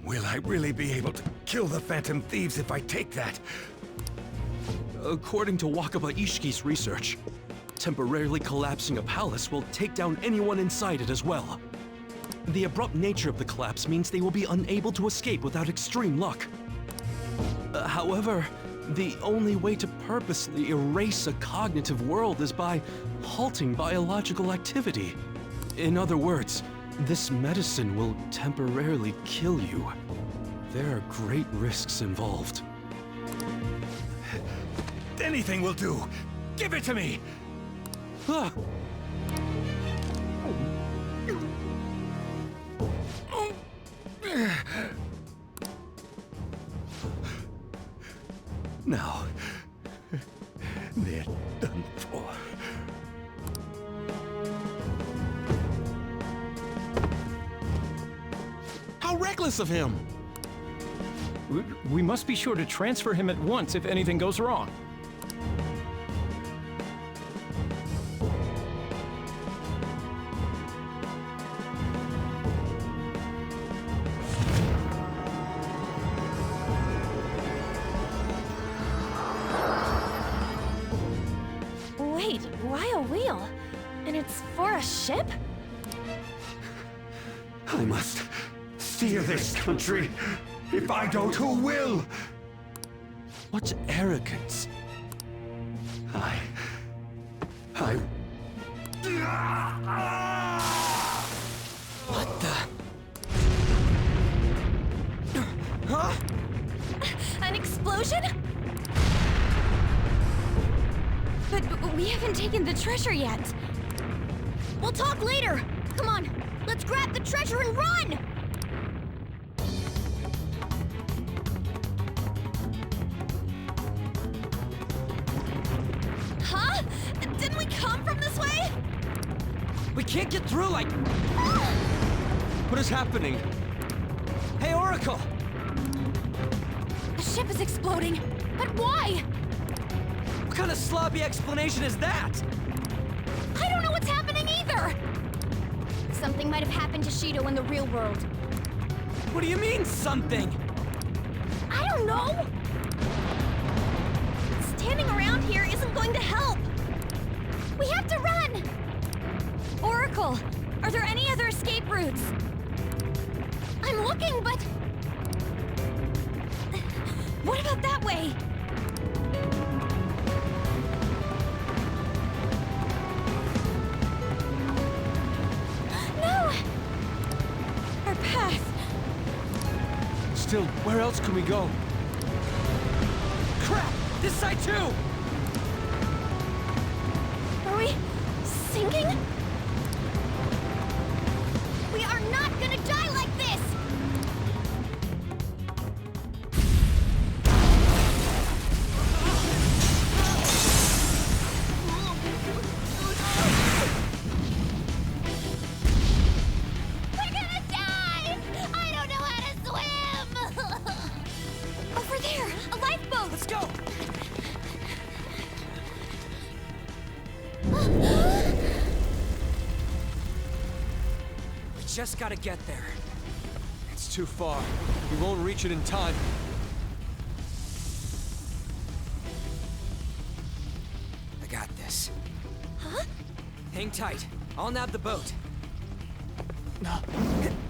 Will I really be able to kill the Phantom Thieves if I take that? According to Wakaba Ishiki's research, temporarily collapsing a palace will take down anyone inside it as well. The abrupt nature of the collapse means they will be unable to escape without extreme luck. However, the only way to purposely erase a cognitive world is by halting biological activity. In other words, this medicine will temporarily kill you. There are great risks involved. Anything will do! Give it to me! Now, they're done for. How reckless of him! We must be sure to transfer him at once if anything goes wrong. Wait, why a wheel? And it's for a ship? I must steer this country. If I don't, who will? What arrogance. I... What the... Huh? An explosion? But we haven't taken the treasure yet. We'll talk later. Come on, let's grab the treasure and run! Huh? Didn't we come from this way? We can't get through like... What is happening? Hey, Oracle! The ship is exploding. But why? What kind of sloppy explanation is that? I don't know what's happening either! Something might have happened to Shido in the real world. What do you mean, something? I don't know! Standing around here isn't going to help! We have to run! Oracle, are there any other escape routes? I'm looking, but... What about that way? No! Our path. Still, where else can we go? Crap! This side too! Are we sinking? We are not gonna die like this! We're gonna die! I don't know how to swim! Over there! A lifeboat! Let's go! We just gotta get there. It's too far. We won't reach it in time. I got this. Huh? Hang tight. I'll nab the boat.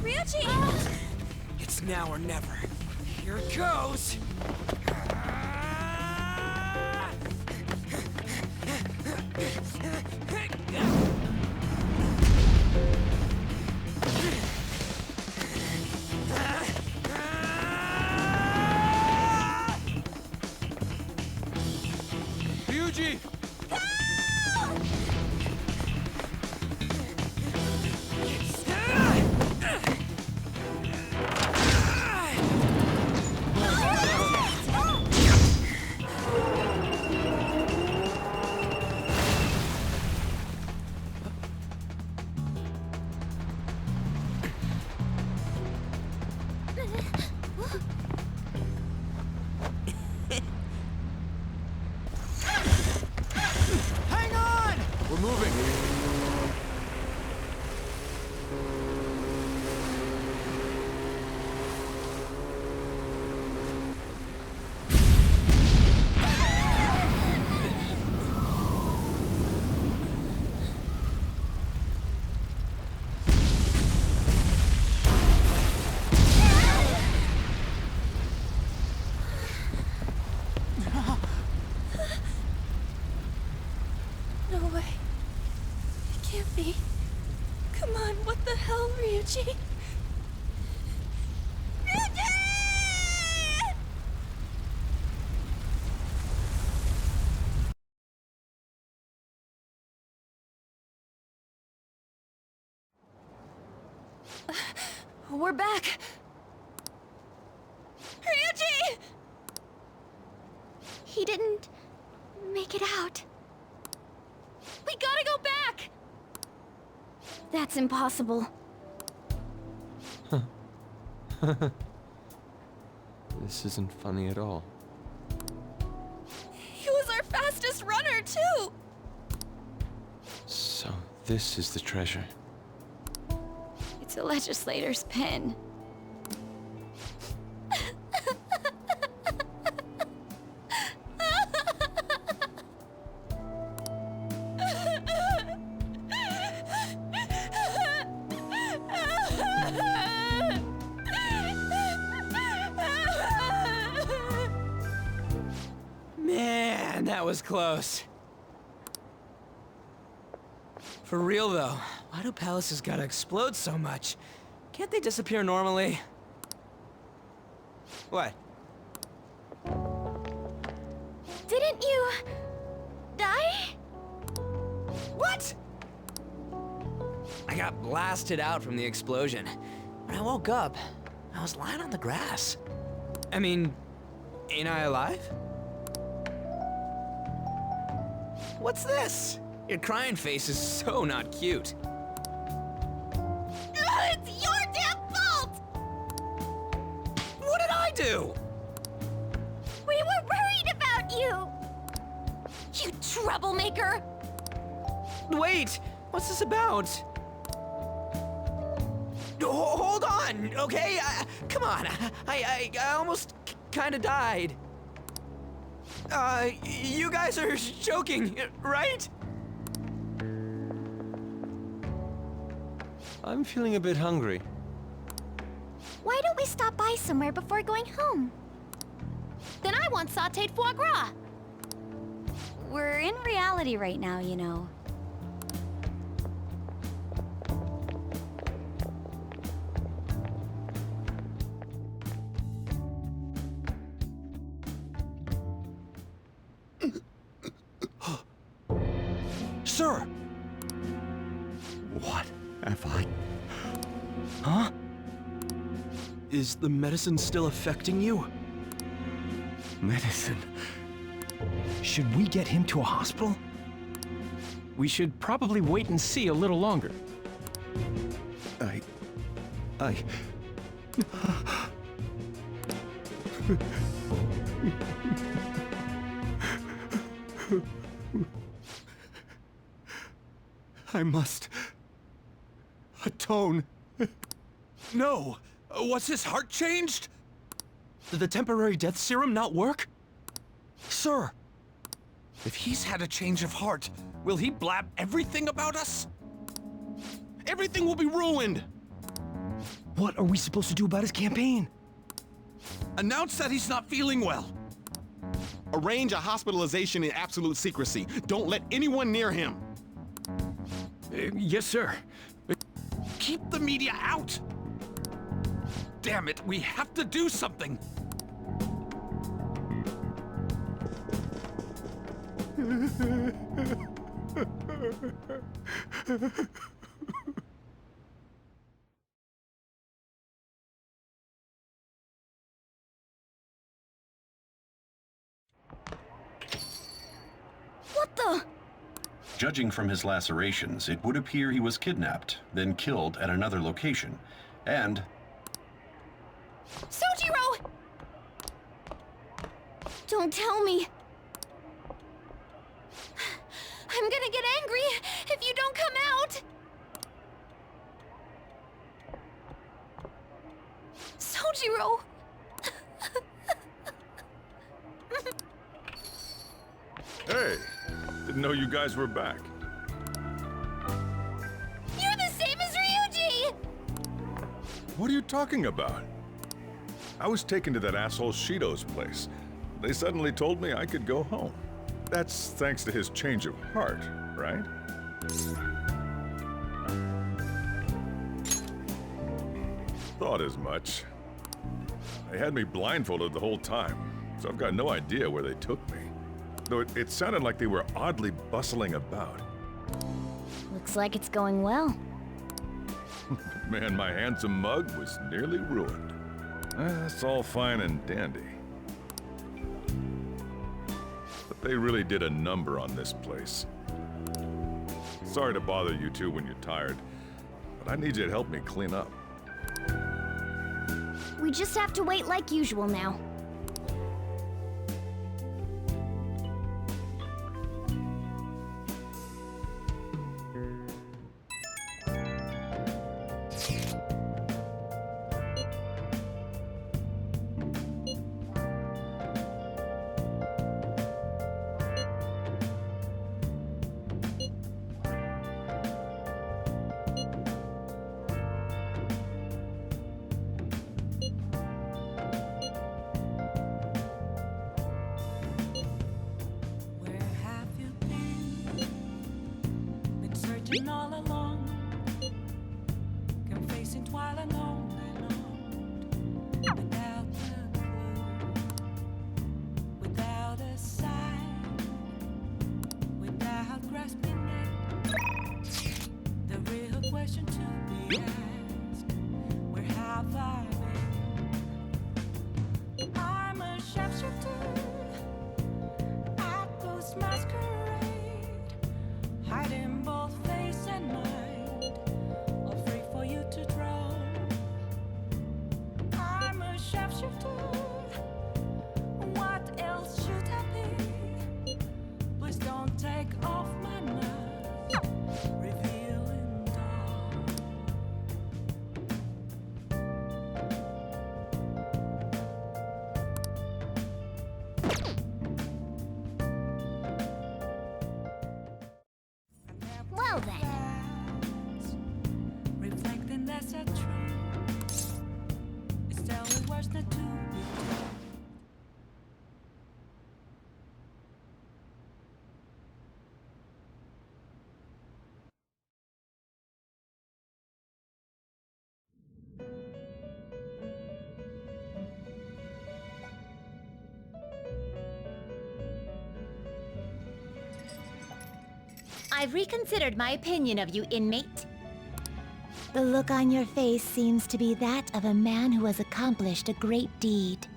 Ryuji! It's now or never. Here it goes! Ryuji! Hang on! We're moving. No way. It can't be. Come on, what the hell, Ryuji? Ryuji! We're back. Ryuji! He didn't make it out. We gotta go back! That's impossible. This isn't funny at all. He was our fastest runner, too! So, this is the treasure. It's a legislator's pen. Man, that was close. For real though, why do palaces gotta explode so much? Can't they disappear normally? What? Didn't you... die? What? I got blasted out from the explosion. When I woke up, I was lying on the grass. I mean, ain't I alive? What's this? Your crying face is so not cute. It's your damn fault! What did I do? We were worried about you! You troublemaker! Wait, what's this about? Hold on, okay? Come on, I almost kind of died. You guys are joking, right? I'm feeling a bit hungry. Why don't we stop by somewhere before going home? Then I want sautéed foie gras! We're in reality right now, you know. Sir! What have I... Huh? Is the medicine still affecting you? Medicine? Should we get him to a hospital? We should probably wait and see a little longer. I must... atone. No! What's his heart changed? Did the temporary death serum not work? Sir! If he's had a change of heart, will he blab everything about us? Everything will be ruined! What are we supposed to do about his campaign? Announce that he's not feeling well. Arrange a hospitalization in absolute secrecy. Don't let anyone near him. Yes, sir. Keep the media out! Damn it, we have to do something! What the? Judging from his lacerations, it would appear he was kidnapped, then killed at another location, and... Sojiro! Don't tell me. I'm gonna get angry if you don't come out! Sojiro! Hey, didn't know you guys were back. You're the same as Ryuji! What are you talking about? I was taken to that asshole Shido's place. They suddenly told me I could go home. That's thanks to his change of heart, right? Thought as much. They had me blindfolded the whole time, so I've got no idea where they took me. Though it sounded like they were oddly bustling about. Looks like it's going well. Man, my handsome mug was nearly ruined. That's all fine and dandy. But they really did a number on this place. Sorry to bother you two when you're tired, but I need you to help me clean up. We just have to wait like usual now. All along, confessing while alone, without a clue, without a sign, without grasping it. The real question to be asked: where have I been? I'm a sharpshooter at Ghost Masquerade, hiding both face and mind, all free for you to draw. I'm a sharpshooter. What else should I be? Please don't take off my mask, revealing dawn. Well then. Reflecting that's a truth. It's telling words not to be told. I've reconsidered my opinion of you, inmate. The look on your face seems to be that of a man who has accomplished a great deed.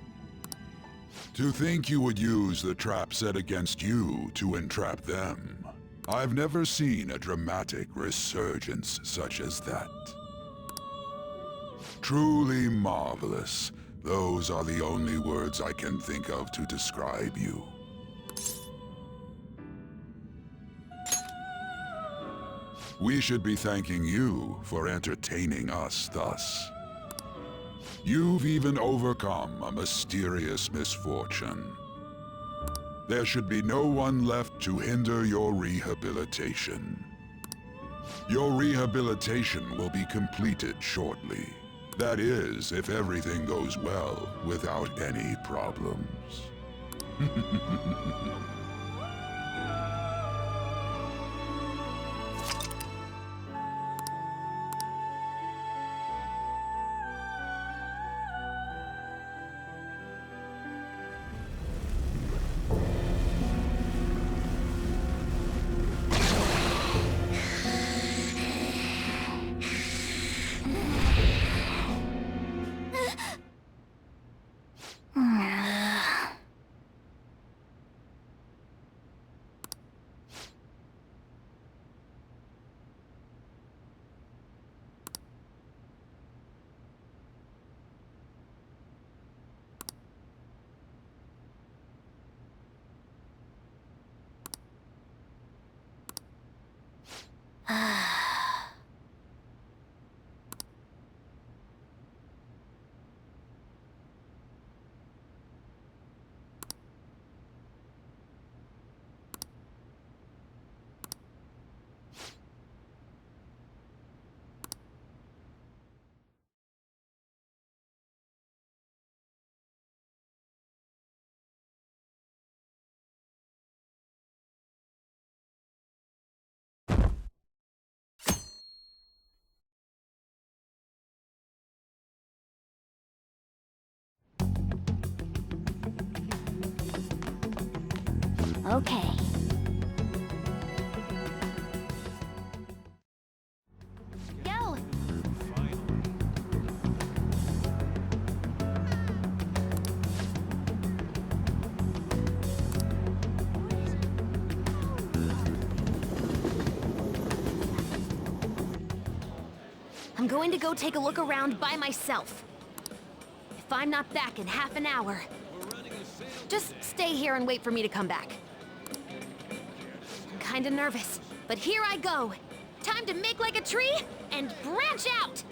To think you would use the trap set against you to entrap them. I've never seen a dramatic resurgence such as that. Truly marvelous. Those are the only words I can think of to describe you. We should be thanking you for entertaining us thus. You've even overcome a mysterious misfortune. There should be no one left to hinder your rehabilitation. Your rehabilitation will be completed shortly. That is, if everything goes well, without any problems. Okay. Go! I'm going to go take a look around by myself. If I'm not back in half an hour, just stay here and wait for me to come back. I'm kinda nervous, but here I go. Time to make like a tree and branch out!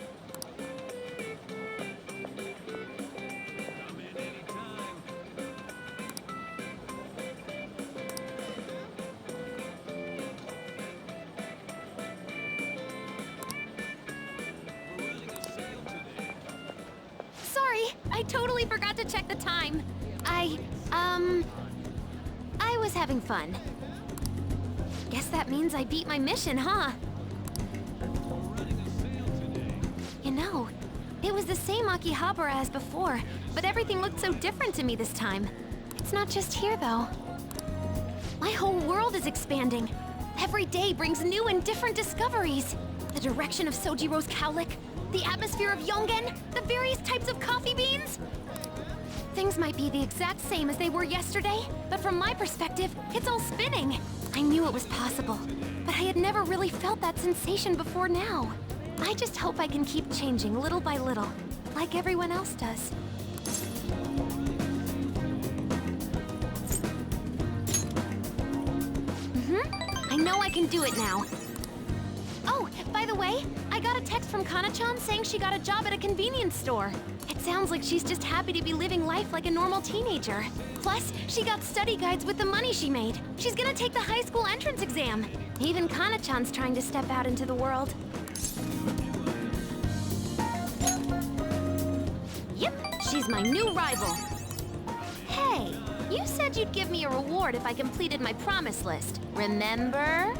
Sorry, I totally forgot to check the time. I was having fun. Guess that means I beat my mission, huh? You know, it was the same Akihabara as before, but everything looked so different to me this time. It's not just here, though. My whole world is expanding. Every day brings new and different discoveries. The direction of Sojiro's cowlick, the atmosphere of Yongen, the various types of coffee beans. Things might be the exact same as they were yesterday, but from my perspective, it's all spinning. I knew it was possible, but I had never really felt that sensation before now. I just hope I can keep changing little by little, like everyone else does. I know I can do it now. Oh, by the way, I got a text from Kana-chan saying she got a job at a convenience store. It sounds like she's just happy to be living life like a normal teenager. Plus, she got study guides with the money she made. She's gonna take the high school entrance exam. Even Kana-chan's trying to step out into the world. Yep, she's my new rival. Hey, you said you'd give me a reward if I completed my promise list, remember?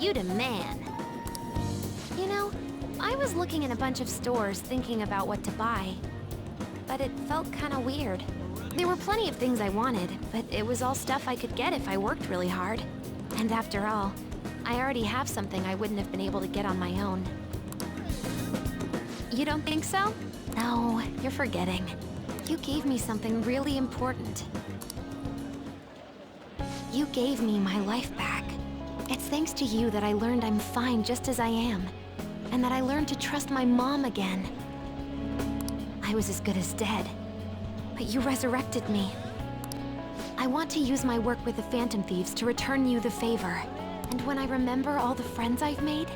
You the man. You know, I was looking in a bunch of stores thinking about what to buy, but it felt kind of weird. There were plenty of things I wanted, but it was all stuff I could get if I worked really hard. And after all, I already have something I wouldn't have been able to get on my own. You don't think so? No, you're forgetting. You gave me something really important. You gave me my life back. It's thanks to you that I learned I'm fine just as I am, and that I learned to trust my mom again. I was as good as dead, but you resurrected me. I want to use my work with the Phantom Thieves to return you the favor. And when I remember all the friends I've made,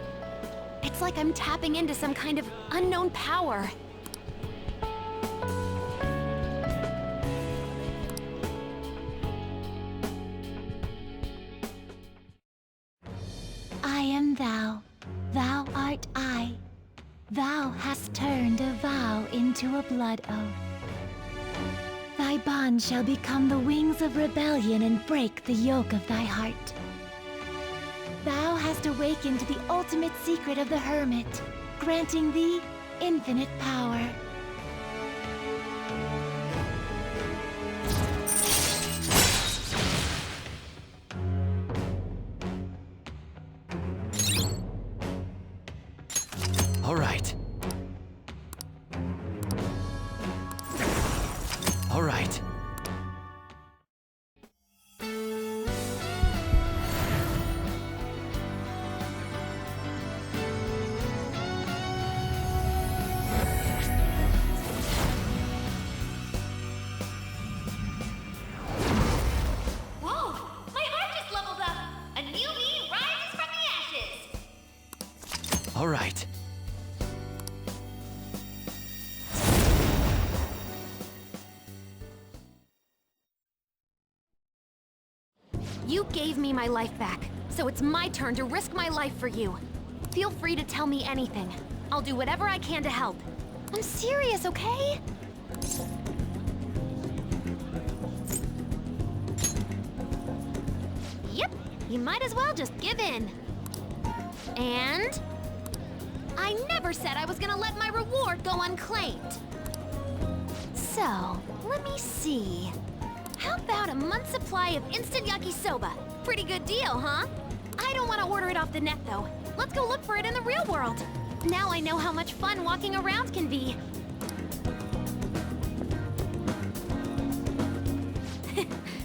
it's like I'm tapping into some kind of unknown power. thou hast turned a vow into a blood oath. Thy bond shall become the wings of rebellion and break the yoke of thy heart. Thou hast awakened the ultimate secret of the Hermit, granting thee infinite power. All right. All right. Whoa! My heart just leveled up! A new me rises from the ashes! All right. You gave me my life back, so it's my turn to risk my life for you. Feel free to tell me anything. I'll do whatever I can to help. I'm serious, okay? Yep, you might as well just give in. And... I never said I was gonna let my reward go unclaimed. So, let me see. How about a month's supply of instant yakisoba? Pretty good deal, huh? I don't want to order it off the net, though. Let's go look for it in the real world. Now I know how much fun walking around can be.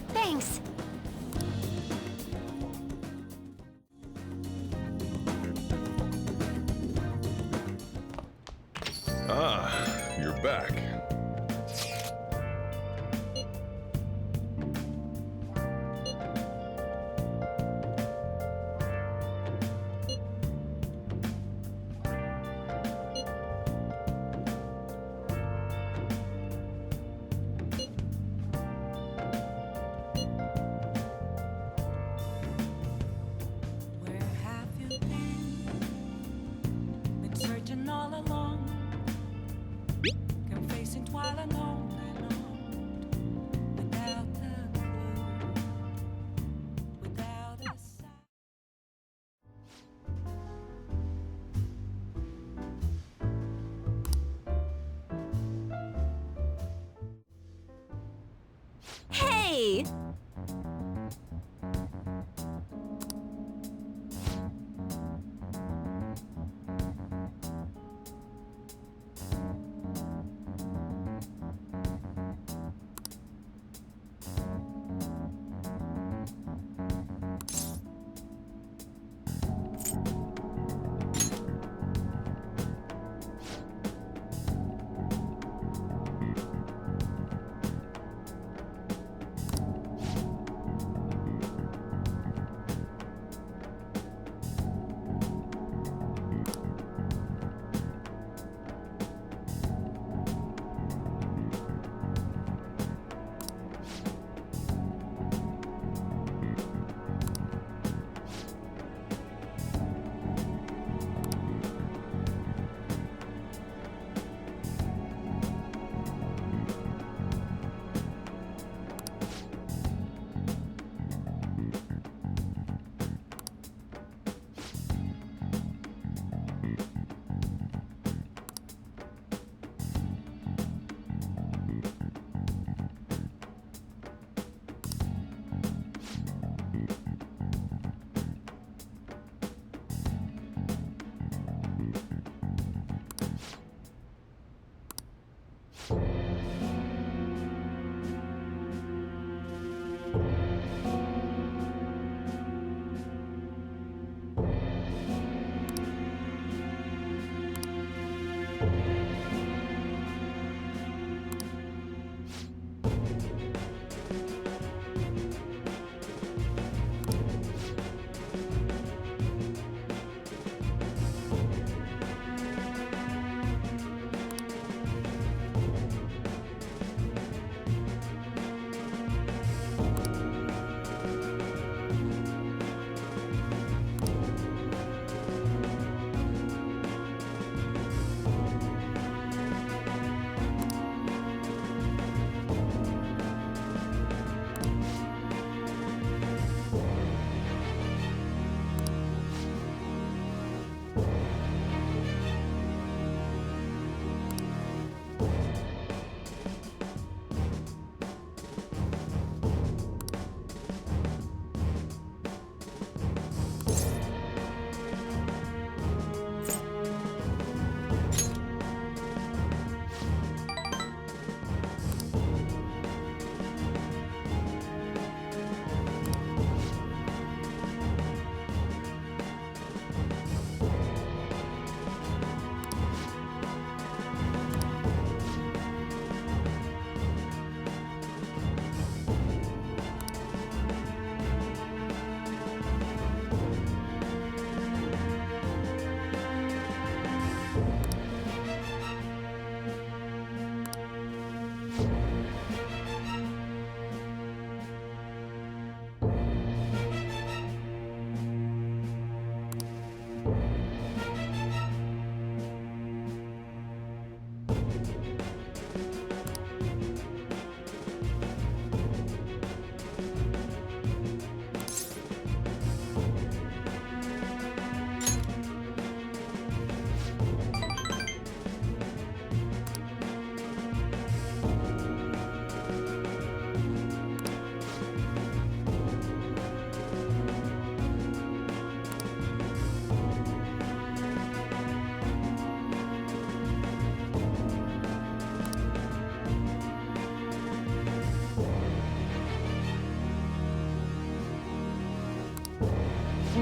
Thanks. Ah, you're back. Where have you been searching all along, confessing while alone and on, without a clue, without a sign. Hey!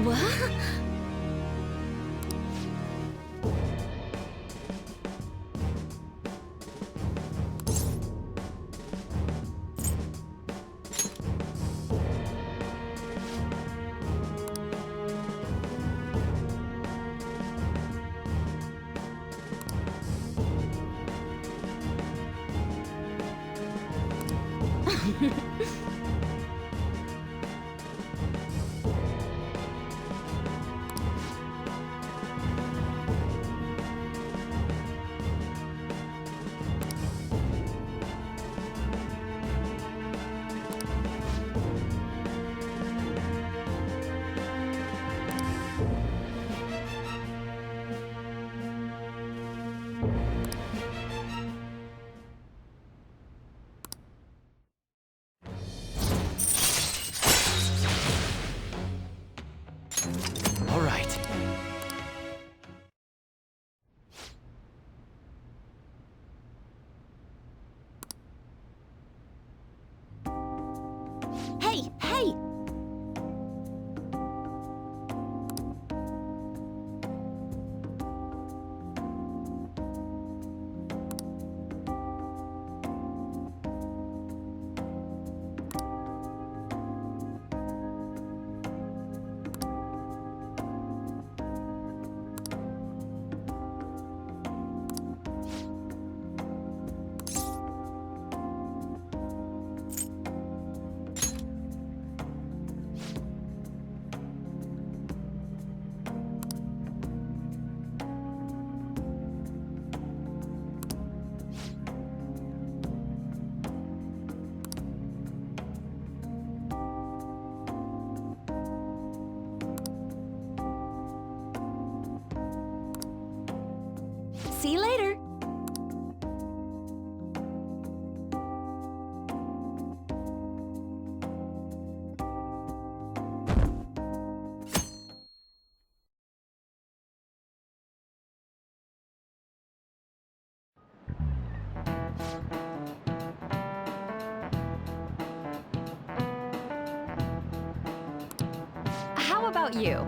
What? All right. Hey, hey! See you later. How about you?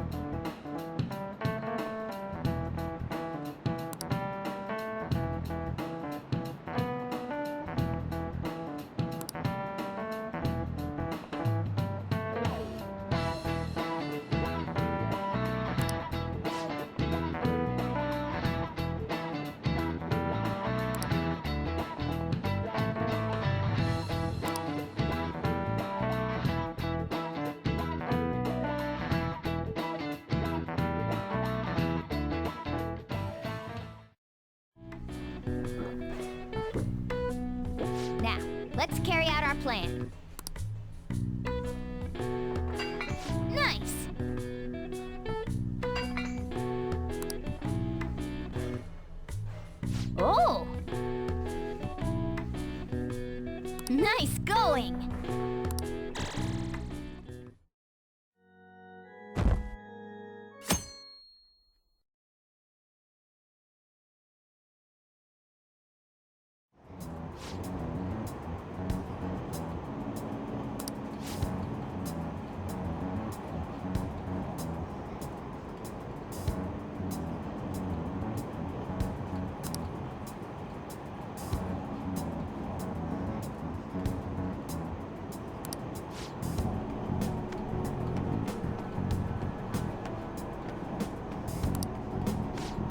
Now, let's carry out our plan. Nice! Oh! Nice going!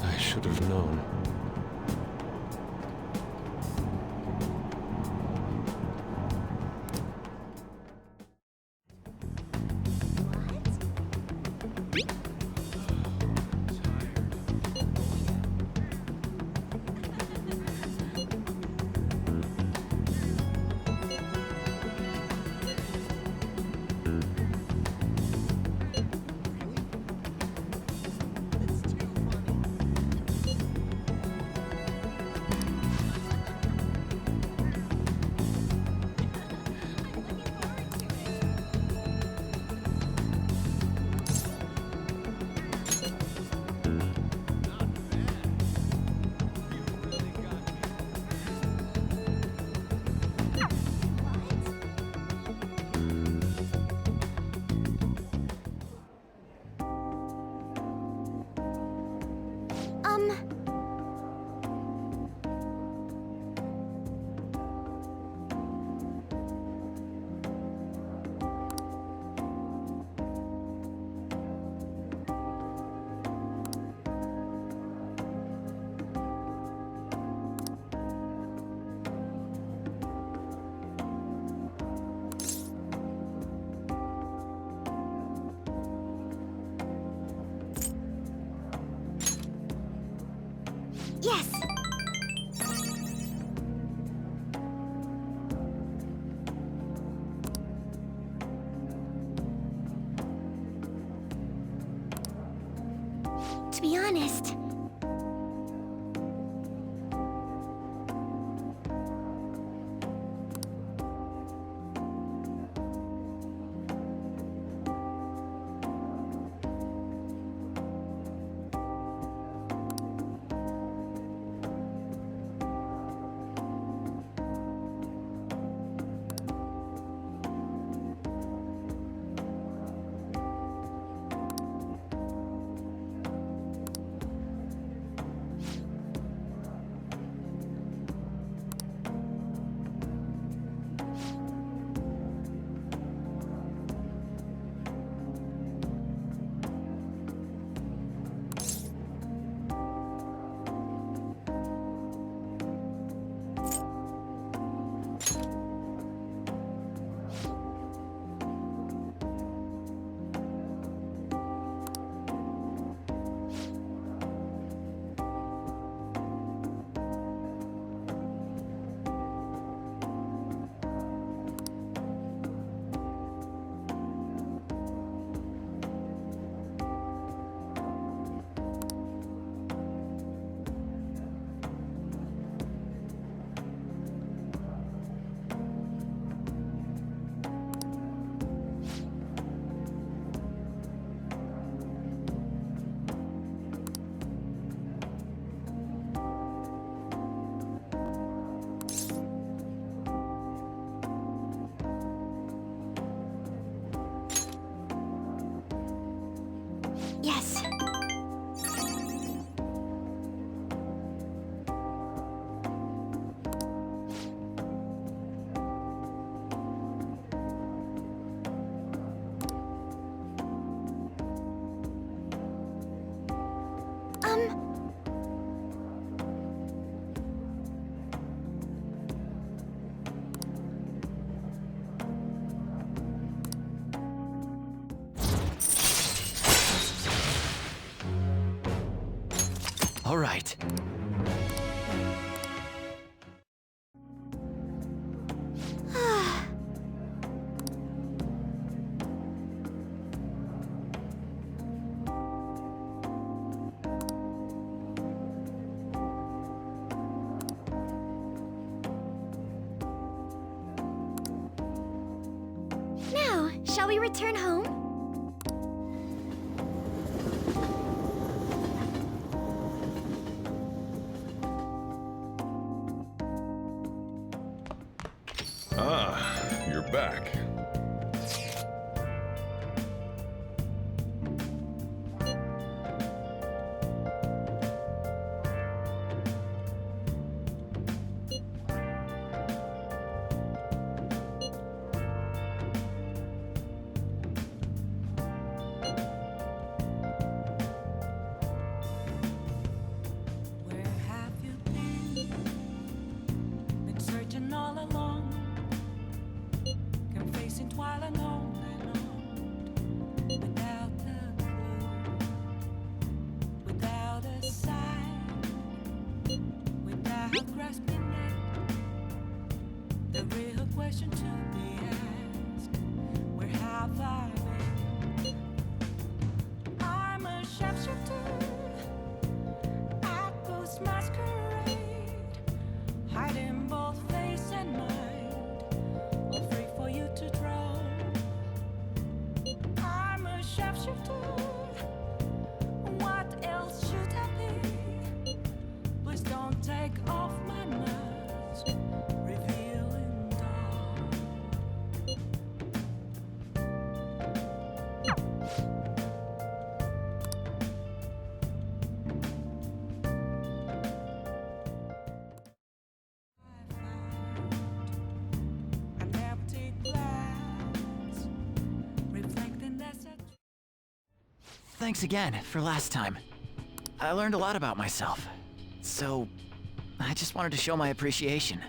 I should have known. to be honest. Yes. All right. Now, shall we return home? Ah, you're back. Where have you been? Been searching all along, confessing while alone and on, without a clue, without a sign, without grasping at the real question to be asked. Where have I been? I'm a sharpshooter at Ghost Masquerade, hiding both face and mind, all free for you to draw. I'm a sharpshooter. What else should I be? Please don't take off my mask, revealing dawn. An empty glass, reflecting that's a Thanks again for last time. I learned a lot about myself. So, I just wanted to show my appreciation.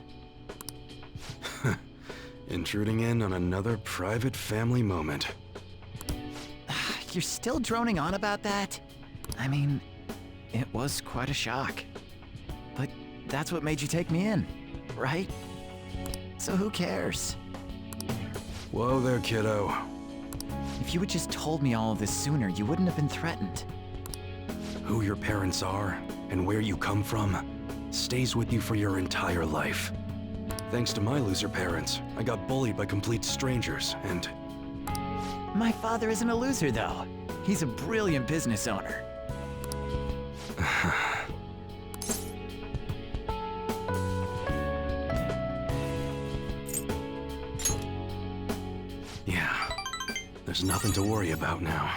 Intruding in on another private family moment. You're still droning on about that? I mean, it was quite a shock. But that's what made you take me in, right? So who cares? Whoa there, kiddo. If you had just told me all of this sooner, you wouldn't have been threatened. who your parents are, and where you come from, stays with you for your entire life. Thanks to my loser parents, I got bullied by complete strangers, and... My father isn't a loser, though. He's a brilliant business owner. Yeah, there's nothing to worry about now.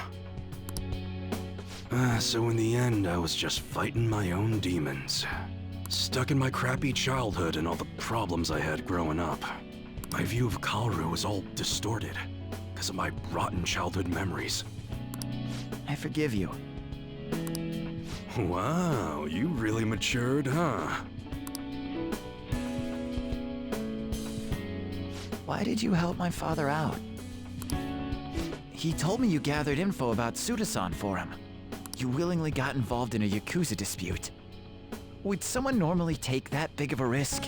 So in the end, I was just fighting my own demons. Stuck in my crappy childhood and all the problems I had growing up. My view of Kaoru was all distorted because of my rotten childhood memories. I forgive you. Wow, you really matured, huh? Why did you help my father out? He told me you gathered info about Suda-san for him. You willingly got involved in a Yakuza dispute. Would someone normally take that big of a risk?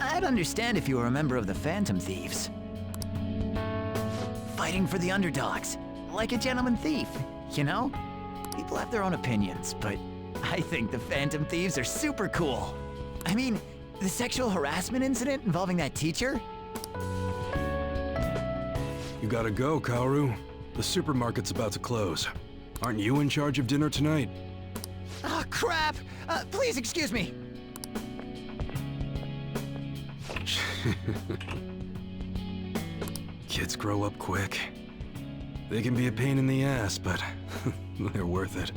I'd understand if you were a member of the Phantom Thieves. Fighting for the underdogs, like a gentleman thief, you know? People have their own opinions, but I think the Phantom Thieves are super cool. I mean, the sexual harassment incident involving that teacher? You gotta go, Kaoru. The supermarket's about to close. Aren't you in charge of dinner tonight? Oh, crap! Please excuse me. Kids grow up quick. They can be a pain in the ass, but they're worth it.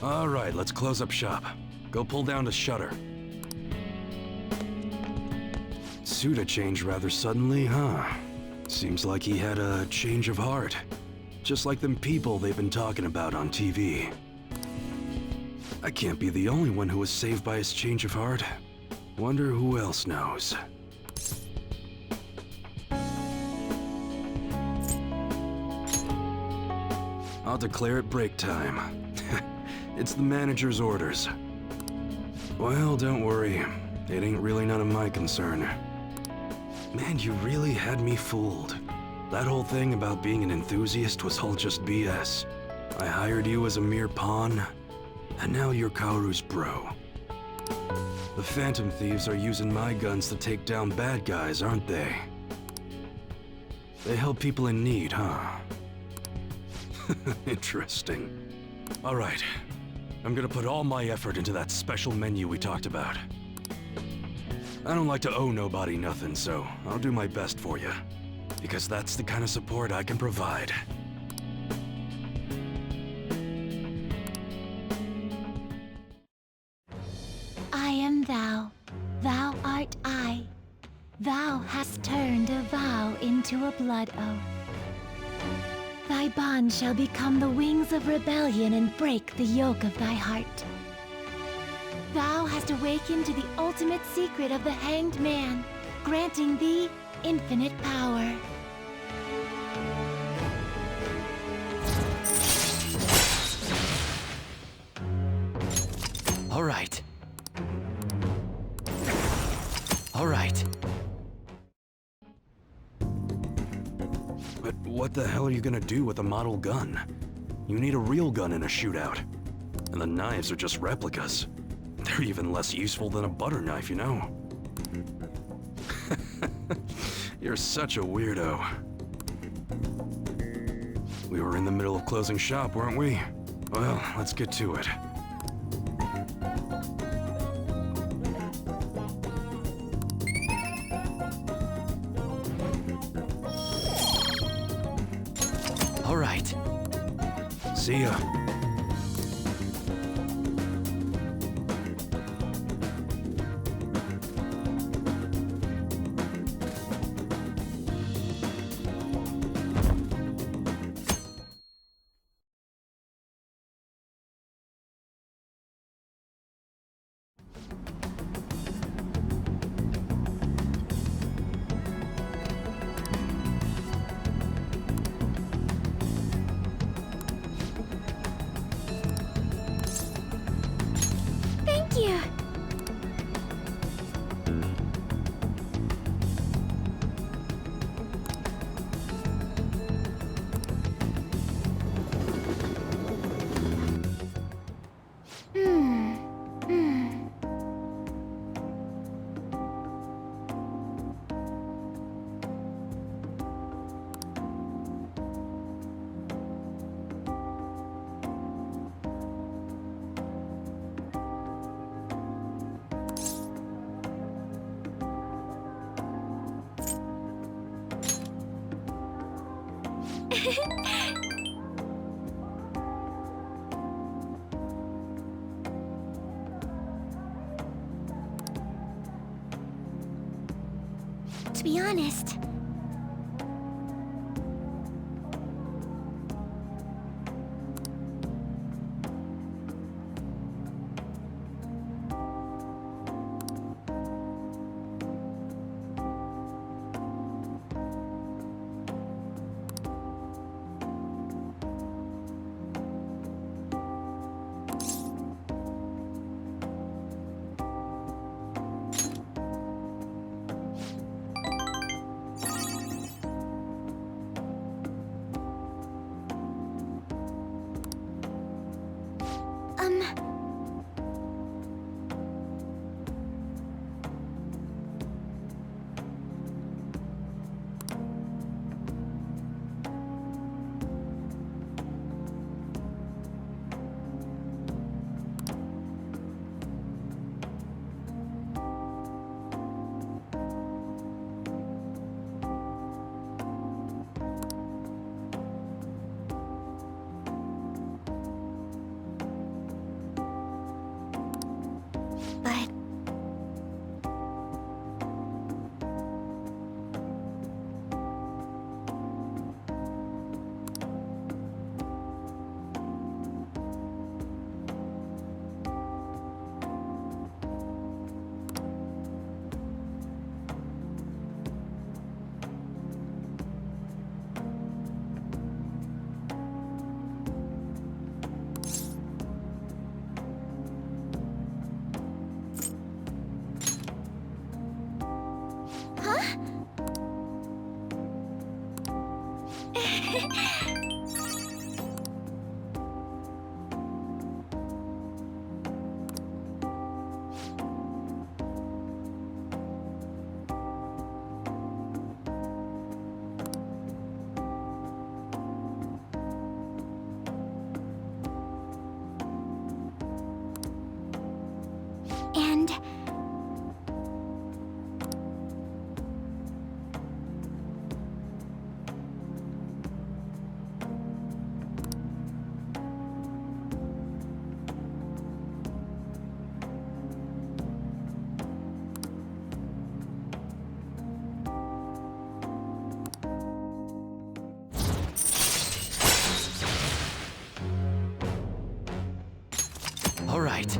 All right, let's close up shop. Go pull down the shutter. Suda changed rather suddenly, huh? Seems like he had a change of heart. Just like them people they've been talking about on TV. I can't be the only one who was saved by his change of heart. Wonder who else knows. I'll declare it break time. It's the manager's orders. Well, don't worry. It ain't really none of my concern. Man, you really had me fooled. That whole thing about being an enthusiast was all just BS. I hired you as a mere pawn, and now you're Kaoru's bro. The Phantom Thieves are using my guns to take down bad guys, aren't they? They help people in need, huh? Interesting. All right. I'm gonna put all my effort into that special menu we talked about. I don't like to owe nobody nothing, so I'll do my best for you. Because that's the kind of support I can provide. I am thou, thou art I. Thou hast turned a vow into a blood oath. Thy bond shall become the wings of rebellion and break the yoke of thy heart. Thou hast awakened to the ultimate secret of the hanged man, granting thee infinite power. All right. All right. But what the hell are you gonna do with a model gun? You need a real gun in a shootout. And the knives are just replicas. They're even less useful than a butter knife, you know? You're such a weirdo. We were in the middle of closing shop, weren't we? Well, let's get to it. All right. See ya. To be honest, but and All right.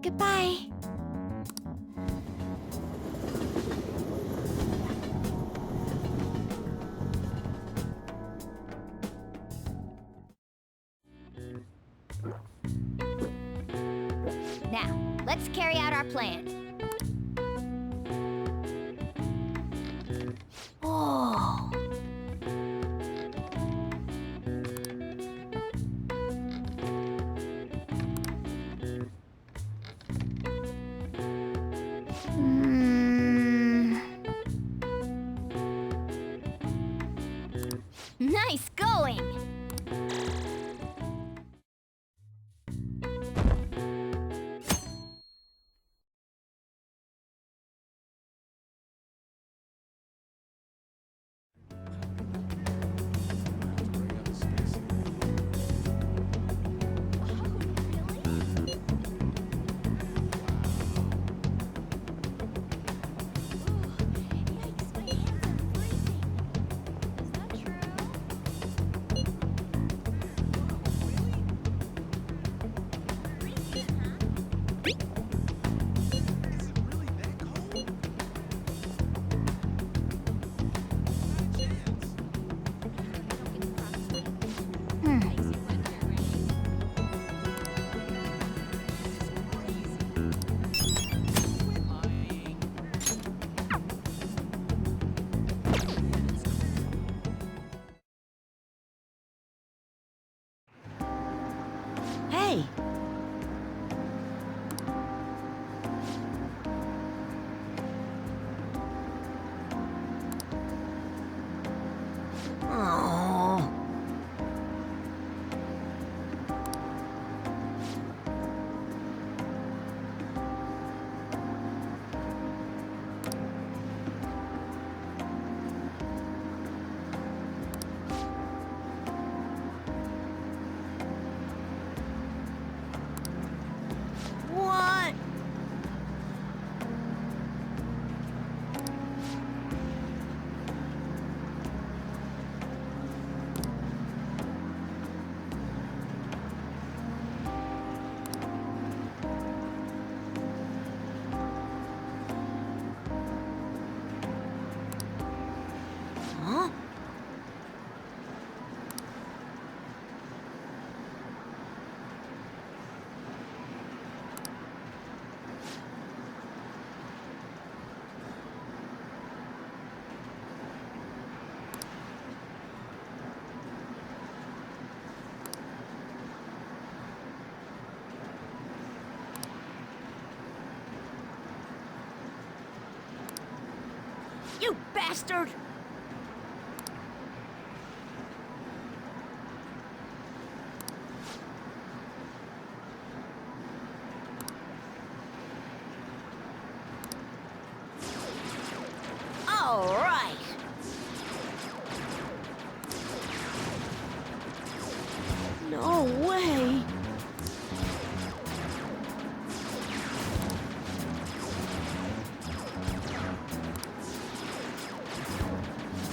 Goodbye. Now, let's carry out our plan. Oh. Nice going! Hey! Oh. What? Huh? You bastard! All right. No way.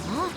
Huh?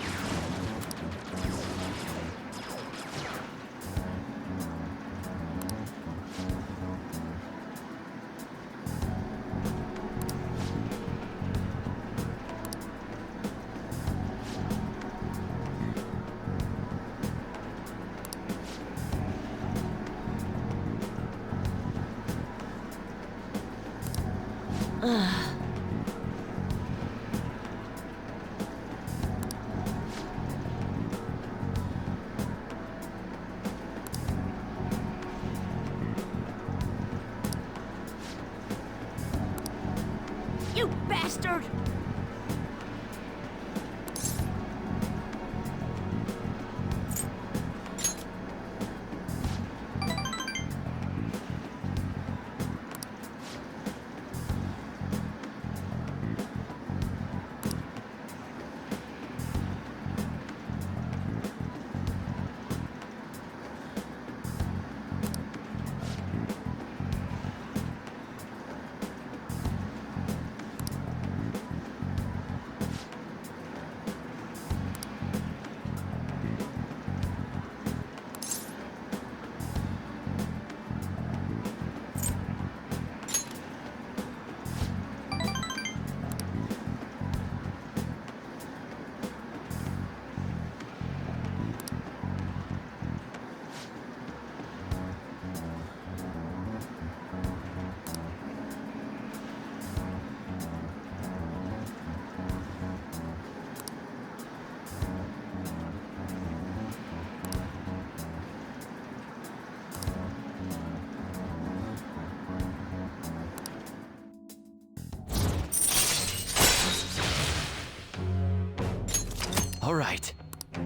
What?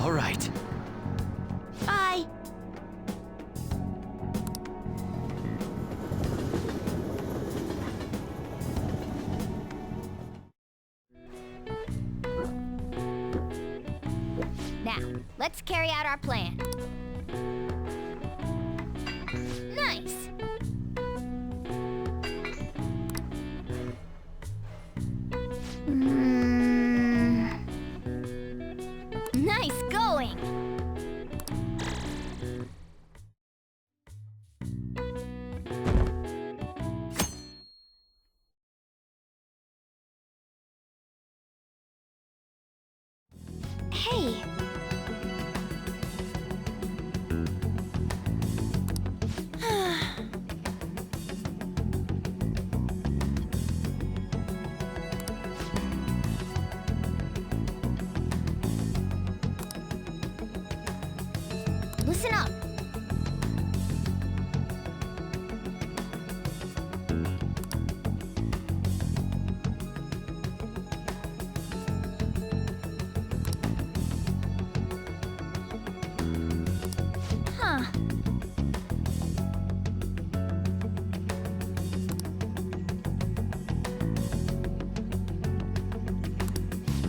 All right. Bye. Now, let's carry out our plan. Nice. Nice going. Hey. Listen up. Huh.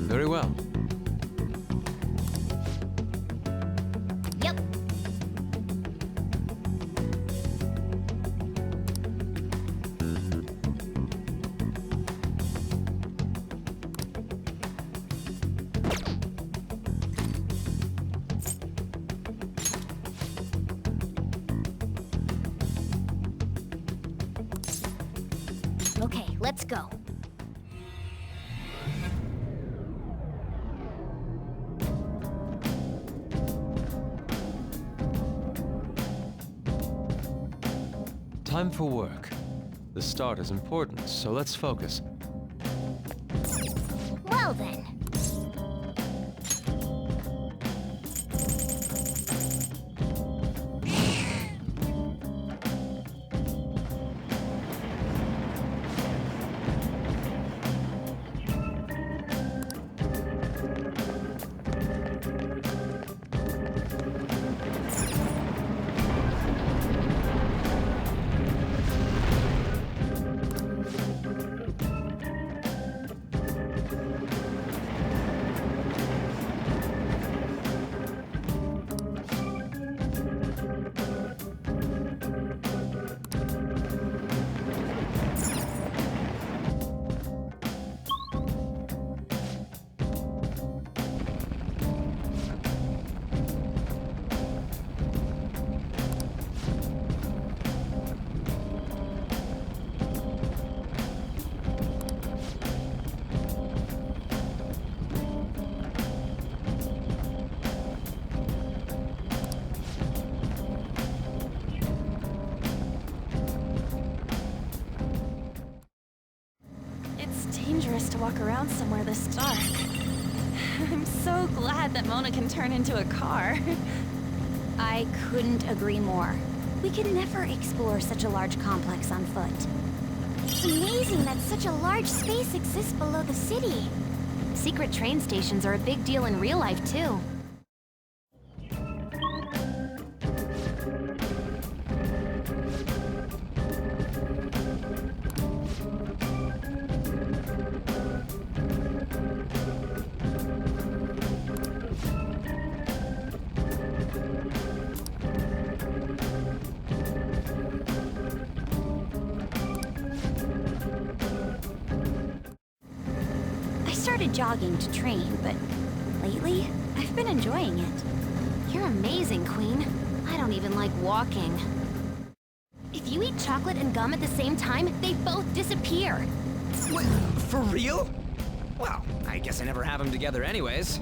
Very well. Yep. Okay, let's go. Time for work. The start is important, so let's focus. Well then. Dangerous to walk around somewhere this dark. I'm so glad that Mona can turn into a car. I couldn't agree more. We could never explore such a large complex on foot. It's amazing that such a large space exists below the city. Secret train stations are a big deal in real life, too. I started jogging to train, but lately, I've been enjoying it. You're amazing, Queen. I don't even like walking. If you eat chocolate and gum at the same time, they both disappear. What? For real? Well, I guess I never have them together anyways.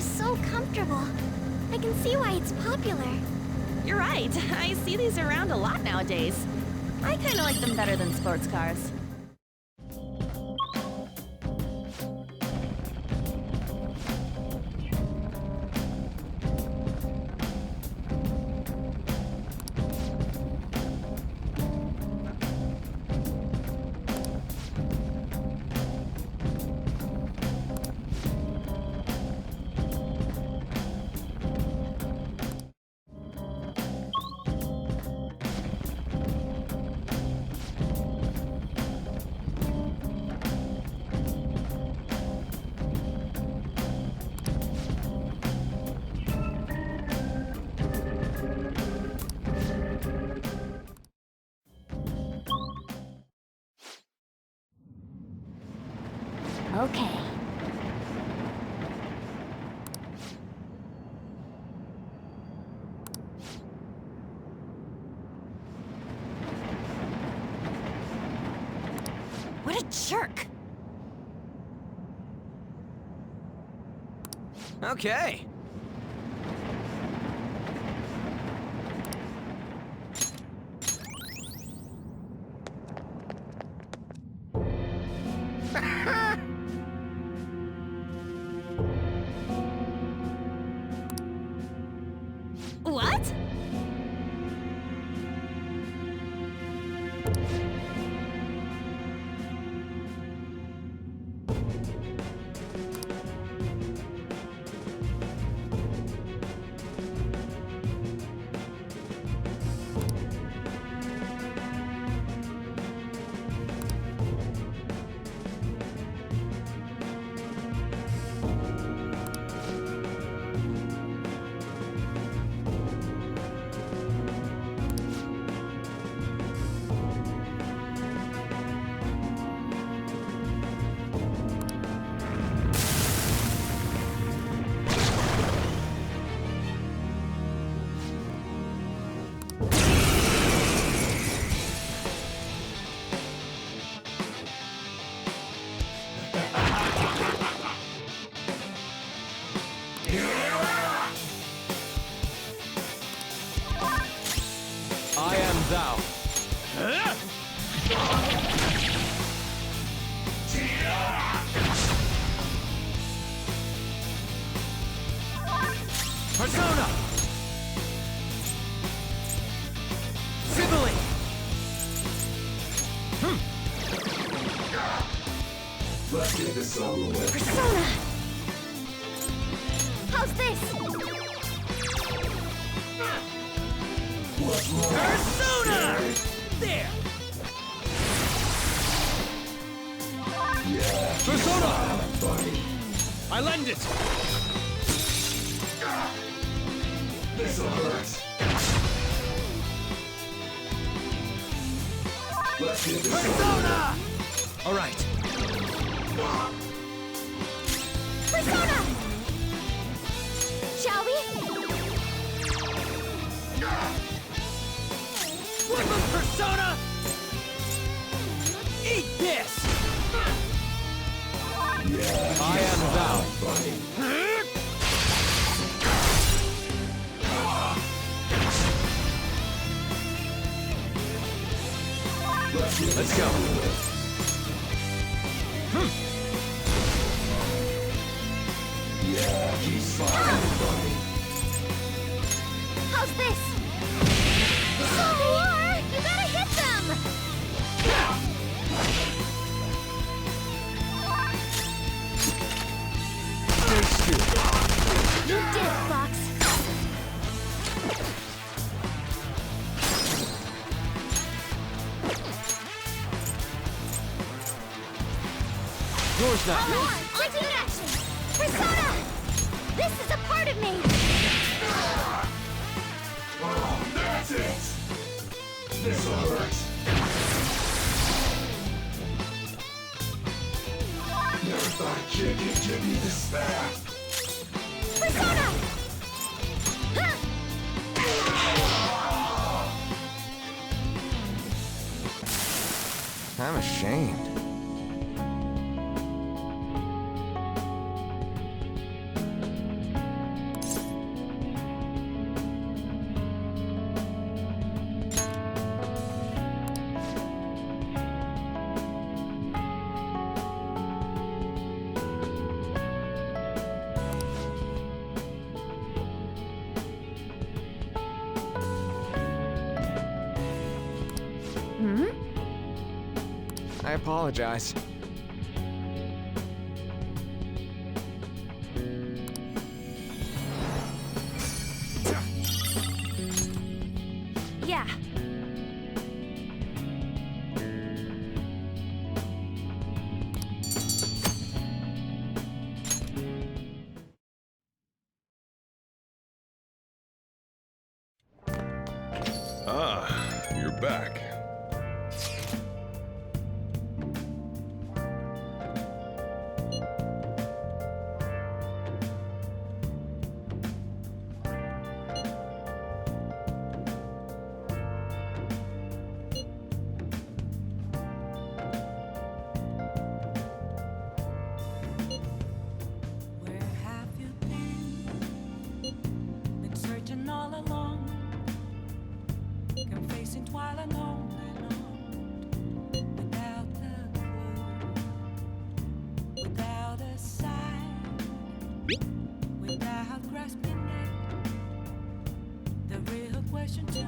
is so comfortable. I can see why it's popular. You're right. I see these around a lot nowadays. I kind of like them better than sports cars. Okay. What a jerk! Okay. What? I am thou. Persona! Sibily! Let's get this over with. Persona! How's this? What's wrong? Persona! There! Yeah. Persona! Buddy. I lend it! This'll hurt. Let's get this Persona! All right. Persona! Shall we? Weapon Persona! Eat this! Yeah. I am thou. Buddy. Let's go. Yeah, he's fine, buddy. How's this? Some more! You gotta hit them! You did it, Fox. Yours now. Come on, onto the action! Persona! This is a part of me! Oh, that's it! This'll hurt. Never thought a kid could give me this fast. Persona! I'm ashamed. apologize. Yeah. Ah, you're back. Where have you been? Been searching all along, confessing while alone and on, without a clue, without a sign, without grasping it. The real question to be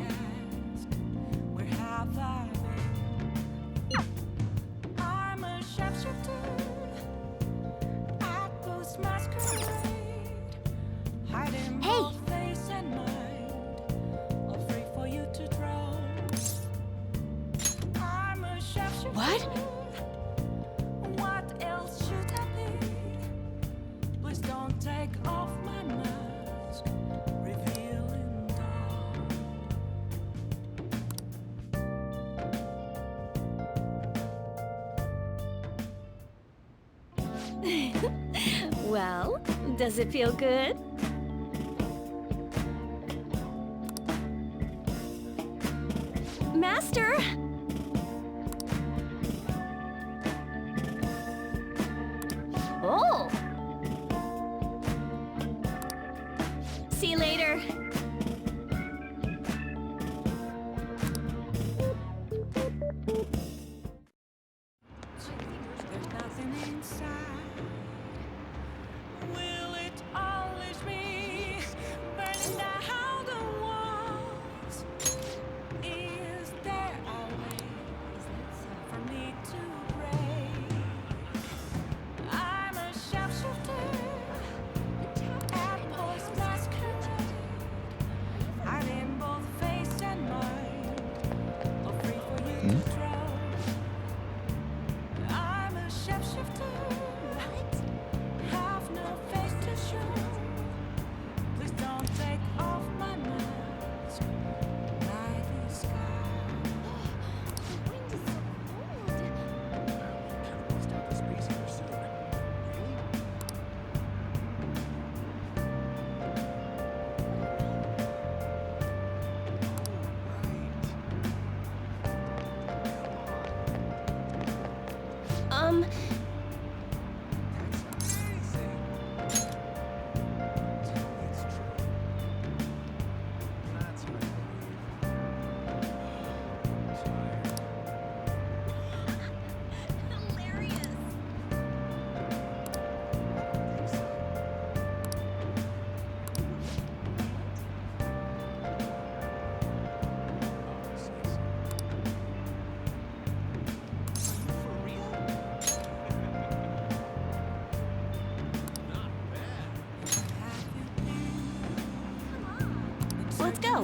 asked: where have I been? I'm a sharpshooter. Masquerade, hiding both face and mind, all free for you to draw. I'm a sharpshooter. What? What else should I be? Please don't take off my mask, revealing Well, does it feel good? Master! Oh! See you later. There's nothing inside. Will it unleash me? Burning down the walls. Is there a way for me to break? I'm a sharpshooter at Post Masquerade, hiding both face and mind, all free for you to draw. I'm a shapeshifter. Have no face to show. Please don't take off my mask. Night is sky. The wind is so cold. Let's go.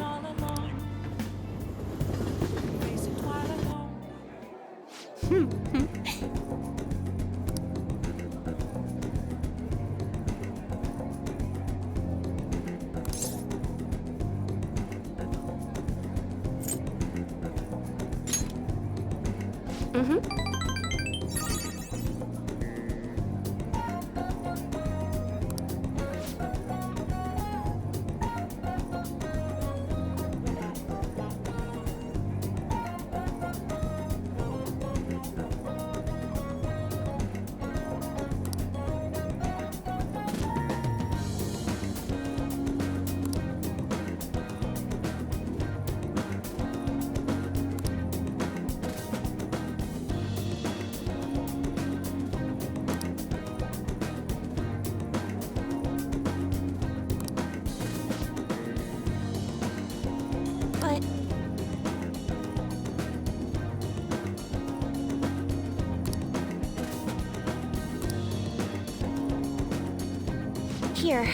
Here.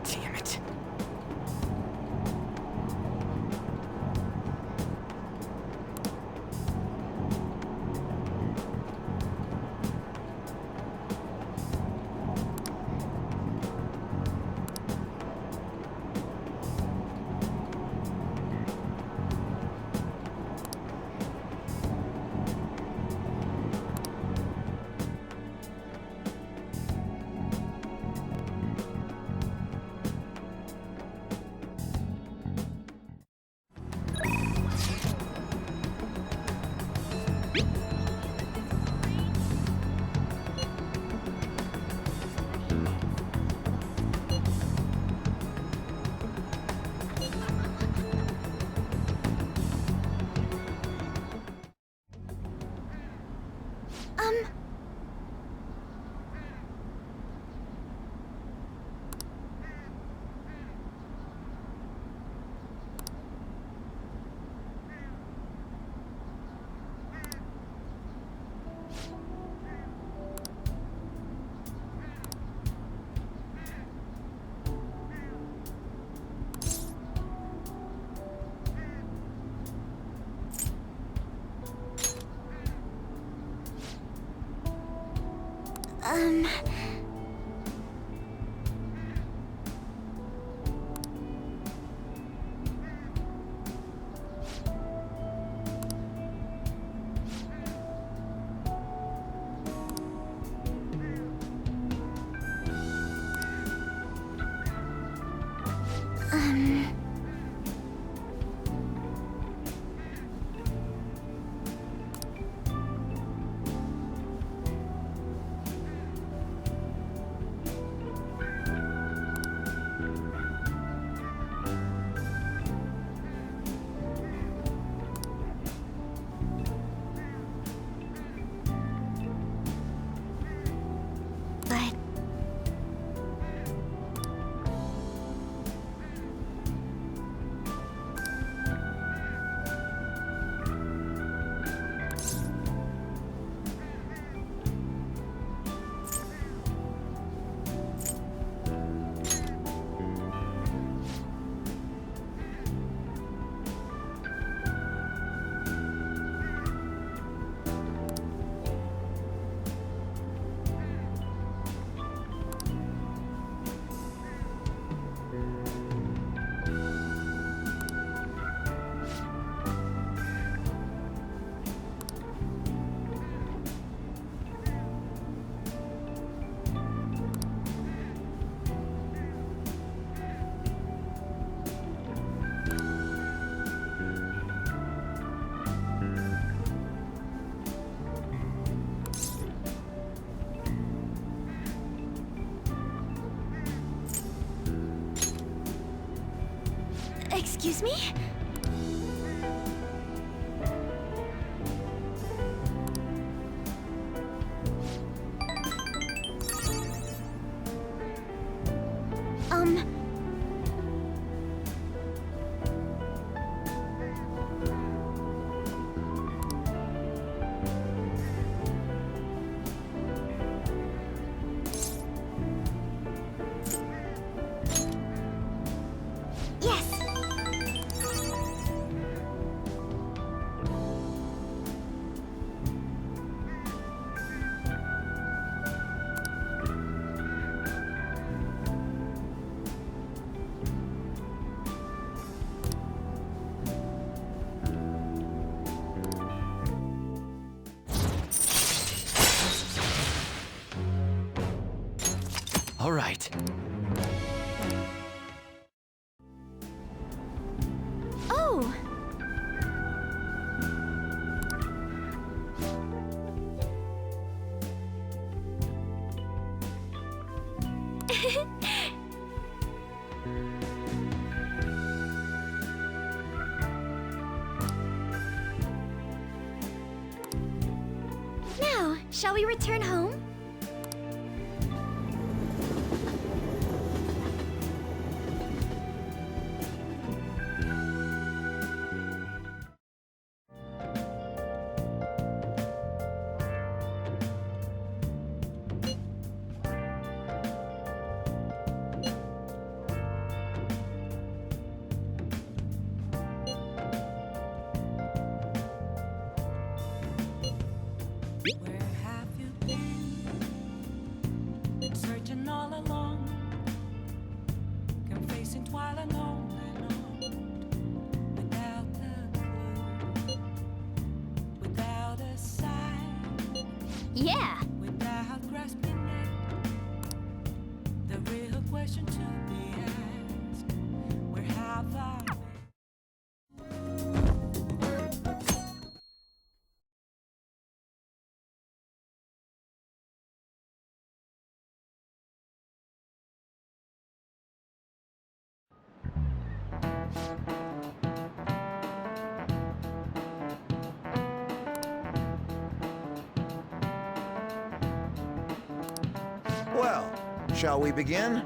Damn it. Excuse me? Yes! All right. Oh! Now, shall we return home? Where have you been? Searching all along, confessing while alone and on, without a clue, without a sign, Yeah! without grasping it. The real question to be asked: where have I been? Well, shall we begin?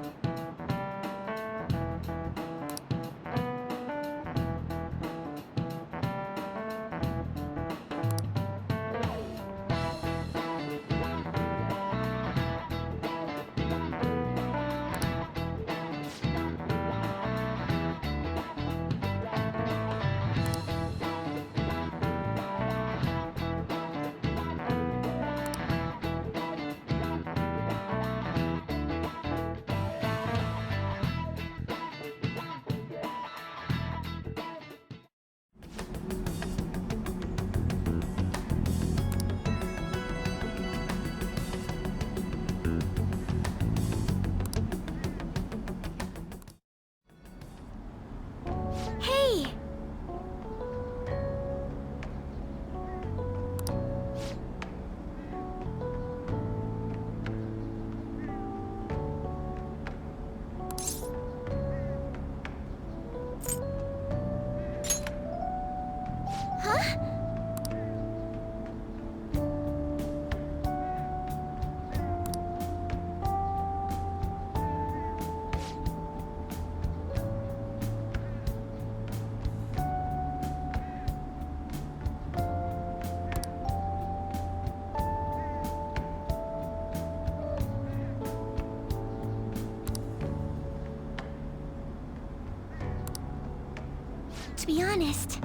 Hey! Huh? To be honest,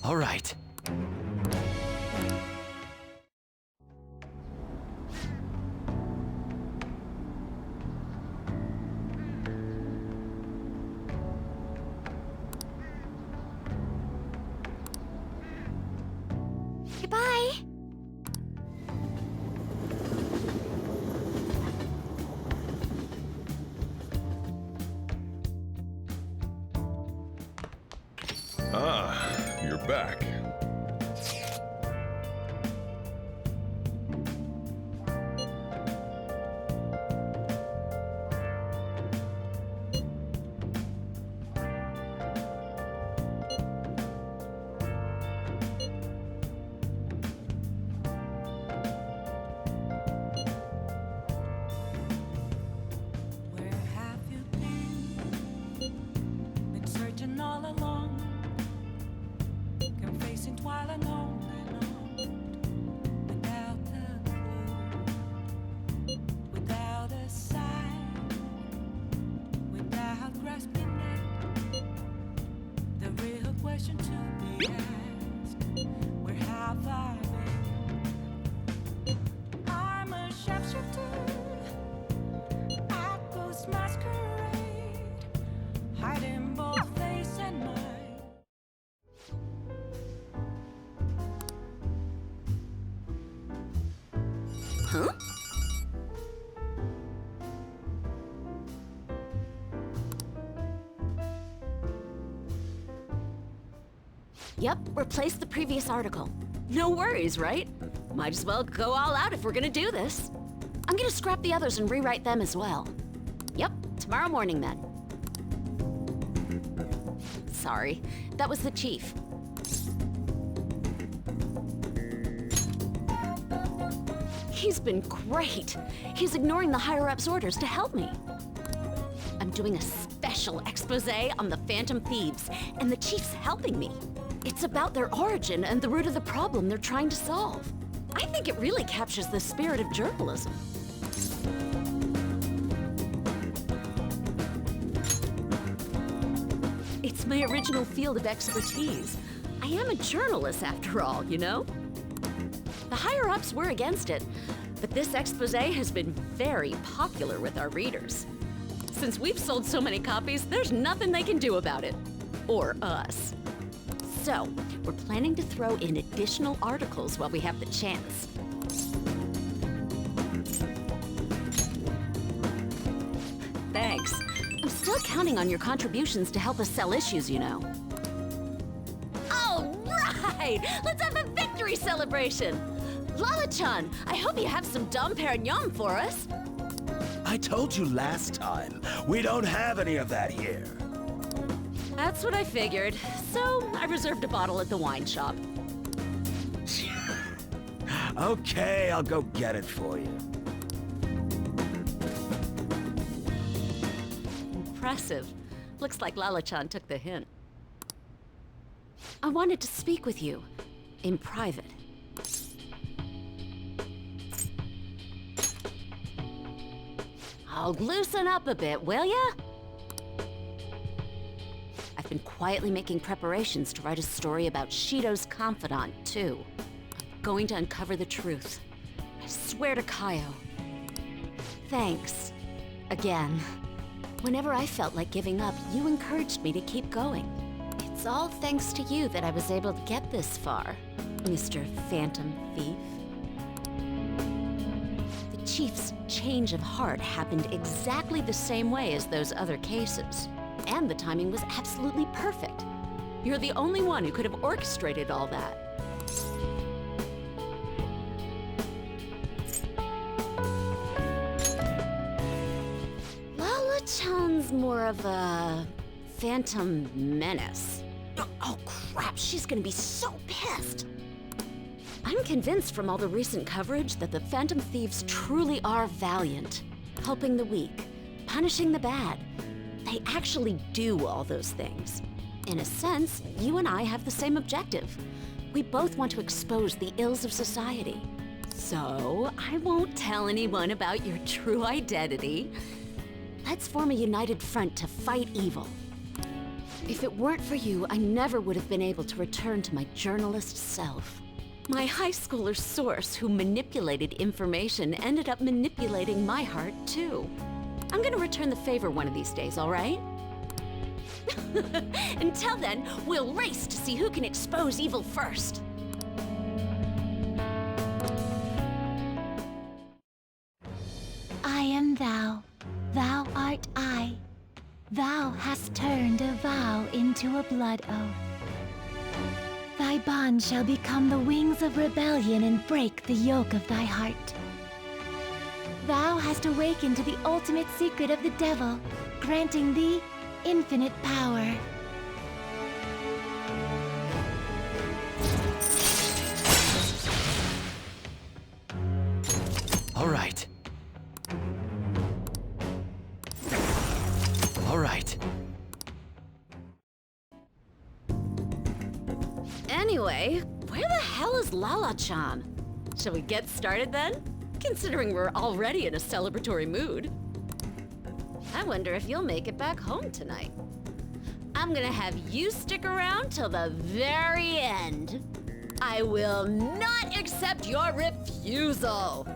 All right. Goodbye. Ah, you're back. Where have you been? Been searching all along, confessing while alone and on, without a clue, without a sign, without grasping it. The real question to be asked: where have I been? I'm a sharpshooter. I ghost masquerade, hiding both face and mind. Huh? Yep, replace the previous article. No worries, right? Might as well go all out if we're gonna do this. I'm gonna scrap the others and rewrite them as well. Yep, tomorrow morning then. Sorry, that was the chief. He's been great. He's ignoring the higher-ups' orders to help me. I'm doing a special expose on the Phantom Thieves, and the chief's helping me. It's about their origin and the root of the problem they're trying to solve. I think it really captures the spirit of journalism. It's my original field of expertise. I am a journalist after all, you know? The higher-ups were against it, but this expose has been very popular with our readers. Since we've sold so many copies, there's nothing they can do about it. Or us. So, we're planning to throw in additional articles while we have the chance. Thanks. I'm still counting on your contributions to help us sell issues, you know. All right! Let's have a victory celebration! Lala-chan, I hope you have some Dom Perignon for us. I told you last time, we don't have any of that here. That's what I figured. So, I reserved a bottle at the wine shop. Okay, I'll go get it for you. Impressive. Looks like Lala-chan took the hint. I wanted to speak with you. In private. Oh, loosen up a bit, will ya? I've been quietly making preparations to write a story about Shido's confidant, too. I'm going to uncover the truth. I swear to Kaio. Thanks. Again. Whenever I felt like giving up, you encouraged me to keep going. It's all thanks to you that I was able to get this far, Mr. Phantom Thief. The Chief's change of heart happened exactly the same way as those other cases. And the timing was absolutely perfect. You're the only one who could have orchestrated all that. Lala-chan's more of a phantom menace. Oh crap, she's gonna be so pissed! I'm convinced from all the recent coverage that the Phantom Thieves truly are valiant, helping the weak, punishing the bad. They actually do all those things. In a sense, you and I have the same objective. We both want to expose the ills of society. So, I won't tell anyone about your true identity. Let's form a united front to fight evil. If it weren't for you, I never would have been able to return to my journalist self. My high schooler source who manipulated information ended up manipulating my heart, too. I'm gonna return the favor one of these days, all right? Until then, we'll race to see who can expose evil first. I am thou, thou art I. Thou hast turned a vow into a blood oath. Thy bond shall become the wings of rebellion and break the yoke of thy heart. Thou hast awakened to the ultimate secret of the devil, granting thee infinite power. All right. All right. Anyway, where the hell is Lala-chan? Shall we get started then? Considering we're already in a celebratory mood. I wonder if you'll make it back home tonight. I'm gonna have you stick around till the very end. I will not accept your refusal.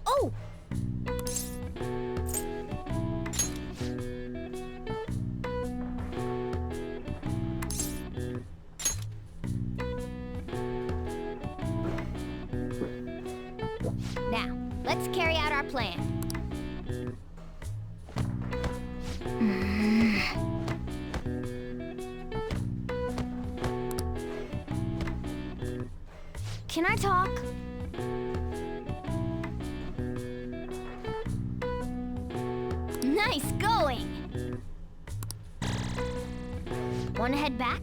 Oh! Now, let's carry out our plan. Can I talk? Nice going! Wanna head back?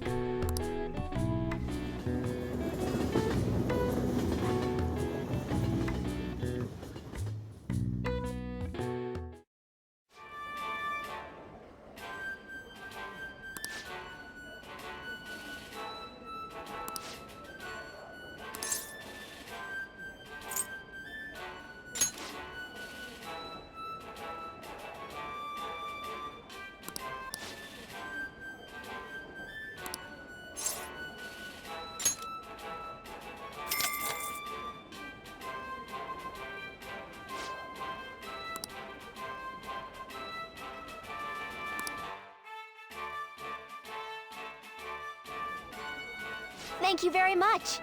Thank you very much.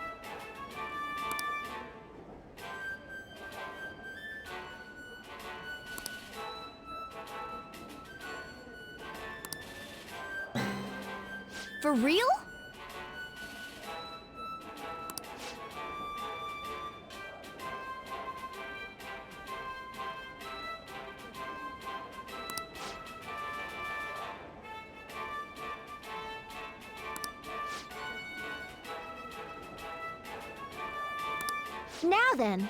For real? Now then.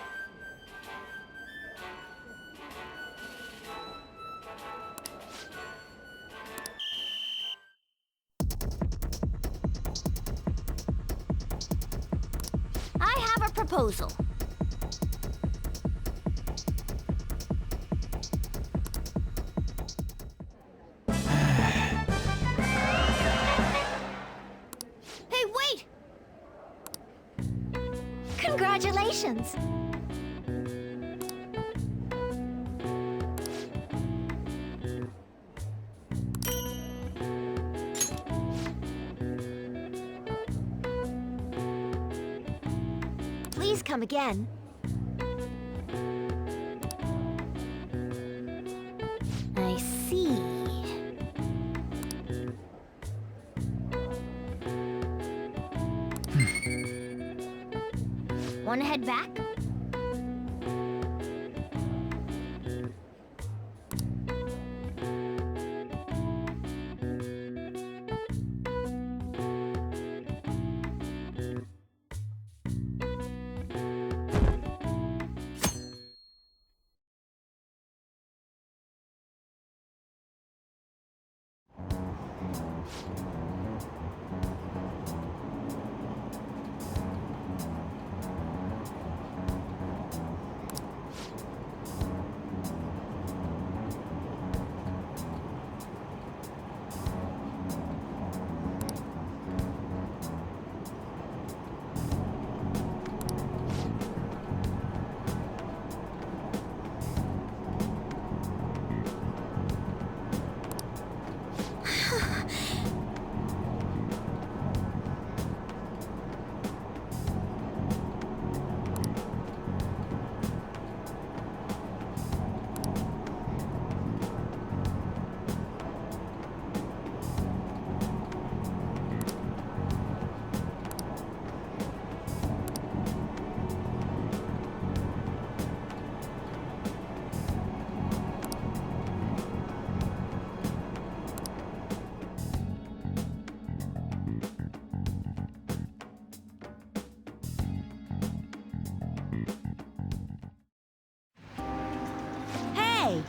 I have a proposal. Hey, wait! Congratulations! Please come again. I see. Wanna head back? Hey!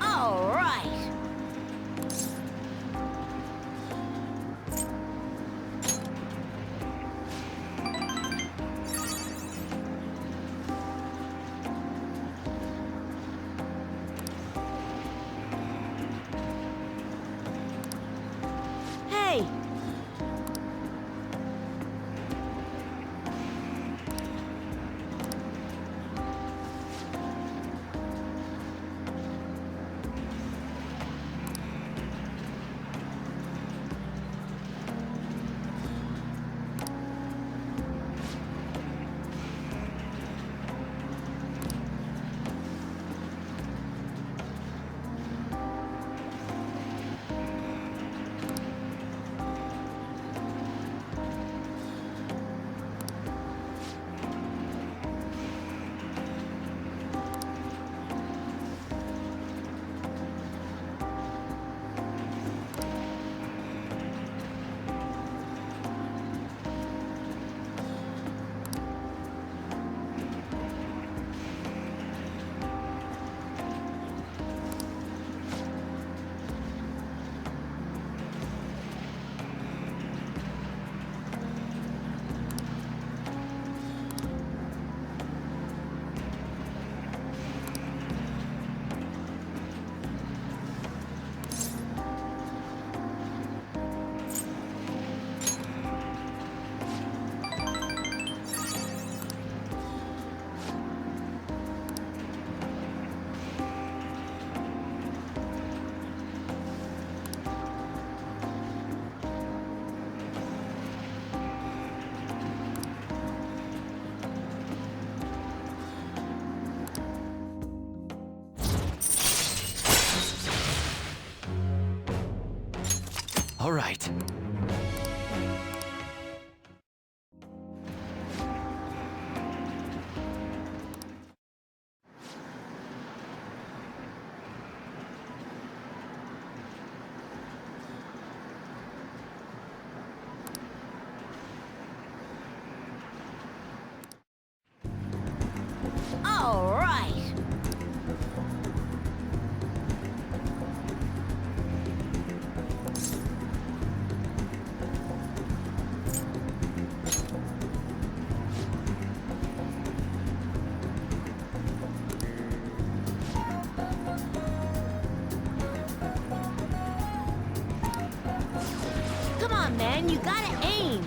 All right. Hey. All right. All right. on, man. You gotta aim.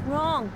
Wrong.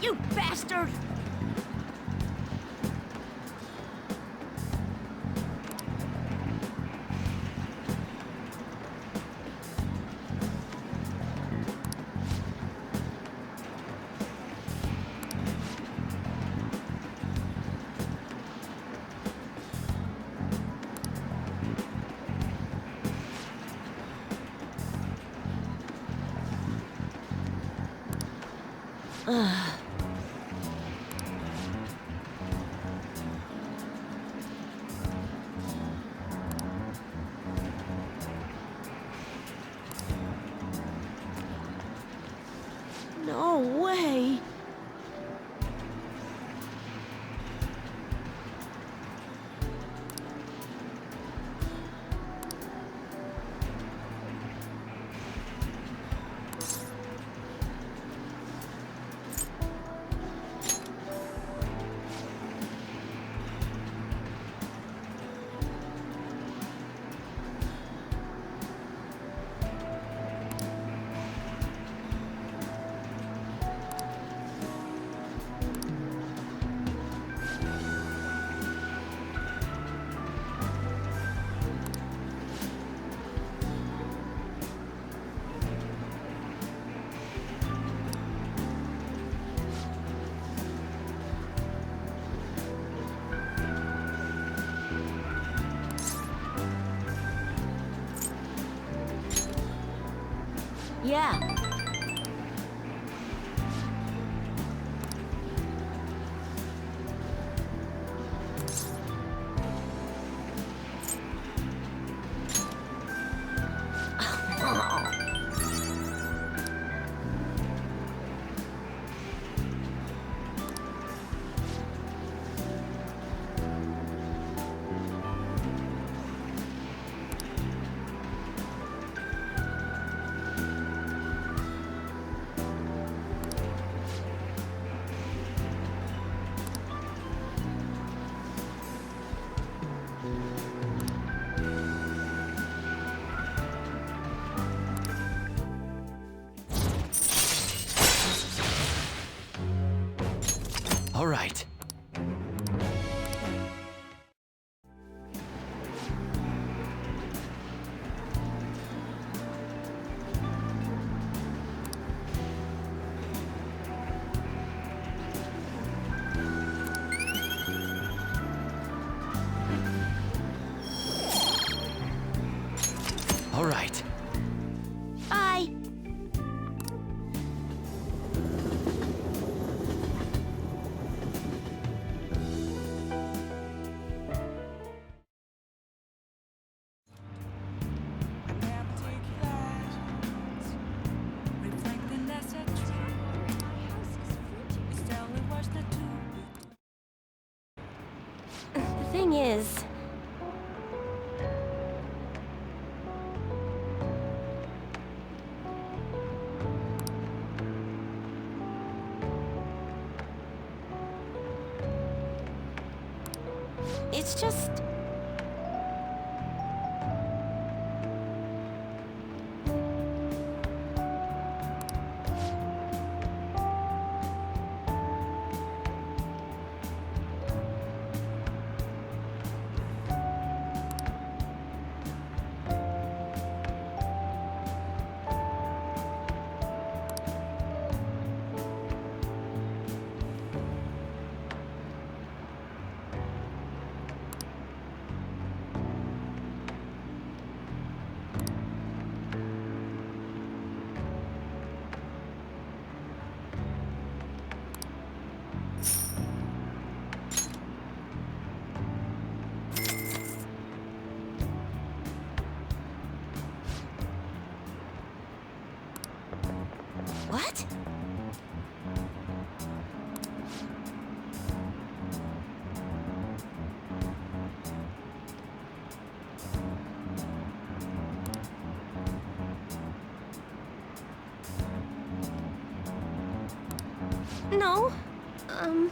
You bastard! Ugh. No way! Yeah. All right. All right. Bye. The thing is... It's just... What? No. Um...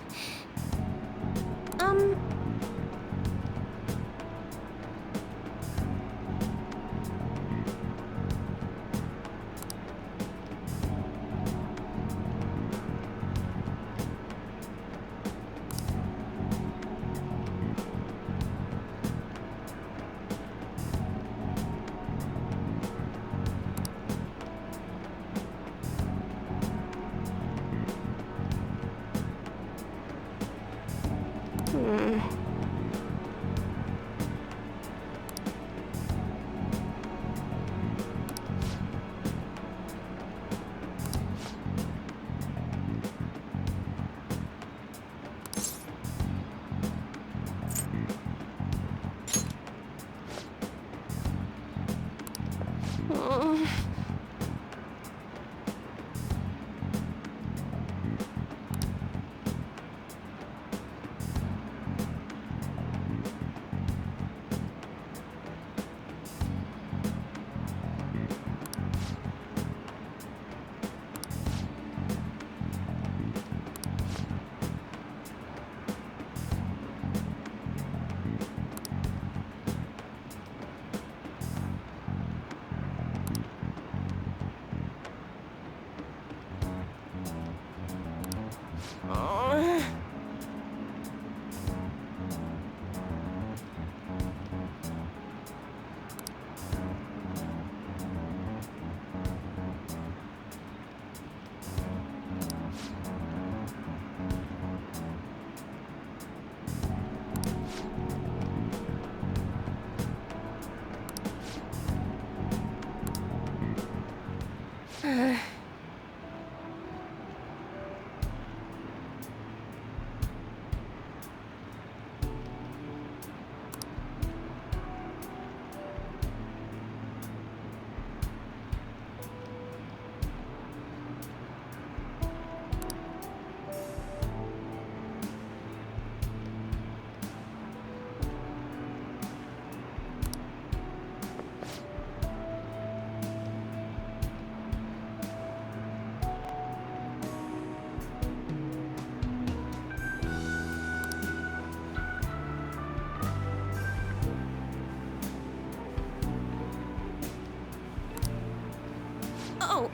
Oh,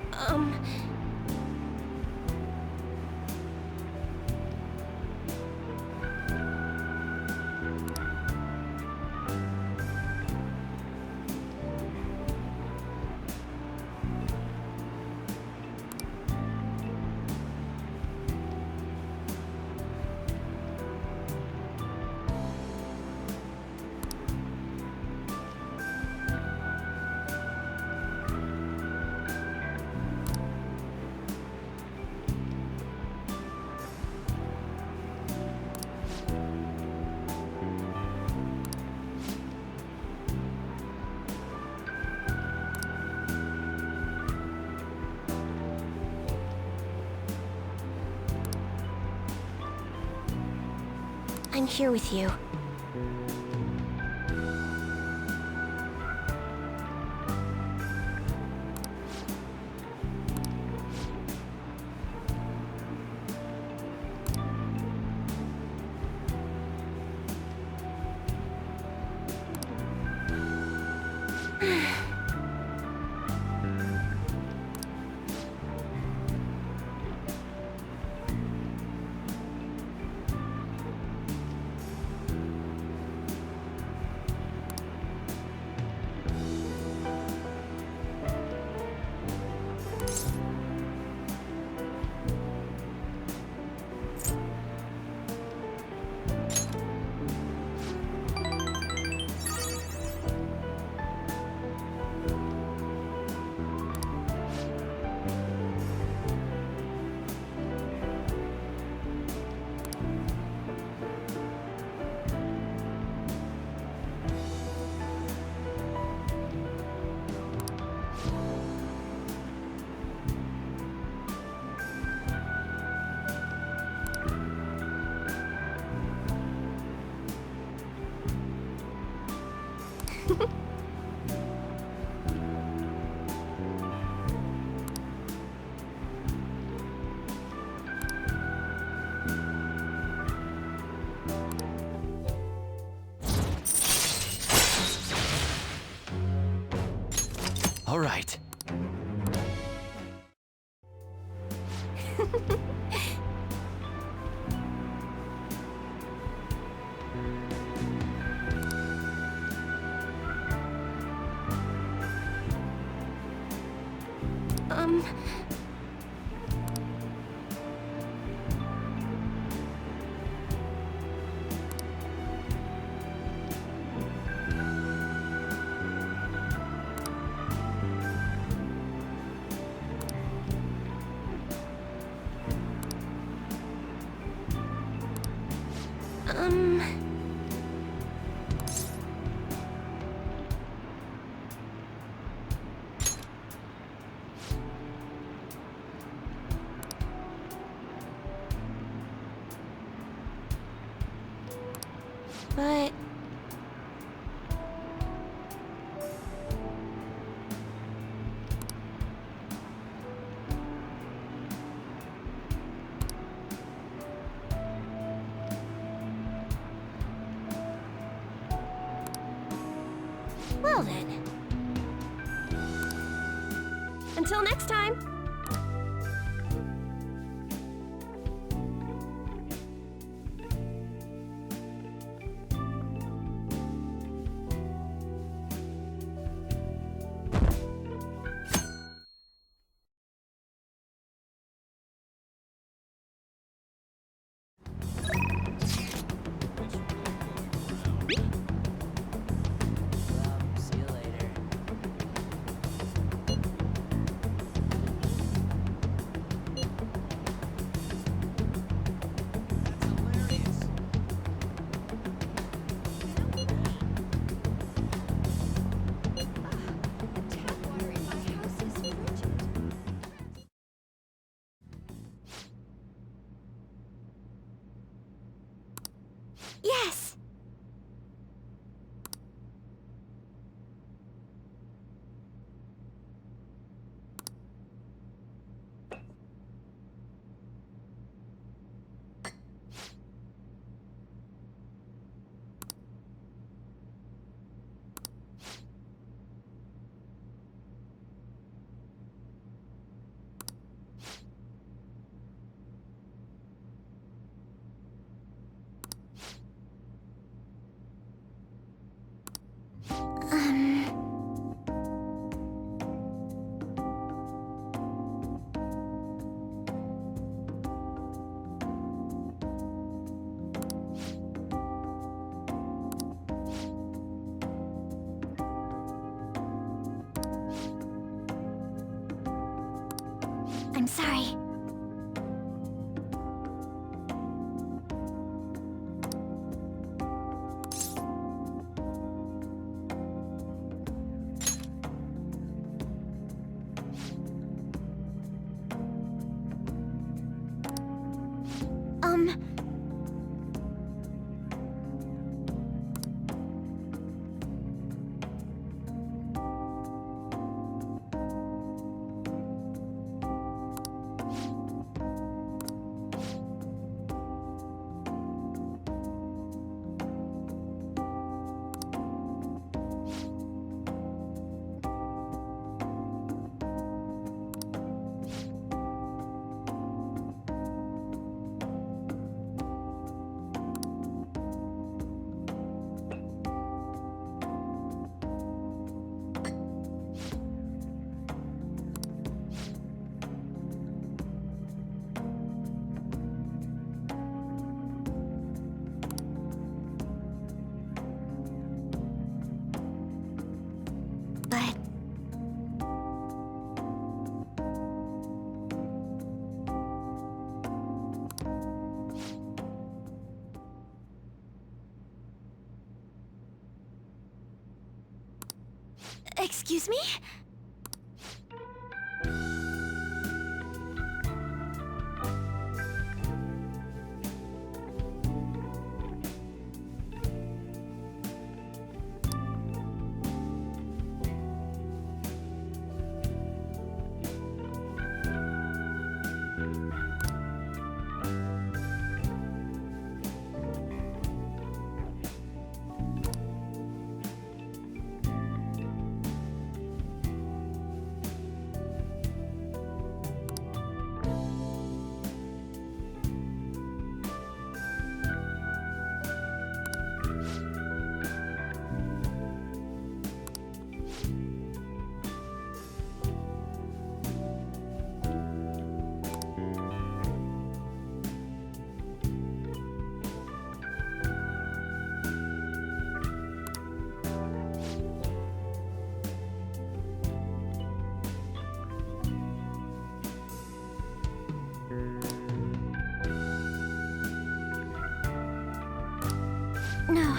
I'm here with you. All right. But... Well then. Until next time! See you later. Yes! I'm sorry. Excuse me? No.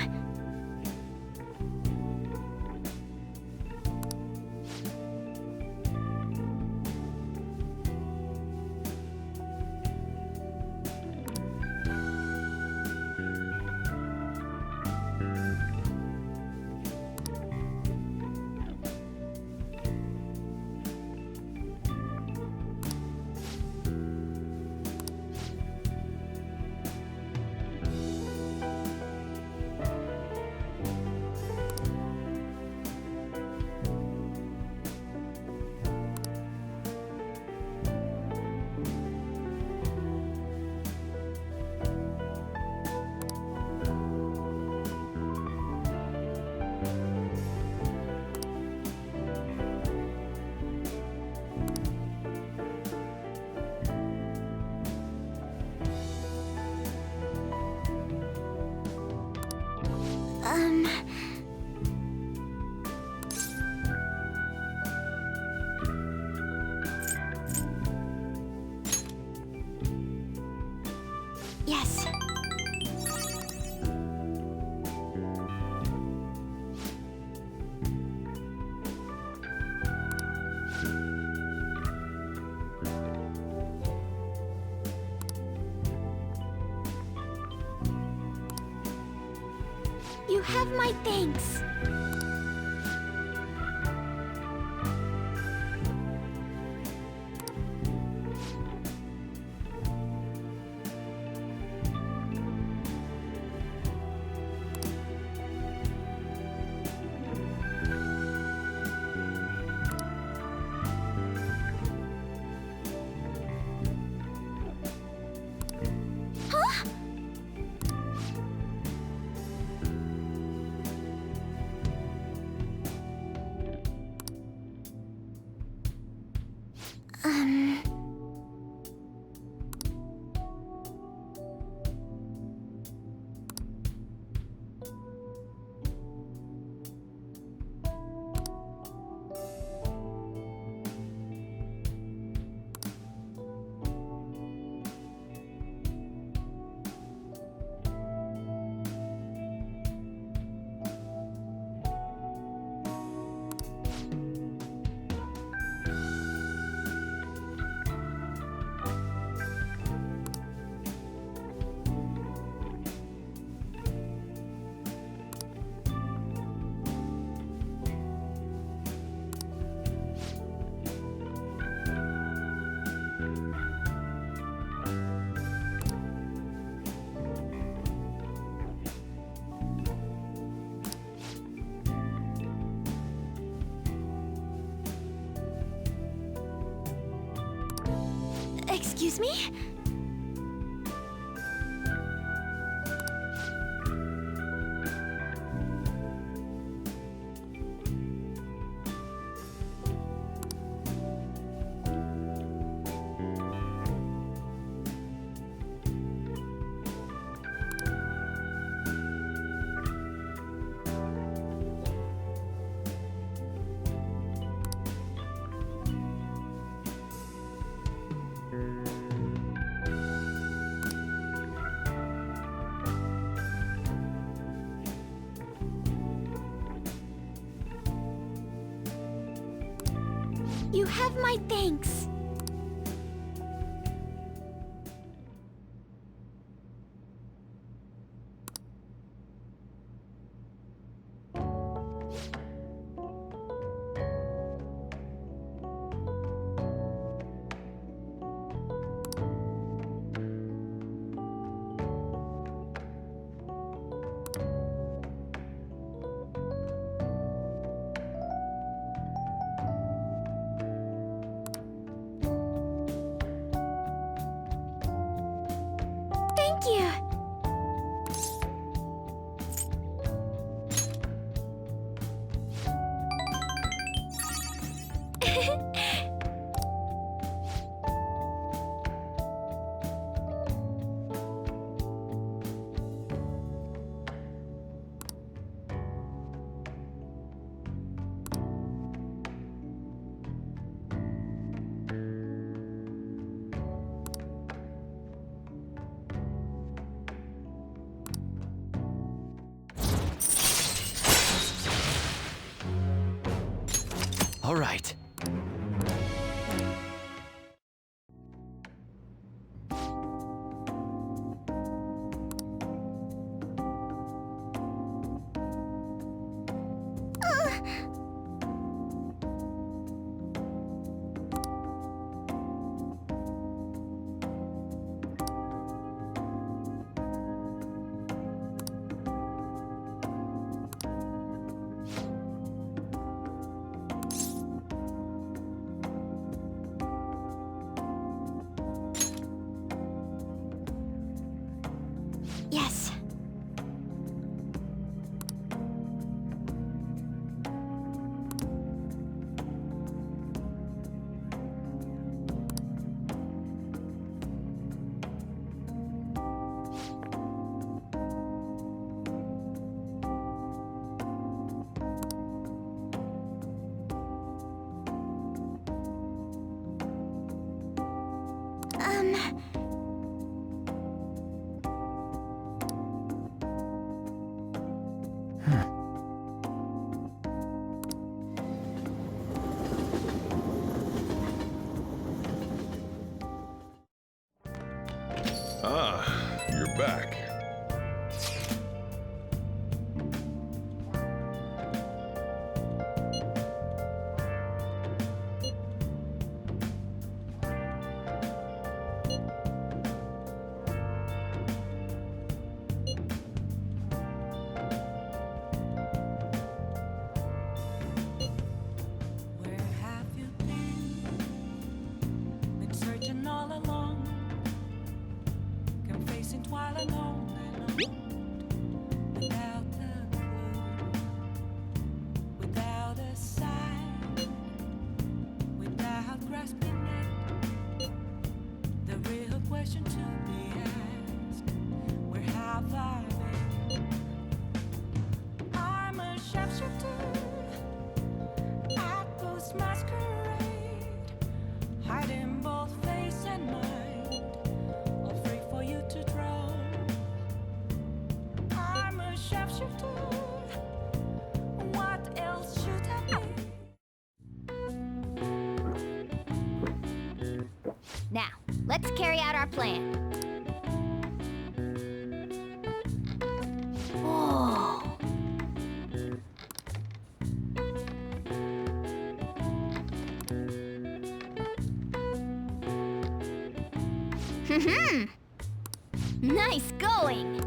Yes. You have my thanks. Huh? Excuse me? You have my thanks. Thank you. All right. Yes. Ah, you're back. Where have you been? Been searching all along, confessing while alone and alone, without a clue, without a sign, without grasping it. The real question to be asked: where have I been? I'm a sharpshooter. Ghost masquerade, hiding both face and mind, all free for you to draw. I'm a sharpshooter. What else should I be? Now, let's carry out our plan. Whoa. Nice going!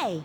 Hey!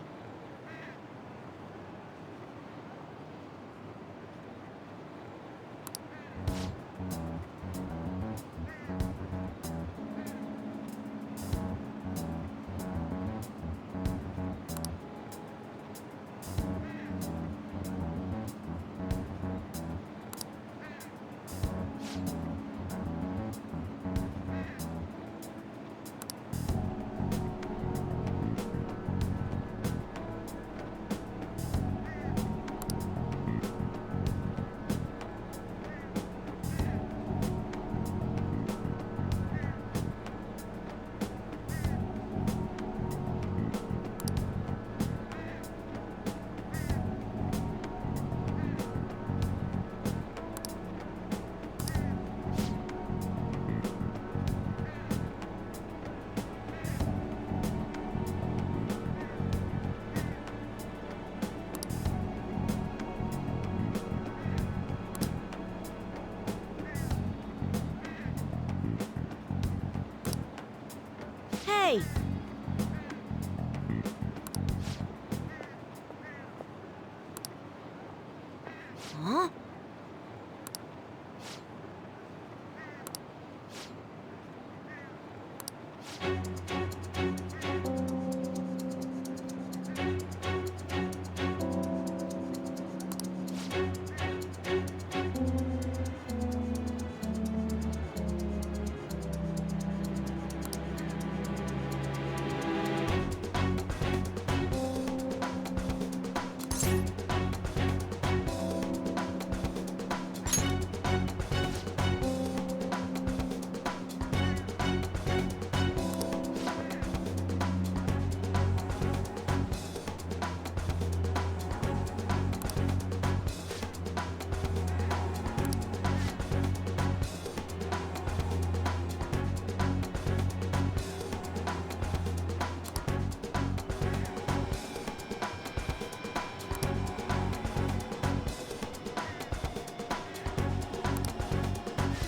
Hey! Huh?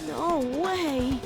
No way!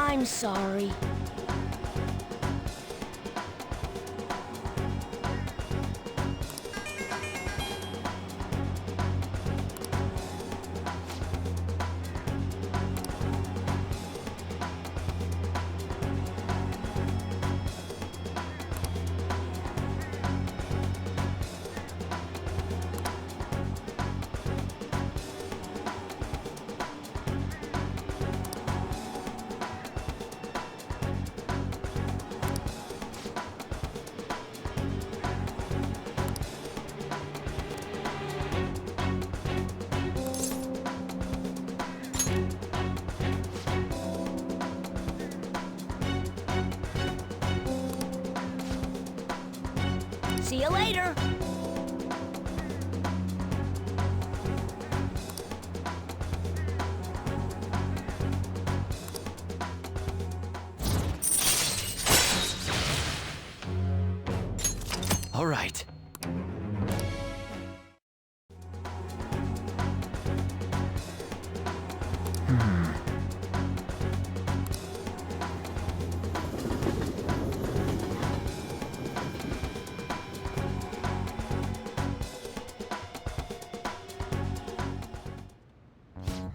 I'm sorry. See you later! All right.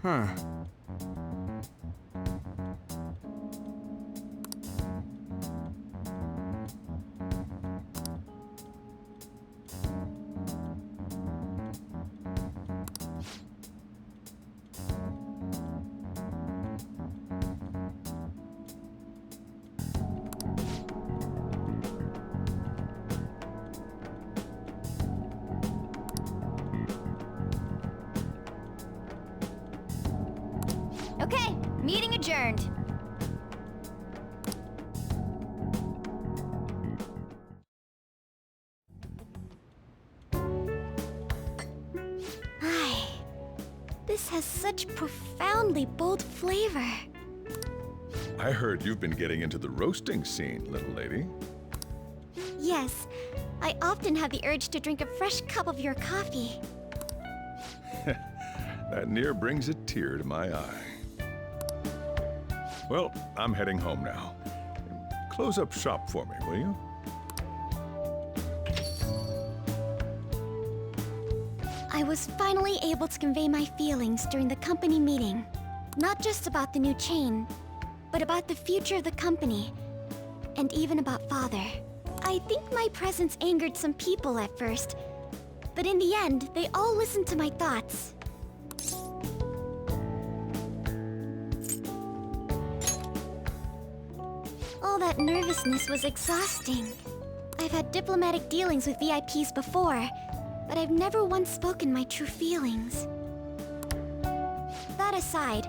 Huh. Okay, meeting adjourned. Ay, this has such profoundly bold flavor. I heard you've been getting into the roasting scene, little lady. Yes, I often have the urge to drink a fresh cup of your coffee. That near brings a tear to my eye. Well, I'm heading home now. Close up shop for me, will you? I was finally able to convey my feelings during the company meeting. Not just about the new chain, but about the future of the company, and even about Father. I think my presence angered some people at first, but in the end, they all listened to my thoughts. All that nervousness was exhausting. I've had diplomatic dealings with VIPs before, but I've never once spoken my true feelings. That aside,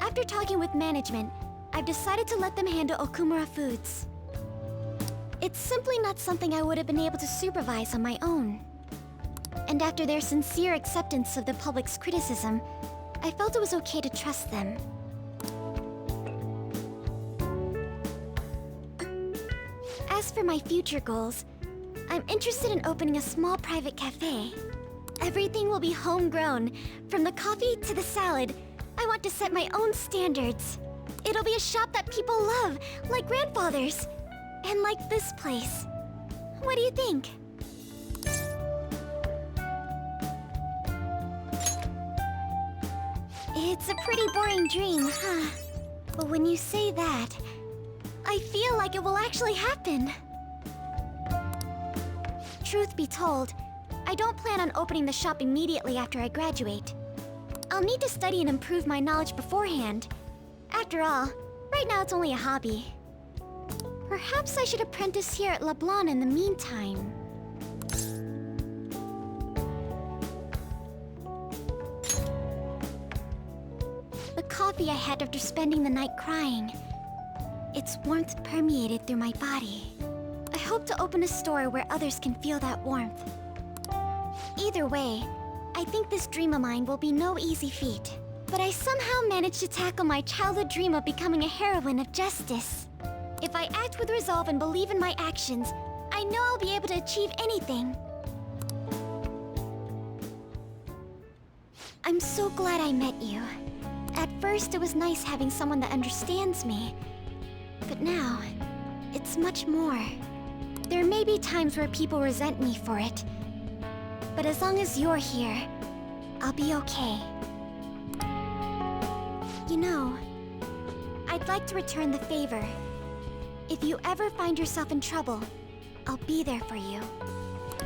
after talking with management, I've decided to let them handle Okumura Foods. It's simply not something I would have been able to supervise on my own. And after their sincere acceptance of the public's criticism, I felt it was okay to trust them. As for my future goals, I'm interested in opening a small private cafe. Everything will be homegrown, from the coffee to the salad. I want to set my own standards. It'll be a shop that people love, like grandfather's, and like this place. What do you think? It's a pretty boring dream, huh? But when you say that, I feel like it will actually happen. Truth be told, I don't plan on opening the shop immediately after I graduate. I'll need to study and improve my knowledge beforehand. After all, right now it's only a hobby. Perhaps I should apprentice here at LeBlanc in the meantime. The coffee I had after spending the night crying, its warmth permeated through my body. I hope to open a store where others can feel that warmth. Either way, I think this dream of mine will be no easy feat. But I somehow managed to tackle my childhood dream of becoming a heroine of justice. If I act with resolve and believe in my actions, I know I'll be able to achieve anything. I'm so glad I met you. At first, it was nice having someone that understands me. But now, it's much more. There may be times where people resent me for it. But as long as you're here, I'll be okay. You know, I'd like to return the favor. If you ever find yourself in trouble, I'll be there for you.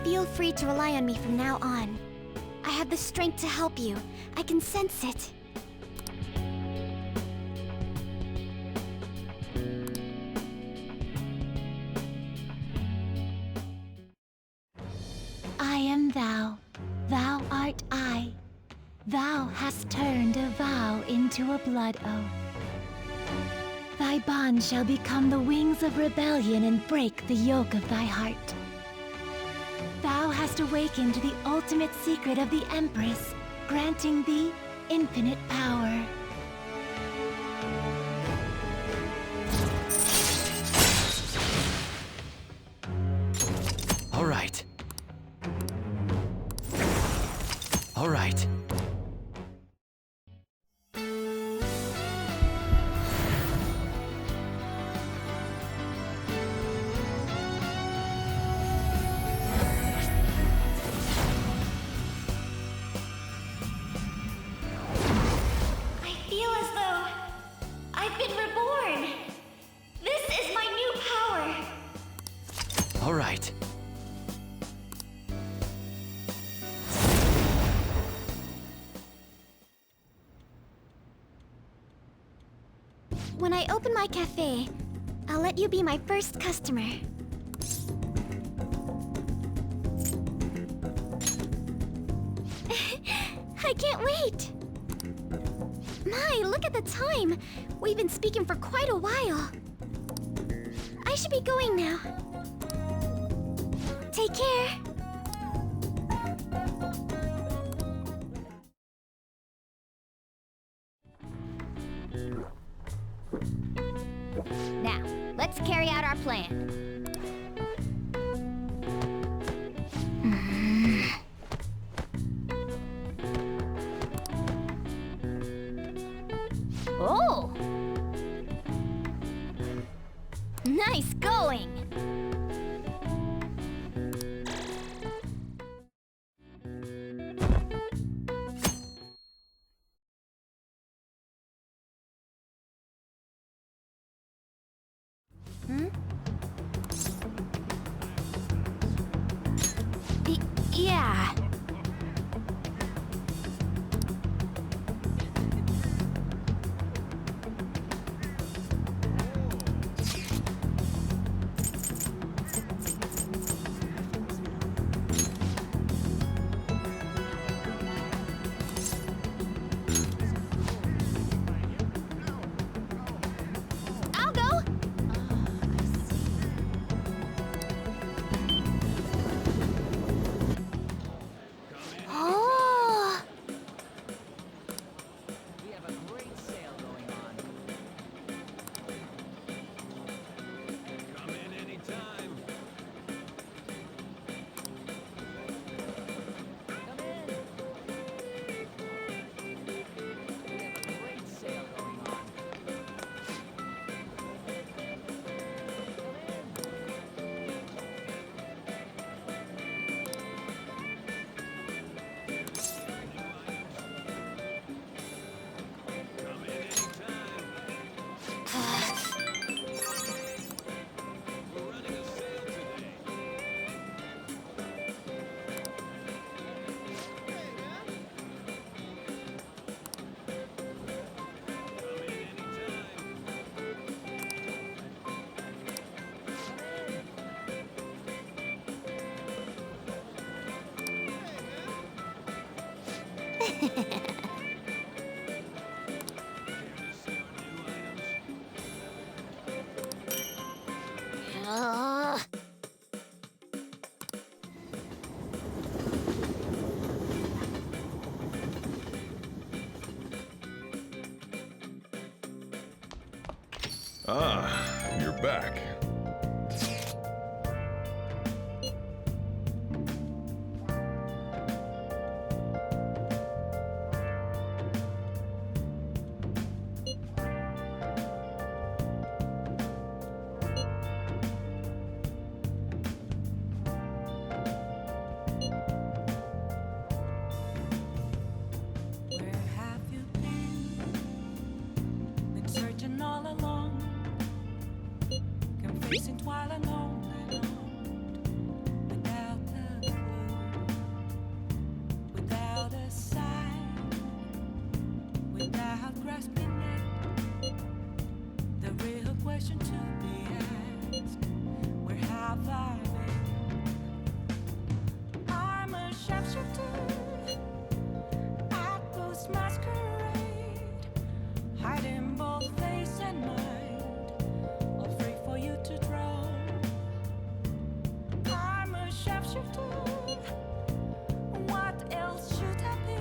Feel free to rely on me from now on. I have the strength to help you. I can sense it. I am thou, thou art I. Thou hast turned a vow into a blood oath. Thy bond shall become the wings of rebellion and break the yoke of thy heart. Thou hast awakened the ultimate secret of the Empress, granting thee infinite power. All right. All right. I've been reborn! This is my new power! All right. When I open my cafe, I'll let you be my first customer. I can't wait! My, look at the time! We've been speaking for quite a while. I should be going now. Take care. Now, let's carry out our plan. Oh! Nice going! Hmm? Yeah. I'll go. Oh. We have a great sale going on. Come in anytime. Come in. We have a great sale going on. Ugh. Ah, you're back. Where have you been? Been searching all along, confusing while alone and on, without a clue, without a sign, without grasping it. The real question to be asked: where have I been? I'm a sharpshooter. Ghost masquerade, hiding both face and mind, all free for you to draw. I'm a sharpshooter. What else should I be?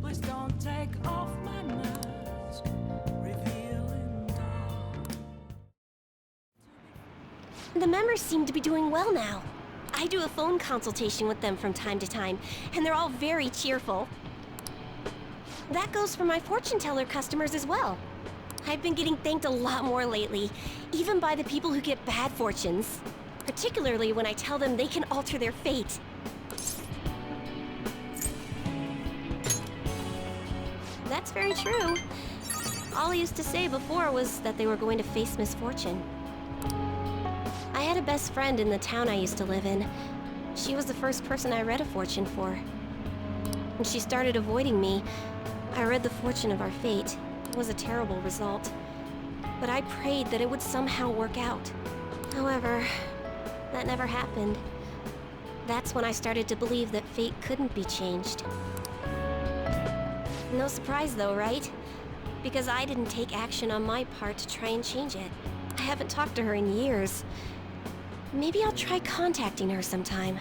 Please don't take off my mask, revealing dark. The members seem to be doing well now. I do a phone consultation with them from time to time, and they're all very cheerful. That goes for my fortune teller customers as well. I've been getting thanked a lot more lately, even by the people who get bad fortunes. Particularly when I tell them they can alter their fate. That's very true. All he used to say before was that they were going to face misfortune. I had a best friend in the town I used to live in. She was the first person I read a fortune for. When she started avoiding me, I read the fortune of our fate. It was a terrible result. But I prayed that it would somehow work out. However, that never happened. That's when I started to believe that fate couldn't be changed. No surprise though, right? Because I didn't take action on my part to try and change it. I haven't talked to her in years. Maybe I'll try contacting her sometime.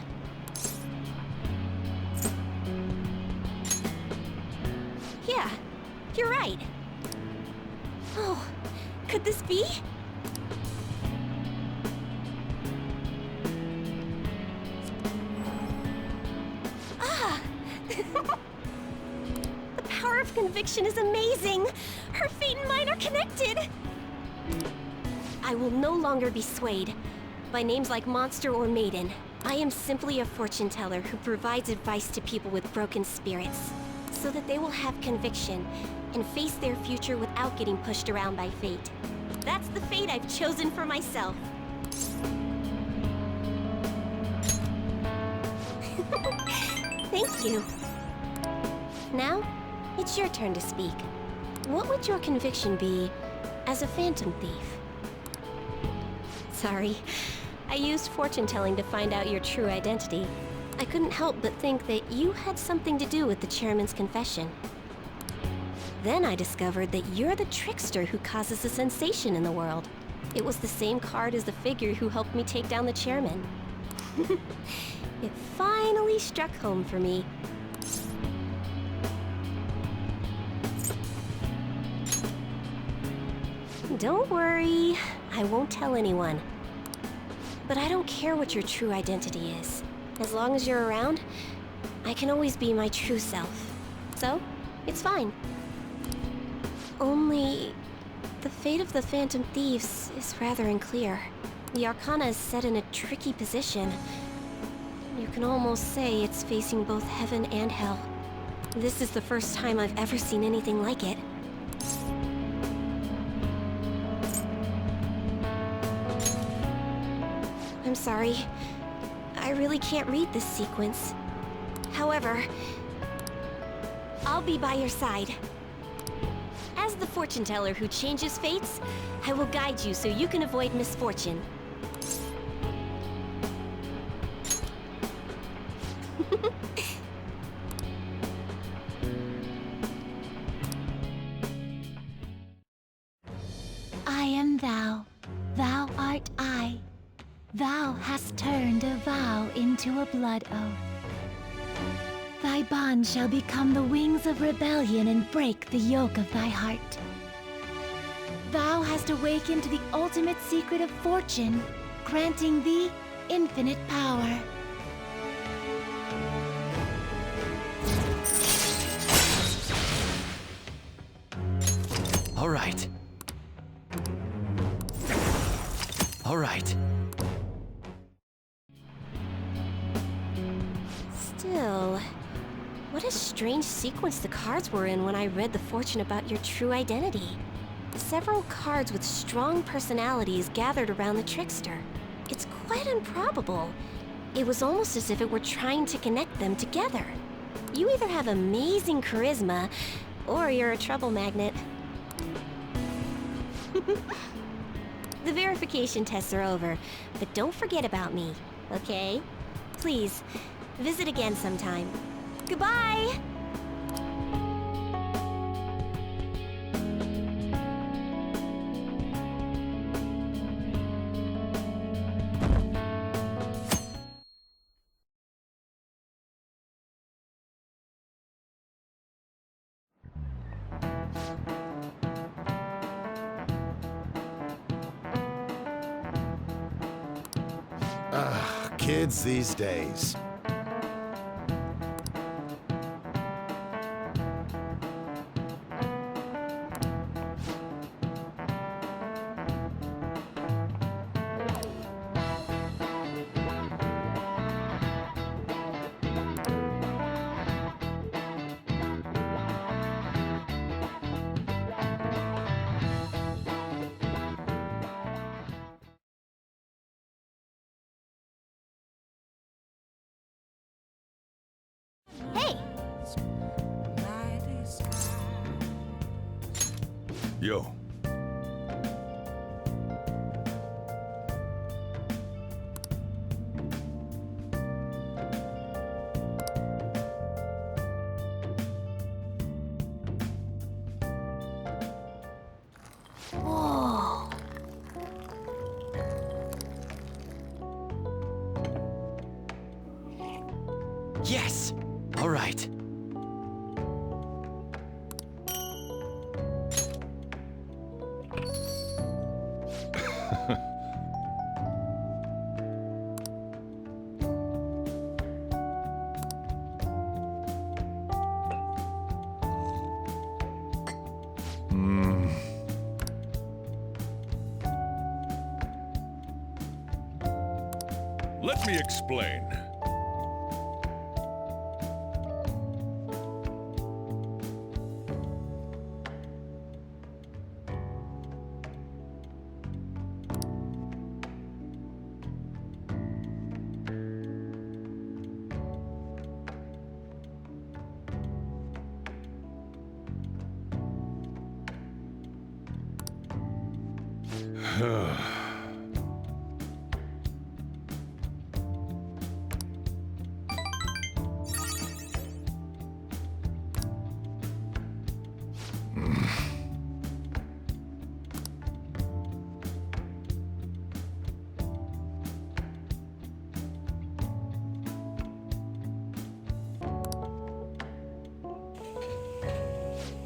Yeah, you're right. Oh, could this be? Ah! The power of conviction is amazing! Her fate and mine are connected! I will no longer be swayed by names like monster or maiden. I am simply a fortune teller who provides advice to people with broken spirits, so that they will have conviction and face their future without getting pushed around by fate. That's the fate I've chosen for myself. Thank you. Now, it's your turn to speak. What would your conviction be as a phantom thief? Sorry, I used fortune telling to find out your true identity. I couldn't help but think that you had something to do with the chairman's confession. Then I discovered that you're the trickster who causes a sensation in the world. It was the same card as the figure who helped me take down the chairman. It finally struck home for me. Don't worry, I won't tell anyone. But I don't care what your true identity is. As long as you're around, I can always be my true self. So, it's fine. Only, the fate of the Phantom Thieves is rather unclear. The Arcana is set in a tricky position. You can almost say it's facing both heaven and hell. This is the first time I've ever seen anything like it. I'm sorry. I really can't read this sequence. However, I'll be by your side. As the fortune teller who changes fates, I will guide you so you can avoid misfortune. I am thou, thou art I. Thou hast turned a vow into a blood oath. Thy bond shall become the wings of rebellion and break the yoke of thy heart. Thou hast awakened to the ultimate secret of fortune, granting thee infinite power. All right. All right. Still, what a strange sequence the cards were in when I read the fortune about your true identity. Several cards with strong personalities gathered around the trickster. It's quite improbable. It was almost as if it were trying to connect them together. You either have amazing charisma, or you're a trouble magnet. The verification tests are over, but don't forget about me, okay? Please, visit again sometime. Goodbye! Kids these days. Yo. Whoa. Yes! All right. Let me explain.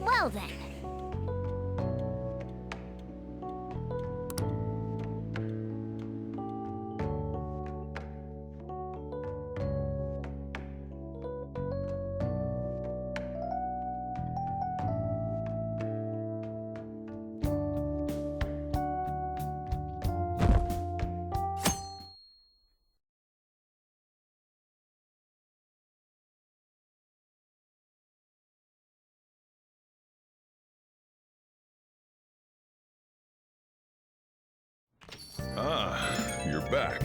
Well then. Ah, you're back.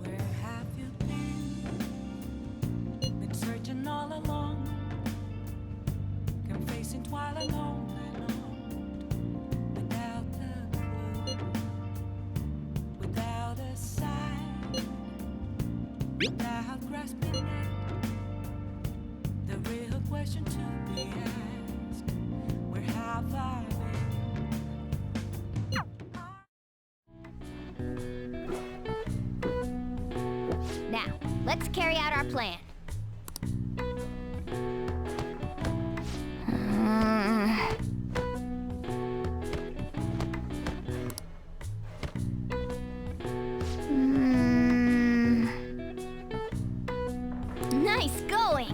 Where have you been? Been searching all along, confessing while alone and on, without a clue, without a sign, without grasping it. The real question to be asked: where have I been? Now, let's carry out our plan. Nice going!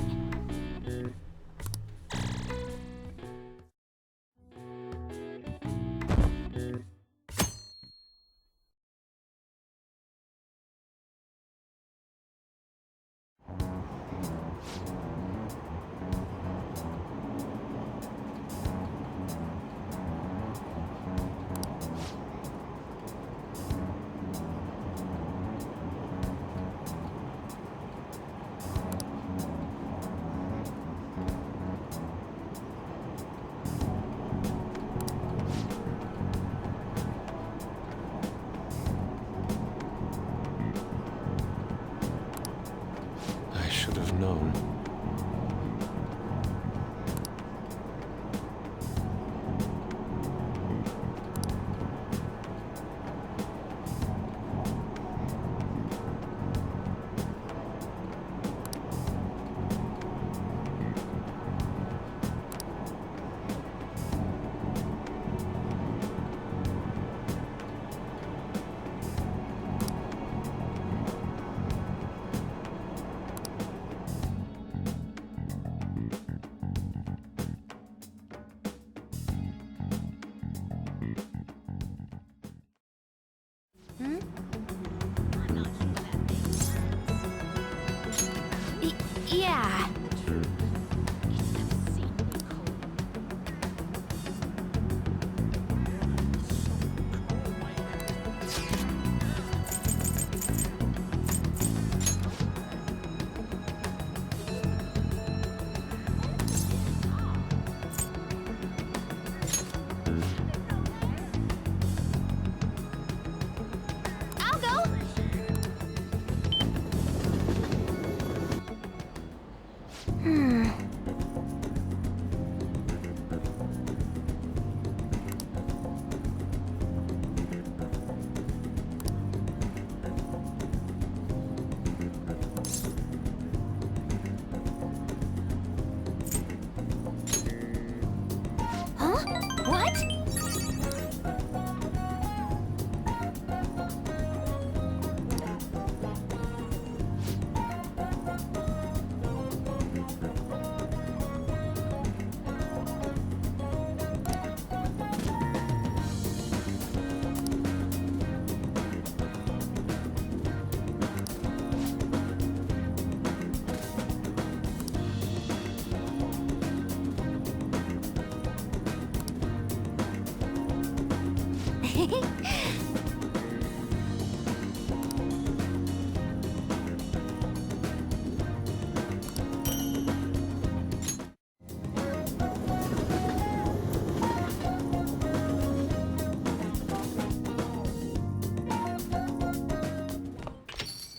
I should have known.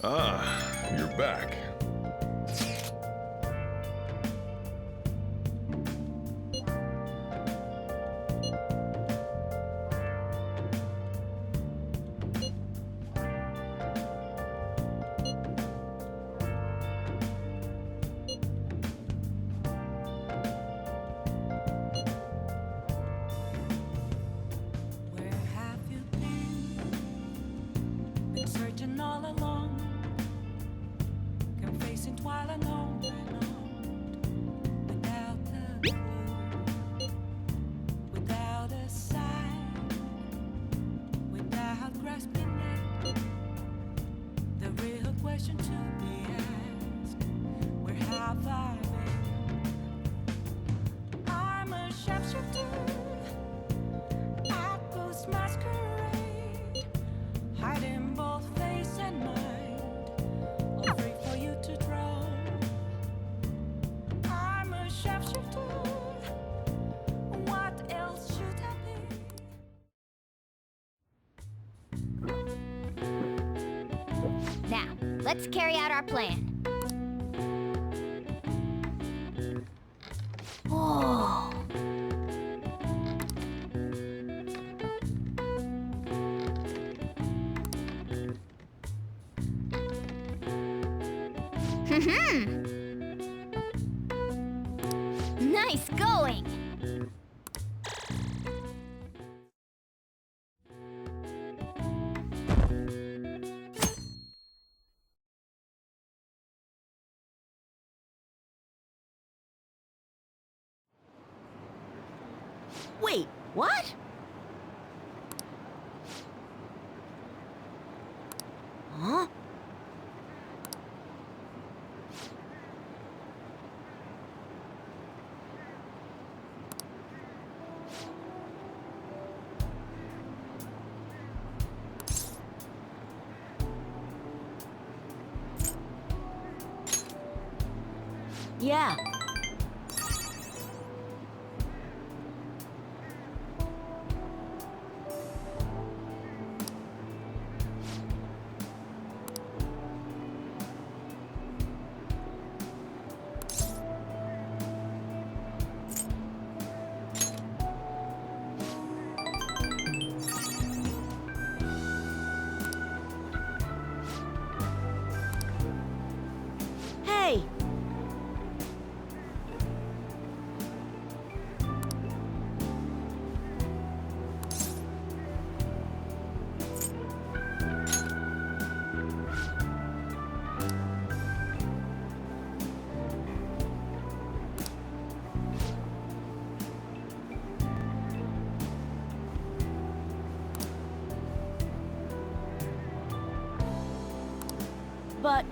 Ah, you're back. Where have you been searching all along, confessing while alone and on, without a clue, without a sign, without grasping it. The real question to be asked: where have I been? I'm a sharpshooter at Ghost Masquerade, hiding both face and mind, all free for you to draw. I'm a sharpshooter. What else should I be? Now, let's carry out our plan. Oh. Nice going! Wait, what? Huh? Yeah. Hey! But...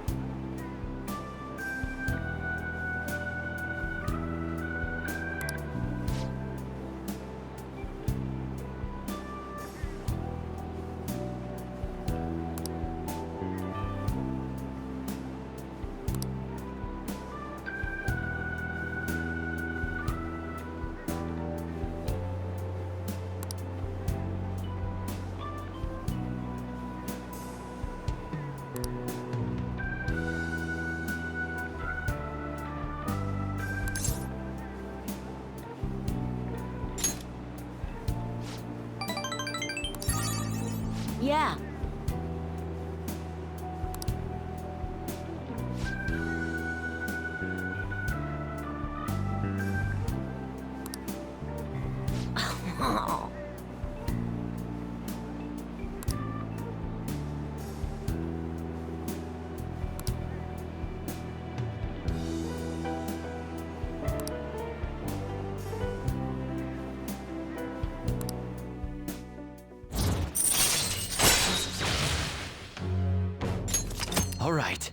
Yeah. All right.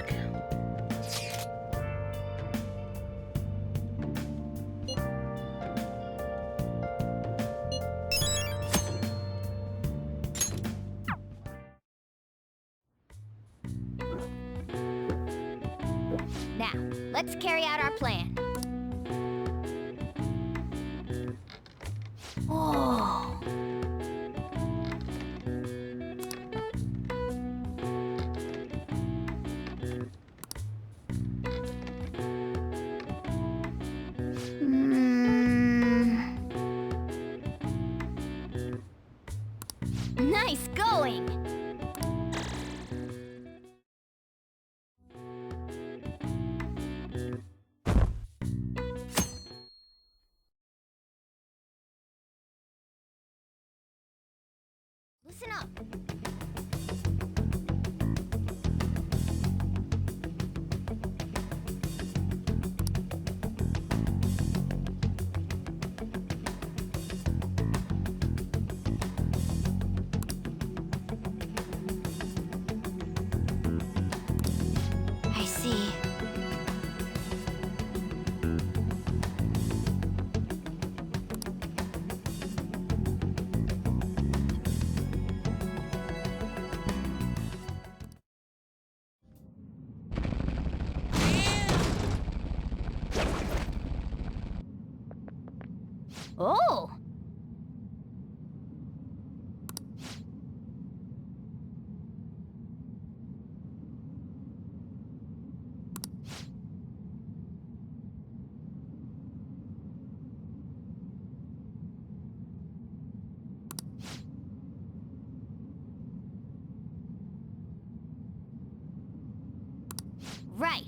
back. Now, let's carry out our plan. Oh. Nice going! Listen up. I see. Oh! Right.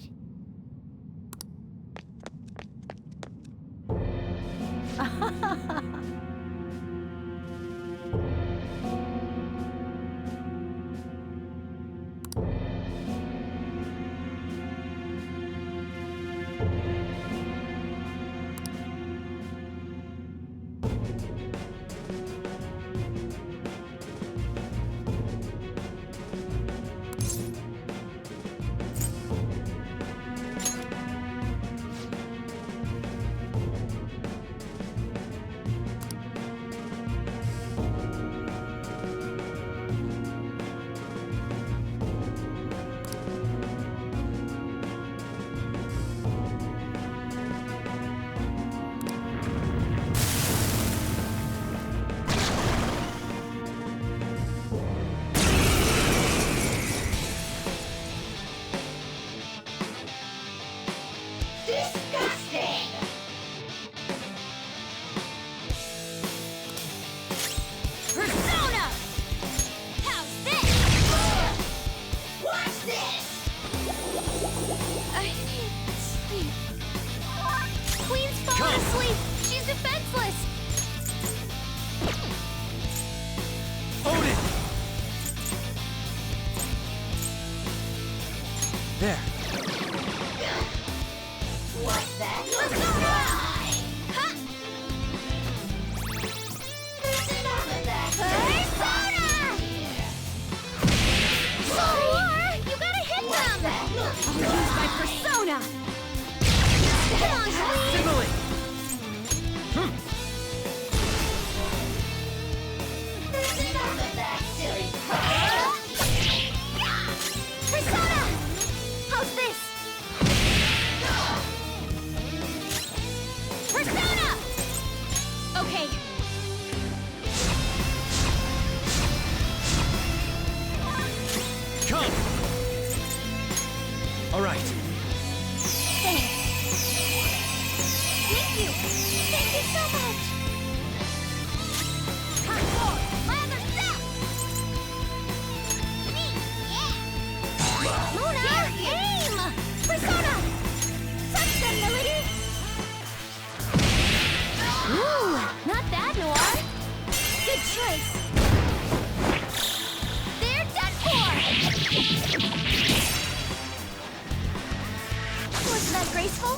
Disgusting! Persona! How's this? Watch this! I need sleep. Queen's fallen asleep! She's defenseless! Odin! There. What's that? Persona! Ha! Persona! Or you gotta hit them! I'll use my persona! Come on, please! Simile! Persona! How's this? Persona! Okay. Come! All right. Thanks. Thank you. Thank you so much. Come forward. My other step. Me. Yeah. Luna, aim. Persona. Touch them, Melody. Ooh, not bad, Noir. Good choice. They're done for. Wasn't that graceful?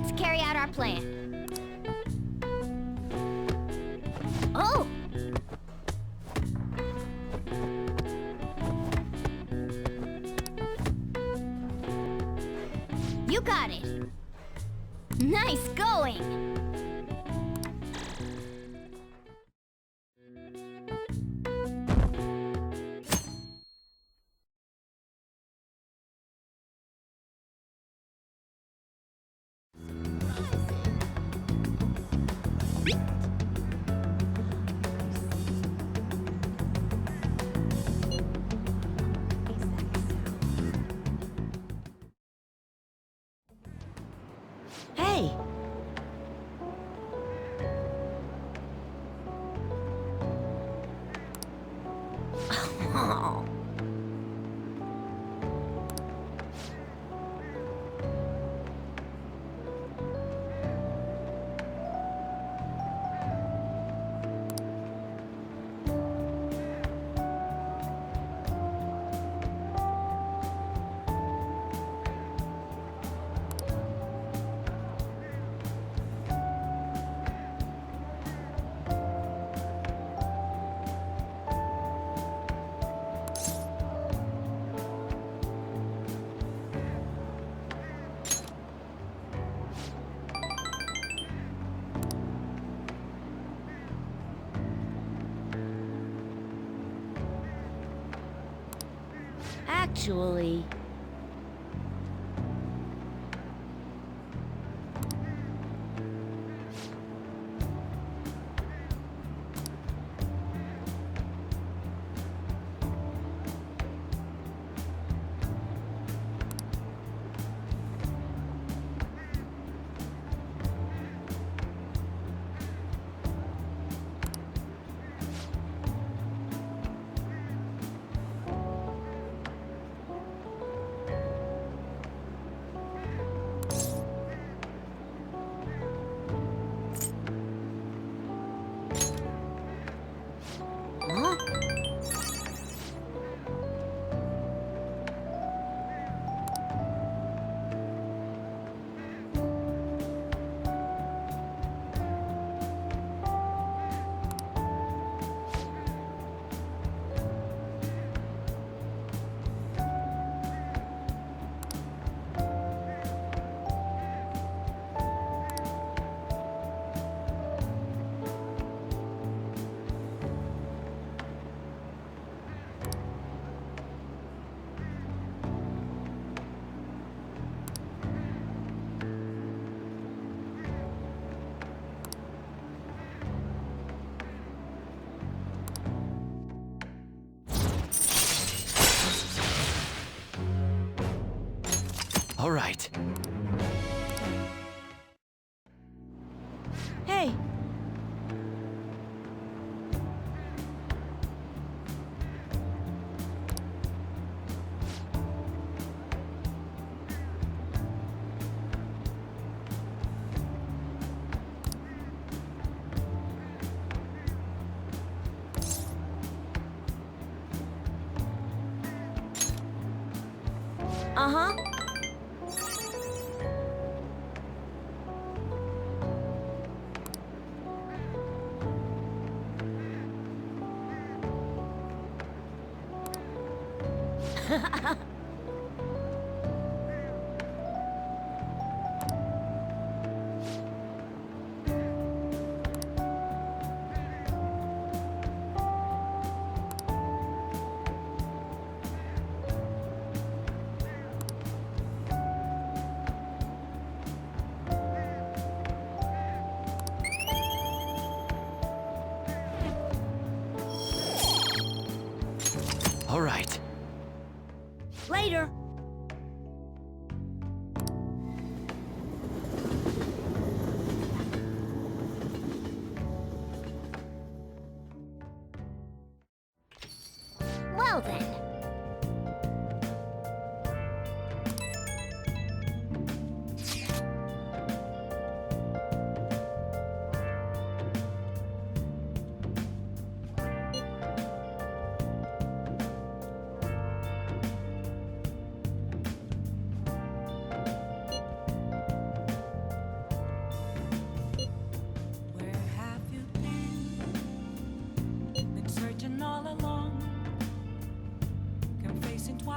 Let's carry out our plan. Oh! You got it. Nice going. Hey! Oh. Actually... Huh? All right. Hey! Uh-huh. All right. Later! Well then.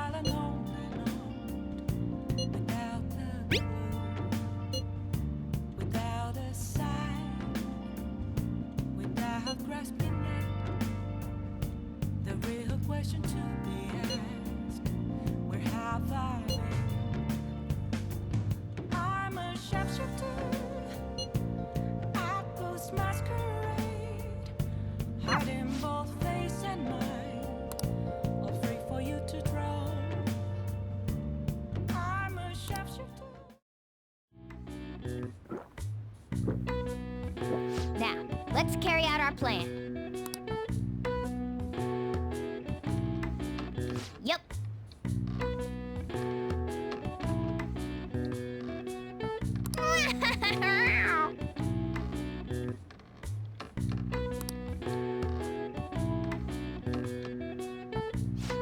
while alone, without a clue, without a sign, without grasping it. The real question to be asked: where have I been? I'm a sharpshooter at ghost masquerade, hiding both face and mind, all free for you to draw. I'm a sharpshooter. Now, let's carry out our plan. Yep.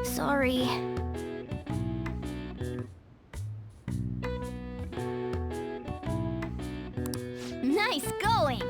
Sorry. Nice going!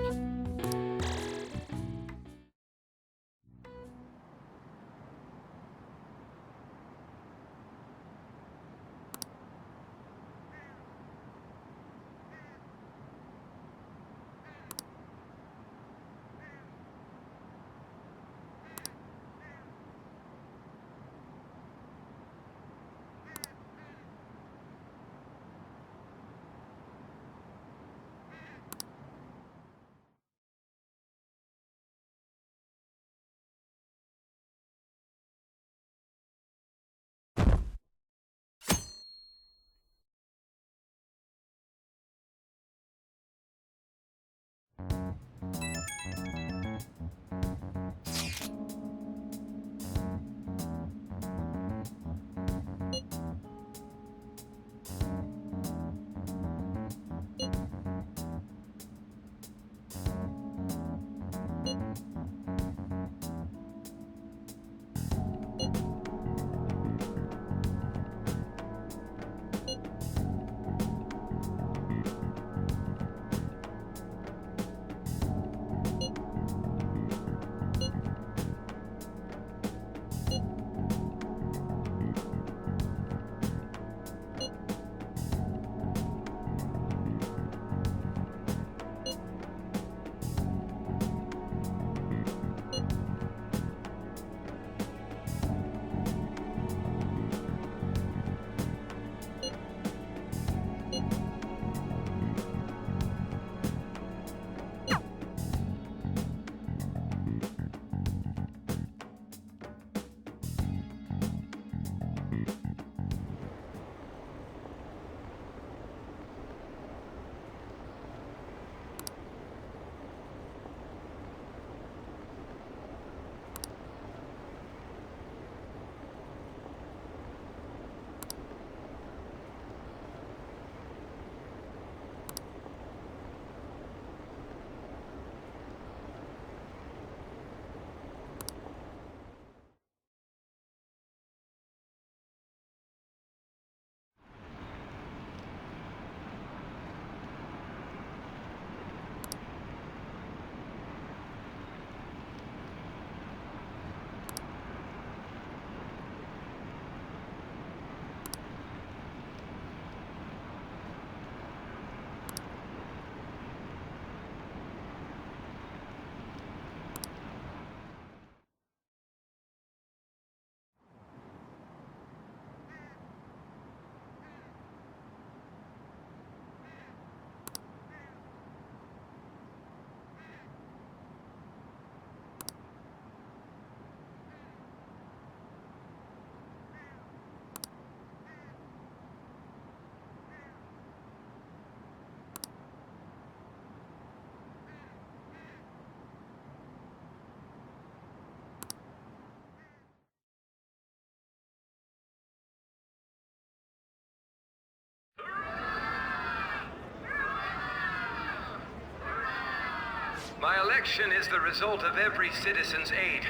My election is the result of every citizen's aid.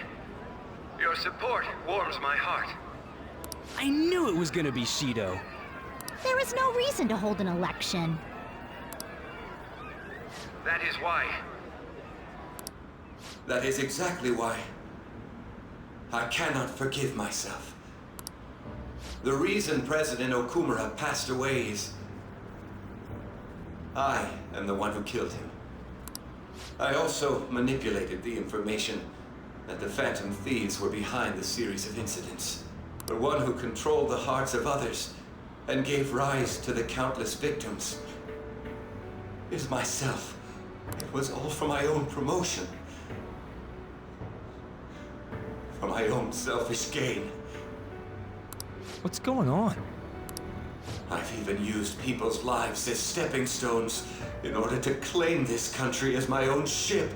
Your support warms my heart. I knew it was gonna be Shido. There is no reason to hold an election. That is why. That is exactly why. I cannot forgive myself. The reason President Okumura passed away is... I am the one who killed him. I also manipulated the information that the Phantom Thieves were behind the series of incidents. The one who controlled the hearts of others and gave rise to the countless victims is myself. It was all for my own promotion. For my own selfish gain. What's going on? I've even used people's lives as stepping stones in order to claim this country as my own ship.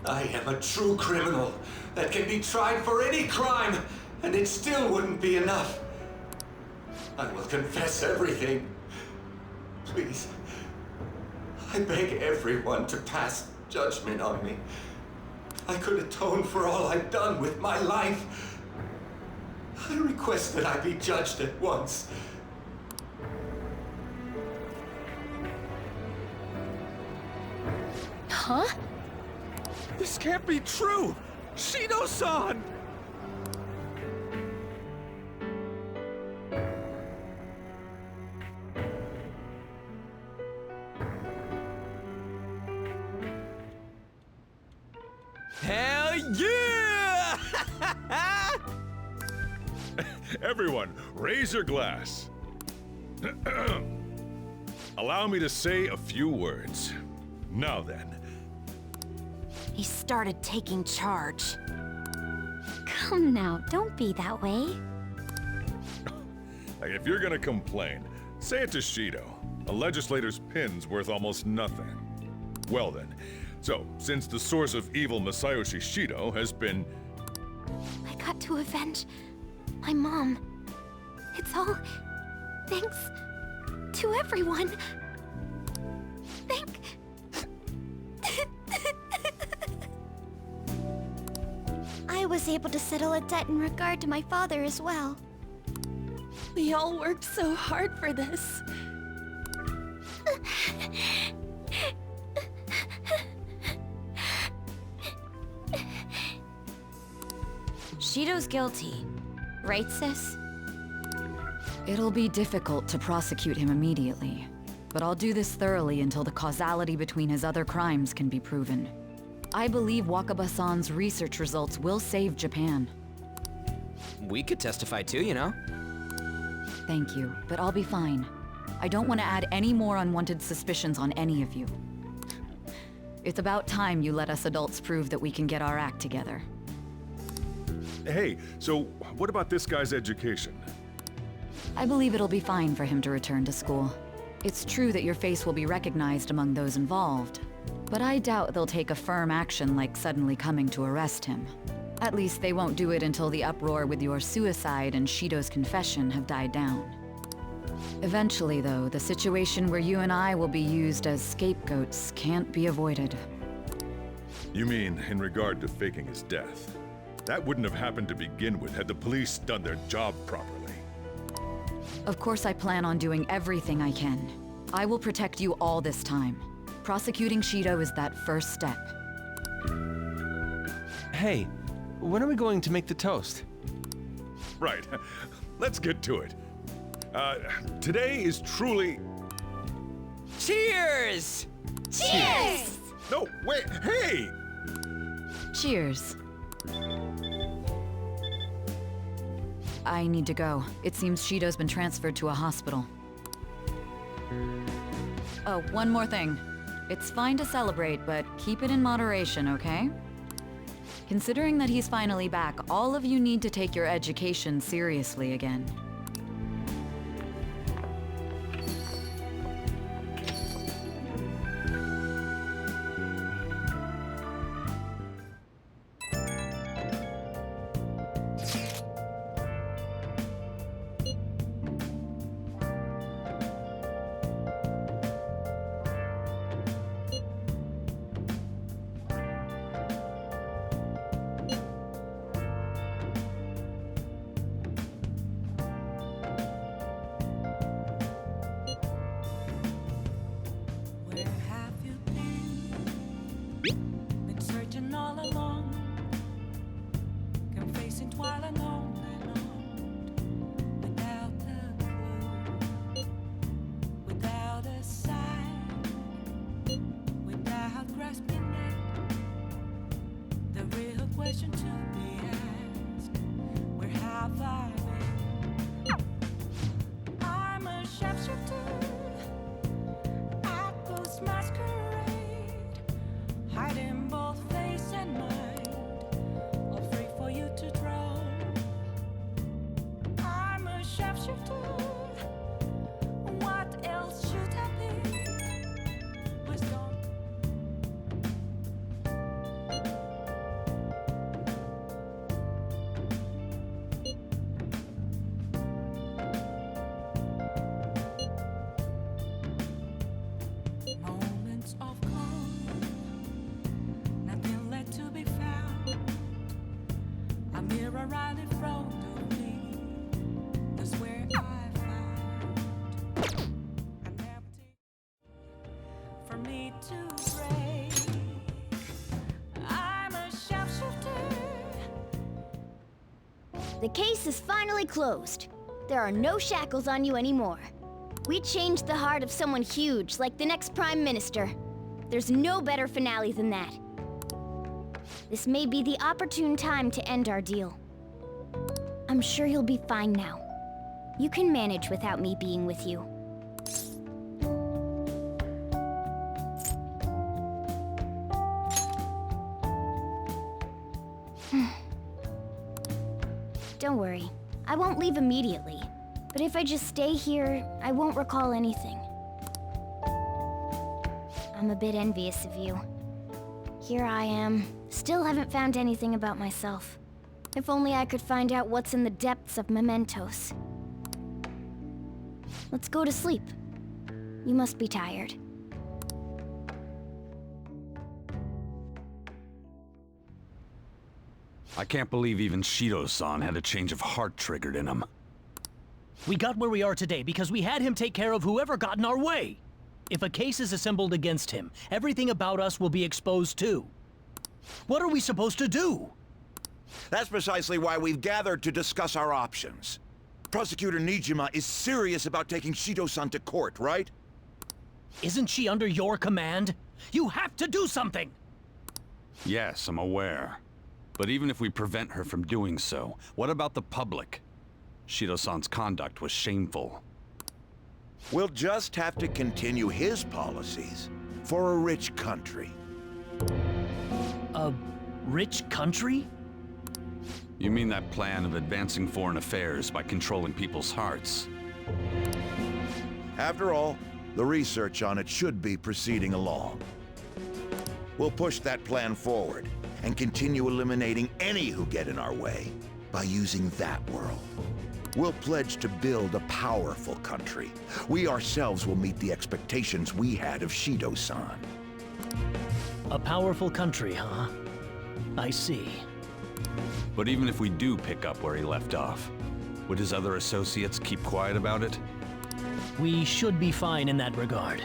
I am a true criminal that can be tried for any crime, and it still wouldn't be enough. I will confess everything. Please, I beg everyone to pass judgment on me. I could atone for all I've done with my life. I request that I be judged at once. Huh? This can't be true! Shido-san! Hell yeah! Everyone, raise your glass. Allow me to say a few words. Now then. He started taking charge. Come now, don't be that way. If you're gonna complain, say it to Shido. A legislator's pin's worth almost nothing. Well then, so since the source of evil Masayoshi Shido has been... I got to avenge my mom. It's all thanks to everyone. I was able to settle a debt in regard to my father as well. We all worked so hard for this. Shido's guilty, right, sis? It'll be difficult to prosecute him immediately, but I'll do this thoroughly until the causality between his other crimes can be proven. I believe Wakaba-san's research results will save Japan. We could testify too, you know? Thank you, but I'll be fine. I don't want to add any more unwanted suspicions on any of you. It's about time you let us adults prove that we can get our act together. Hey, so what about this guy's education? I believe it'll be fine for him to return to school. It's true that your face will be recognized among those involved, but I doubt they'll take a firm action like suddenly coming to arrest him. At least they won't do it until the uproar with your suicide and Shido's confession have died down. Eventually, though, the situation where you and I will be used as scapegoats can't be avoided. You mean in regard to faking his death? That wouldn't have happened to begin with had the police done their job properly. Of course I plan on doing everything I can. I will protect you all this time. Prosecuting Shido is that first step. Hey, when are we going to make the toast? Right. Let's get to it. Today is truly... Cheers! Cheers! No, wait, hey! Cheers. I need to go. It seems Shido's been transferred to a hospital. Oh, one more thing. It's fine to celebrate, but keep it in moderation, okay? Considering that he's finally back, all of you need to take your education seriously again. sharpshooter. What else should I be? Please don't. Moments of calm, nothing left to be found. A mirror right in front of me. That's where I found an empty for me to break. I'm a sharpshooter. The case is finally closed. There are no shackles on you anymore. We changed the heart of someone huge, like the next Prime Minister. There's no better finale than that. This may be the opportune time to end our deal. I'm sure you'll be fine now. You can manage without me being with you. Don't worry, I won't leave immediately. But if I just stay here, I won't recall anything. I'm a bit envious of you. Here I am, still haven't found anything about myself. If only I could find out what's in the depths of mementos. Let's go to sleep. You must be tired. I can't believe even Shido-san had a change of heart triggered in him. We got where we are today because we had him take care of whoever got in our way. If a case is assembled against him, everything about us will be exposed too. What are we supposed to do? That's precisely why we've gathered to discuss our options. Prosecutor Nijima is serious about taking Shido-san to court, right? Isn't she under your command? You have to do something! Yes, I'm aware. But even if we prevent her from doing so, what about the public? Shido-san's conduct was shameful. We'll just have to continue his policies for a rich country. A rich country? You mean that plan of advancing foreign affairs by controlling people's hearts? After all, the research on it should be proceeding along. We'll push that plan forward and continue eliminating any who get in our way by using that world. We'll pledge to build a powerful country. We ourselves will meet the expectations we had of Shido-san. A powerful country, huh? I see. But even if we do pick up where he left off, would his other associates keep quiet about it? We should be fine in that regard.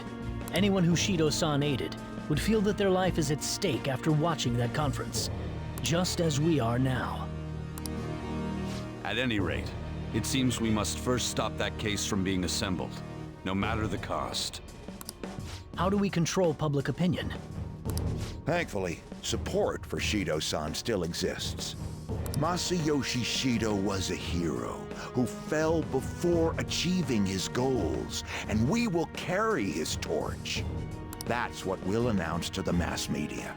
Anyone who Shido-san aided would feel that their life is at stake after watching that conference, just as we are now. At any rate, it seems we must first stop that case from being assembled, no matter the cost. How do we control public opinion? Thankfully, support for Shido-san still exists. Masayoshi Shido was a hero who fell before achieving his goals, and we will carry his torch. That's what we'll announce to the mass media.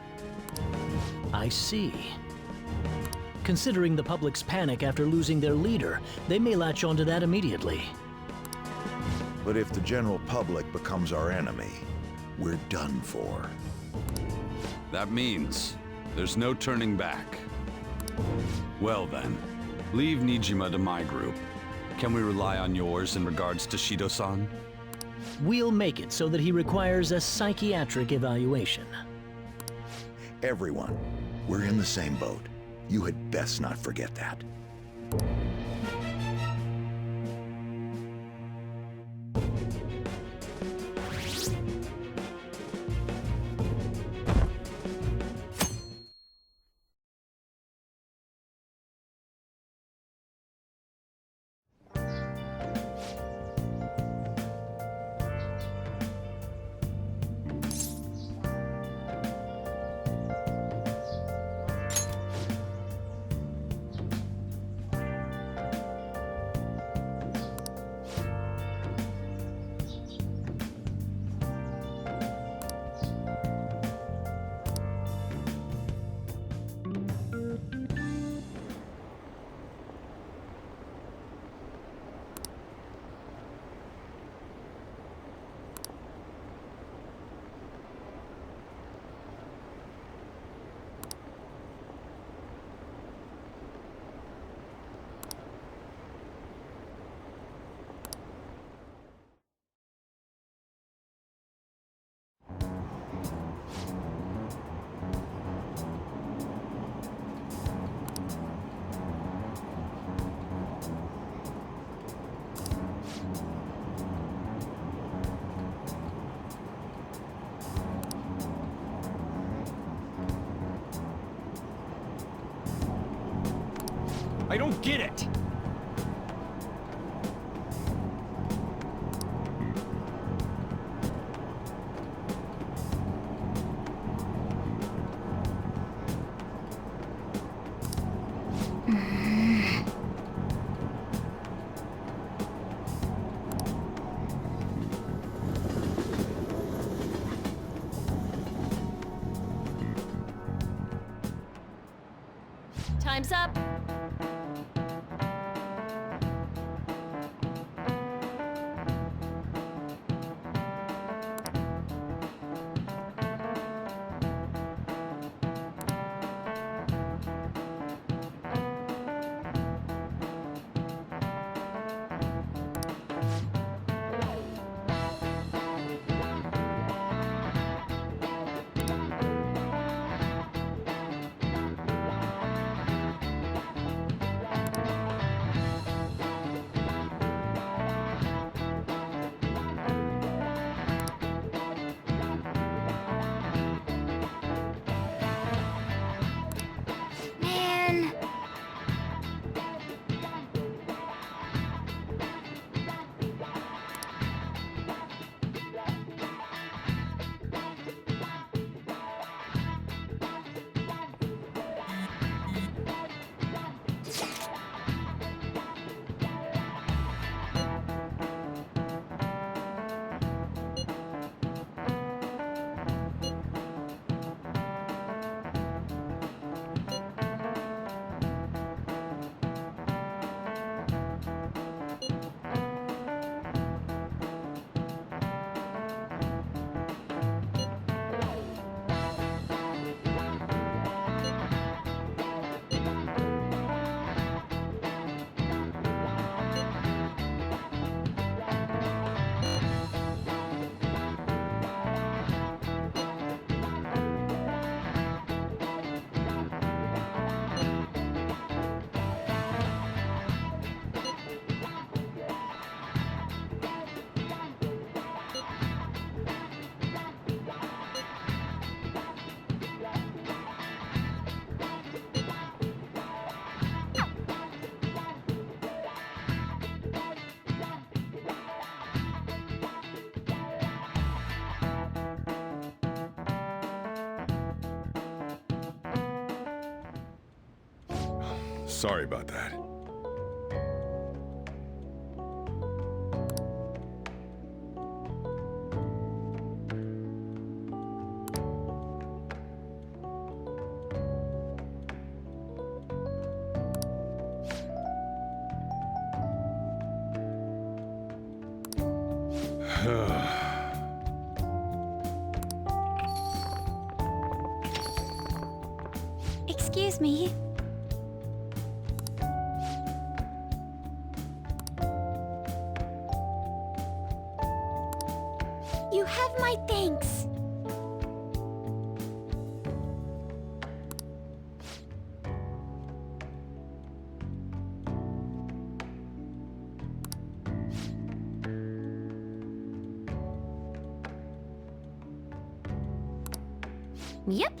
I see. Considering the public's panic after losing their leader, they may latch onto that immediately. But if the general public becomes our enemy, we're done for. That means there's no turning back. Well then, leave Nijima to my group. Can we rely on yours in regards to Shido-san? We'll make it so that he requires a psychiatric evaluation. Everyone, we're in the same boat. You had best not forget that. I don't get it. Time's up. Man. Sorry about that. Excuse me. You have my thanks. Yep.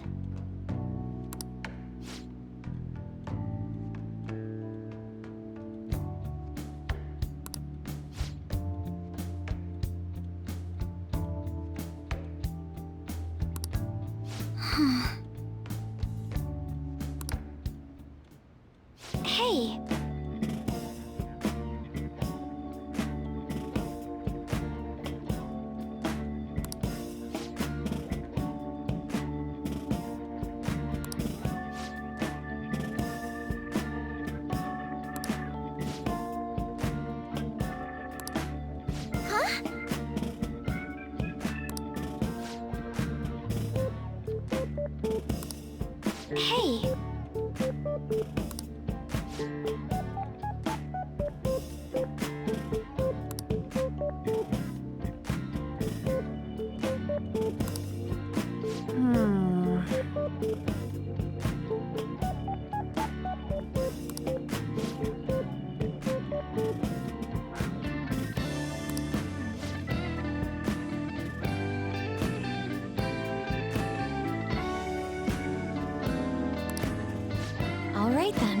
Hey. Huh? Hey. All right then.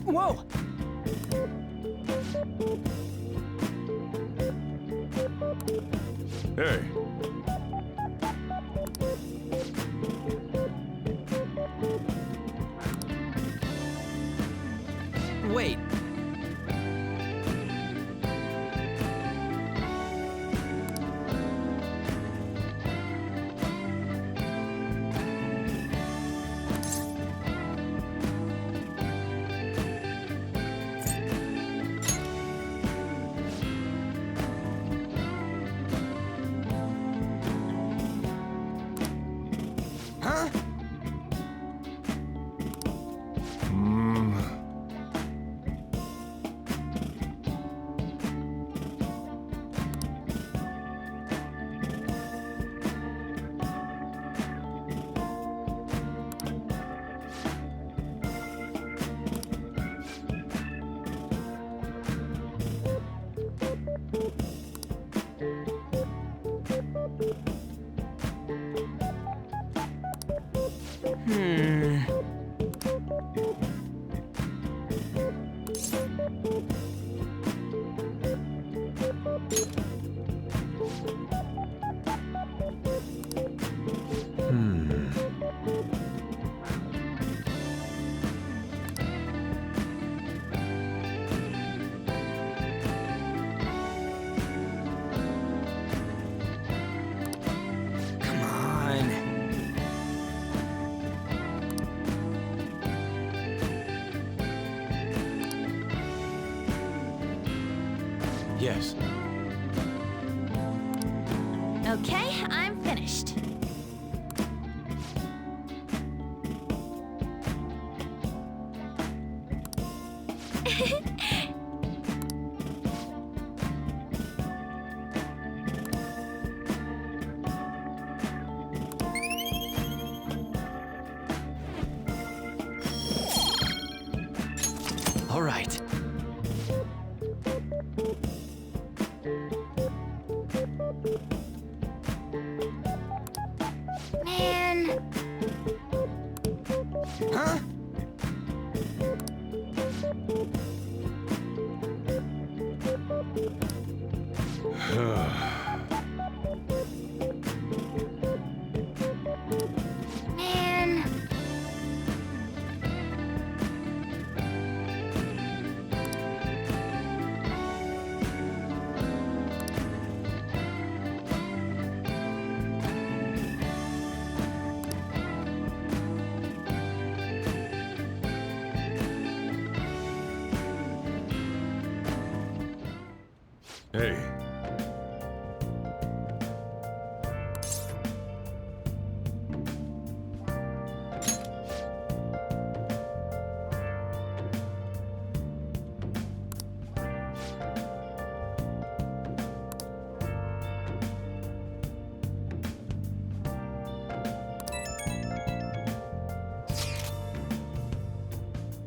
Whoa! Hey. Wait. Huh? Come on. Yes. Okay, I'm finished. All right. Man. Huh? Man. Hey.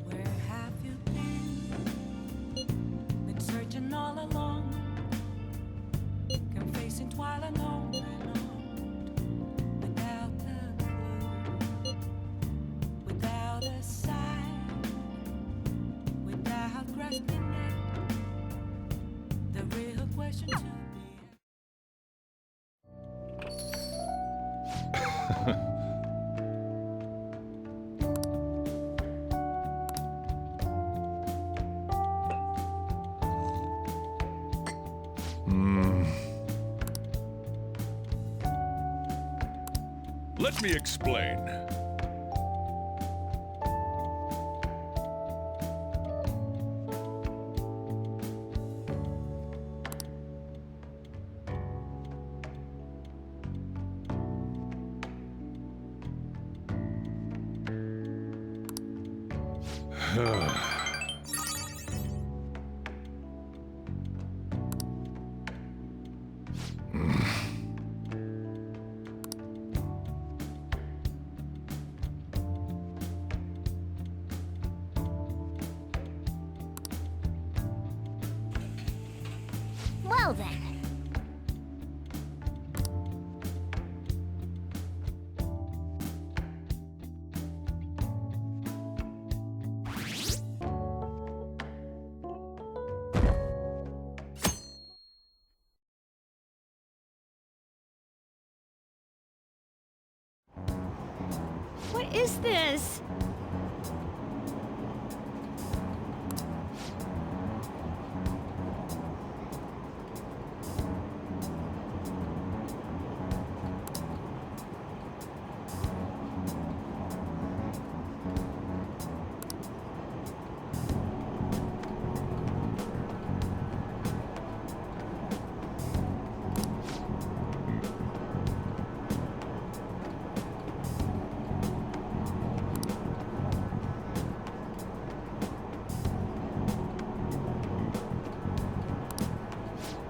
Where have you been? Been searching all along, confessing while alone and on, without a clue, without a sign, without grasping it. The real question to be. Let me explain. Well then. What is this?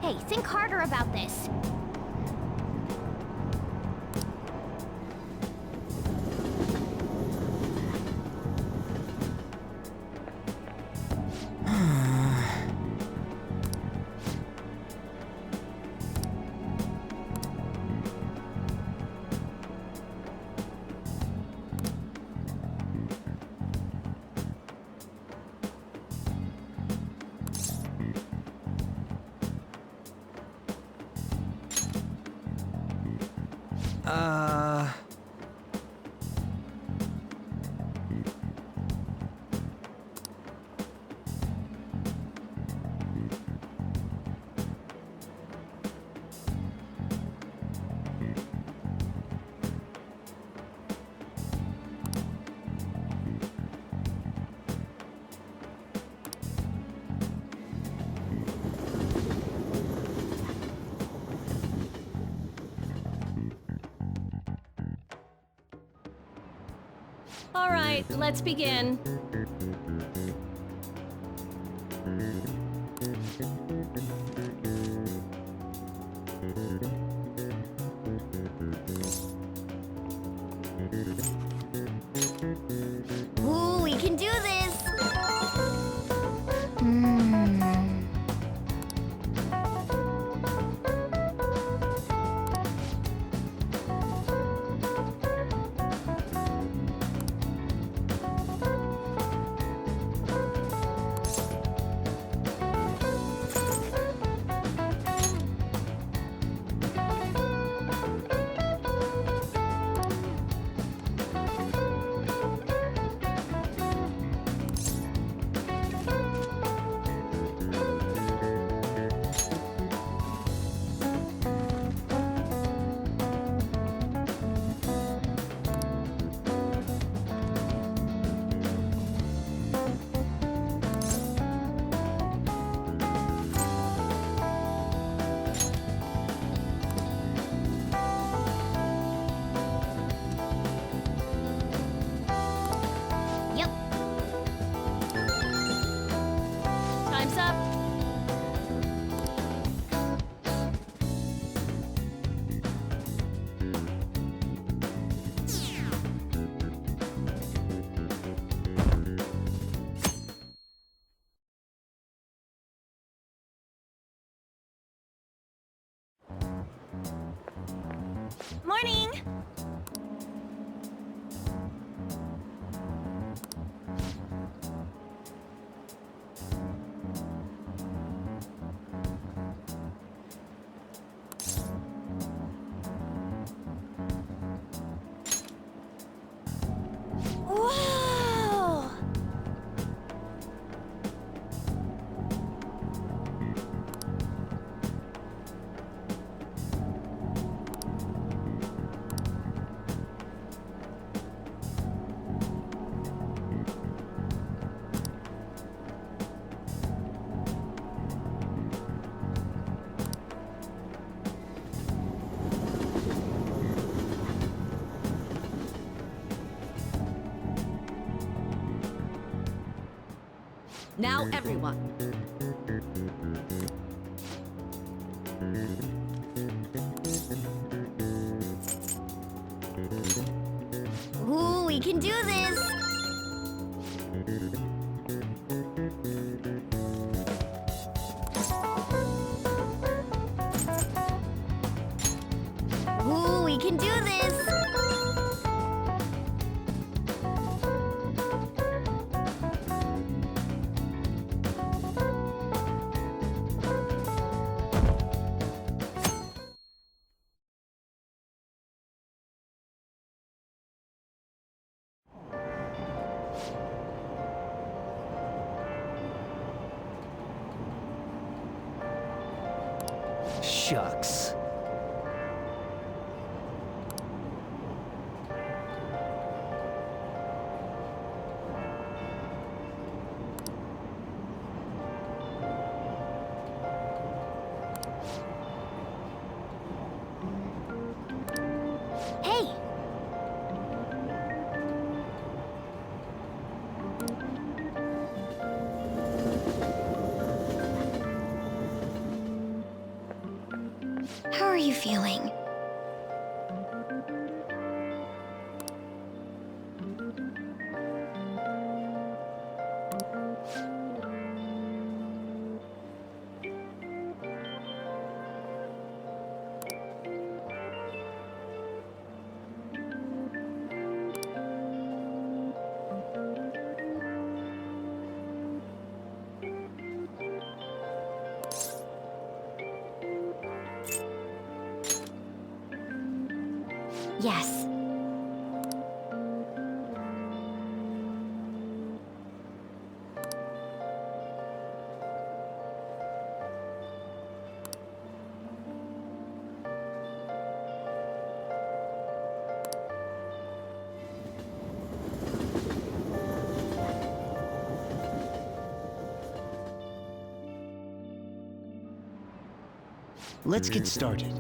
Hey, think harder about this. All right, let's begin. Ooh, we can do this! Yep. Time's up. Morning! Whoa! Now, everyone. Ooh, we can do this! Shucks. Hey! How are you feeling? Yes. Let's get started.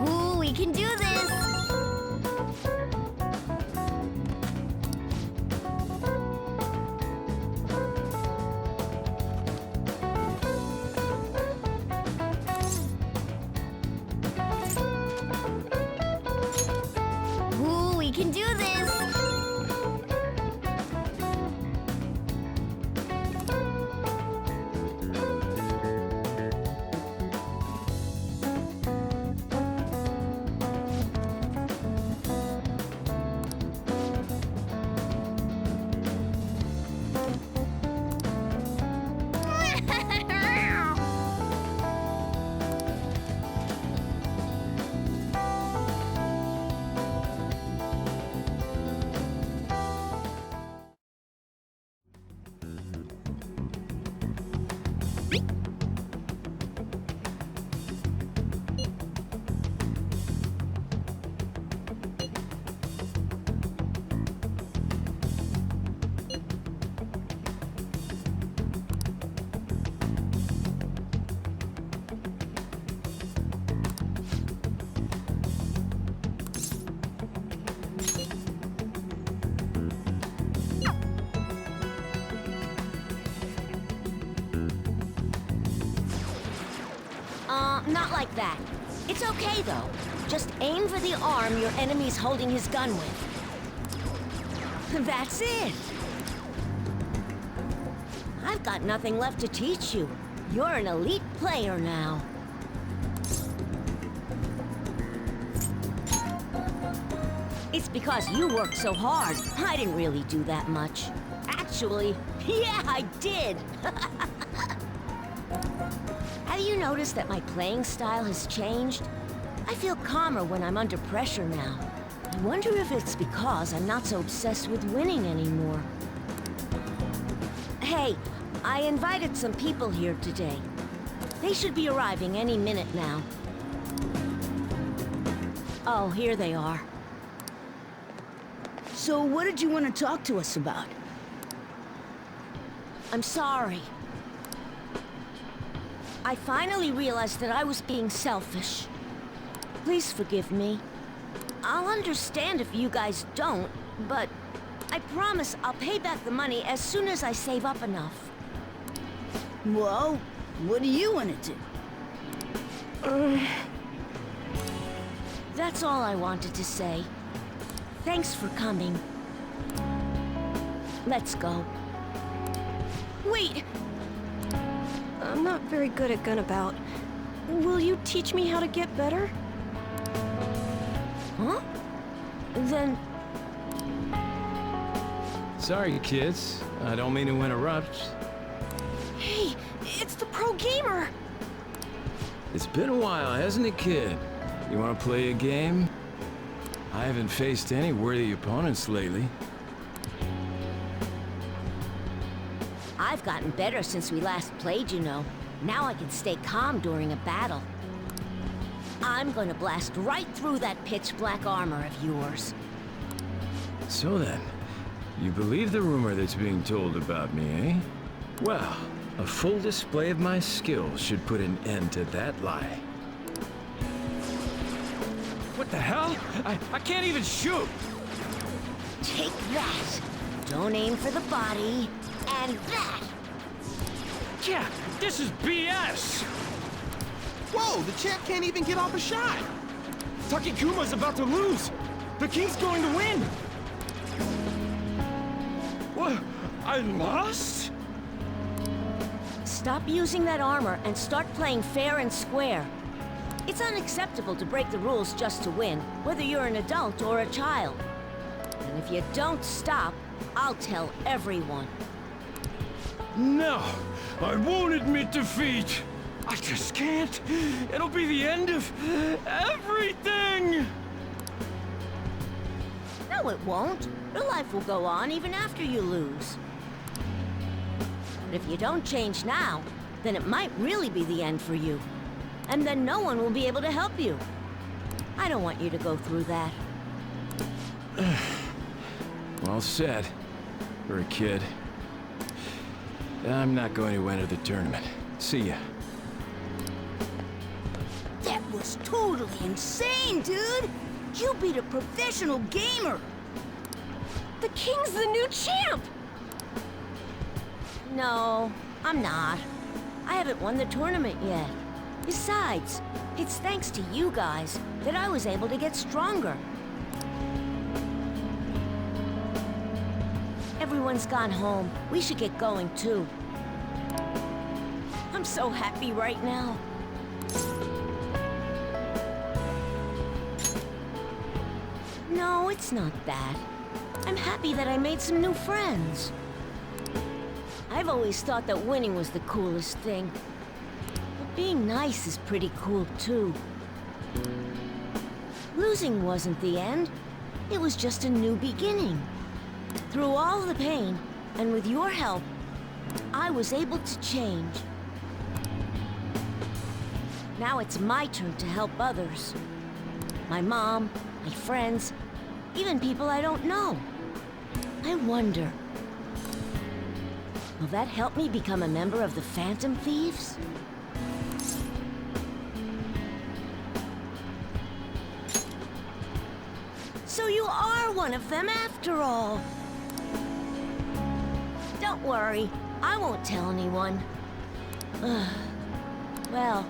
Ooh, we can do this! Ooh, we can do this! Not like that. It's okay, though. Just aim for the arm your enemy's holding his gun with. That's it. I've got nothing left to teach you. You're an elite player now. It's because you worked so hard. I didn't really do that much. Actually, yeah, I did. Have you noticed that my playing style has changed? I feel calmer when I'm under pressure now. I wonder if it's because I'm not so obsessed with winning anymore. Hey, I invited some people here today. They should be arriving any minute now. Oh, here they are. So what did you want to talk to us about? I'm sorry. I finally realized that I was being selfish. Please forgive me. I'll understand if you guys don't, but I promise I'll pay back the money as soon as I save up enough. Well, what do you want to do? That's all I wanted to say. Thanks for coming. Let's go. Wait! I'm not very good at Gunabout. Will you teach me how to get better? Huh? Then... Sorry, kids. I don't mean to interrupt. Hey, it's the pro gamer! It's been a while, hasn't it, kid? You want to play a game? I haven't faced any worthy opponents lately. I've gotten better since we last played, you know. Now I can stay calm during a battle. I'm gonna blast right through that pitch-black armor of yours. So then, you believe the rumor that's being told about me, eh? Well, a full display of my skills should put an end to that lie. What the hell? I can't even shoot! Take that! Don't aim for the body. And that! Yeah, this is BS! Whoa, the champ can't even get off a shot! Takikuma's about to lose! The king's going to win! What? I lost? Stop using that armor and start playing fair and square. It's unacceptable to break the rules just to win, whether you're an adult or a child. And if you don't stop, I'll tell everyone. No, I won't admit defeat. I just can't. It'll be the end of everything. No, it won't. Your life will go on even after you lose. But if you don't change now, then it might really be the end for you. And then no one will be able to help you. I don't want you to go through that. Well said, for a kid. I'm not going to enter the tournament. See ya. That was totally insane, dude! You beat a professional gamer! The king's the new champ! No, I'm not. I haven't won the tournament yet. Besides, it's thanks to you guys that I was able to get stronger. Everyone's gone home. We should get going, too. I'm so happy right now. No, it's not that. I'm happy that I made some new friends. I've always thought that winning was the coolest thing. But being nice is pretty cool, too. Losing wasn't the end. It was just a new beginning. Through all the pain, and with your help, I was able to change. Now it's my turn to help others. My mom, my friends, even people I don't know. I wonder, will that help me become a member of the Phantom Thieves? So you are one of them after all. Don't worry, I won't tell anyone. Well,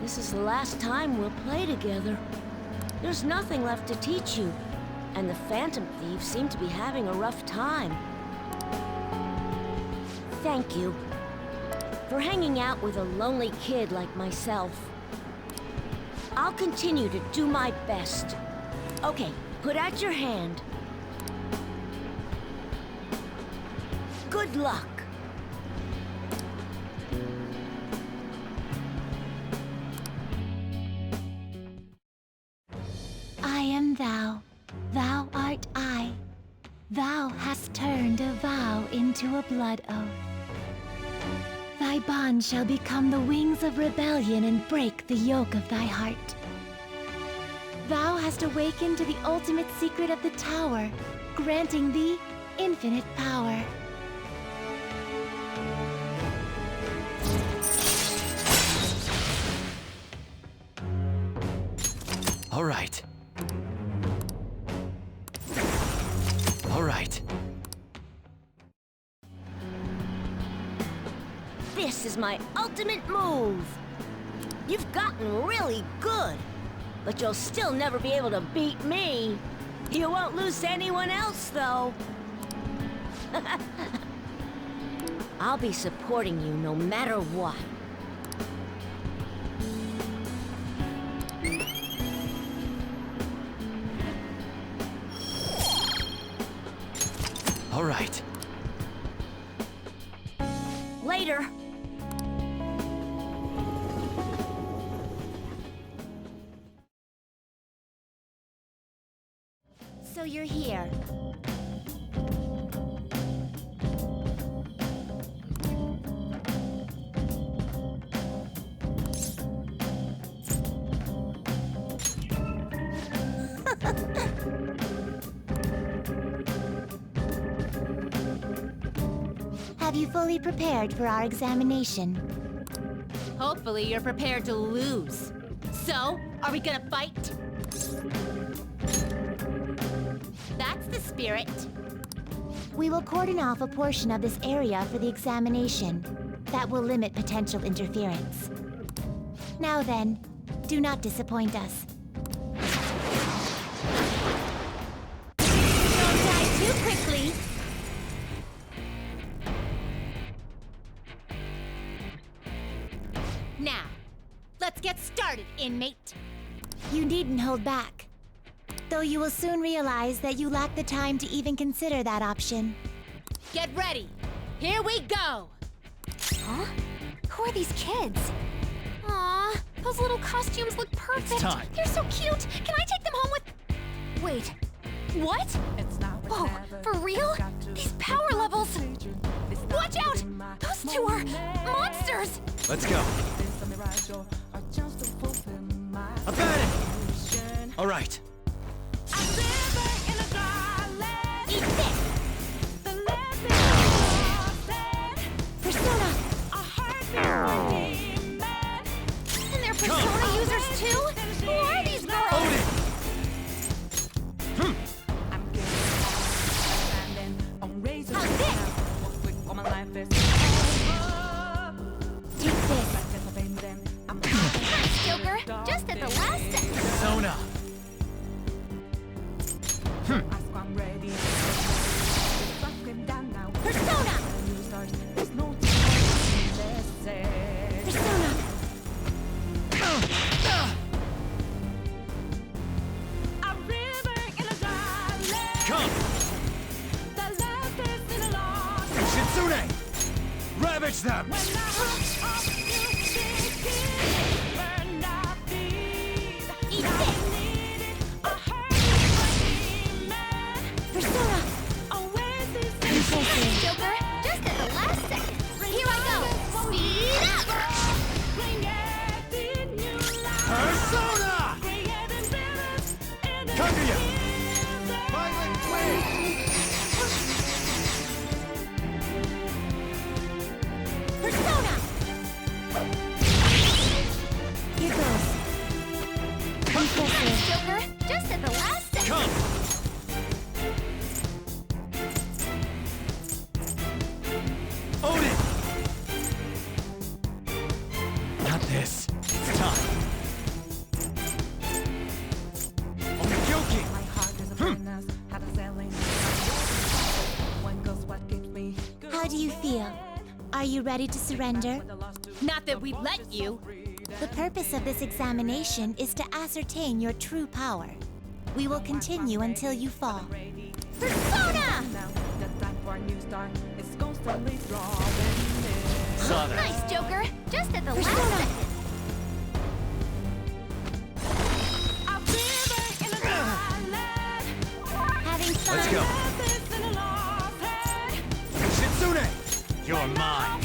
this is the last time we'll play together. There's nothing left to teach you, and the Phantom Thieves seem to be having a rough time. Thank you for hanging out with a lonely kid like myself. I'll continue to do my best. Okay, put out your hand. Good luck. I am thou, thou art I. Thou hast turned a vow into a blood oath. Thy bond shall become the wings of rebellion and break the yoke of thy heart. Thou hast awakened to the ultimate secret of the tower, granting thee infinite power. All right. All right. This is my ultimate move. You've gotten really good, but you'll still never be able to beat me. You won't lose to anyone else, though. I'll be supporting you no matter what. All right. Later. So you're here. Have you fully prepared for our examination? Hopefully you're prepared to lose. So, are we gonna fight? That's the spirit. We will cordon off a portion of this area for the examination. That will limit potential interference. Now then, do not disappoint us. Don't die too quickly! Now, let's get started, inmate. You needn't hold back. Though you will soon realize that you lack the time to even consider that option. Get ready. Here we go. Huh? Who are these kids? Aw, those little costumes look perfect. It's time. They're so cute. Can I take them home with... Wait, what? Whoa, for real? These power levels. Watch out! Those two are monsters. Let's go. I've got it! All right. Eat this. Persona! And they're Persona users too? Who are these girls? How's this? Take this. Nice, Joker. Just at the last second. Persona! Persona! Persona! Come! Shitsune! Ravage them! Eat this. Persona! Nice, Joker. Just at the last second. Here I go. Speed up. Persona! Kaguya! Violent wave! Persona! Here goes. Nice, Joker. Just at the last second. Come! Odin! Not this. It's time. Okidoki! How do you feel? Are you ready to surrender? Not that we'd let you. The purpose of this examination is to ascertain your true power. We will continue until you fall. Persona! Saw that. Nice, Joker. Just at the last second. Having fun? Let's go. Shitsune! You're mine.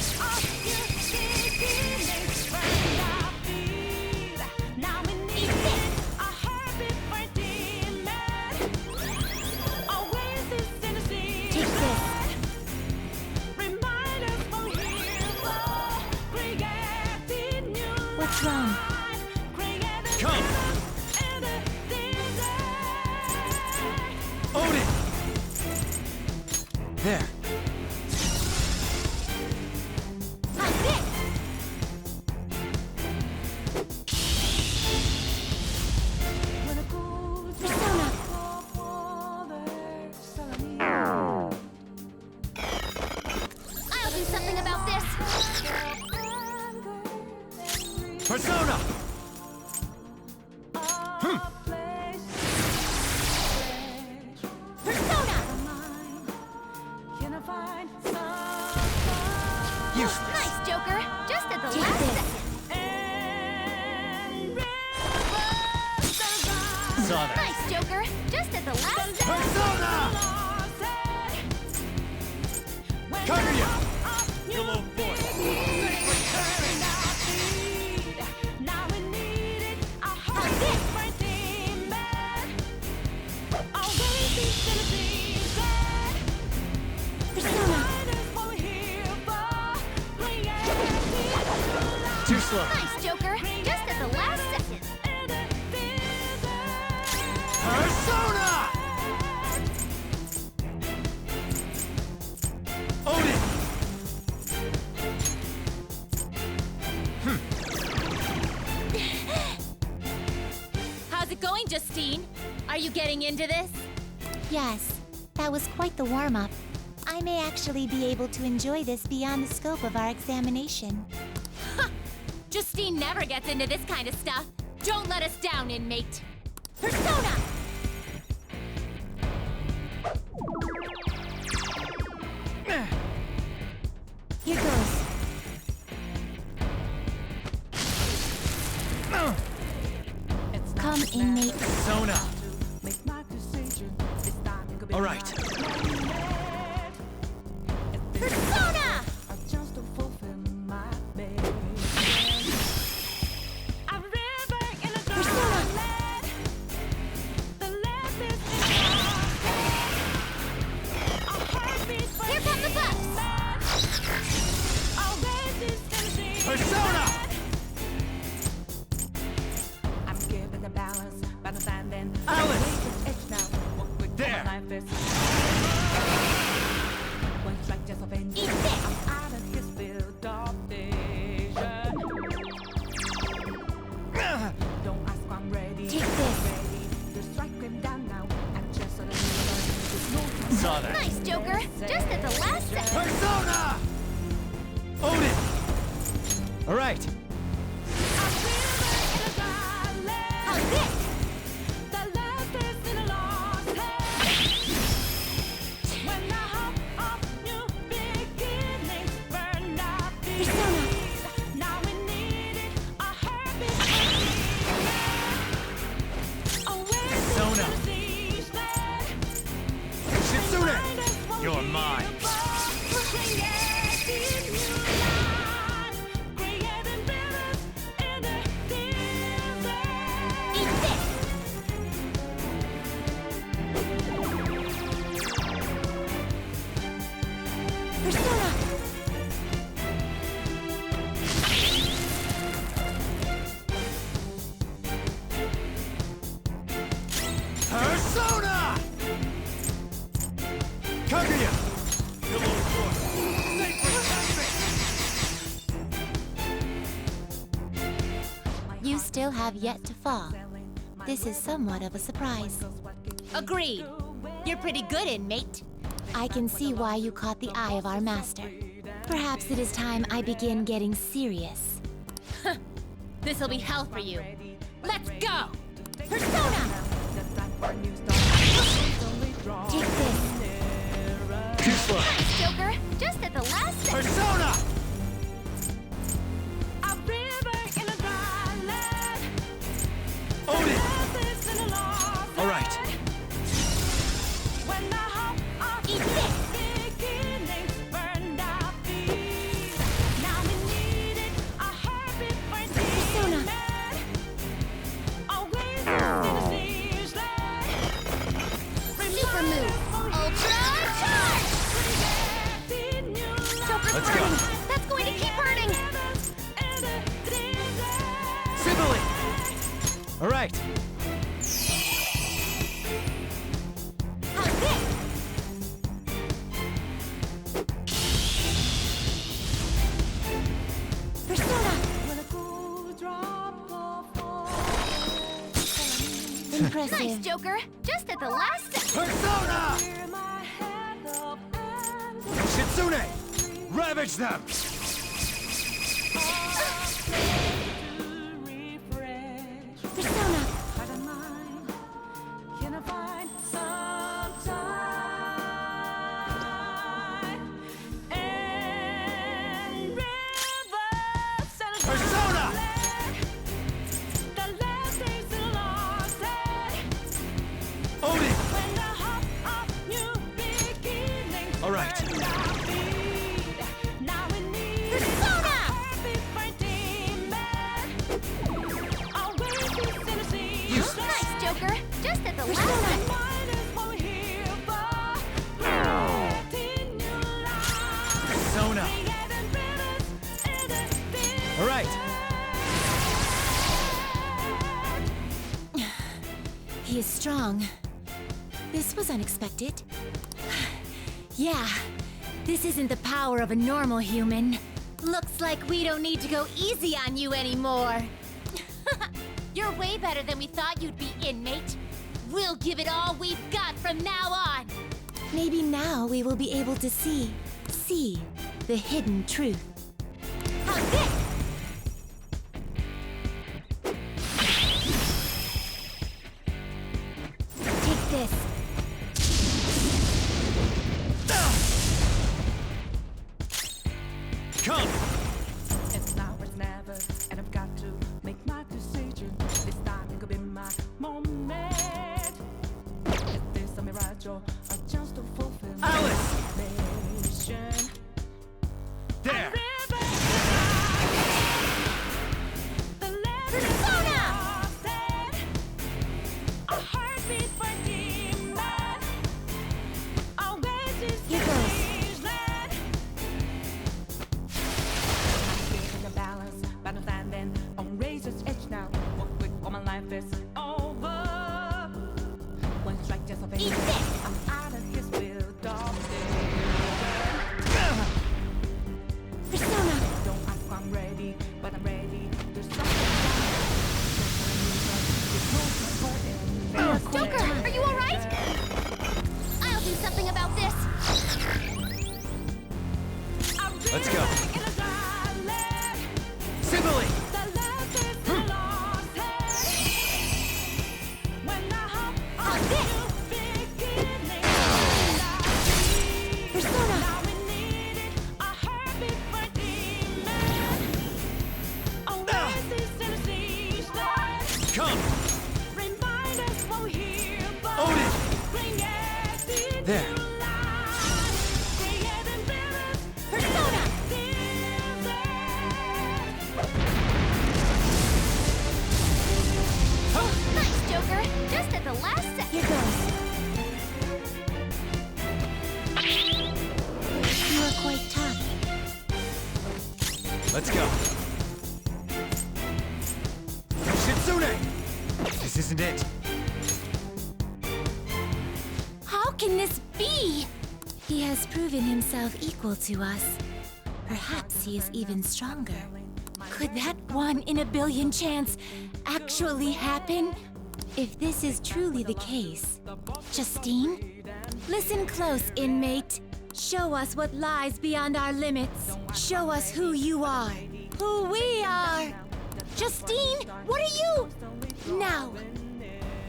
Eat this. Take this. What's wrong? Come! Odin! There. How's this? Persona! I'll do something about this. Persona! Persona! Saw that. Nice, Joker. Just at the last second. Persona! Cover you! You little boy. Too slow. Nice, Joker. Just at the last second. Persona! Own it! How's it going, Justine? Are you getting into this? Yes, that was quite the warm-up. I may actually be able to enjoy this beyond the scope of our examination. Justine never gets into this kind of stuff. Don't let us down, inmate. Persona! Here goes. Come, inmate. Persona. All right. Persona! Here come the bucks! Persona! Alice! There! Eat this! Take this! Saw that. Nice, Joker. Just at the last second. Persona! Own it! All right. How's this? Persona! Persona. Shitsune! You're mine. Eat this! Persona! Persona! Kaguya! You little boy! Stay protected! You still have yet to fall. This is somewhat of a surprise. Agreed. You're pretty good, inmate. I can see why you caught the eye of our master. Perhaps it is time I begin getting serious. This'll be hell for you. Let's go! Persona! Take this. Too slow. Nice, Joker. Just at the last second. Persona! Own it! All right. Eat this! Persona! Super move! Ultra charge! Joker's Let's go. burning! That's going to keep hurting! Civilly. All right. How's this? Persona! Impressive. Nice, Joker! Just at the last second! Persona! Shitsune! Ravage them! Persona! Persona! He is strong. This was unexpected. Yeah, this isn't the power of a normal human. Looks like we don't need to go easy on you anymore. You're way better than we thought you'd be, inmate. We'll give it all we've got from now on. Maybe now we will be able to see the hidden truth. How's this? Take this. Come! It's now or it's never, and I've got to make my decision. This time could be my moment. Is this a mirage or a chance to fulfill Alice! mission? There! Here goes. But I'm standing on razor's edge now. What quick, all my life is over. One strike just a baby. I'm out of his build off Persona! Don't ask if I'm ready, but I'm ready. There's something Joker, are you alright? I'll do something about this. Let's go. Sibylle! Persona! Come! Odin! There! Persona! Nice, Joker. Just at the last second. Here goes. You are quite tough. Let's go. Shitsune! This isn't it. How can this be? He has proven himself equal to us. Perhaps he is even stronger. Could that 1 in a billion chance actually happen? If this is truly the case, Justine, listen close, inmate. Show us what lies beyond our limits. Show us who you are, who we are. Justine, what are you? Now,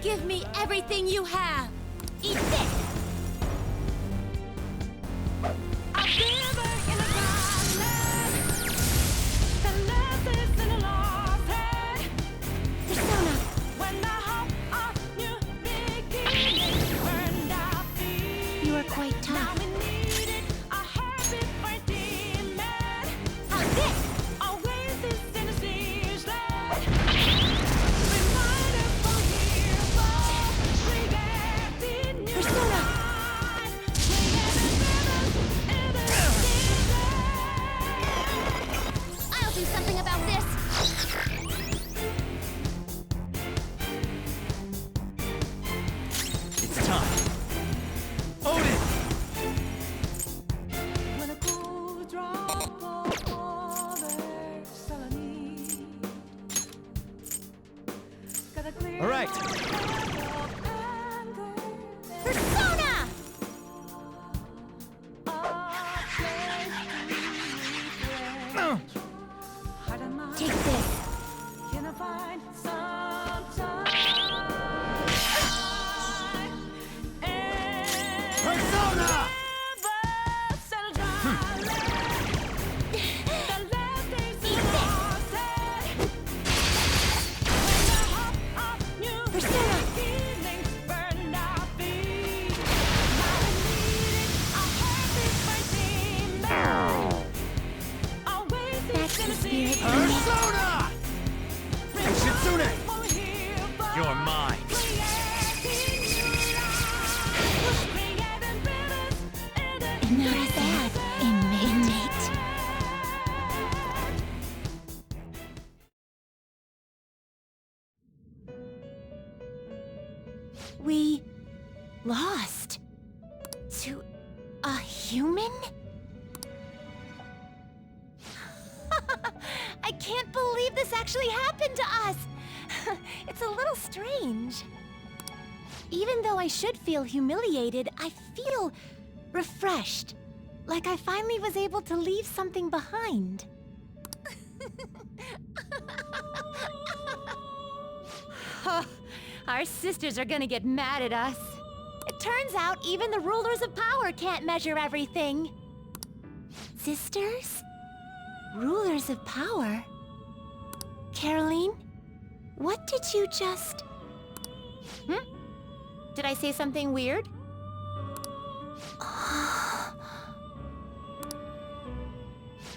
give me everything you have. Eat this. Persona. You are quite tough. How's this? Persona. I'll do something about this. It's time. Odin! All right. Persona! Take this. Can I find some time? Persona! That's the spirit. Persona! Shitsune! You're mine. Not bad, inmate. We lost to a human? I can't believe this actually happened to us! It's a little strange. Even though I should feel humiliated, I feel refreshed. Like I finally was able to leave something behind. Our sisters are gonna get mad at us. It turns out even the rulers of power can't measure everything. Sisters? Rulers of power? Caroline? What did you just... Did I say something weird?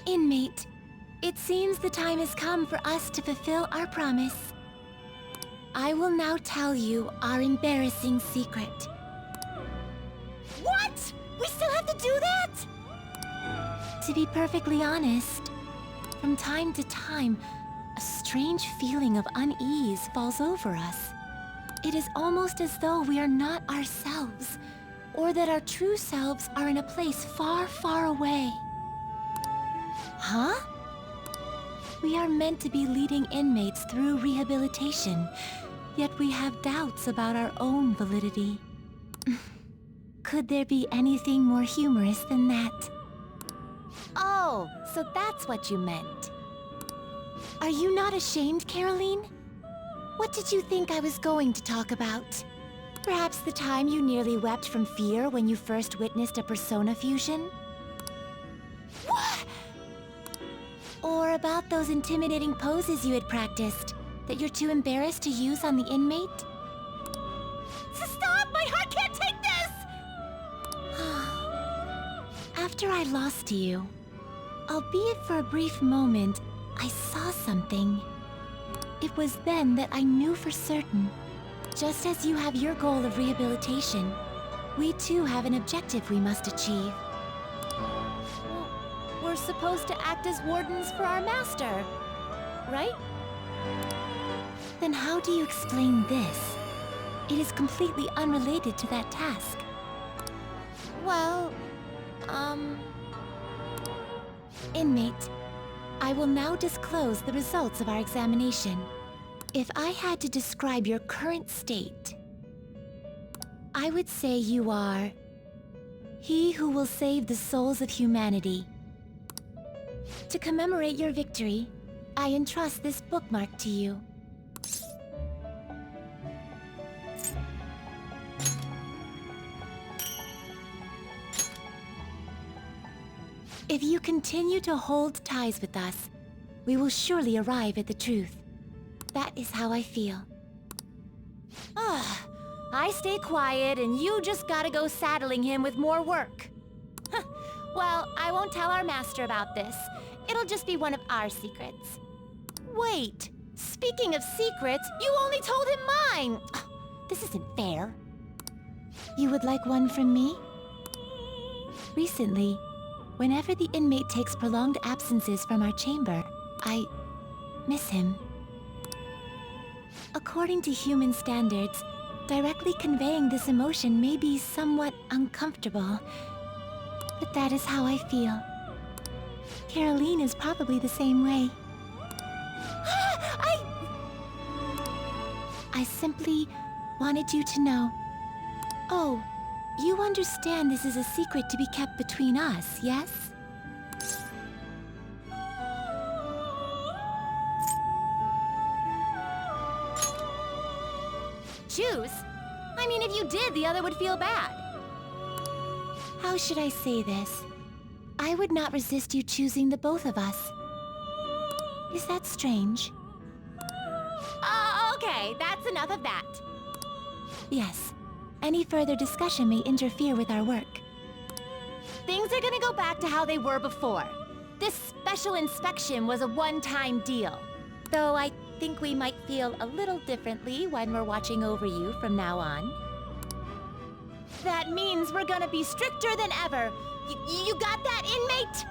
Inmate, it seems the time has come for us to fulfill our promise. I will now tell you our embarrassing secret. What? We still have to do that? To be perfectly honest, from time to time, a strange feeling of unease falls over us. It is almost as though we are not ourselves, or that our true selves are in a place far, far away. Huh? We are meant to be leading inmates through rehabilitation, yet we have doubts about our own validity. Could there be anything more humorous than that? Oh, so that's what you meant. Are you not ashamed, Caroline? What did you think I was going to talk about? Perhaps the time you nearly wept from fear when you first witnessed a persona fusion? What? Or about those intimidating poses you had practiced that you're too embarrassed to use on the inmate? Stop! My heart can't take this! After I lost you, albeit for a brief moment, I saw something. It was then that I knew for certain. Just as you have your goal of rehabilitation, we too have an objective we must achieve. We're supposed to act as wardens for our master, right? Then how do you explain this? It is completely unrelated to that task. Well, Inmate, I will now disclose the results of our examination. If I had to describe your current state, I would say you are he who will save the souls of humanity. To commemorate your victory, I entrust this bookmark to you. If you continue to hold ties with us, we will surely arrive at the truth. That is how I feel. I stay quiet and you just gotta go saddling him with more work. Well, I won't tell our master about this. It'll just be one of our secrets. Wait, speaking of secrets, you only told him mine! This isn't fair. You would like one from me? Recently, whenever the inmate takes prolonged absences from our chamber, I miss him. According to human standards, directly conveying this emotion may be somewhat uncomfortable. But that is how I feel. Caroline is probably the same way. I simply wanted you to know. Oh, you understand this is a secret to be kept between us, yes? Choose? I mean, if you did, the other would feel bad. How should I say this? I would not resist you choosing the both of us. Is that strange? Okay, that's enough of that. Yes, any further discussion may interfere with our work. Things are gonna go back to how they were before. This special inspection was a one-time deal. Though I think we might feel a little differently when we're watching over you from now on. That means we're gonna be stricter than ever. You got that, inmate?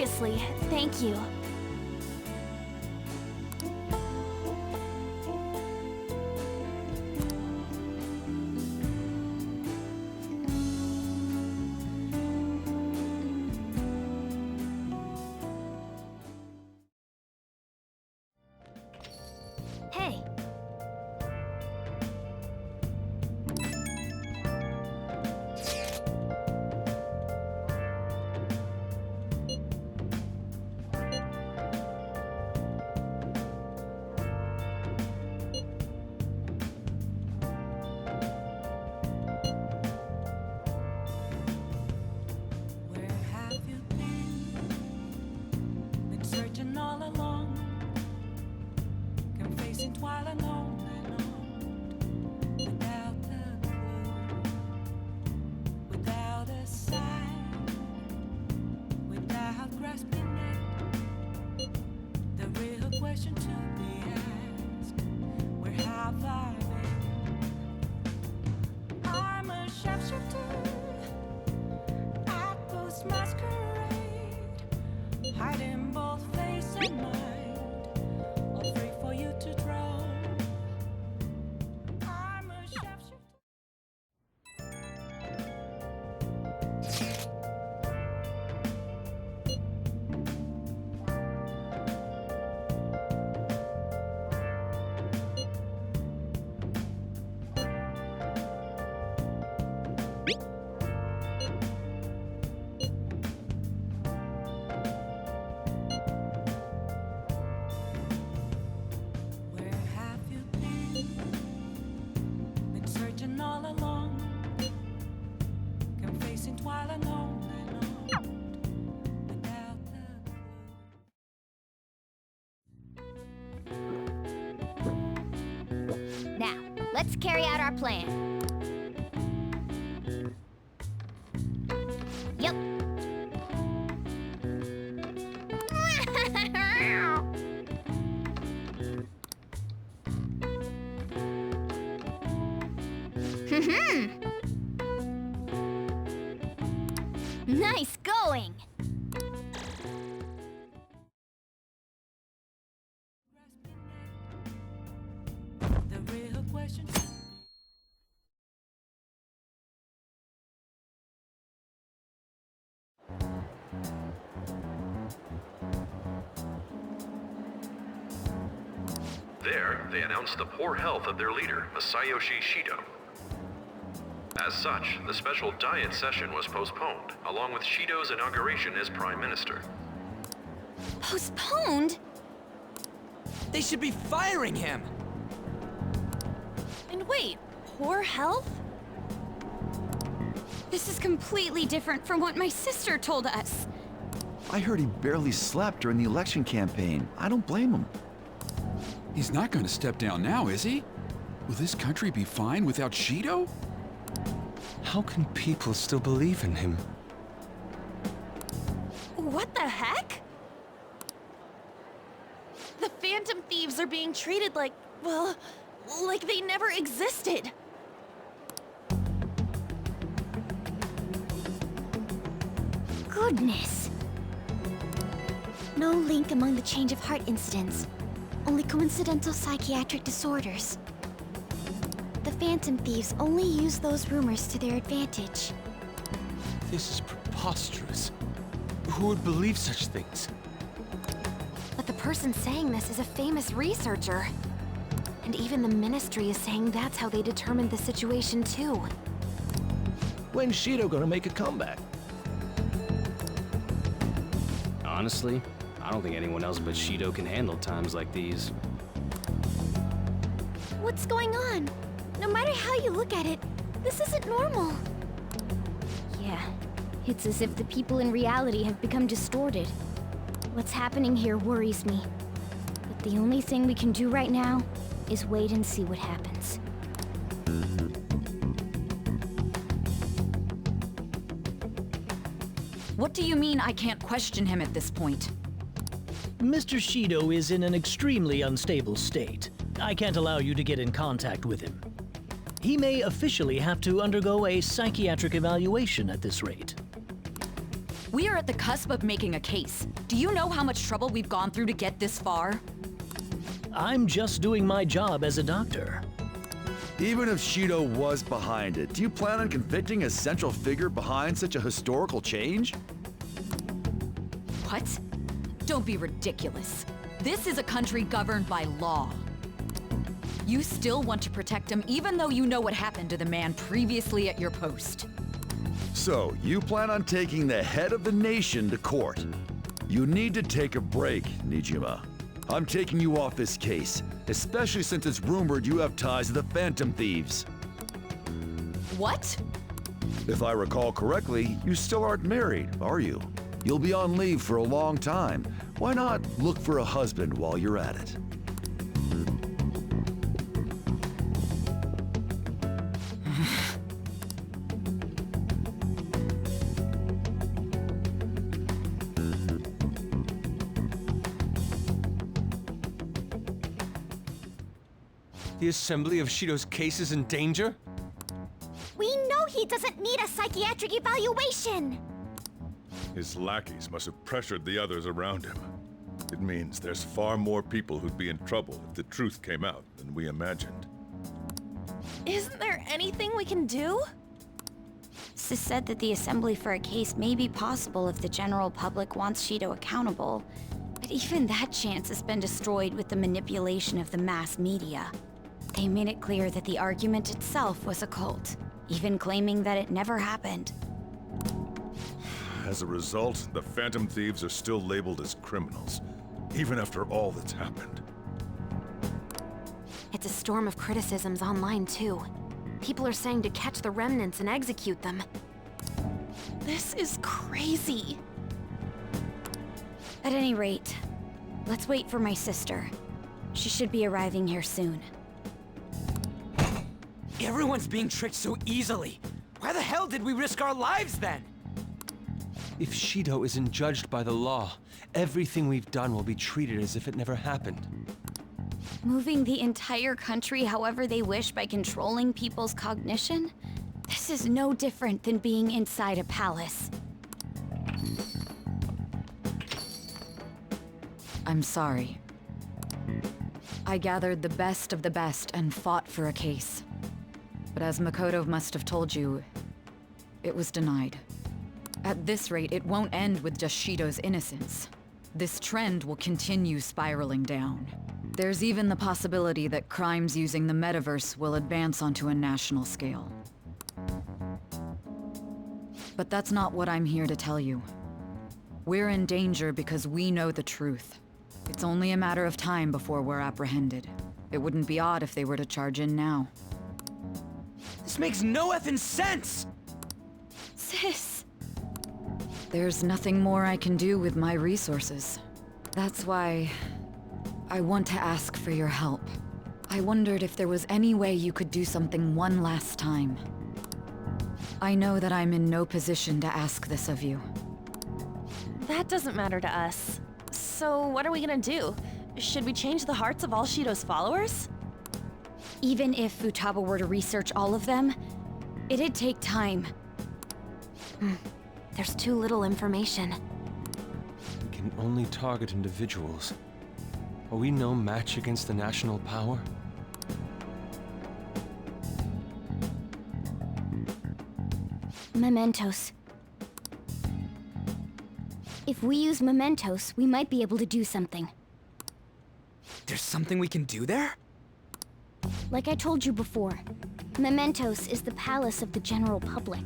Seriously, thank you. Hey. Where have you been? Been searching all along, confessing while alone and on, without a clue, without a sign, without grasping it. The real question to be asked: where have I been? I'm a sharpshooter at Post Masquerade, hiding both face and mind, all free for you to draw. I'm a sharpshooter. Where have you been? Been searching all along, confessing while alone and on, without a Now, let's carry out our plan. Yup. Nice going. the real question. There, they announced the poor health of their leader, Masayoshi Shido. As such, the special diet session was postponed, along with Shido's inauguration as Prime Minister. Postponed? They should be firing him! And wait, poor health? This is completely different from what my sister told us. I heard he barely slept during the election campaign. I don't blame him. He's not going to step down now, is he? Will this country be fine without Shido? How can people still believe in him? What the heck? The Phantom Thieves are being treated like, well, like they never existed. Goodness. No link among the change of heart incidents. Only coincidental psychiatric disorders. The Phantom Thieves only use those rumors to their advantage. This is preposterous. Who would believe such things? But the person saying this is a famous researcher. And even the Ministry is saying that's how they determined the situation too. When's Shido gonna make a comeback? Honestly, I don't think anyone else but Shido can handle times like these. What's going on? No matter how you look at it, this isn't normal. Yeah, it's as if the people in reality have become distorted. What's happening here worries me. But the only thing we can do right now is wait and see what happens. What do you mean I can't question him at this point? Mr. Shido is in an extremely unstable state. I can't allow you to get in contact with him. He may officially have to undergo a psychiatric evaluation at this rate. We are at the cusp of making a case. Do you know how much trouble we've gone through to get this far? I'm just doing my job as a doctor. Even if Shido was behind it, do you plan on convicting a central figure behind such a historical change? What? Don't be ridiculous. This is a country governed by law. You still want to protect him even though you know what happened to the man previously at your post. So, you plan on taking the head of the nation to court. You need to take a break, Nijima. I'm taking you off this case, especially since it's rumored you have ties to the Phantom Thieves. What? If I recall correctly, you still aren't married, are you? You'll be on leave for a long time. Why not look for a husband while you're at it? The assembly of Shido's case is in danger? We know he doesn't need a psychiatric evaluation! His lackeys must have pressured the others around him. It means there's far more people who'd be in trouble if the truth came out than we imagined. Isn't there anything we can do? Sis said that the assembly for a case may be possible if the general public wants Shido accountable, but even that chance has been destroyed with the manipulation of the mass media. They made it clear that the argument itself was a cult, even claiming that it never happened. As a result, the Phantom Thieves are still labeled as criminals, even after all that's happened. It's a storm of criticisms online, too. People are saying to catch the remnants and execute them. This is crazy. At any rate, let's wait for my sister. She should be arriving here soon. Everyone's being tricked so easily. Why the hell did we risk our lives then? If Shido isn't judged by the law, everything we've done will be treated as if it never happened. Moving the entire country however they wish by controlling people's cognition? This is no different than being inside a palace. I'm sorry. I gathered the best of the best and fought for a case. But as Makoto must have told you, it was denied. At this rate, it won't end with just Shido's innocence. This trend will continue spiraling down. There's even the possibility that crimes using the metaverse will advance onto a national scale. But that's not what I'm here to tell you. We're in danger because we know the truth. It's only a matter of time before we're apprehended. It wouldn't be odd if they were to charge in now. This makes no effing sense! Sis! There's nothing more I can do with my resources. That's why I want to ask for your help. I wondered if there was any way you could do something one last time. I know that I'm in no position to ask this of you. That doesn't matter to us. So what are we gonna do? Should we change the hearts of all Shido's followers? Even if Futaba were to research all of them, it'd take time. There's too little information. We can only target individuals. Are we no match against the national power? Mementos. If we use mementos, we might be able to do something. There's something we can do there? Like I told you before, mementos is the palace of the general public.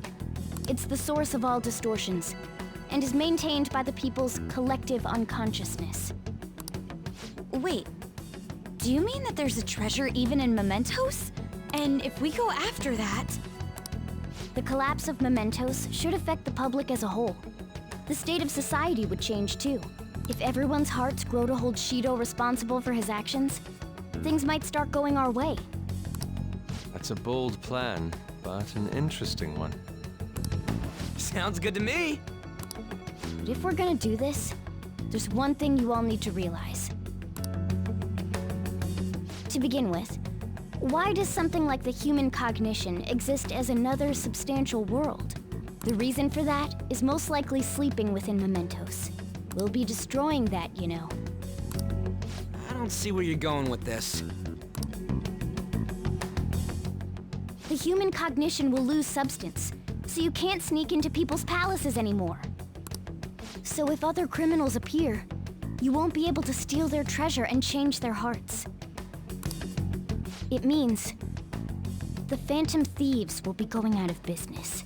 It's the source of all distortions, and is maintained by the people's collective unconsciousness. Wait, do you mean that there's a treasure even in mementos? And if we go after that... The collapse of mementos should affect the public as a whole. The state of society would change too. If everyone's hearts grow to hold Shido responsible for his actions, things might start going our way. That's a bold plan, but an interesting one. Sounds good to me. But if we're gonna do this, there's one thing you all need to realize. To begin with, why does something like the human cognition exist as another substantial world? The reason for that is most likely sleeping within mementos. We'll be destroying that, you know. I don't see where you're going with this. The human cognition will lose substance, so you can't sneak into people's palaces anymore. So if other criminals appear, you won't be able to steal their treasure and change their hearts. It means the Phantom Thieves will be going out of business.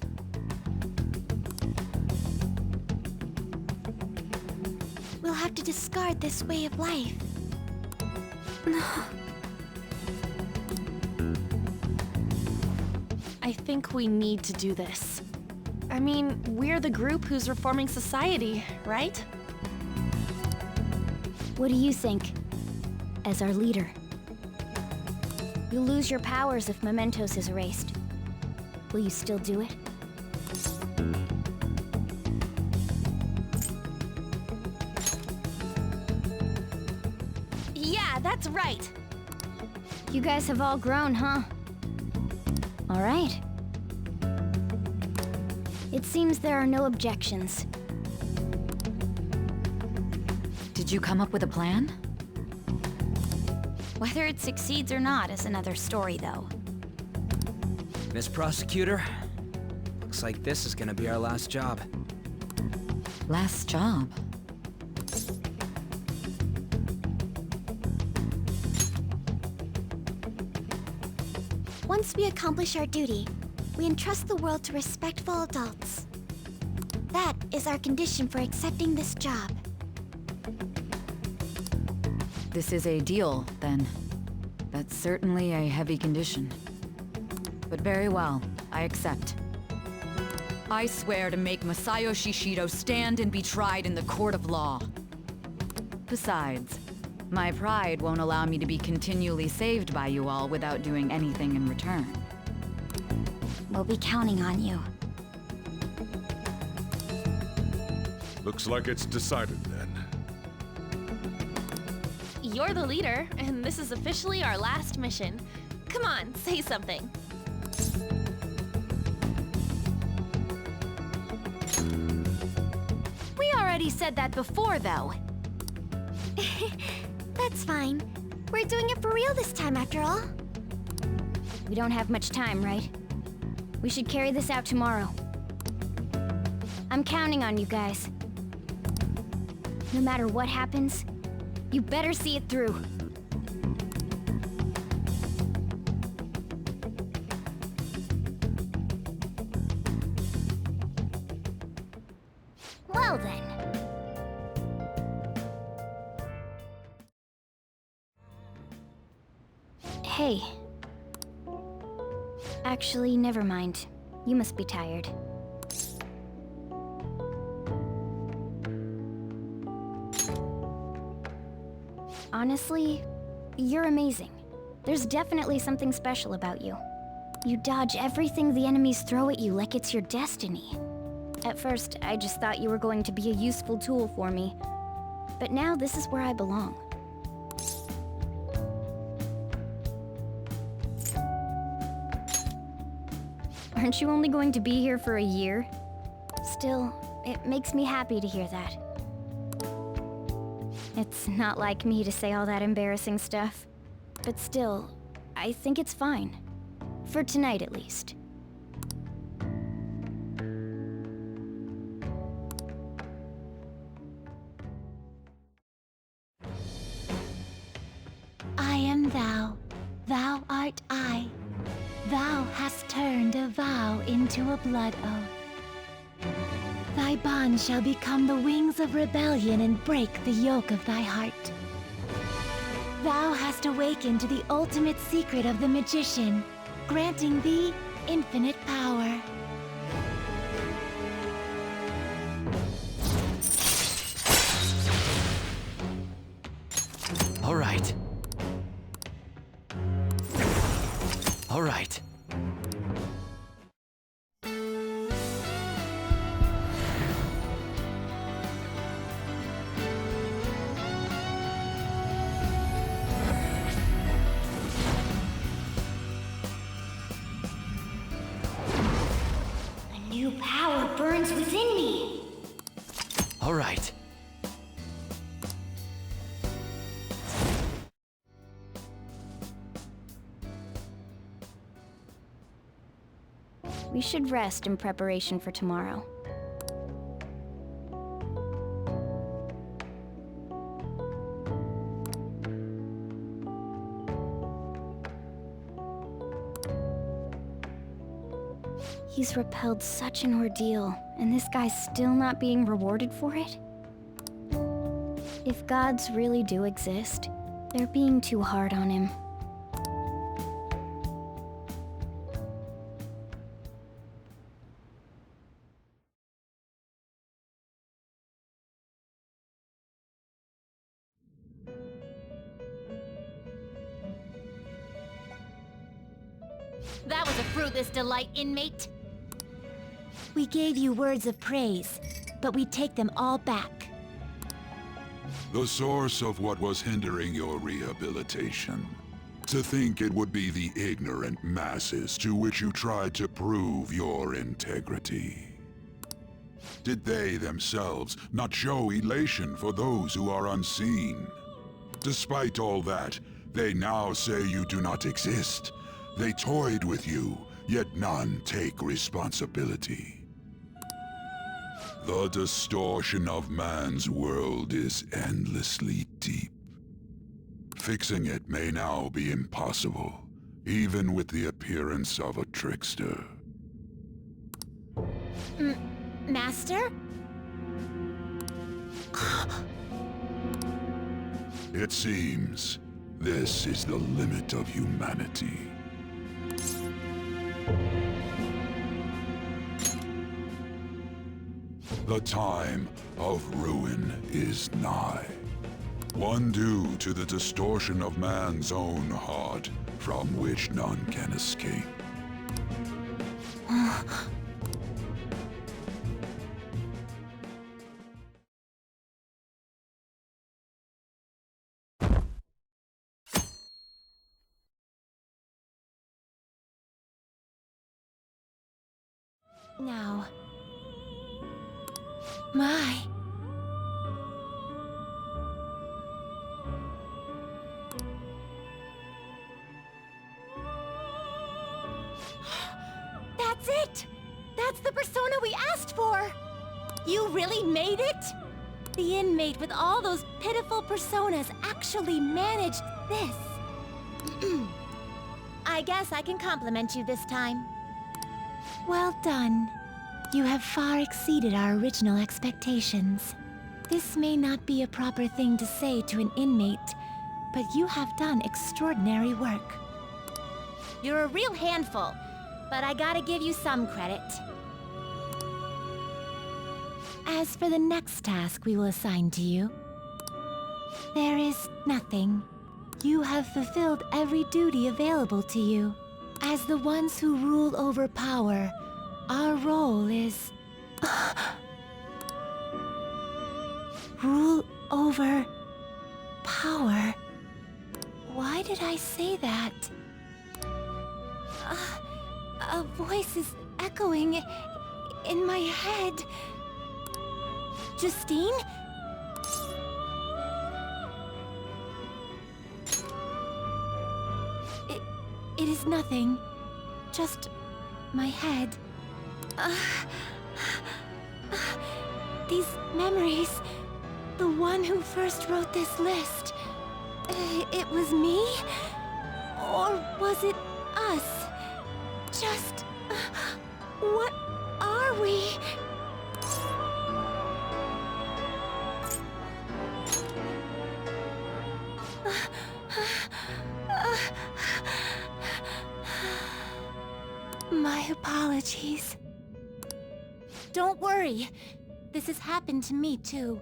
We'll have to discard this way of life. I think we need to do this. I mean, we're the group who's reforming society, right? What do you think, as our leader? You'll lose your powers if Mementos is erased. Will you still do it? Yeah, that's right. You guys have all grown, huh? All right. It seems there are no objections. Did you come up with a plan? Whether it succeeds or not is another story, though. Miss Prosecutor, looks like this is gonna be our last job. Last job? Once we accomplish our duty, we entrust the world to respectful adults. That is our condition for accepting this job. This is a deal, then. That's certainly a heavy condition. But very well, I accept. I swear to make Masayoshi Shido stand and be tried in the court of law. Besides, my pride won't allow me to be continually saved by you all without doing anything in return. We'll be counting on you. Looks like it's decided then. You're the leader, and this is officially our last mission. Come on, say something. We already said that before, though. That's fine. We're doing it for real this time, after all. We don't have much time, right? We should carry this out tomorrow. I'm counting on you guys. No matter what happens, you better see it through. Well then. Hey. Actually, never mind. You must be tired. Honestly, you're amazing. There's definitely something special about you. You dodge everything the enemies throw at you like it's your destiny. At first, I just thought you were going to be a useful tool for me. But now this is where I belong. Aren't you only going to be here for a year? Still, it makes me happy to hear that. It's not like me to say all that embarrassing stuff. But still, I think it's fine. For tonight, at least. I am thou, thou art I. Thou hast turned a vow into a blood oath. Thy bond shall become the wings of rebellion and break the yoke of thy heart. Thou hast awakened to the ultimate secret of the magician, granting thee infinite power. All right. All right. burns within me. All right. We should rest in preparation for tomorrow. He's repelled such an ordeal, and this guy's still not being rewarded for it? If gods really do exist, they're being too hard on him. That was a fruitless delight, inmate. We gave you words of praise, but we take them all back. The source of what was hindering your rehabilitation. To think it would be the ignorant masses to which you tried to prove your integrity. Did they themselves not show elation for those who are unseen? Despite all that, they now say you do not exist. They toyed with you, yet none take responsibility. The distortion of man's world is endlessly deep. Fixing it may now be impossible, even with the appearance of a trickster. Master? It seems this is the limit of humanity. The time of ruin is nigh. One due to the distortion of man's own heart, from which none can escape. Now... My... That's it! That's the persona we asked for! You really made it? The inmate with all those pitiful personas actually managed this. I guess I can compliment you this time. Well done. You have far exceeded our original expectations. This may not be a proper thing to say to an inmate, but you have done extraordinary work. You're a real handful, but I gotta give you some credit. As for the next task we will assign to you, there is nothing. You have fulfilled every duty available to you. As the ones who rule over power, our role is... rule over... power. Why did I say that? A voice is echoing in my head. Justine? It is nothing. Just my head. These memories... The one who first wrote this list... It was me? Or was it us? Just... what are we? My apologies. Don't worry. This has happened to me, too.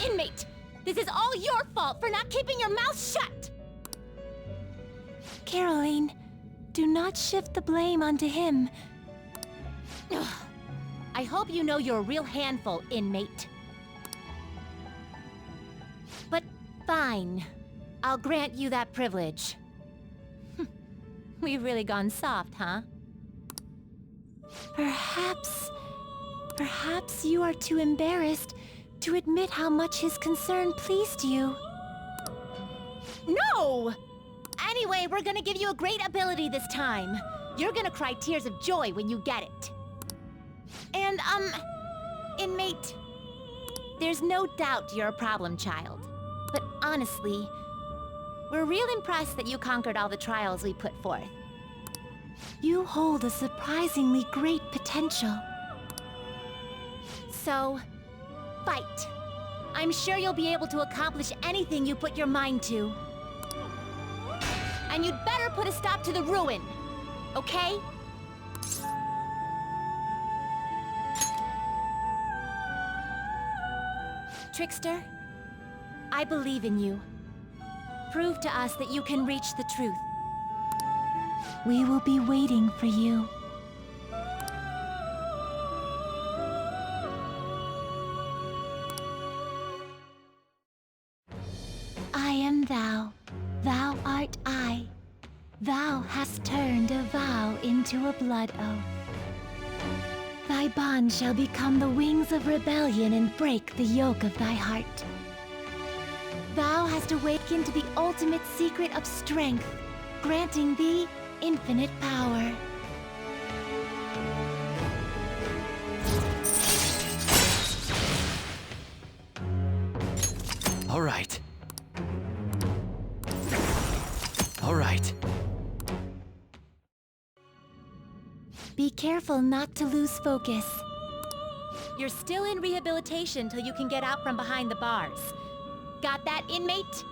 Inmate! This is all your fault for not keeping your mouth shut! Caroline, do not shift the blame onto him. I hope you know you're a real handful, inmate. But fine. I'll grant you that privilege. We've really gone soft, huh? Perhaps you are too embarrassed to admit how much his concern pleased you. No! Anyway, we're gonna give you a great ability this time. You're gonna cry tears of joy when you get it. And, inmate, there's no doubt you're a problem child. But honestly, we're real impressed that you conquered all the trials we put forth. You hold a surprisingly great potential. So, fight. I'm sure you'll be able to accomplish anything you put your mind to. And you'd better put a stop to the ruin, okay? Trickster, I believe in you. Prove to us that you can reach the truth. We will be waiting for you. I am thou, thou art I. Thou hast turned a vow into a blood oath. Thy bond shall become the wings of rebellion and break the yoke of thy heart. Thou hast awakened to the ultimate secret of strength, granting thee infinite power. All right. All right. Be careful not to lose focus. You're still in rehabilitation till you can get out from behind the bars. Got that, inmate?